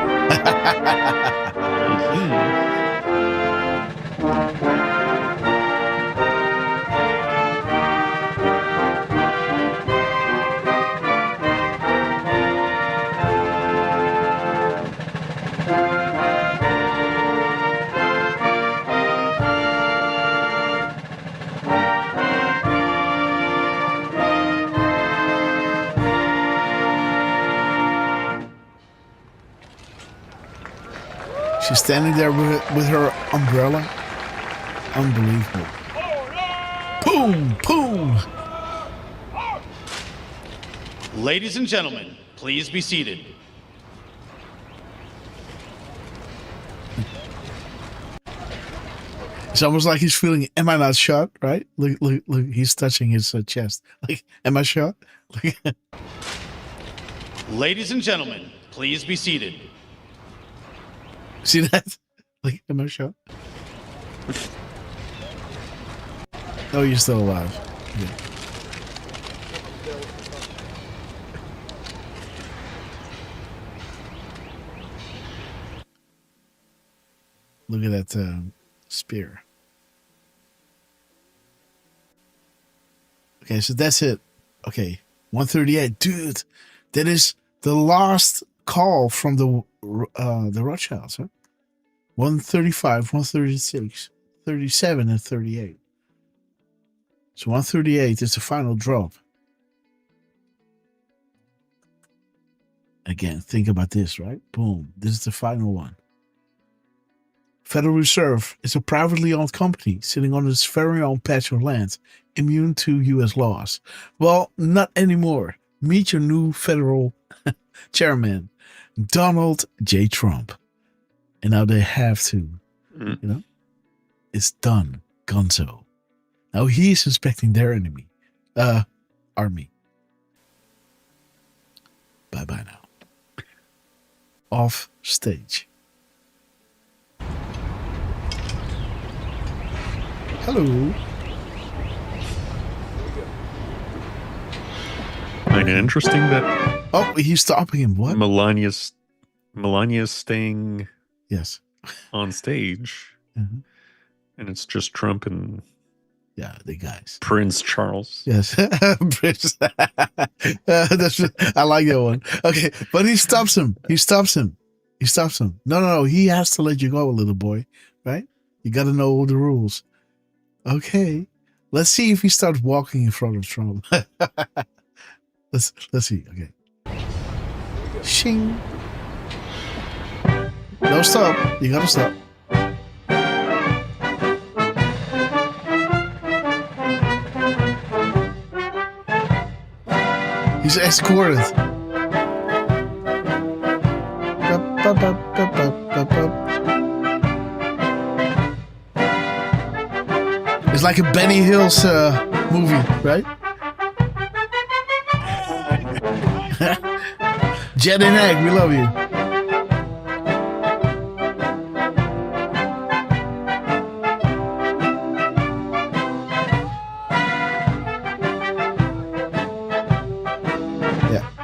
She's standing there with her umbrella. Unbelievable. Boom, boom. Ladies and gentlemen, please be seated. It's almost like he's feeling, am I not shot? Right? Look, he's touching his chest. Like, am I shot? Ladies and gentlemen, please be seated. See that? Like, am I shot? Oh, you're still alive. Yeah. Look at that spear. Okay, so that's it. Okay, 138. Dude, that is the last call from the Rothschilds, huh? 135, 136, 37, and 38. So 138 is the final drop. Again, think about this, right? Boom. This is the final one. Federal Reserve is a privately owned company sitting on its very own patch of land, immune to U.S. laws. Well, not anymore. Meet your new federal chairman, Donald J. Trump. And now they have to, it's done, gonzo. Now he is inspecting their army. Bye-bye now. Off stage. Hello. kind of interesting that. Oh, he's stopping him. What? Melania's staying. Yes. On stage, Mhm. and it's just Trump and the guys. Prince Charles. Yes, Prince. I like that one. Okay, but he stops him. No. He has to let you go, little boy. Right? You got to know all the rules. Okay. Let's see if he starts walking in front of Trump. Let's see. Okay. Shing. No, stop. You gotta stop. He's escorted. It's like a Benny Hill's movie, right? Jet and Egg, we love you.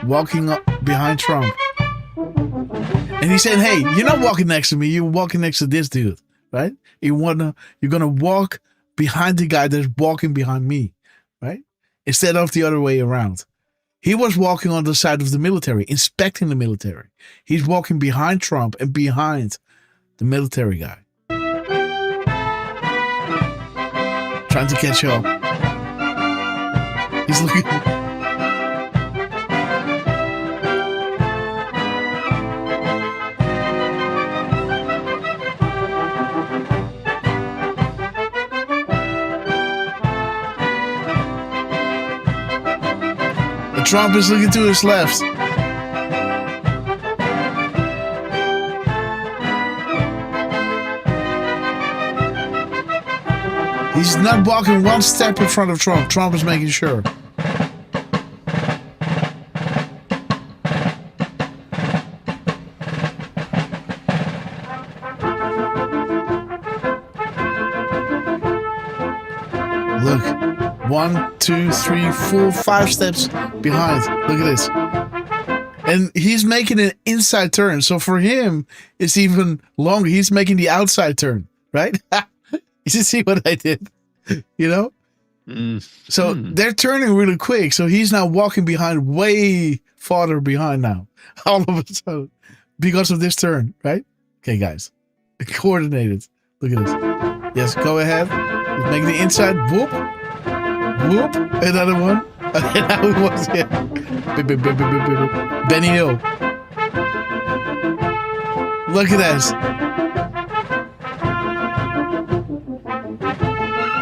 Walking up behind Trump. And he's saying, hey, you're not walking next to me, you're walking next to this dude, right? You're gonna walk behind the guy that's walking behind me, right? Instead of the other way around. He was walking on the side of the military, inspecting the military. He's walking behind Trump and behind the military guy. Trying to catch up. He's looking. Trump is looking to his left. He's not walking one step in front of Trump. Trump is making sure. Look. 1, 2, 3, 4, 5 steps behind. Look at this. And he's making an inside turn. So for him, it's even longer. He's making the outside turn, right? You see what I did? You know? So they're turning really quick. So he's now walking behind, way farther behind now. All of a sudden. Because of this turn, right? Okay, guys. Coordinated. Look at this. Yes, go ahead. He's making the inside. Whoop. Whoop, another one. And now it was Benny Hill. Look at this.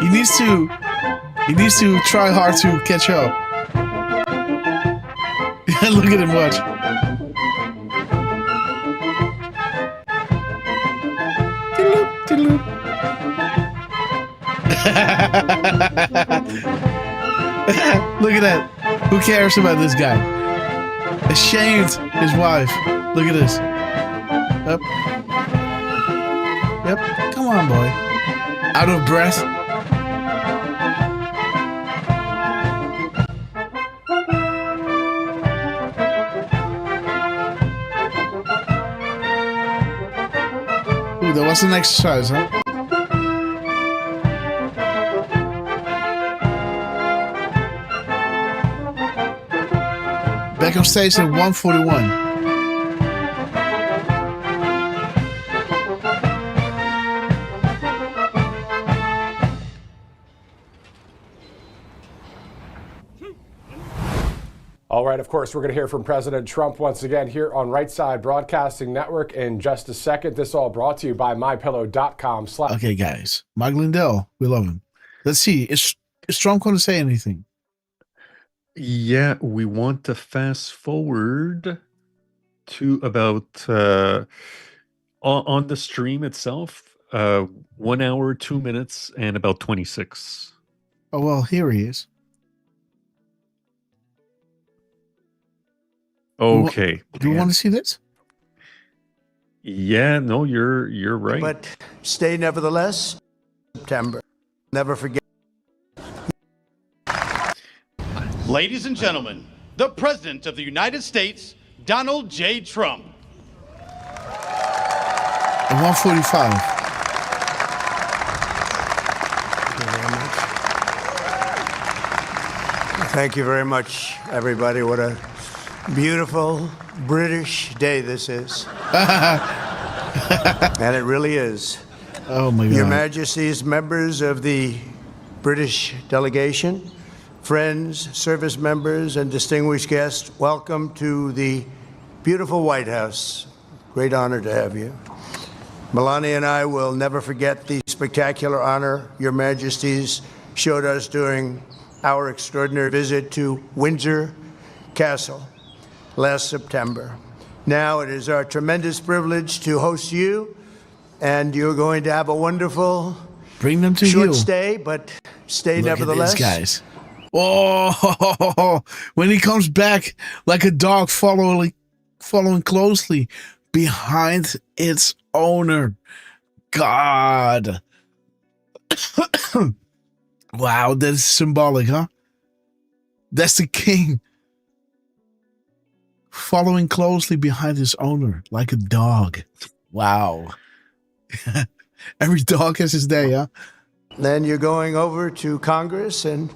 He needs to try hard to catch up. Look at him, watch. Look at that. Who cares about this guy? Ashamed his wife. Look at this. Yep. Yep. Come on, boy. Out of breath. Ooh, that was an exercise, huh? Back on stage at 141. All right, of course, we're going to hear from President Trump once again here on Right Side Broadcasting Network in just a second. This all brought to you by MyPillow.com. Okay, guys. Mike Lindell, we love him. Let's see. Is Trump going to say anything? Yeah, we want to fast forward to about on the stream itself, 1 hour, 2 minutes, and about 26. Oh, well, here he is. Okay. Do you want to see this? Yeah, no, you're right. But stay nevertheless. September. Never forget. Ladies and gentlemen, the President of the United States, Donald J. Trump. At 1:45. Thank you very much, everybody. What a beautiful British day this is. And it really is. Oh, my God. Your Majesties, members of the British delegation, friends, service members, and distinguished guests, welcome to the beautiful White House. Great honor to have you. Melania and I will never forget the spectacular honor Your Majesties showed us during our extraordinary visit to Windsor Castle last September. Now it is our tremendous privilege to host you, and you're going to have a wonderful Bring them to short you. stay, but stay Look nevertheless. at this, guys. Oh, when he comes back like a dog following closely behind its owner. God. Wow, that's symbolic, huh? That's the king following closely behind his owner like a dog. Wow. Every dog has his day, huh? Then you're going over to Congress and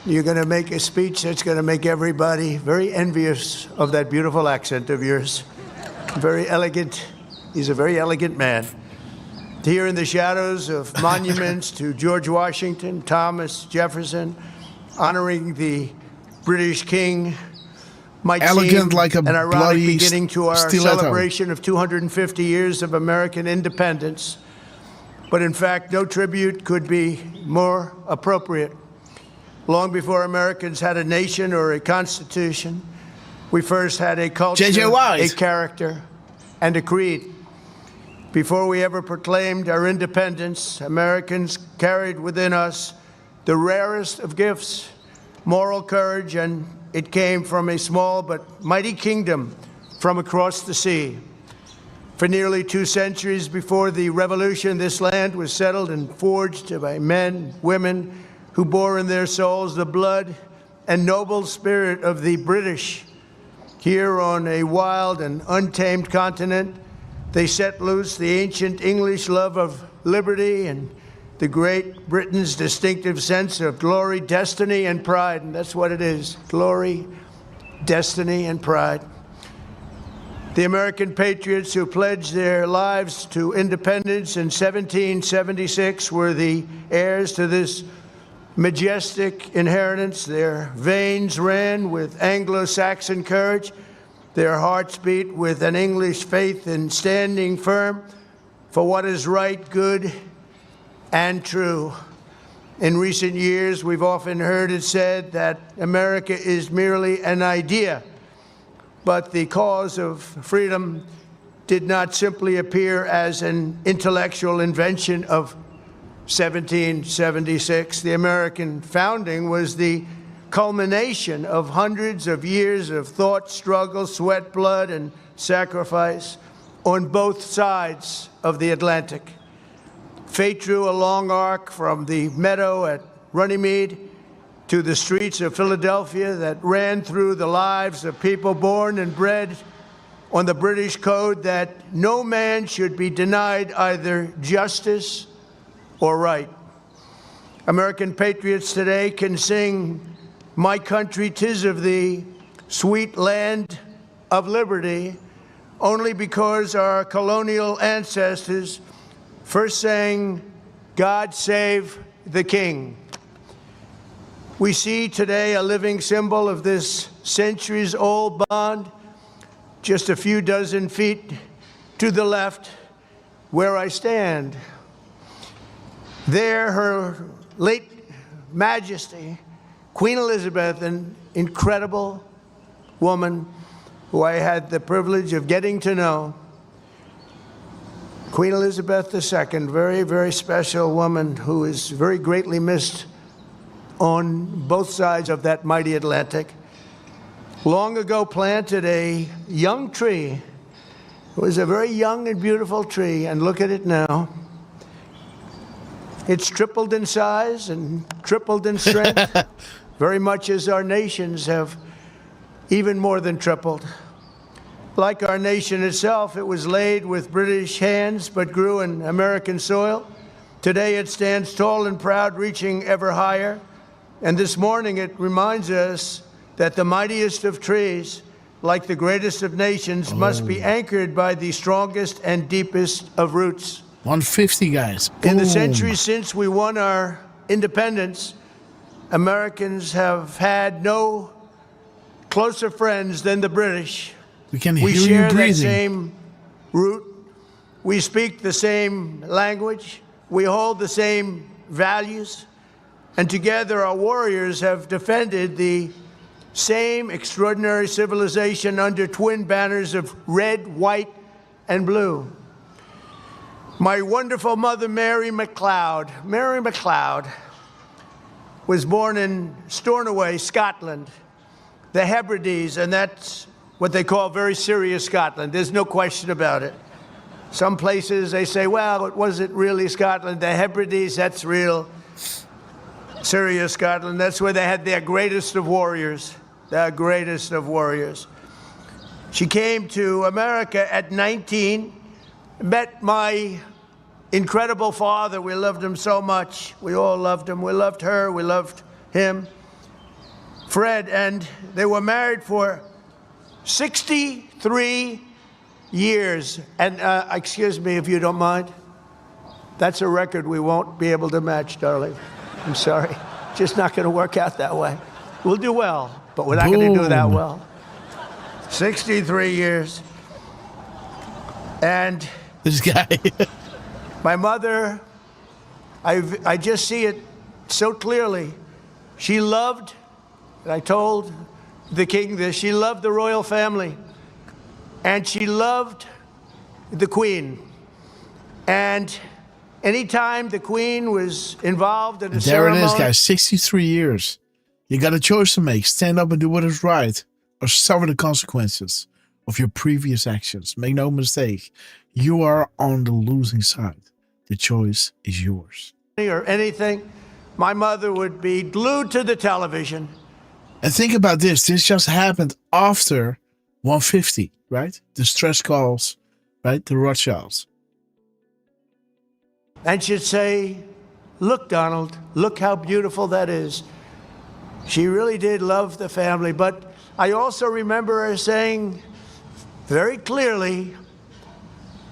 you're going to make a speech that's going to make everybody very envious of that beautiful accent of yours. Very elegant. He's a very elegant man. Here in the shadows of monuments to George Washington, Thomas Jefferson, honoring the British King might Elegant seem like a an ironic bloody beginning to our stiletto. celebration of 250 years of American independence. But in fact, no tribute could be more appropriate. Long before Americans had a nation or a constitution, we first had a culture, J.J. Wise. a character, and a creed. Before we ever proclaimed our independence, Americans carried within us the rarest of gifts, moral courage, and it came from a small but mighty kingdom from across the sea. For nearly 2 centuries before the Revolution, this land was settled and forged by men, women who bore in their souls the blood and noble spirit of the British. Here on a wild and untamed continent, they set loose the ancient English love of liberty and the Great Britain's distinctive sense of glory, destiny, and pride. And that's what it is, glory, destiny, and pride. The American patriots who pledged their lives to independence in 1776 were the heirs to this majestic inheritance. Their veins ran with Anglo-Saxon courage. Their hearts beat with an English faith in standing firm for what is right, good, and true. In recent years, we've often heard it said that America is merely an idea, but the cause of freedom did not simply appear as an intellectual invention of 1776. The American founding was the culmination of hundreds of years of thought, struggle, sweat, blood, and sacrifice on both sides of the Atlantic. Fate drew a long arc from the meadow at Runnymede to the streets of Philadelphia that ran through the lives of people born and bred on the British code that no man should be denied either justice or right. American patriots today can sing "My country, 'tis of thee, sweet land of liberty," only because our colonial ancestors first sang, "God save the King." We see today a living symbol of this centuries-old bond, just a few dozen feet to the left where I stand. There, Her late Majesty, Queen Elizabeth, an incredible woman who I had the privilege of getting to know. Queen Elizabeth II, very, very special woman who is very greatly missed on both sides of that mighty Atlantic. Long ago planted a young tree. It was a very young and beautiful tree, and look at it now. It's tripled in size and tripled in strength, very much as our nations have even more than tripled. Like our nation itself, it was laid with British hands but grew in American soil. Today it stands tall and proud, reaching ever higher. And this morning it reminds us that the mightiest of trees, like the greatest of nations, must be anchored by the strongest and deepest of roots. 150, guys. In the Boom. centuries since we won our independence, Americans have had no closer friends than the British. We can hear We you share that breathing. same root. We speak the same language. We hold the same values. And together our warriors have defended the same extraordinary civilization under twin banners of red, white, and blue. My wonderful mother, Mary MacLeod, was born in Stornoway, Scotland, the Hebrides, and that's what they call very serious Scotland. There's no question about it. Some places they say, well, it wasn't really Scotland. The Hebrides, that's real serious Scotland. That's where they had their greatest of warriors, their greatest of warriors. She came to America at 19, met my incredible father. We loved him so much. We all loved him. We loved her. We loved him, Fred. And they were married for 63 years. And excuse me, if you don't mind. That's a record we won't be able to match, darling. I'm sorry. Just not going to work out that way. We'll do well, but we're not going to do that well. 63 years. And this guy. My mother, I just see it so clearly. She loved, and I told the king this, she loved the royal family. And she loved the queen. And anytime the queen was involved in a ceremony... There it is, guys. 63 years. You got a choice to make. Stand up and do what is right, or suffer the consequences of your previous actions. Make no mistake. You are on the losing side. The choice is yours. Or anything, my mother would be glued to the television. And think about this. This just happened after 150, right? The stress calls, right? The Rothschilds. And she'd say, look, Donald, look how beautiful that is. She really did love the family. But I also remember her saying very clearly,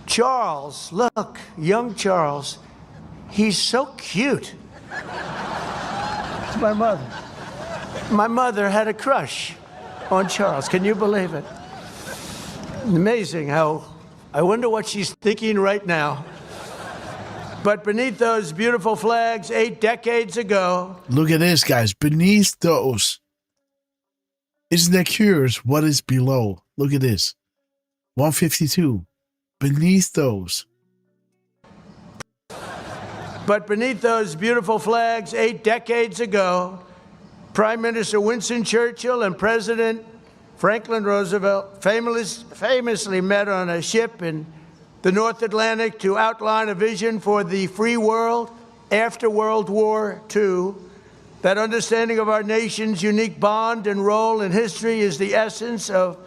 Charles, look, young Charles, he's so cute. It's my mother. My mother had a crush on Charles. Can you believe it? Amazing how, I wonder what she's thinking right now. But beneath those beautiful flags 8 decades ago... Look at this, guys. Beneath those. Isn't that curious what is below? Look at this. 152. Beneath those. But beneath those beautiful flags 8 decades ago, Prime Minister Winston Churchill and President Franklin Roosevelt famously met on a ship in the North Atlantic to outline a vision for the free world after World War II. That understanding of our nation's unique bond and role in history is the essence of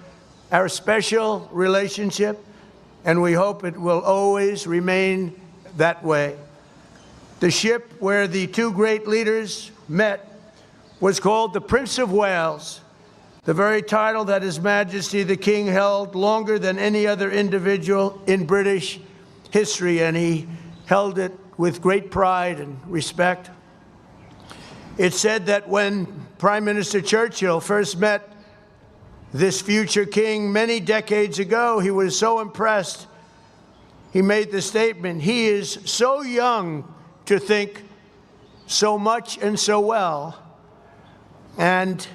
our special relationship, and we hope it will always remain that way. The ship where the two great leaders met was called the Prince of Wales, the very title that His Majesty the King held longer than any other individual in British history, and he held it with great pride and respect. It's said that when Prime Minister Churchill first met this future king many decades ago, he was so impressed, he made the statement, he is so young to think so much and so well. And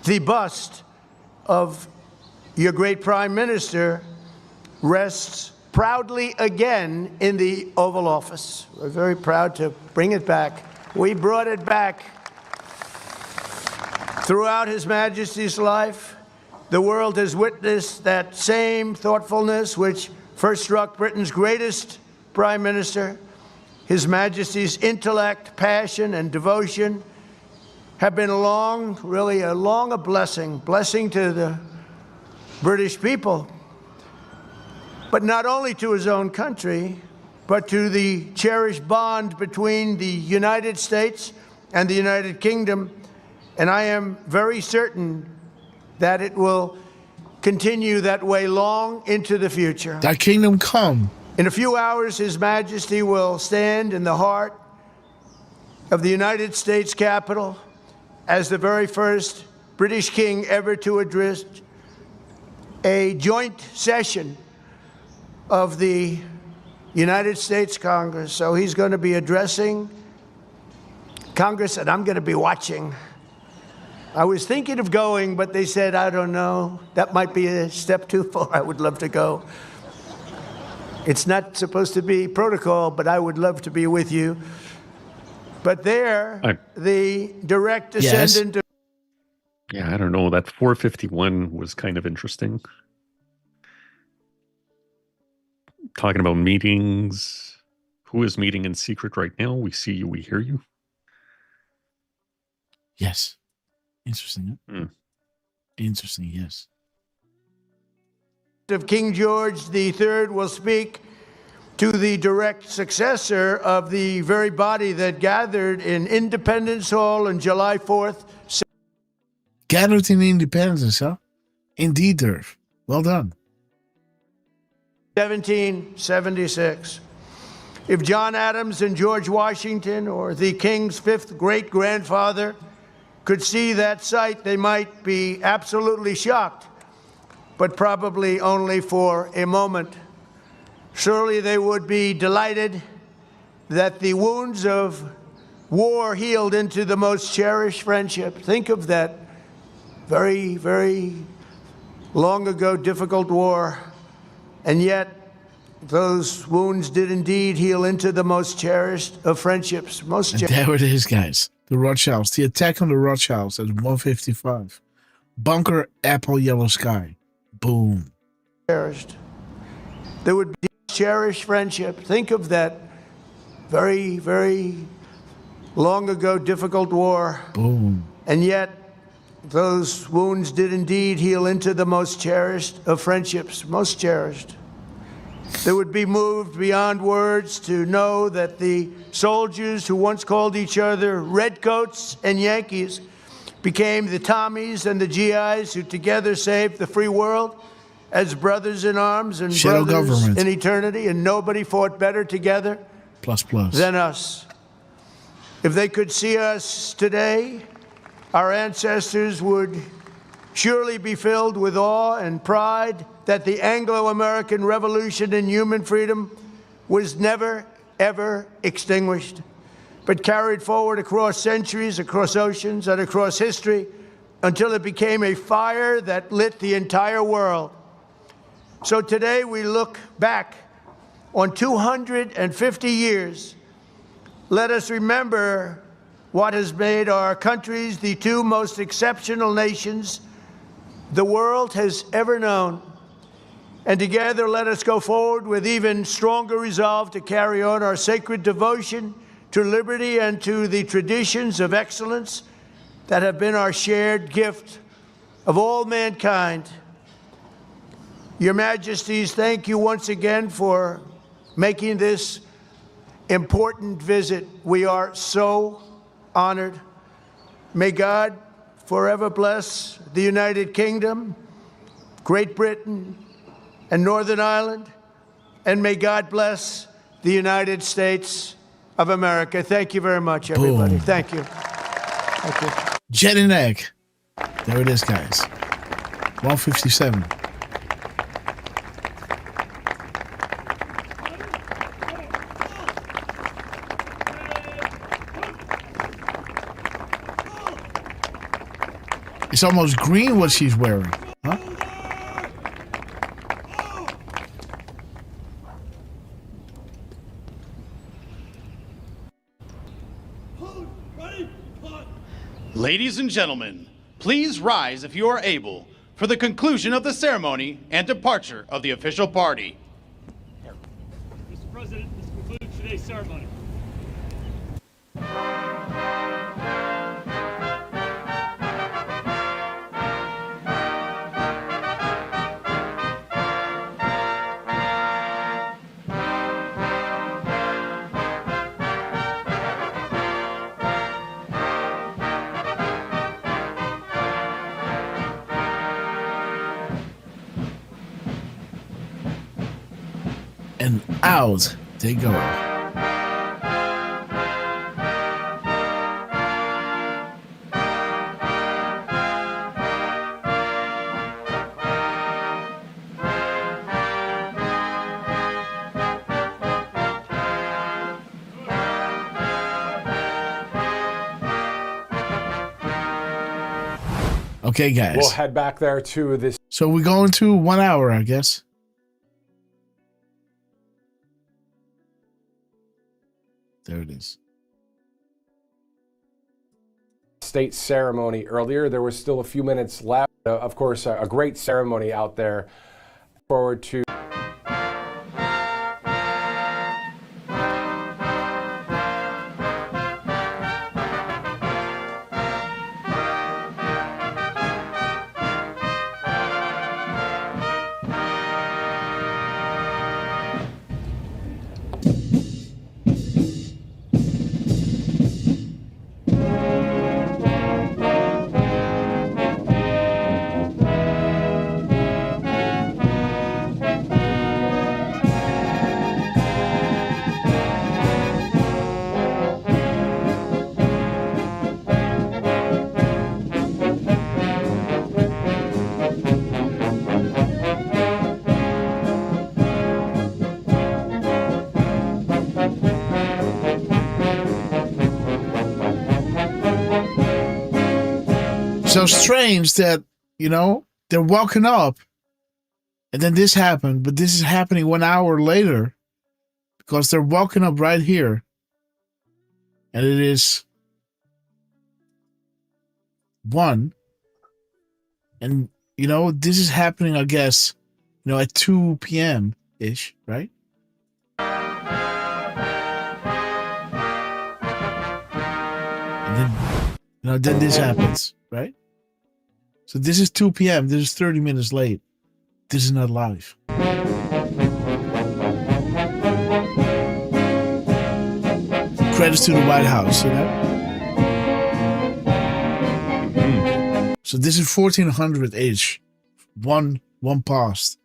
the bust of your great Prime Minister rests proudly again in the Oval Office. We're very proud to bring it back. We brought it back. Throughout His Majesty's life, the world has witnessed that same thoughtfulness which first struck Britain's greatest Prime Minister, His Majesty's intellect, passion, and devotion. have been really a blessing to the British people, but not only to his own country, but to the cherished bond between the United States and the United Kingdom. And I am very certain that it will continue that way long into the future. Thy kingdom come. In a few hours, His Majesty will stand in the heart of the United States Capitol as the very first British king ever to address a joint session of the United States Congress. So he's going to be addressing Congress, and I'm going to be watching. I was thinking of going, but they said, I don't know, that might be a step too far. I would love to go. It's not supposed to be protocol, but I would love to be with you. But there, the direct descendant of... Yeah, I don't know. That 451 was kind of interesting. Talking about meetings. Who is meeting in secret right now? We see you, we hear you. Yes. Interesting. Huh? Interesting, yes. Of King George III will speak to the direct successor of the very body that gathered in Independence Hall on July 4th. Gathered in Independence, huh? Indeed, Derf. Well done. 1776. If John Adams and George Washington, or the King's fifth great-grandfather, could see that sight, they might be absolutely shocked, but probably only for a moment. Surely they would be delighted that the wounds of war healed into the most cherished friendship. Think of that very, very long ago difficult war, and yet those wounds did indeed heal into the most cherished of friendships. And there it is, guys. The Rothschilds. The attack on the Rothschilds at 1:55. Bunker, Apple, Yellow Sky. Boom. Cherished. There would be cherished friendship. Think of that very, very long ago difficult war. Boom. And yet those wounds did indeed heal into the most cherished of friendships. Most cherished. They would be moved beyond words to know that the soldiers who once called each other Redcoats and Yankees became the Tommies and the GIs who together saved the free world as brothers in arms and Shadow brothers government. in eternity, and nobody fought better together Plus. than us. If they could see us today, our ancestors would surely be filled with awe and pride that the Anglo-American Revolution in human freedom was never, ever extinguished, but carried forward across centuries, across oceans, and across history until it became a fire that lit the entire world. So today we look back on 250 years. Let us remember what has made our countries the two most exceptional nations the world has ever known. And together, let us go forward with even stronger resolve to carry on our sacred devotion to liberty and to the traditions of excellence that have been our shared gift of all mankind. Your Majesties, thank you once again for making this important visit. We are so honored. May God forever bless the United Kingdom, Great Britain, and Northern Ireland, and may God bless the United States of America. Thank you very much, everybody. Boom. Thank you. Thank you. Jet and egg. There it is, guys. 1:57. It's almost green what she's wearing, huh? Ladies and gentlemen, please rise if you are able for the conclusion of the ceremony and departure of the official party. Mr. President, this concludes today's ceremony. And out they go. Okay, guys. We'll head back there to this. So we're going to 1 hour, I guess. There it is. State ceremony earlier. There was still a few minutes left. Of course, a great ceremony out there. Forward to. So strange that, you know, they're woken up and then this happened, but this is happening 1 hour later because they're woken up right here. And it is 1. And, you know, this is happening, I guess, you know, at 2 p.m. ish, right? And then, you know, then this happens, right? So this is 2 p.m. This is 30 minutes late. This is not live. Credits to the White House, you know? So this is 1400-ish. One past.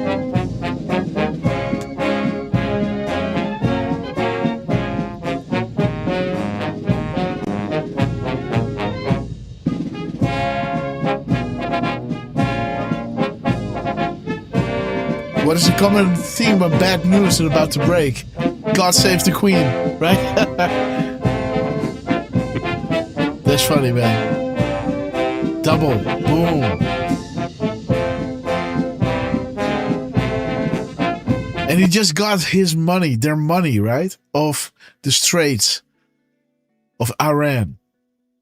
What is the common theme of bad news is about to break? God save the Queen, right? That's funny, man. Double, boom. And he just got his money, their money, right? Of the Straits of Iran.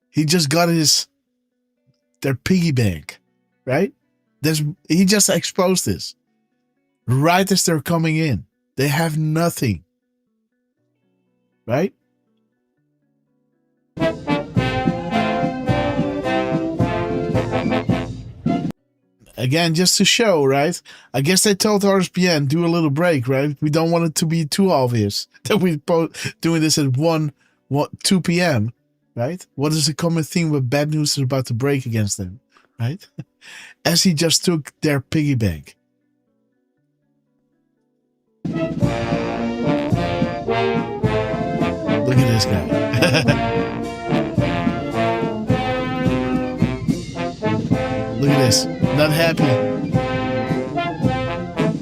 He just got their piggy bank, right? He just exposed this. Right as they're coming in. They have nothing. Right? Again, just to show, right? I guess they told RSPN, do a little break, right? We don't want it to be too obvious that we're doing this at 2 p.m., right? What is the common theme with bad news is about to break against them, right? As he just took their piggy bank. Look at this guy. Look at this. Not happy.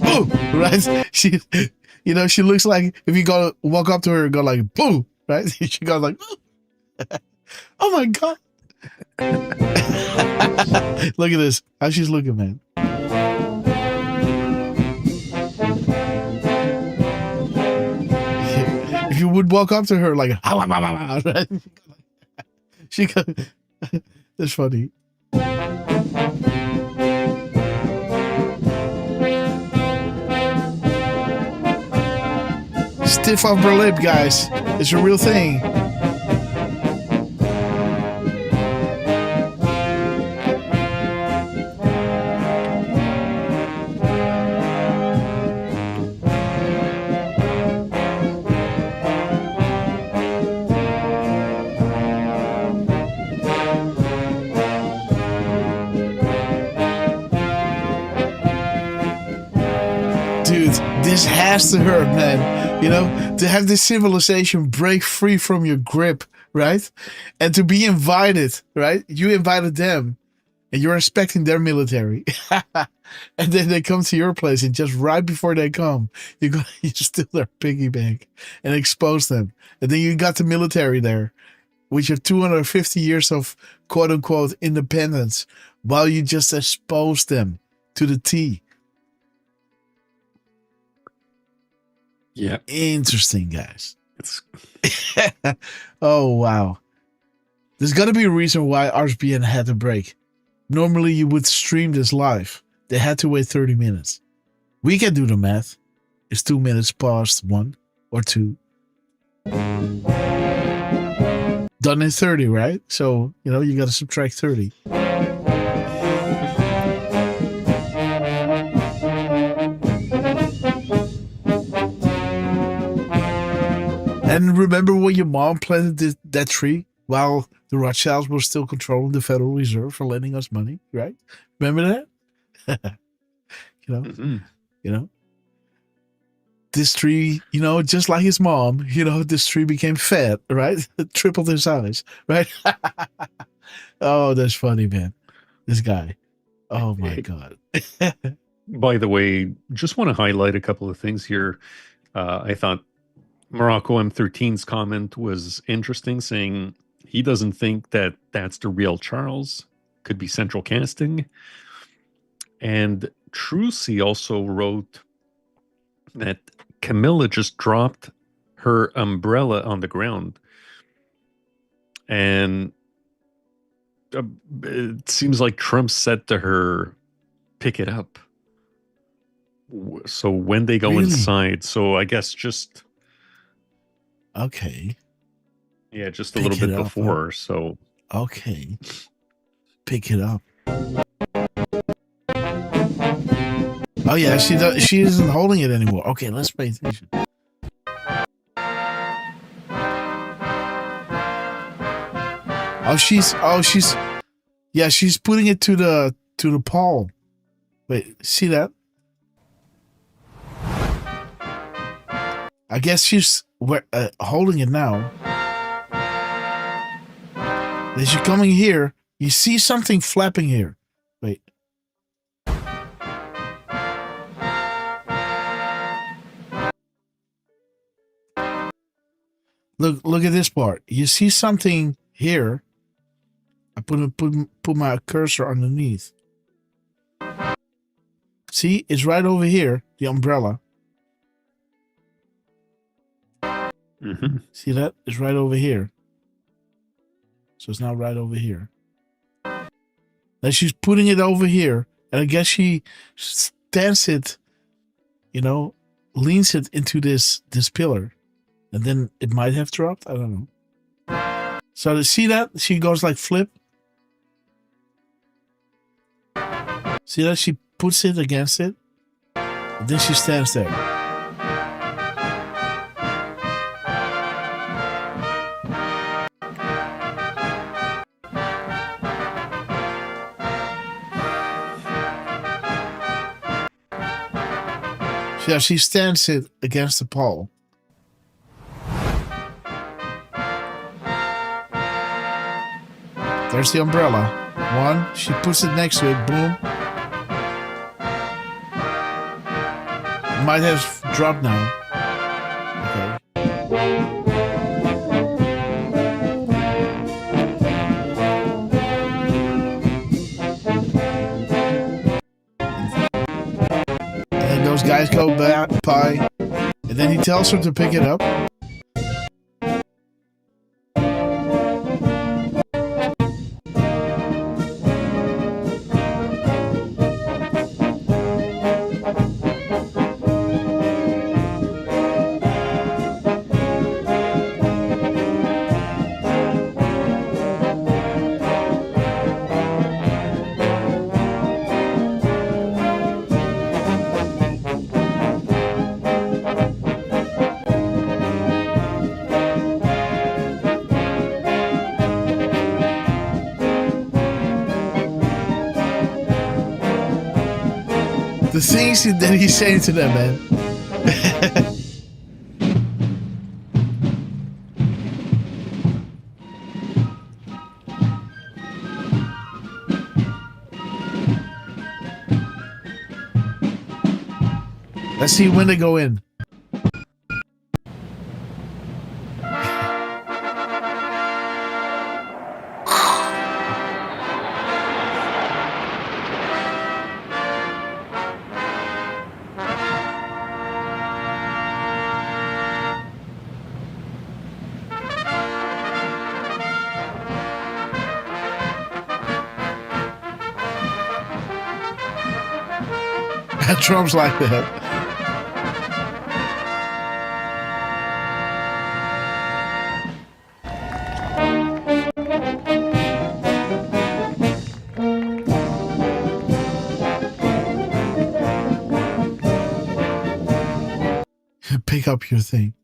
Boo! Right? She, you know, she looks like if you walk up to her and go like, boo! Right? She goes like, boo! Oh my God. Look at this. How she's looking, man. You would walk up to her like, right? She goes, that's funny. Stiff upper lip, guys. It's a real thing. This has to hurt, man. You know, to have this civilization break free from your grip, right? And to be invited, right? You invited them, and you're expecting their military. And then they come to your place, and just right before they come, you steal their piggy bank and expose them. And then you got the military there with your 250 years of quote unquote independence, while you just expose them to the T. Yeah. Interesting, guys. Oh, wow. There's got to be a reason why RSBN had to break. Normally, you would stream this live. They had to wait 30 minutes. We can do the math. It's 2 minutes past 1 or 2. Done in 30, right? So, you know, you got to subtract 30. And remember when your mom planted that tree while the Rothschilds were still controlling the Federal Reserve for lending us money, right? Remember that? You know, this tree, you know, just like his mom, you know, this tree became fat, right? Tripled in size, right? Oh, that's funny, man. This guy. Oh my God. By the way, just want to highlight a couple of things here. I thought Morocco M13's comment was interesting, saying he doesn't think that that's the real Charles. Could be central casting. And Trucy also wrote that Camilla just dropped her umbrella on the ground. And it seems like Trump said to her, pick it up. So when they go inside, so I guess just... Okay. Yeah, just a little bit before, so... Okay. Pick it up. Oh yeah, she isn't holding it anymore. Okay, let's pay attention. She's putting it to the pole. Wait, see that? I guess she's holding it now. Then she's coming here. You see something flapping here. Wait. Look at this part. You see something here. I put my cursor underneath. See, it's right over here, the umbrella. Mm-hmm. See that? It's right over here. So it's now right over here. Now she's putting it over here, and I guess she stands it, you know, leans it into this pillar, and then it might have dropped. I don't know. So to see that, she goes like flip. See that? She puts it against it, and then she stands there. Yeah, she stands it against the pole. There's the umbrella. One, she puts it next to it, boom. Might have dropped now. Okay. And those guys go by, and then he tells her to pick it up. The things that he's saying to them, man. Let's see when they go in. Trump's like that. Pick up your thing.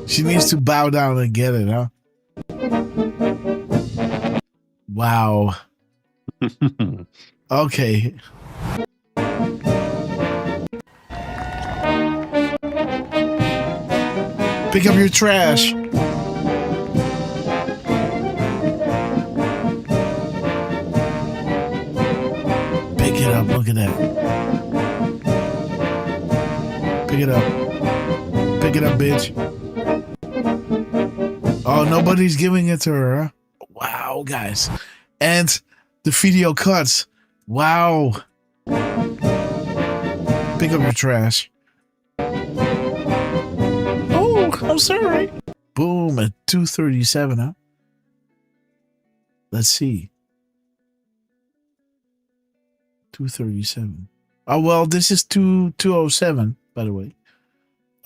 She needs to bow down and get it, huh? Wow. Okay. Pick up your trash. Pick it up. Look at that. Pick it up. Pick it up, bitch. Oh, nobody's giving it to her, huh? Wow, guys. And the video cuts. Wow. Pick up your trash. Oh, I'm sorry. Boom, at 2:37, huh? Let's see. 2:37. Oh, well, this is 2:07, by the way.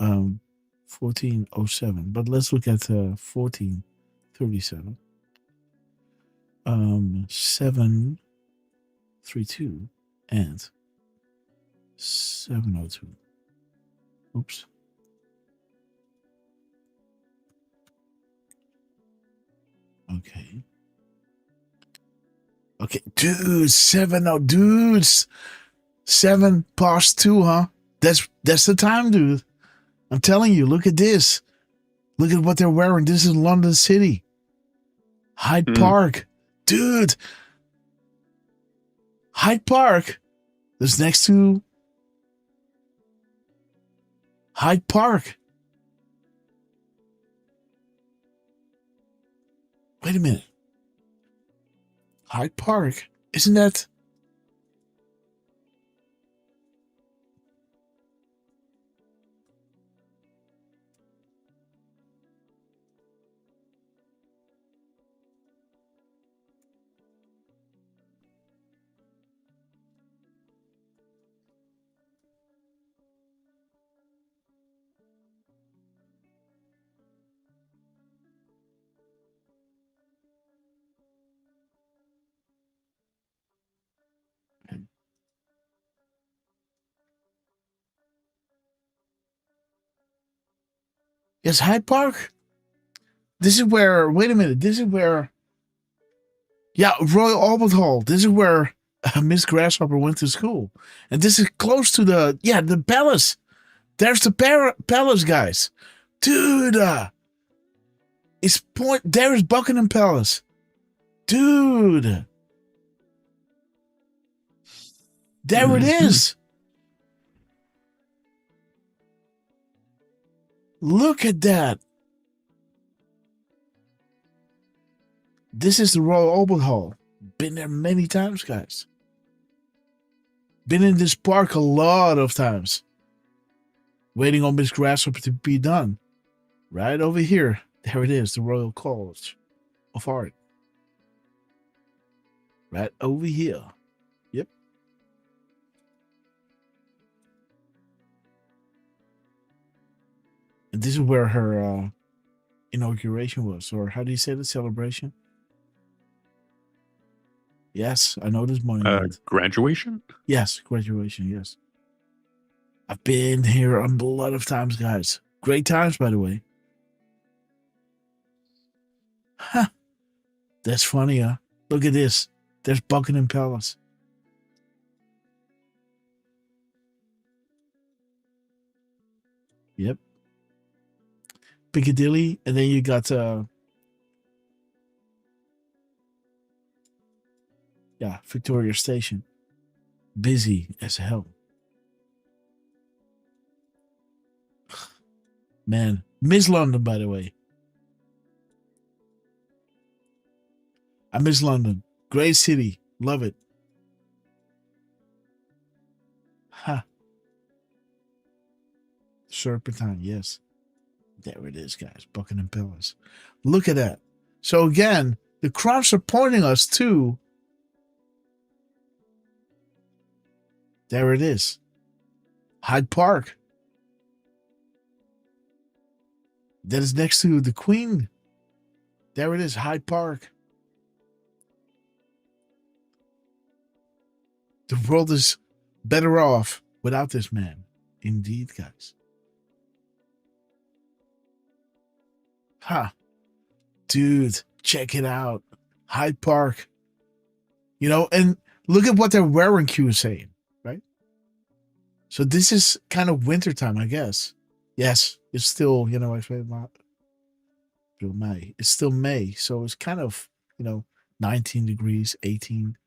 14:07. But let's look at 14:37. 7:32 and 7:02. Oops. Okay. Okay, dude, 7:00, dudes. 7:02, huh? That's the time, dude. I'm telling you, look at this. Look at what they're wearing. This is London City. Hyde Park. Dude. Hyde Park. That's next to Hyde Park. Wait a minute. Hyde Park? Isn't that... Yes, Hyde Park. This is where, wait a minute, this is where, yeah, Royal Albert Hall. This is where Miss Grasshopper went to school. And this is close to the palace. There's the palace, guys. Dude, there is Buckingham Palace. Dude. There it is. Look at that. This is the Royal Albert Hall. Been there many times, guys. Been in this park a lot of times. Waiting on Miss Grasshopper to be done. Right over here. There it is, the Royal College of Art. Right over here. Yep. And this is where her inauguration was. Or how do you say the celebration? Yes, I know this monument. Graduation? Yes, graduation, yes. I've been here a lot of times, guys. Great times, by the way. Huh. That's funny, huh? Look at this. There's Buckingham Palace. Yep. Piccadilly, and then you got Victoria Station. Busy as hell. Man, miss London, by the way. I miss London. Great city. Love it. Ha. Serpentine, yes. There it is, guys. Buckingham Palace. Look at that. So again, the crops are pointing us to. There it is. Hyde Park. That is next to the Queen. There it is, Hyde Park. The world is better off without this man. Indeed, guys. Ha. Dude, check it out. Hyde Park. You know, and look at what they're wearing, Q is saying, right? So this is kind of wintertime, I guess. Yes, it's still, you know, I say May. It's still May, so it's kind of, 19 degrees, 18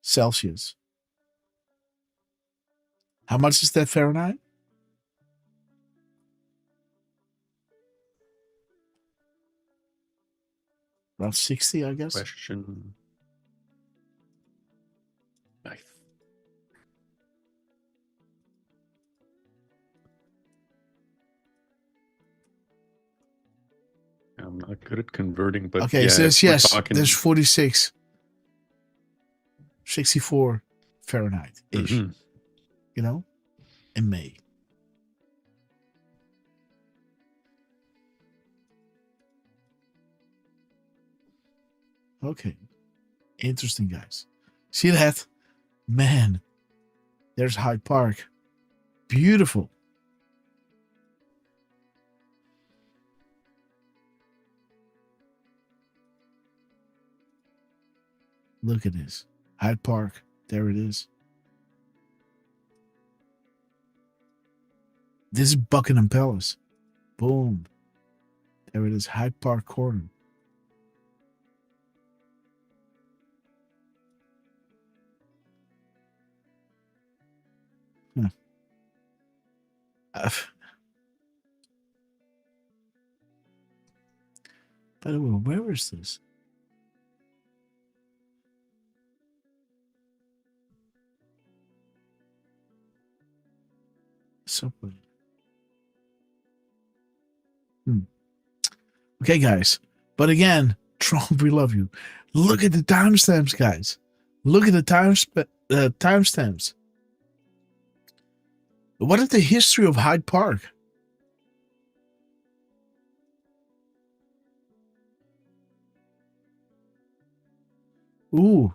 Celsius. How much is that Fahrenheit? Around 60, I guess. Question. I'm not good at converting, but okay, yeah, so yes, talking... there's 46, 64 Fahrenheit-ish, in May. Okay. Interesting, guys. See that? Man, there's Hyde Park. Beautiful. Look at this. Hyde Park. There it is. This is Buckingham Palace. Boom. There it is. Hyde Park Corner. By the way, where is this? Subway. Okay, guys. But again, Trump, we love you. Look at the timestamps, guys. Look at the timestamps. What is the history of Hyde Park? Ooh.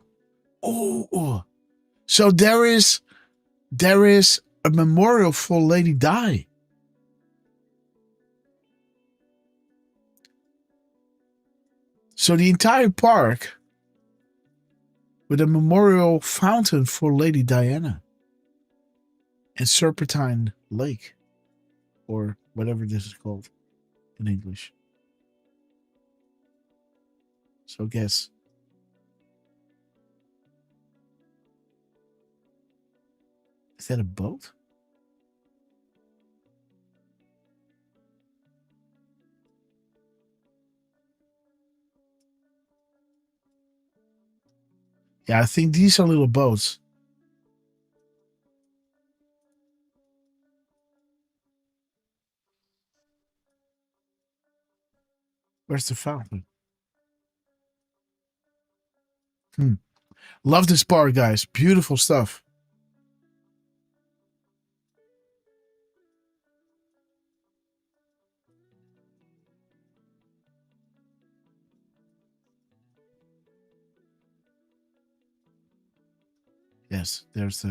Oh. So there is a memorial for Lady Di. So the entire park with a memorial fountain for Lady Diana and Serpentine Lake, or whatever this is called in English. So guess. Is that a boat? Yeah, I think these are little boats. Where's the fountain? Love this bar, guys. Beautiful stuff. Yes, there's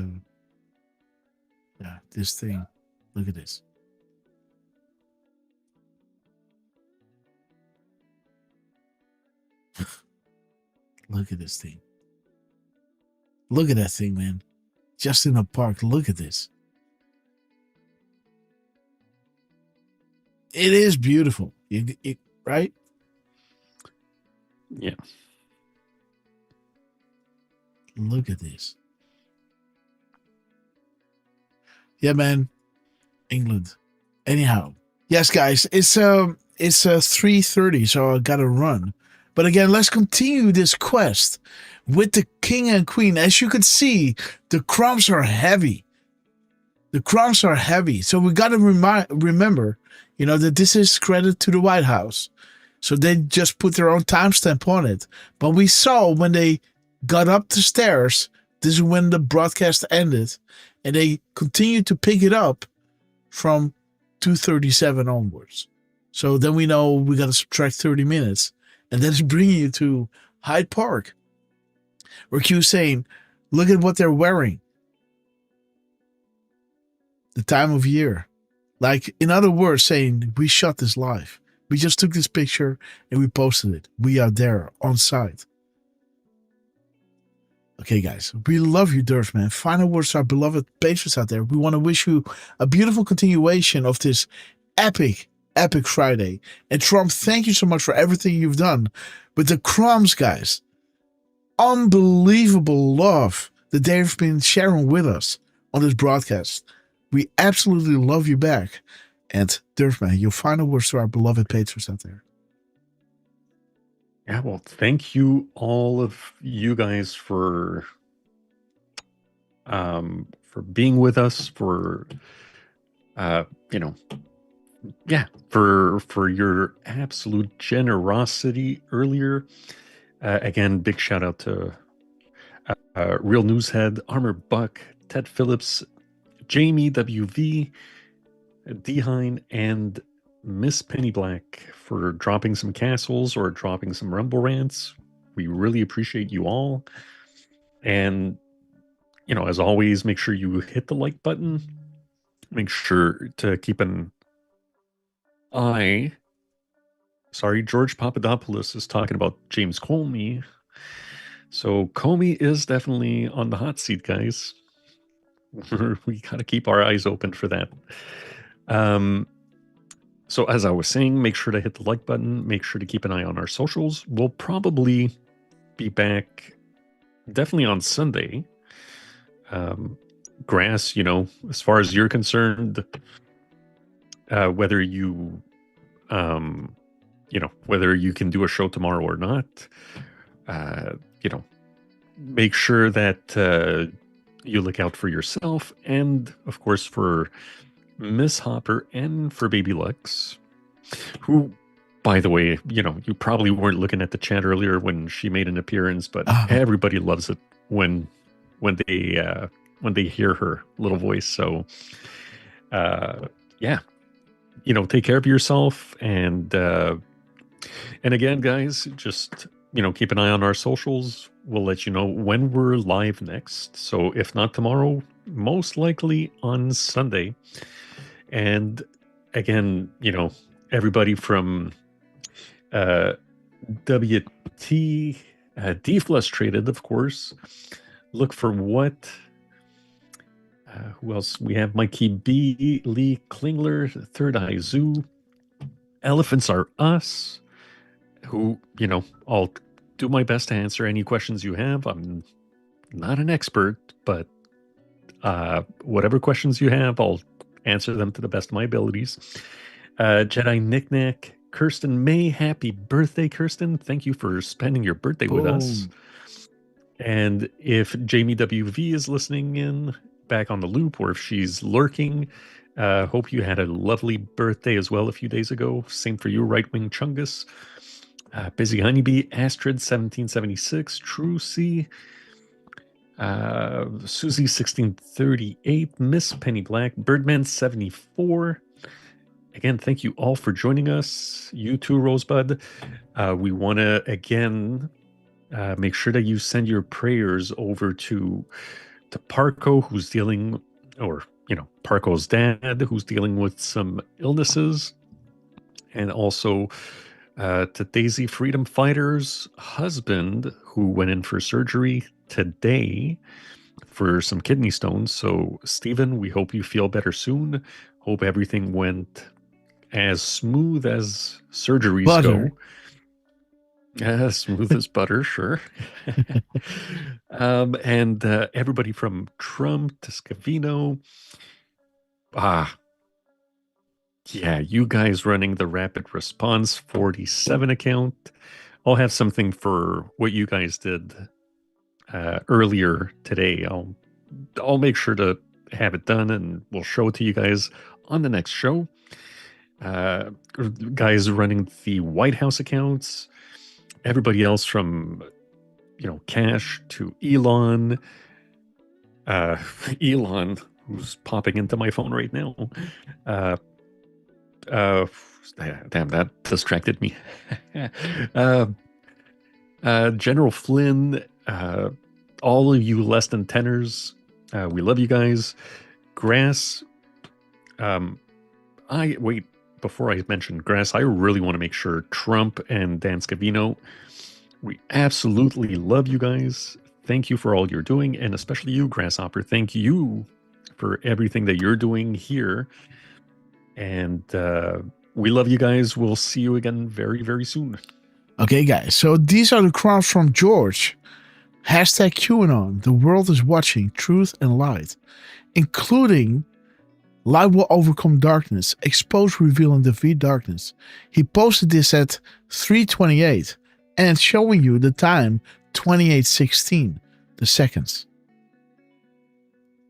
this thing. Look at this. Look at this thing. Look at that thing, man. Just in the park. Look at this. It is beautiful. Right? Yeah. Look at this. Yeah, man. England. Anyhow. Yes, guys. It's 3:30, so I gotta run. But again, let's continue this quest with the king and queen. As you can see, the crumbs are heavy. The crumbs are heavy. So we gotta remember, that this is credit to the White House. So they just put their own timestamp on it. But we saw when they got up the stairs, this is when the broadcast ended, and they continued to pick it up from 2:37 onwards. So then we know we got to subtract 30 minutes, and then it's bringing you to Hyde Park, where Q's saying, look at what they're wearing. The time of year. Like, in other words, saying, we shot this live. We just took this picture and we posted it. We are there on site. Okay, guys, we love you, Derf, man. Final words to our beloved patrons out there. We want to wish you a beautiful continuation of this epic Friday. And Trump, thank you so much for everything you've done with the crumbs, guys. Unbelievable love that they've been sharing with us on this broadcast. We absolutely love you back. And Derf, man, your final words to our beloved patrons out there. Yeah, well, thank you all of you guys for being with us, for for your absolute generosity earlier. Again, big shout out to Real Newshead, Armor Buck, Ted Phillips, Jamie WV, Dehine, and Miss Penny Black for dropping some castles or dropping some rumble rants. We really appreciate you all. And, as always, make sure you hit the like button. Make sure to keep an eye. Sorry, George Papadopoulos is talking about James Comey. So Comey is definitely on the hot seat, guys. We got to keep our eyes open for that. So as I was saying, make sure to hit the like button. Make sure to keep an eye on our socials. We'll probably be back definitely on Sunday. Grass, as far as you're concerned, whether you whether you can do a show tomorrow or not, make sure that you look out for yourself and, of course, for Miss Hopper and for Baby Lux, who, by the way, you probably weren't looking at the chat earlier when she made an appearance, but everybody loves it when they hear her little voice. So, take care of yourself, and again, guys, just keep an eye on our socials. We'll let you know when we're live next. So if not tomorrow, most likely on Sunday. And again, everybody from WT Deflustrated, of course. Look for what? Who else? We have Mikey B, Lee Klingler, Third Eye Zoo, Elephants Are Us, who, I'll do my best to answer any questions you have. I'm not an expert, but whatever questions you have, I'll answer them to the best of my abilities. Jedi Knickknack, Kirsten May, happy birthday, Kirsten. Thank you for spending your birthday with us. And if Jamie WV is listening in back on the loop, or if she's lurking, hope you had a lovely birthday as well a few days ago. Same for you, Right Wing Chungus. Busy Honeybee, Astrid 1776, True C, Susie 1638, Miss Penny Black, Birdman 74. Again, thank you all for joining us. You too, Rosebud. We want to again make sure that you send your prayers over to Parco, who's dealing, or Parco's dad, who's dealing with some illnesses, and also to Daisy Freedom Fighter's husband, who went in for surgery today for some kidney stones. So, Stephen, we hope you feel better soon. Hope everything went as smooth as surgeries Butter. go. Smooth as butter, sure. And everybody from Trump to Scavino. Yeah, you guys running the Rapid Response 47 account. I'll have something for what you guys did earlier today. I'll make sure to have it done, and we'll show it to you guys on the next show. Guys running the White House accounts. Everybody else from, Cash to Elon. Elon, who's popping into my phone right now. Damn, that distracted me. General Flynn, all of you less than tenors, we love you guys. Grass, before I mention Grass, I really want to make sure Trump and Dan Scavino, we absolutely love you guys. Thank you for all you're doing, and especially you, Grasshopper. Thank you for everything that you're doing here. And we love you guys. We'll see you again very, very soon. Okay, guys. So these are the quotes from George. Hashtag QAnon. The world is watching truth and light, including light will overcome darkness, expose, reveal, and defeat darkness. He posted this at 3:28 and showing you the time 28:16, the seconds.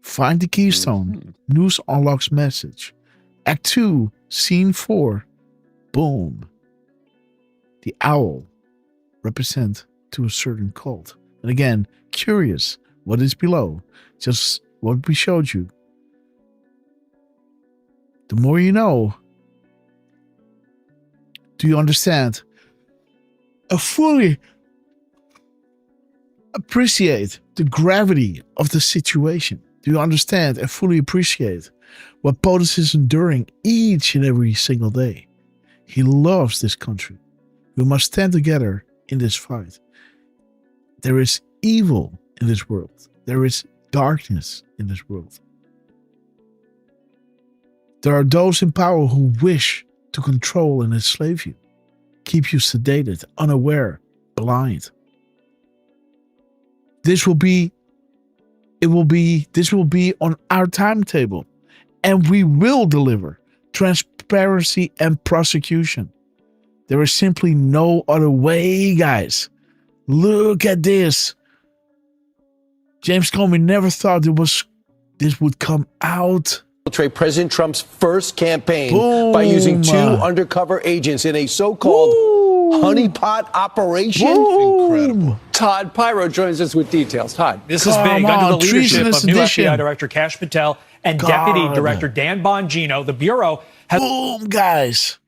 Find the keystone. News unlocks message. Act 2, Scene 4. Boom. The owl represent to a certain cult. And again, curious, what is below? Just what we showed you. The more you know, do you understand? I fully appreciate the gravity of the situation. Do you understand and fully appreciate what POTUS is enduring each and every single day? He loves this country. We must stand together in this fight. There is evil in this world. There is darkness in this world. There are those in power who wish to control and enslave you, keep you sedated, unaware, blind. This will be on our timetable, and we will deliver transparency and prosecution. There is simply no other way, guys. Look at this. James Comey never thought this would come out. Infiltrate President Trump's first campaign by using 2 undercover agents in a so-called honeypot operation. Incredible. Todd Pyro joins us with details. Todd. This is big. Under the leadership of new FBI Director Kash Patel and Deputy Director Dan Bongino, the Bureau has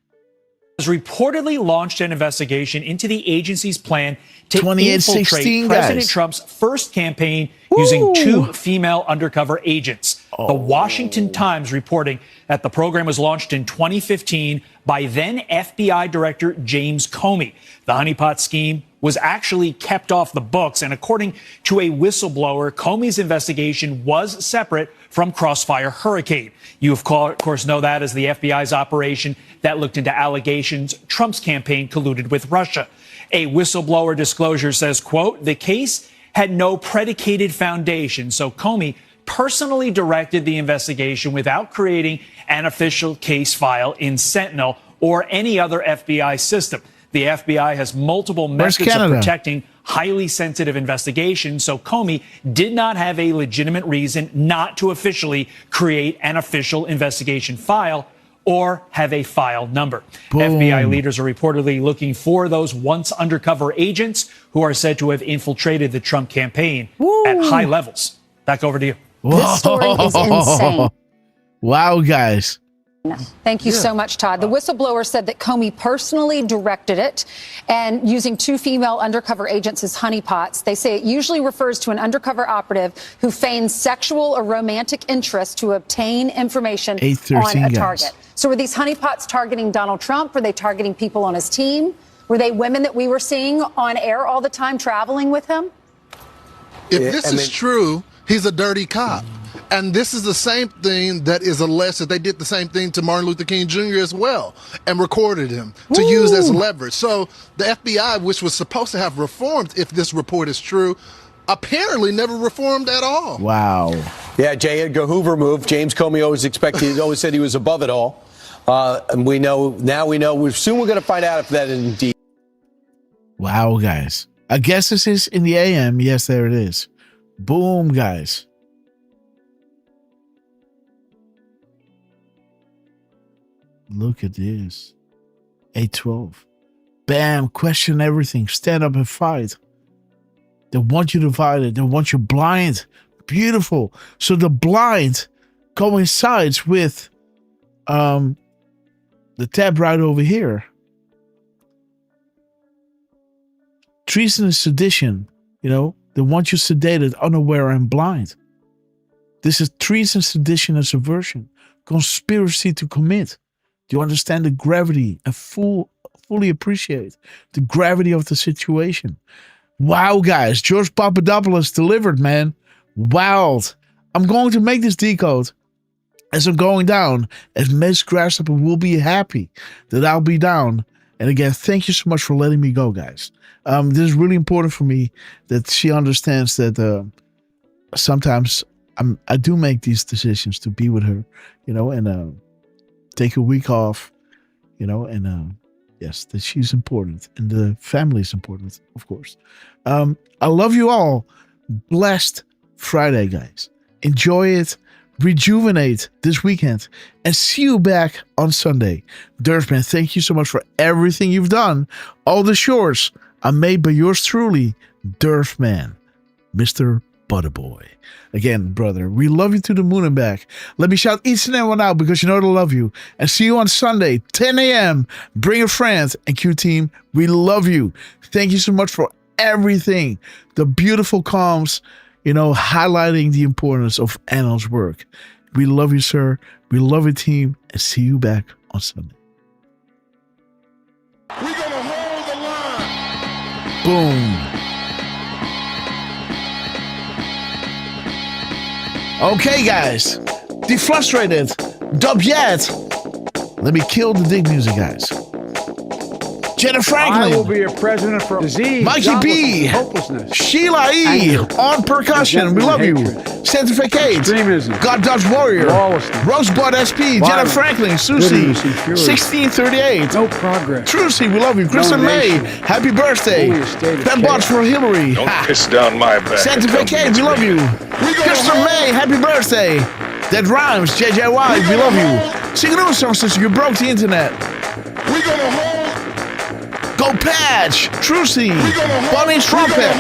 reportedly launched an investigation into the agency's plan to infiltrate President Trump's first campaign using 2 female undercover agents. The Washington Times reporting that the program was launched in 2015 by then FBI Director James Comey. The honeypot scheme was actually kept off the books, and according to a whistleblower, Comey's investigation was separate from Crossfire Hurricane. You, of course, know that as the FBI's operation that looked into allegations Trump's campaign colluded with Russia. A whistleblower disclosure says, quote, the case had no predicated foundation, so Comey personally directed the investigation without creating an official case file in Sentinel or any other FBI system. The FBI has multiple methods of protecting highly sensitive investigations, so Comey did not have a legitimate reason not to officially create an official investigation file or have a file number. Boom. FBI leaders are reportedly looking for those once undercover agents who are said to have infiltrated the Trump campaign at high levels. Back over to you. This story is insane. Wow, guys. Thank you so much, Todd. The whistleblower said that Comey personally directed it and using 2 female undercover agents as honeypots. They say it usually refers to an undercover operative who feigns sexual or romantic interest to obtain information on a target. So were these honeypots targeting Donald Trump? Were they targeting people on his team? Were they women that we were seeing on air all the time traveling with him? If this is true, he's a dirty cop. And this is the same thing that is alleged that they did the same thing to Martin Luther King Jr. as well and recorded him to use as leverage. So the FBI, which was supposed to have reformed if this report is true, apparently never reformed at all. Wow. Yeah, J. Edgar Hoover moved. James Comey always said he was above it all. And we know, soon we're going to find out if that is indeed. Wow, guys. I guess this is in the AM. Yes, there it is. Boom, guys. Look at this. 812. Bam, question everything. Stand up and fight. They want you divided. They want you blind. Beautiful. So the blind coincides with the tab right over here. Treason and sedition. You know, they want you sedated, unaware, and blind. This is treason, sedition, and subversion. Conspiracy to commit. Do you understand the gravity and fully appreciate the gravity of the situation? Wow, guys. George Papadopoulos delivered, man. Wild. I'm going to make this decode as I'm going down, as Miss Grasshopper will be happy that I'll be down. And again, thank you so much for letting me go, guys. This is really important for me that she understands that sometimes I do make these decisions to be with her, you know, and take a week off, you know, and yes, that she's important and the family is important, of course. I love you all. Blessed Friday, guys. Enjoy it. Rejuvenate this weekend and see you back on Sunday. Derf, man, thank you so much for everything you've done. All the shorts are made by yours truly, Derf Man, Mr. Butterboy. Again, brother, we love you to the moon and back. Let me shout each and every one out because you know they love you. And see you on Sunday, 10 a.m. Bring a friend. And Q Team, we love you. Thank you so much for everything. The beautiful comms, you know, highlighting the importance of Anil's work. We love you, sir. We love you, team. And see you back on Sunday. We're going to hold the line. Boom. Okay, guys. Deflustrated. Dub yet. Let me kill the dig music, guys. Jenna Franklin. I will be a president for disease, Mikey B. hopelessness, Sheila E. anger, on percussion. We love you. Santa Fe Kate. extremism, God Dodge Warrior. lawlessness, Rosebud SP. Jenna violence, Franklin. Susie. goodness and purity, 1638. no progress, Trucy, we love you. Kristen May. nation, Happy birthday. only a state of Ben Bots for Hillary. Don't piss down my back. Santa Fe Kate, we love you. Kristen May, happy birthday. That rhymes. JJY, we love you. Sing a new song, sister. You broke the internet. We're going to hold. Go Patch, Trucy, Bonnie's Trumpet.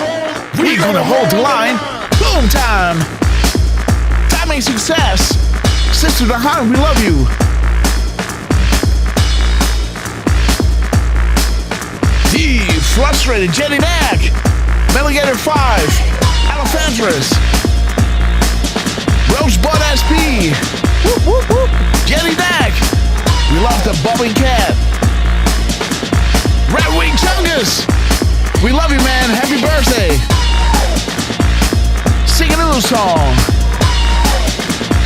We're gonna hold the line. Boom time. Timing success. Sister the Hunt, we love you. D, Frustrated, Jenny Knack. Meligator 5, Alephantress. Rosebud SP. Whoop, whoop, whoop. Jenny Knack. We love the bobbing cat. Red Wing Chungus! We love you, man. Happy birthday. Sing a new song.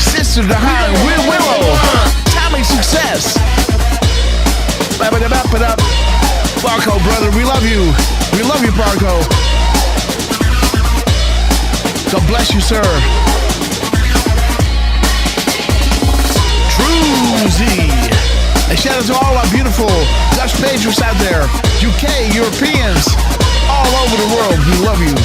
Sister the High Willow. Timing success. Ba-ba-da-ba-ba-da. Parco, brother, we love you. We love you, Parco. God bless you, sir. Truzy. And shout out to all our beautiful Dutch patrons out there, UK, Europeans, all over the world. We love you.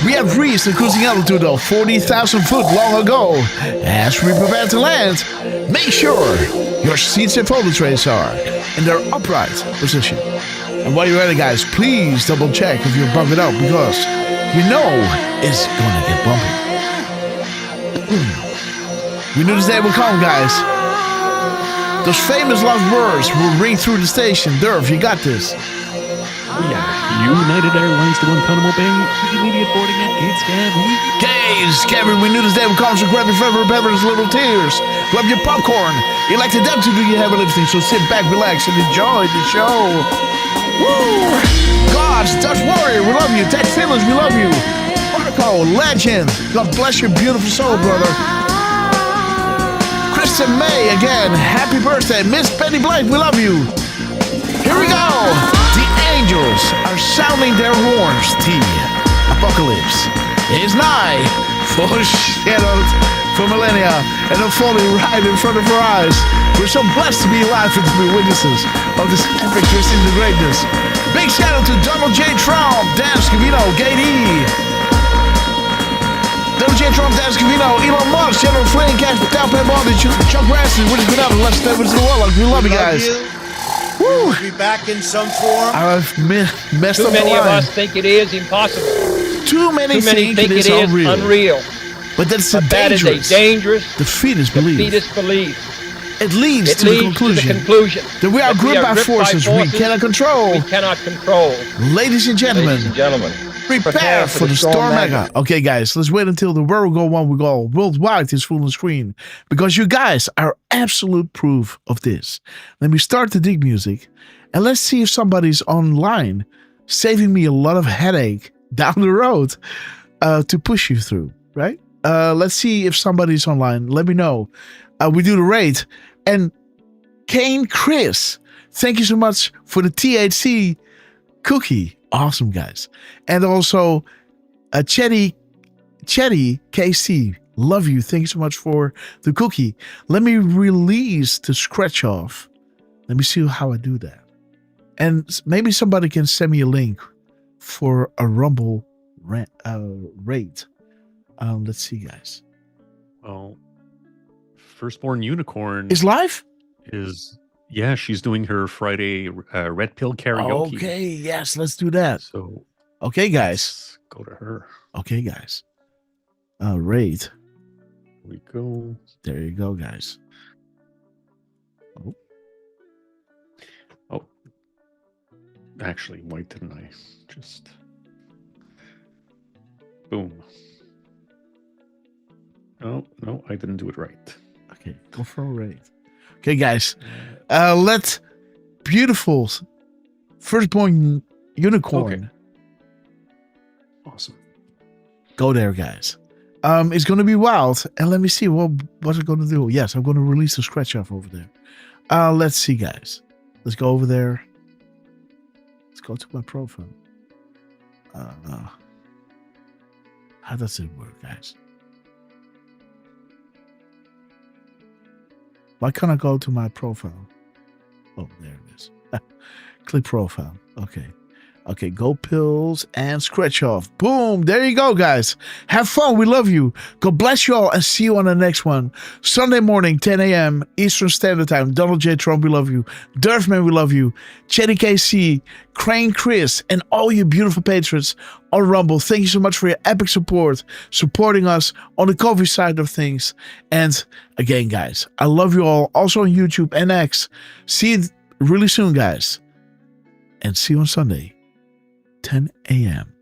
We have reached the cruising altitude of 40,000 foot long ago. As we prepare to land, make sure your seats and photo trays are in their upright position. And while you're at it, guys, please double check if you're bumping up because you know it's gonna get bumpy. We knew this day would come, guys. Those famous last words will ring through the station. Derf, you got this. United Airlines to Guantanamo Bay. Immediate boarding at Gates Gavin. Gates Gavin, we knew this day would come, so grab your favorite beverage, little tears. Grab your popcorn. You like to them to do your heavy lifting, so sit back, relax, and enjoy the show. Woo! God Watts, Dutch Warrior, we love you. Ted Phillips, we love you. Marco, legend. God bless your beautiful soul, brother. Kristen May, again, happy birthday. Miss Penny Blake, we love you. Here we go. The angels are sounding their horns. The apocalypse is nigh, foreshadowed for millennia, and unfolding right in front of our eyes. We're so blessed to be alive and to be witnesses of this epic twist into greatness. Big shout out to Donald J. Trump, Dan Scavino, Gate E. Donald J. Trump, Dan Scavino, Elon Musk, General Flynn, Cash Patel, Pat Bond, Chuck Raston, which is good out, and let's stay with the world. We love you guys. We'll be back in some form. I've messed Too up many the of line. us think it is impossible. Too many think it is unreal. But that's a that is dangerous. a dangerous Defeatist belief. defeatist belief. It leads to the conclusion that we are gripped by forces we cannot control. We cannot control. Ladies and gentlemen, prepare for the Storm Mega. Okay, guys, let's wait until the world go one. We go worldwide is full on screen because you guys are absolute proof of this. Let me start the dig music, and let's see if somebody's online, saving me a lot of headache down the road to push you through. Right? Let's see if somebody's online. Let me know. We do the raid. And Kane Chris, thank you so much for the THC cookie. Awesome, guys. And also Chetty KC, love you. Thank you so much for the cookie. Let me release the scratch off. Let me see how I do that. And maybe somebody can send me a link for a Rumble raid. Let's see, guys. Well, Firstborn Unicorn is live. Yeah, she's doing her Friday Red Pill karaoke. Okay, yes, let's do that. So, okay, guys, go to her. Okay, guys. Raid. Here we go. There you go, guys. Oh. Actually, why didn't I just boom? Oh, no, I didn't do it right. Okay, go for a raid. Okay, guys. Let beautiful Firstborn Unicorn. Okay. Awesome. Go there, guys. It's going to be wild. And let me see what I'm going to do. Yes, I'm going to release the scratch off over there. Let's see, guys. Let's go over there. Let's go to my profile. How does it work, guys? Why can't I go to my profile? Oh, there it is. Click profile. Okay. Okay, go pills and scratch off. Boom. There you go, guys. Have fun. We love you. God bless you all and see you on the next one. Sunday morning, 10 a.m. Eastern Standard Time. Donald J. Trump, we love you. Derfman, we love you. Chetty KC, Crane Chris, and all you beautiful patrons on Rumble. Thank you so much for your epic support, supporting us on the coffee side of things. And again, guys, I love you all. Also on YouTube and X. See you really soon, guys. And see you on Sunday. 10 a.m.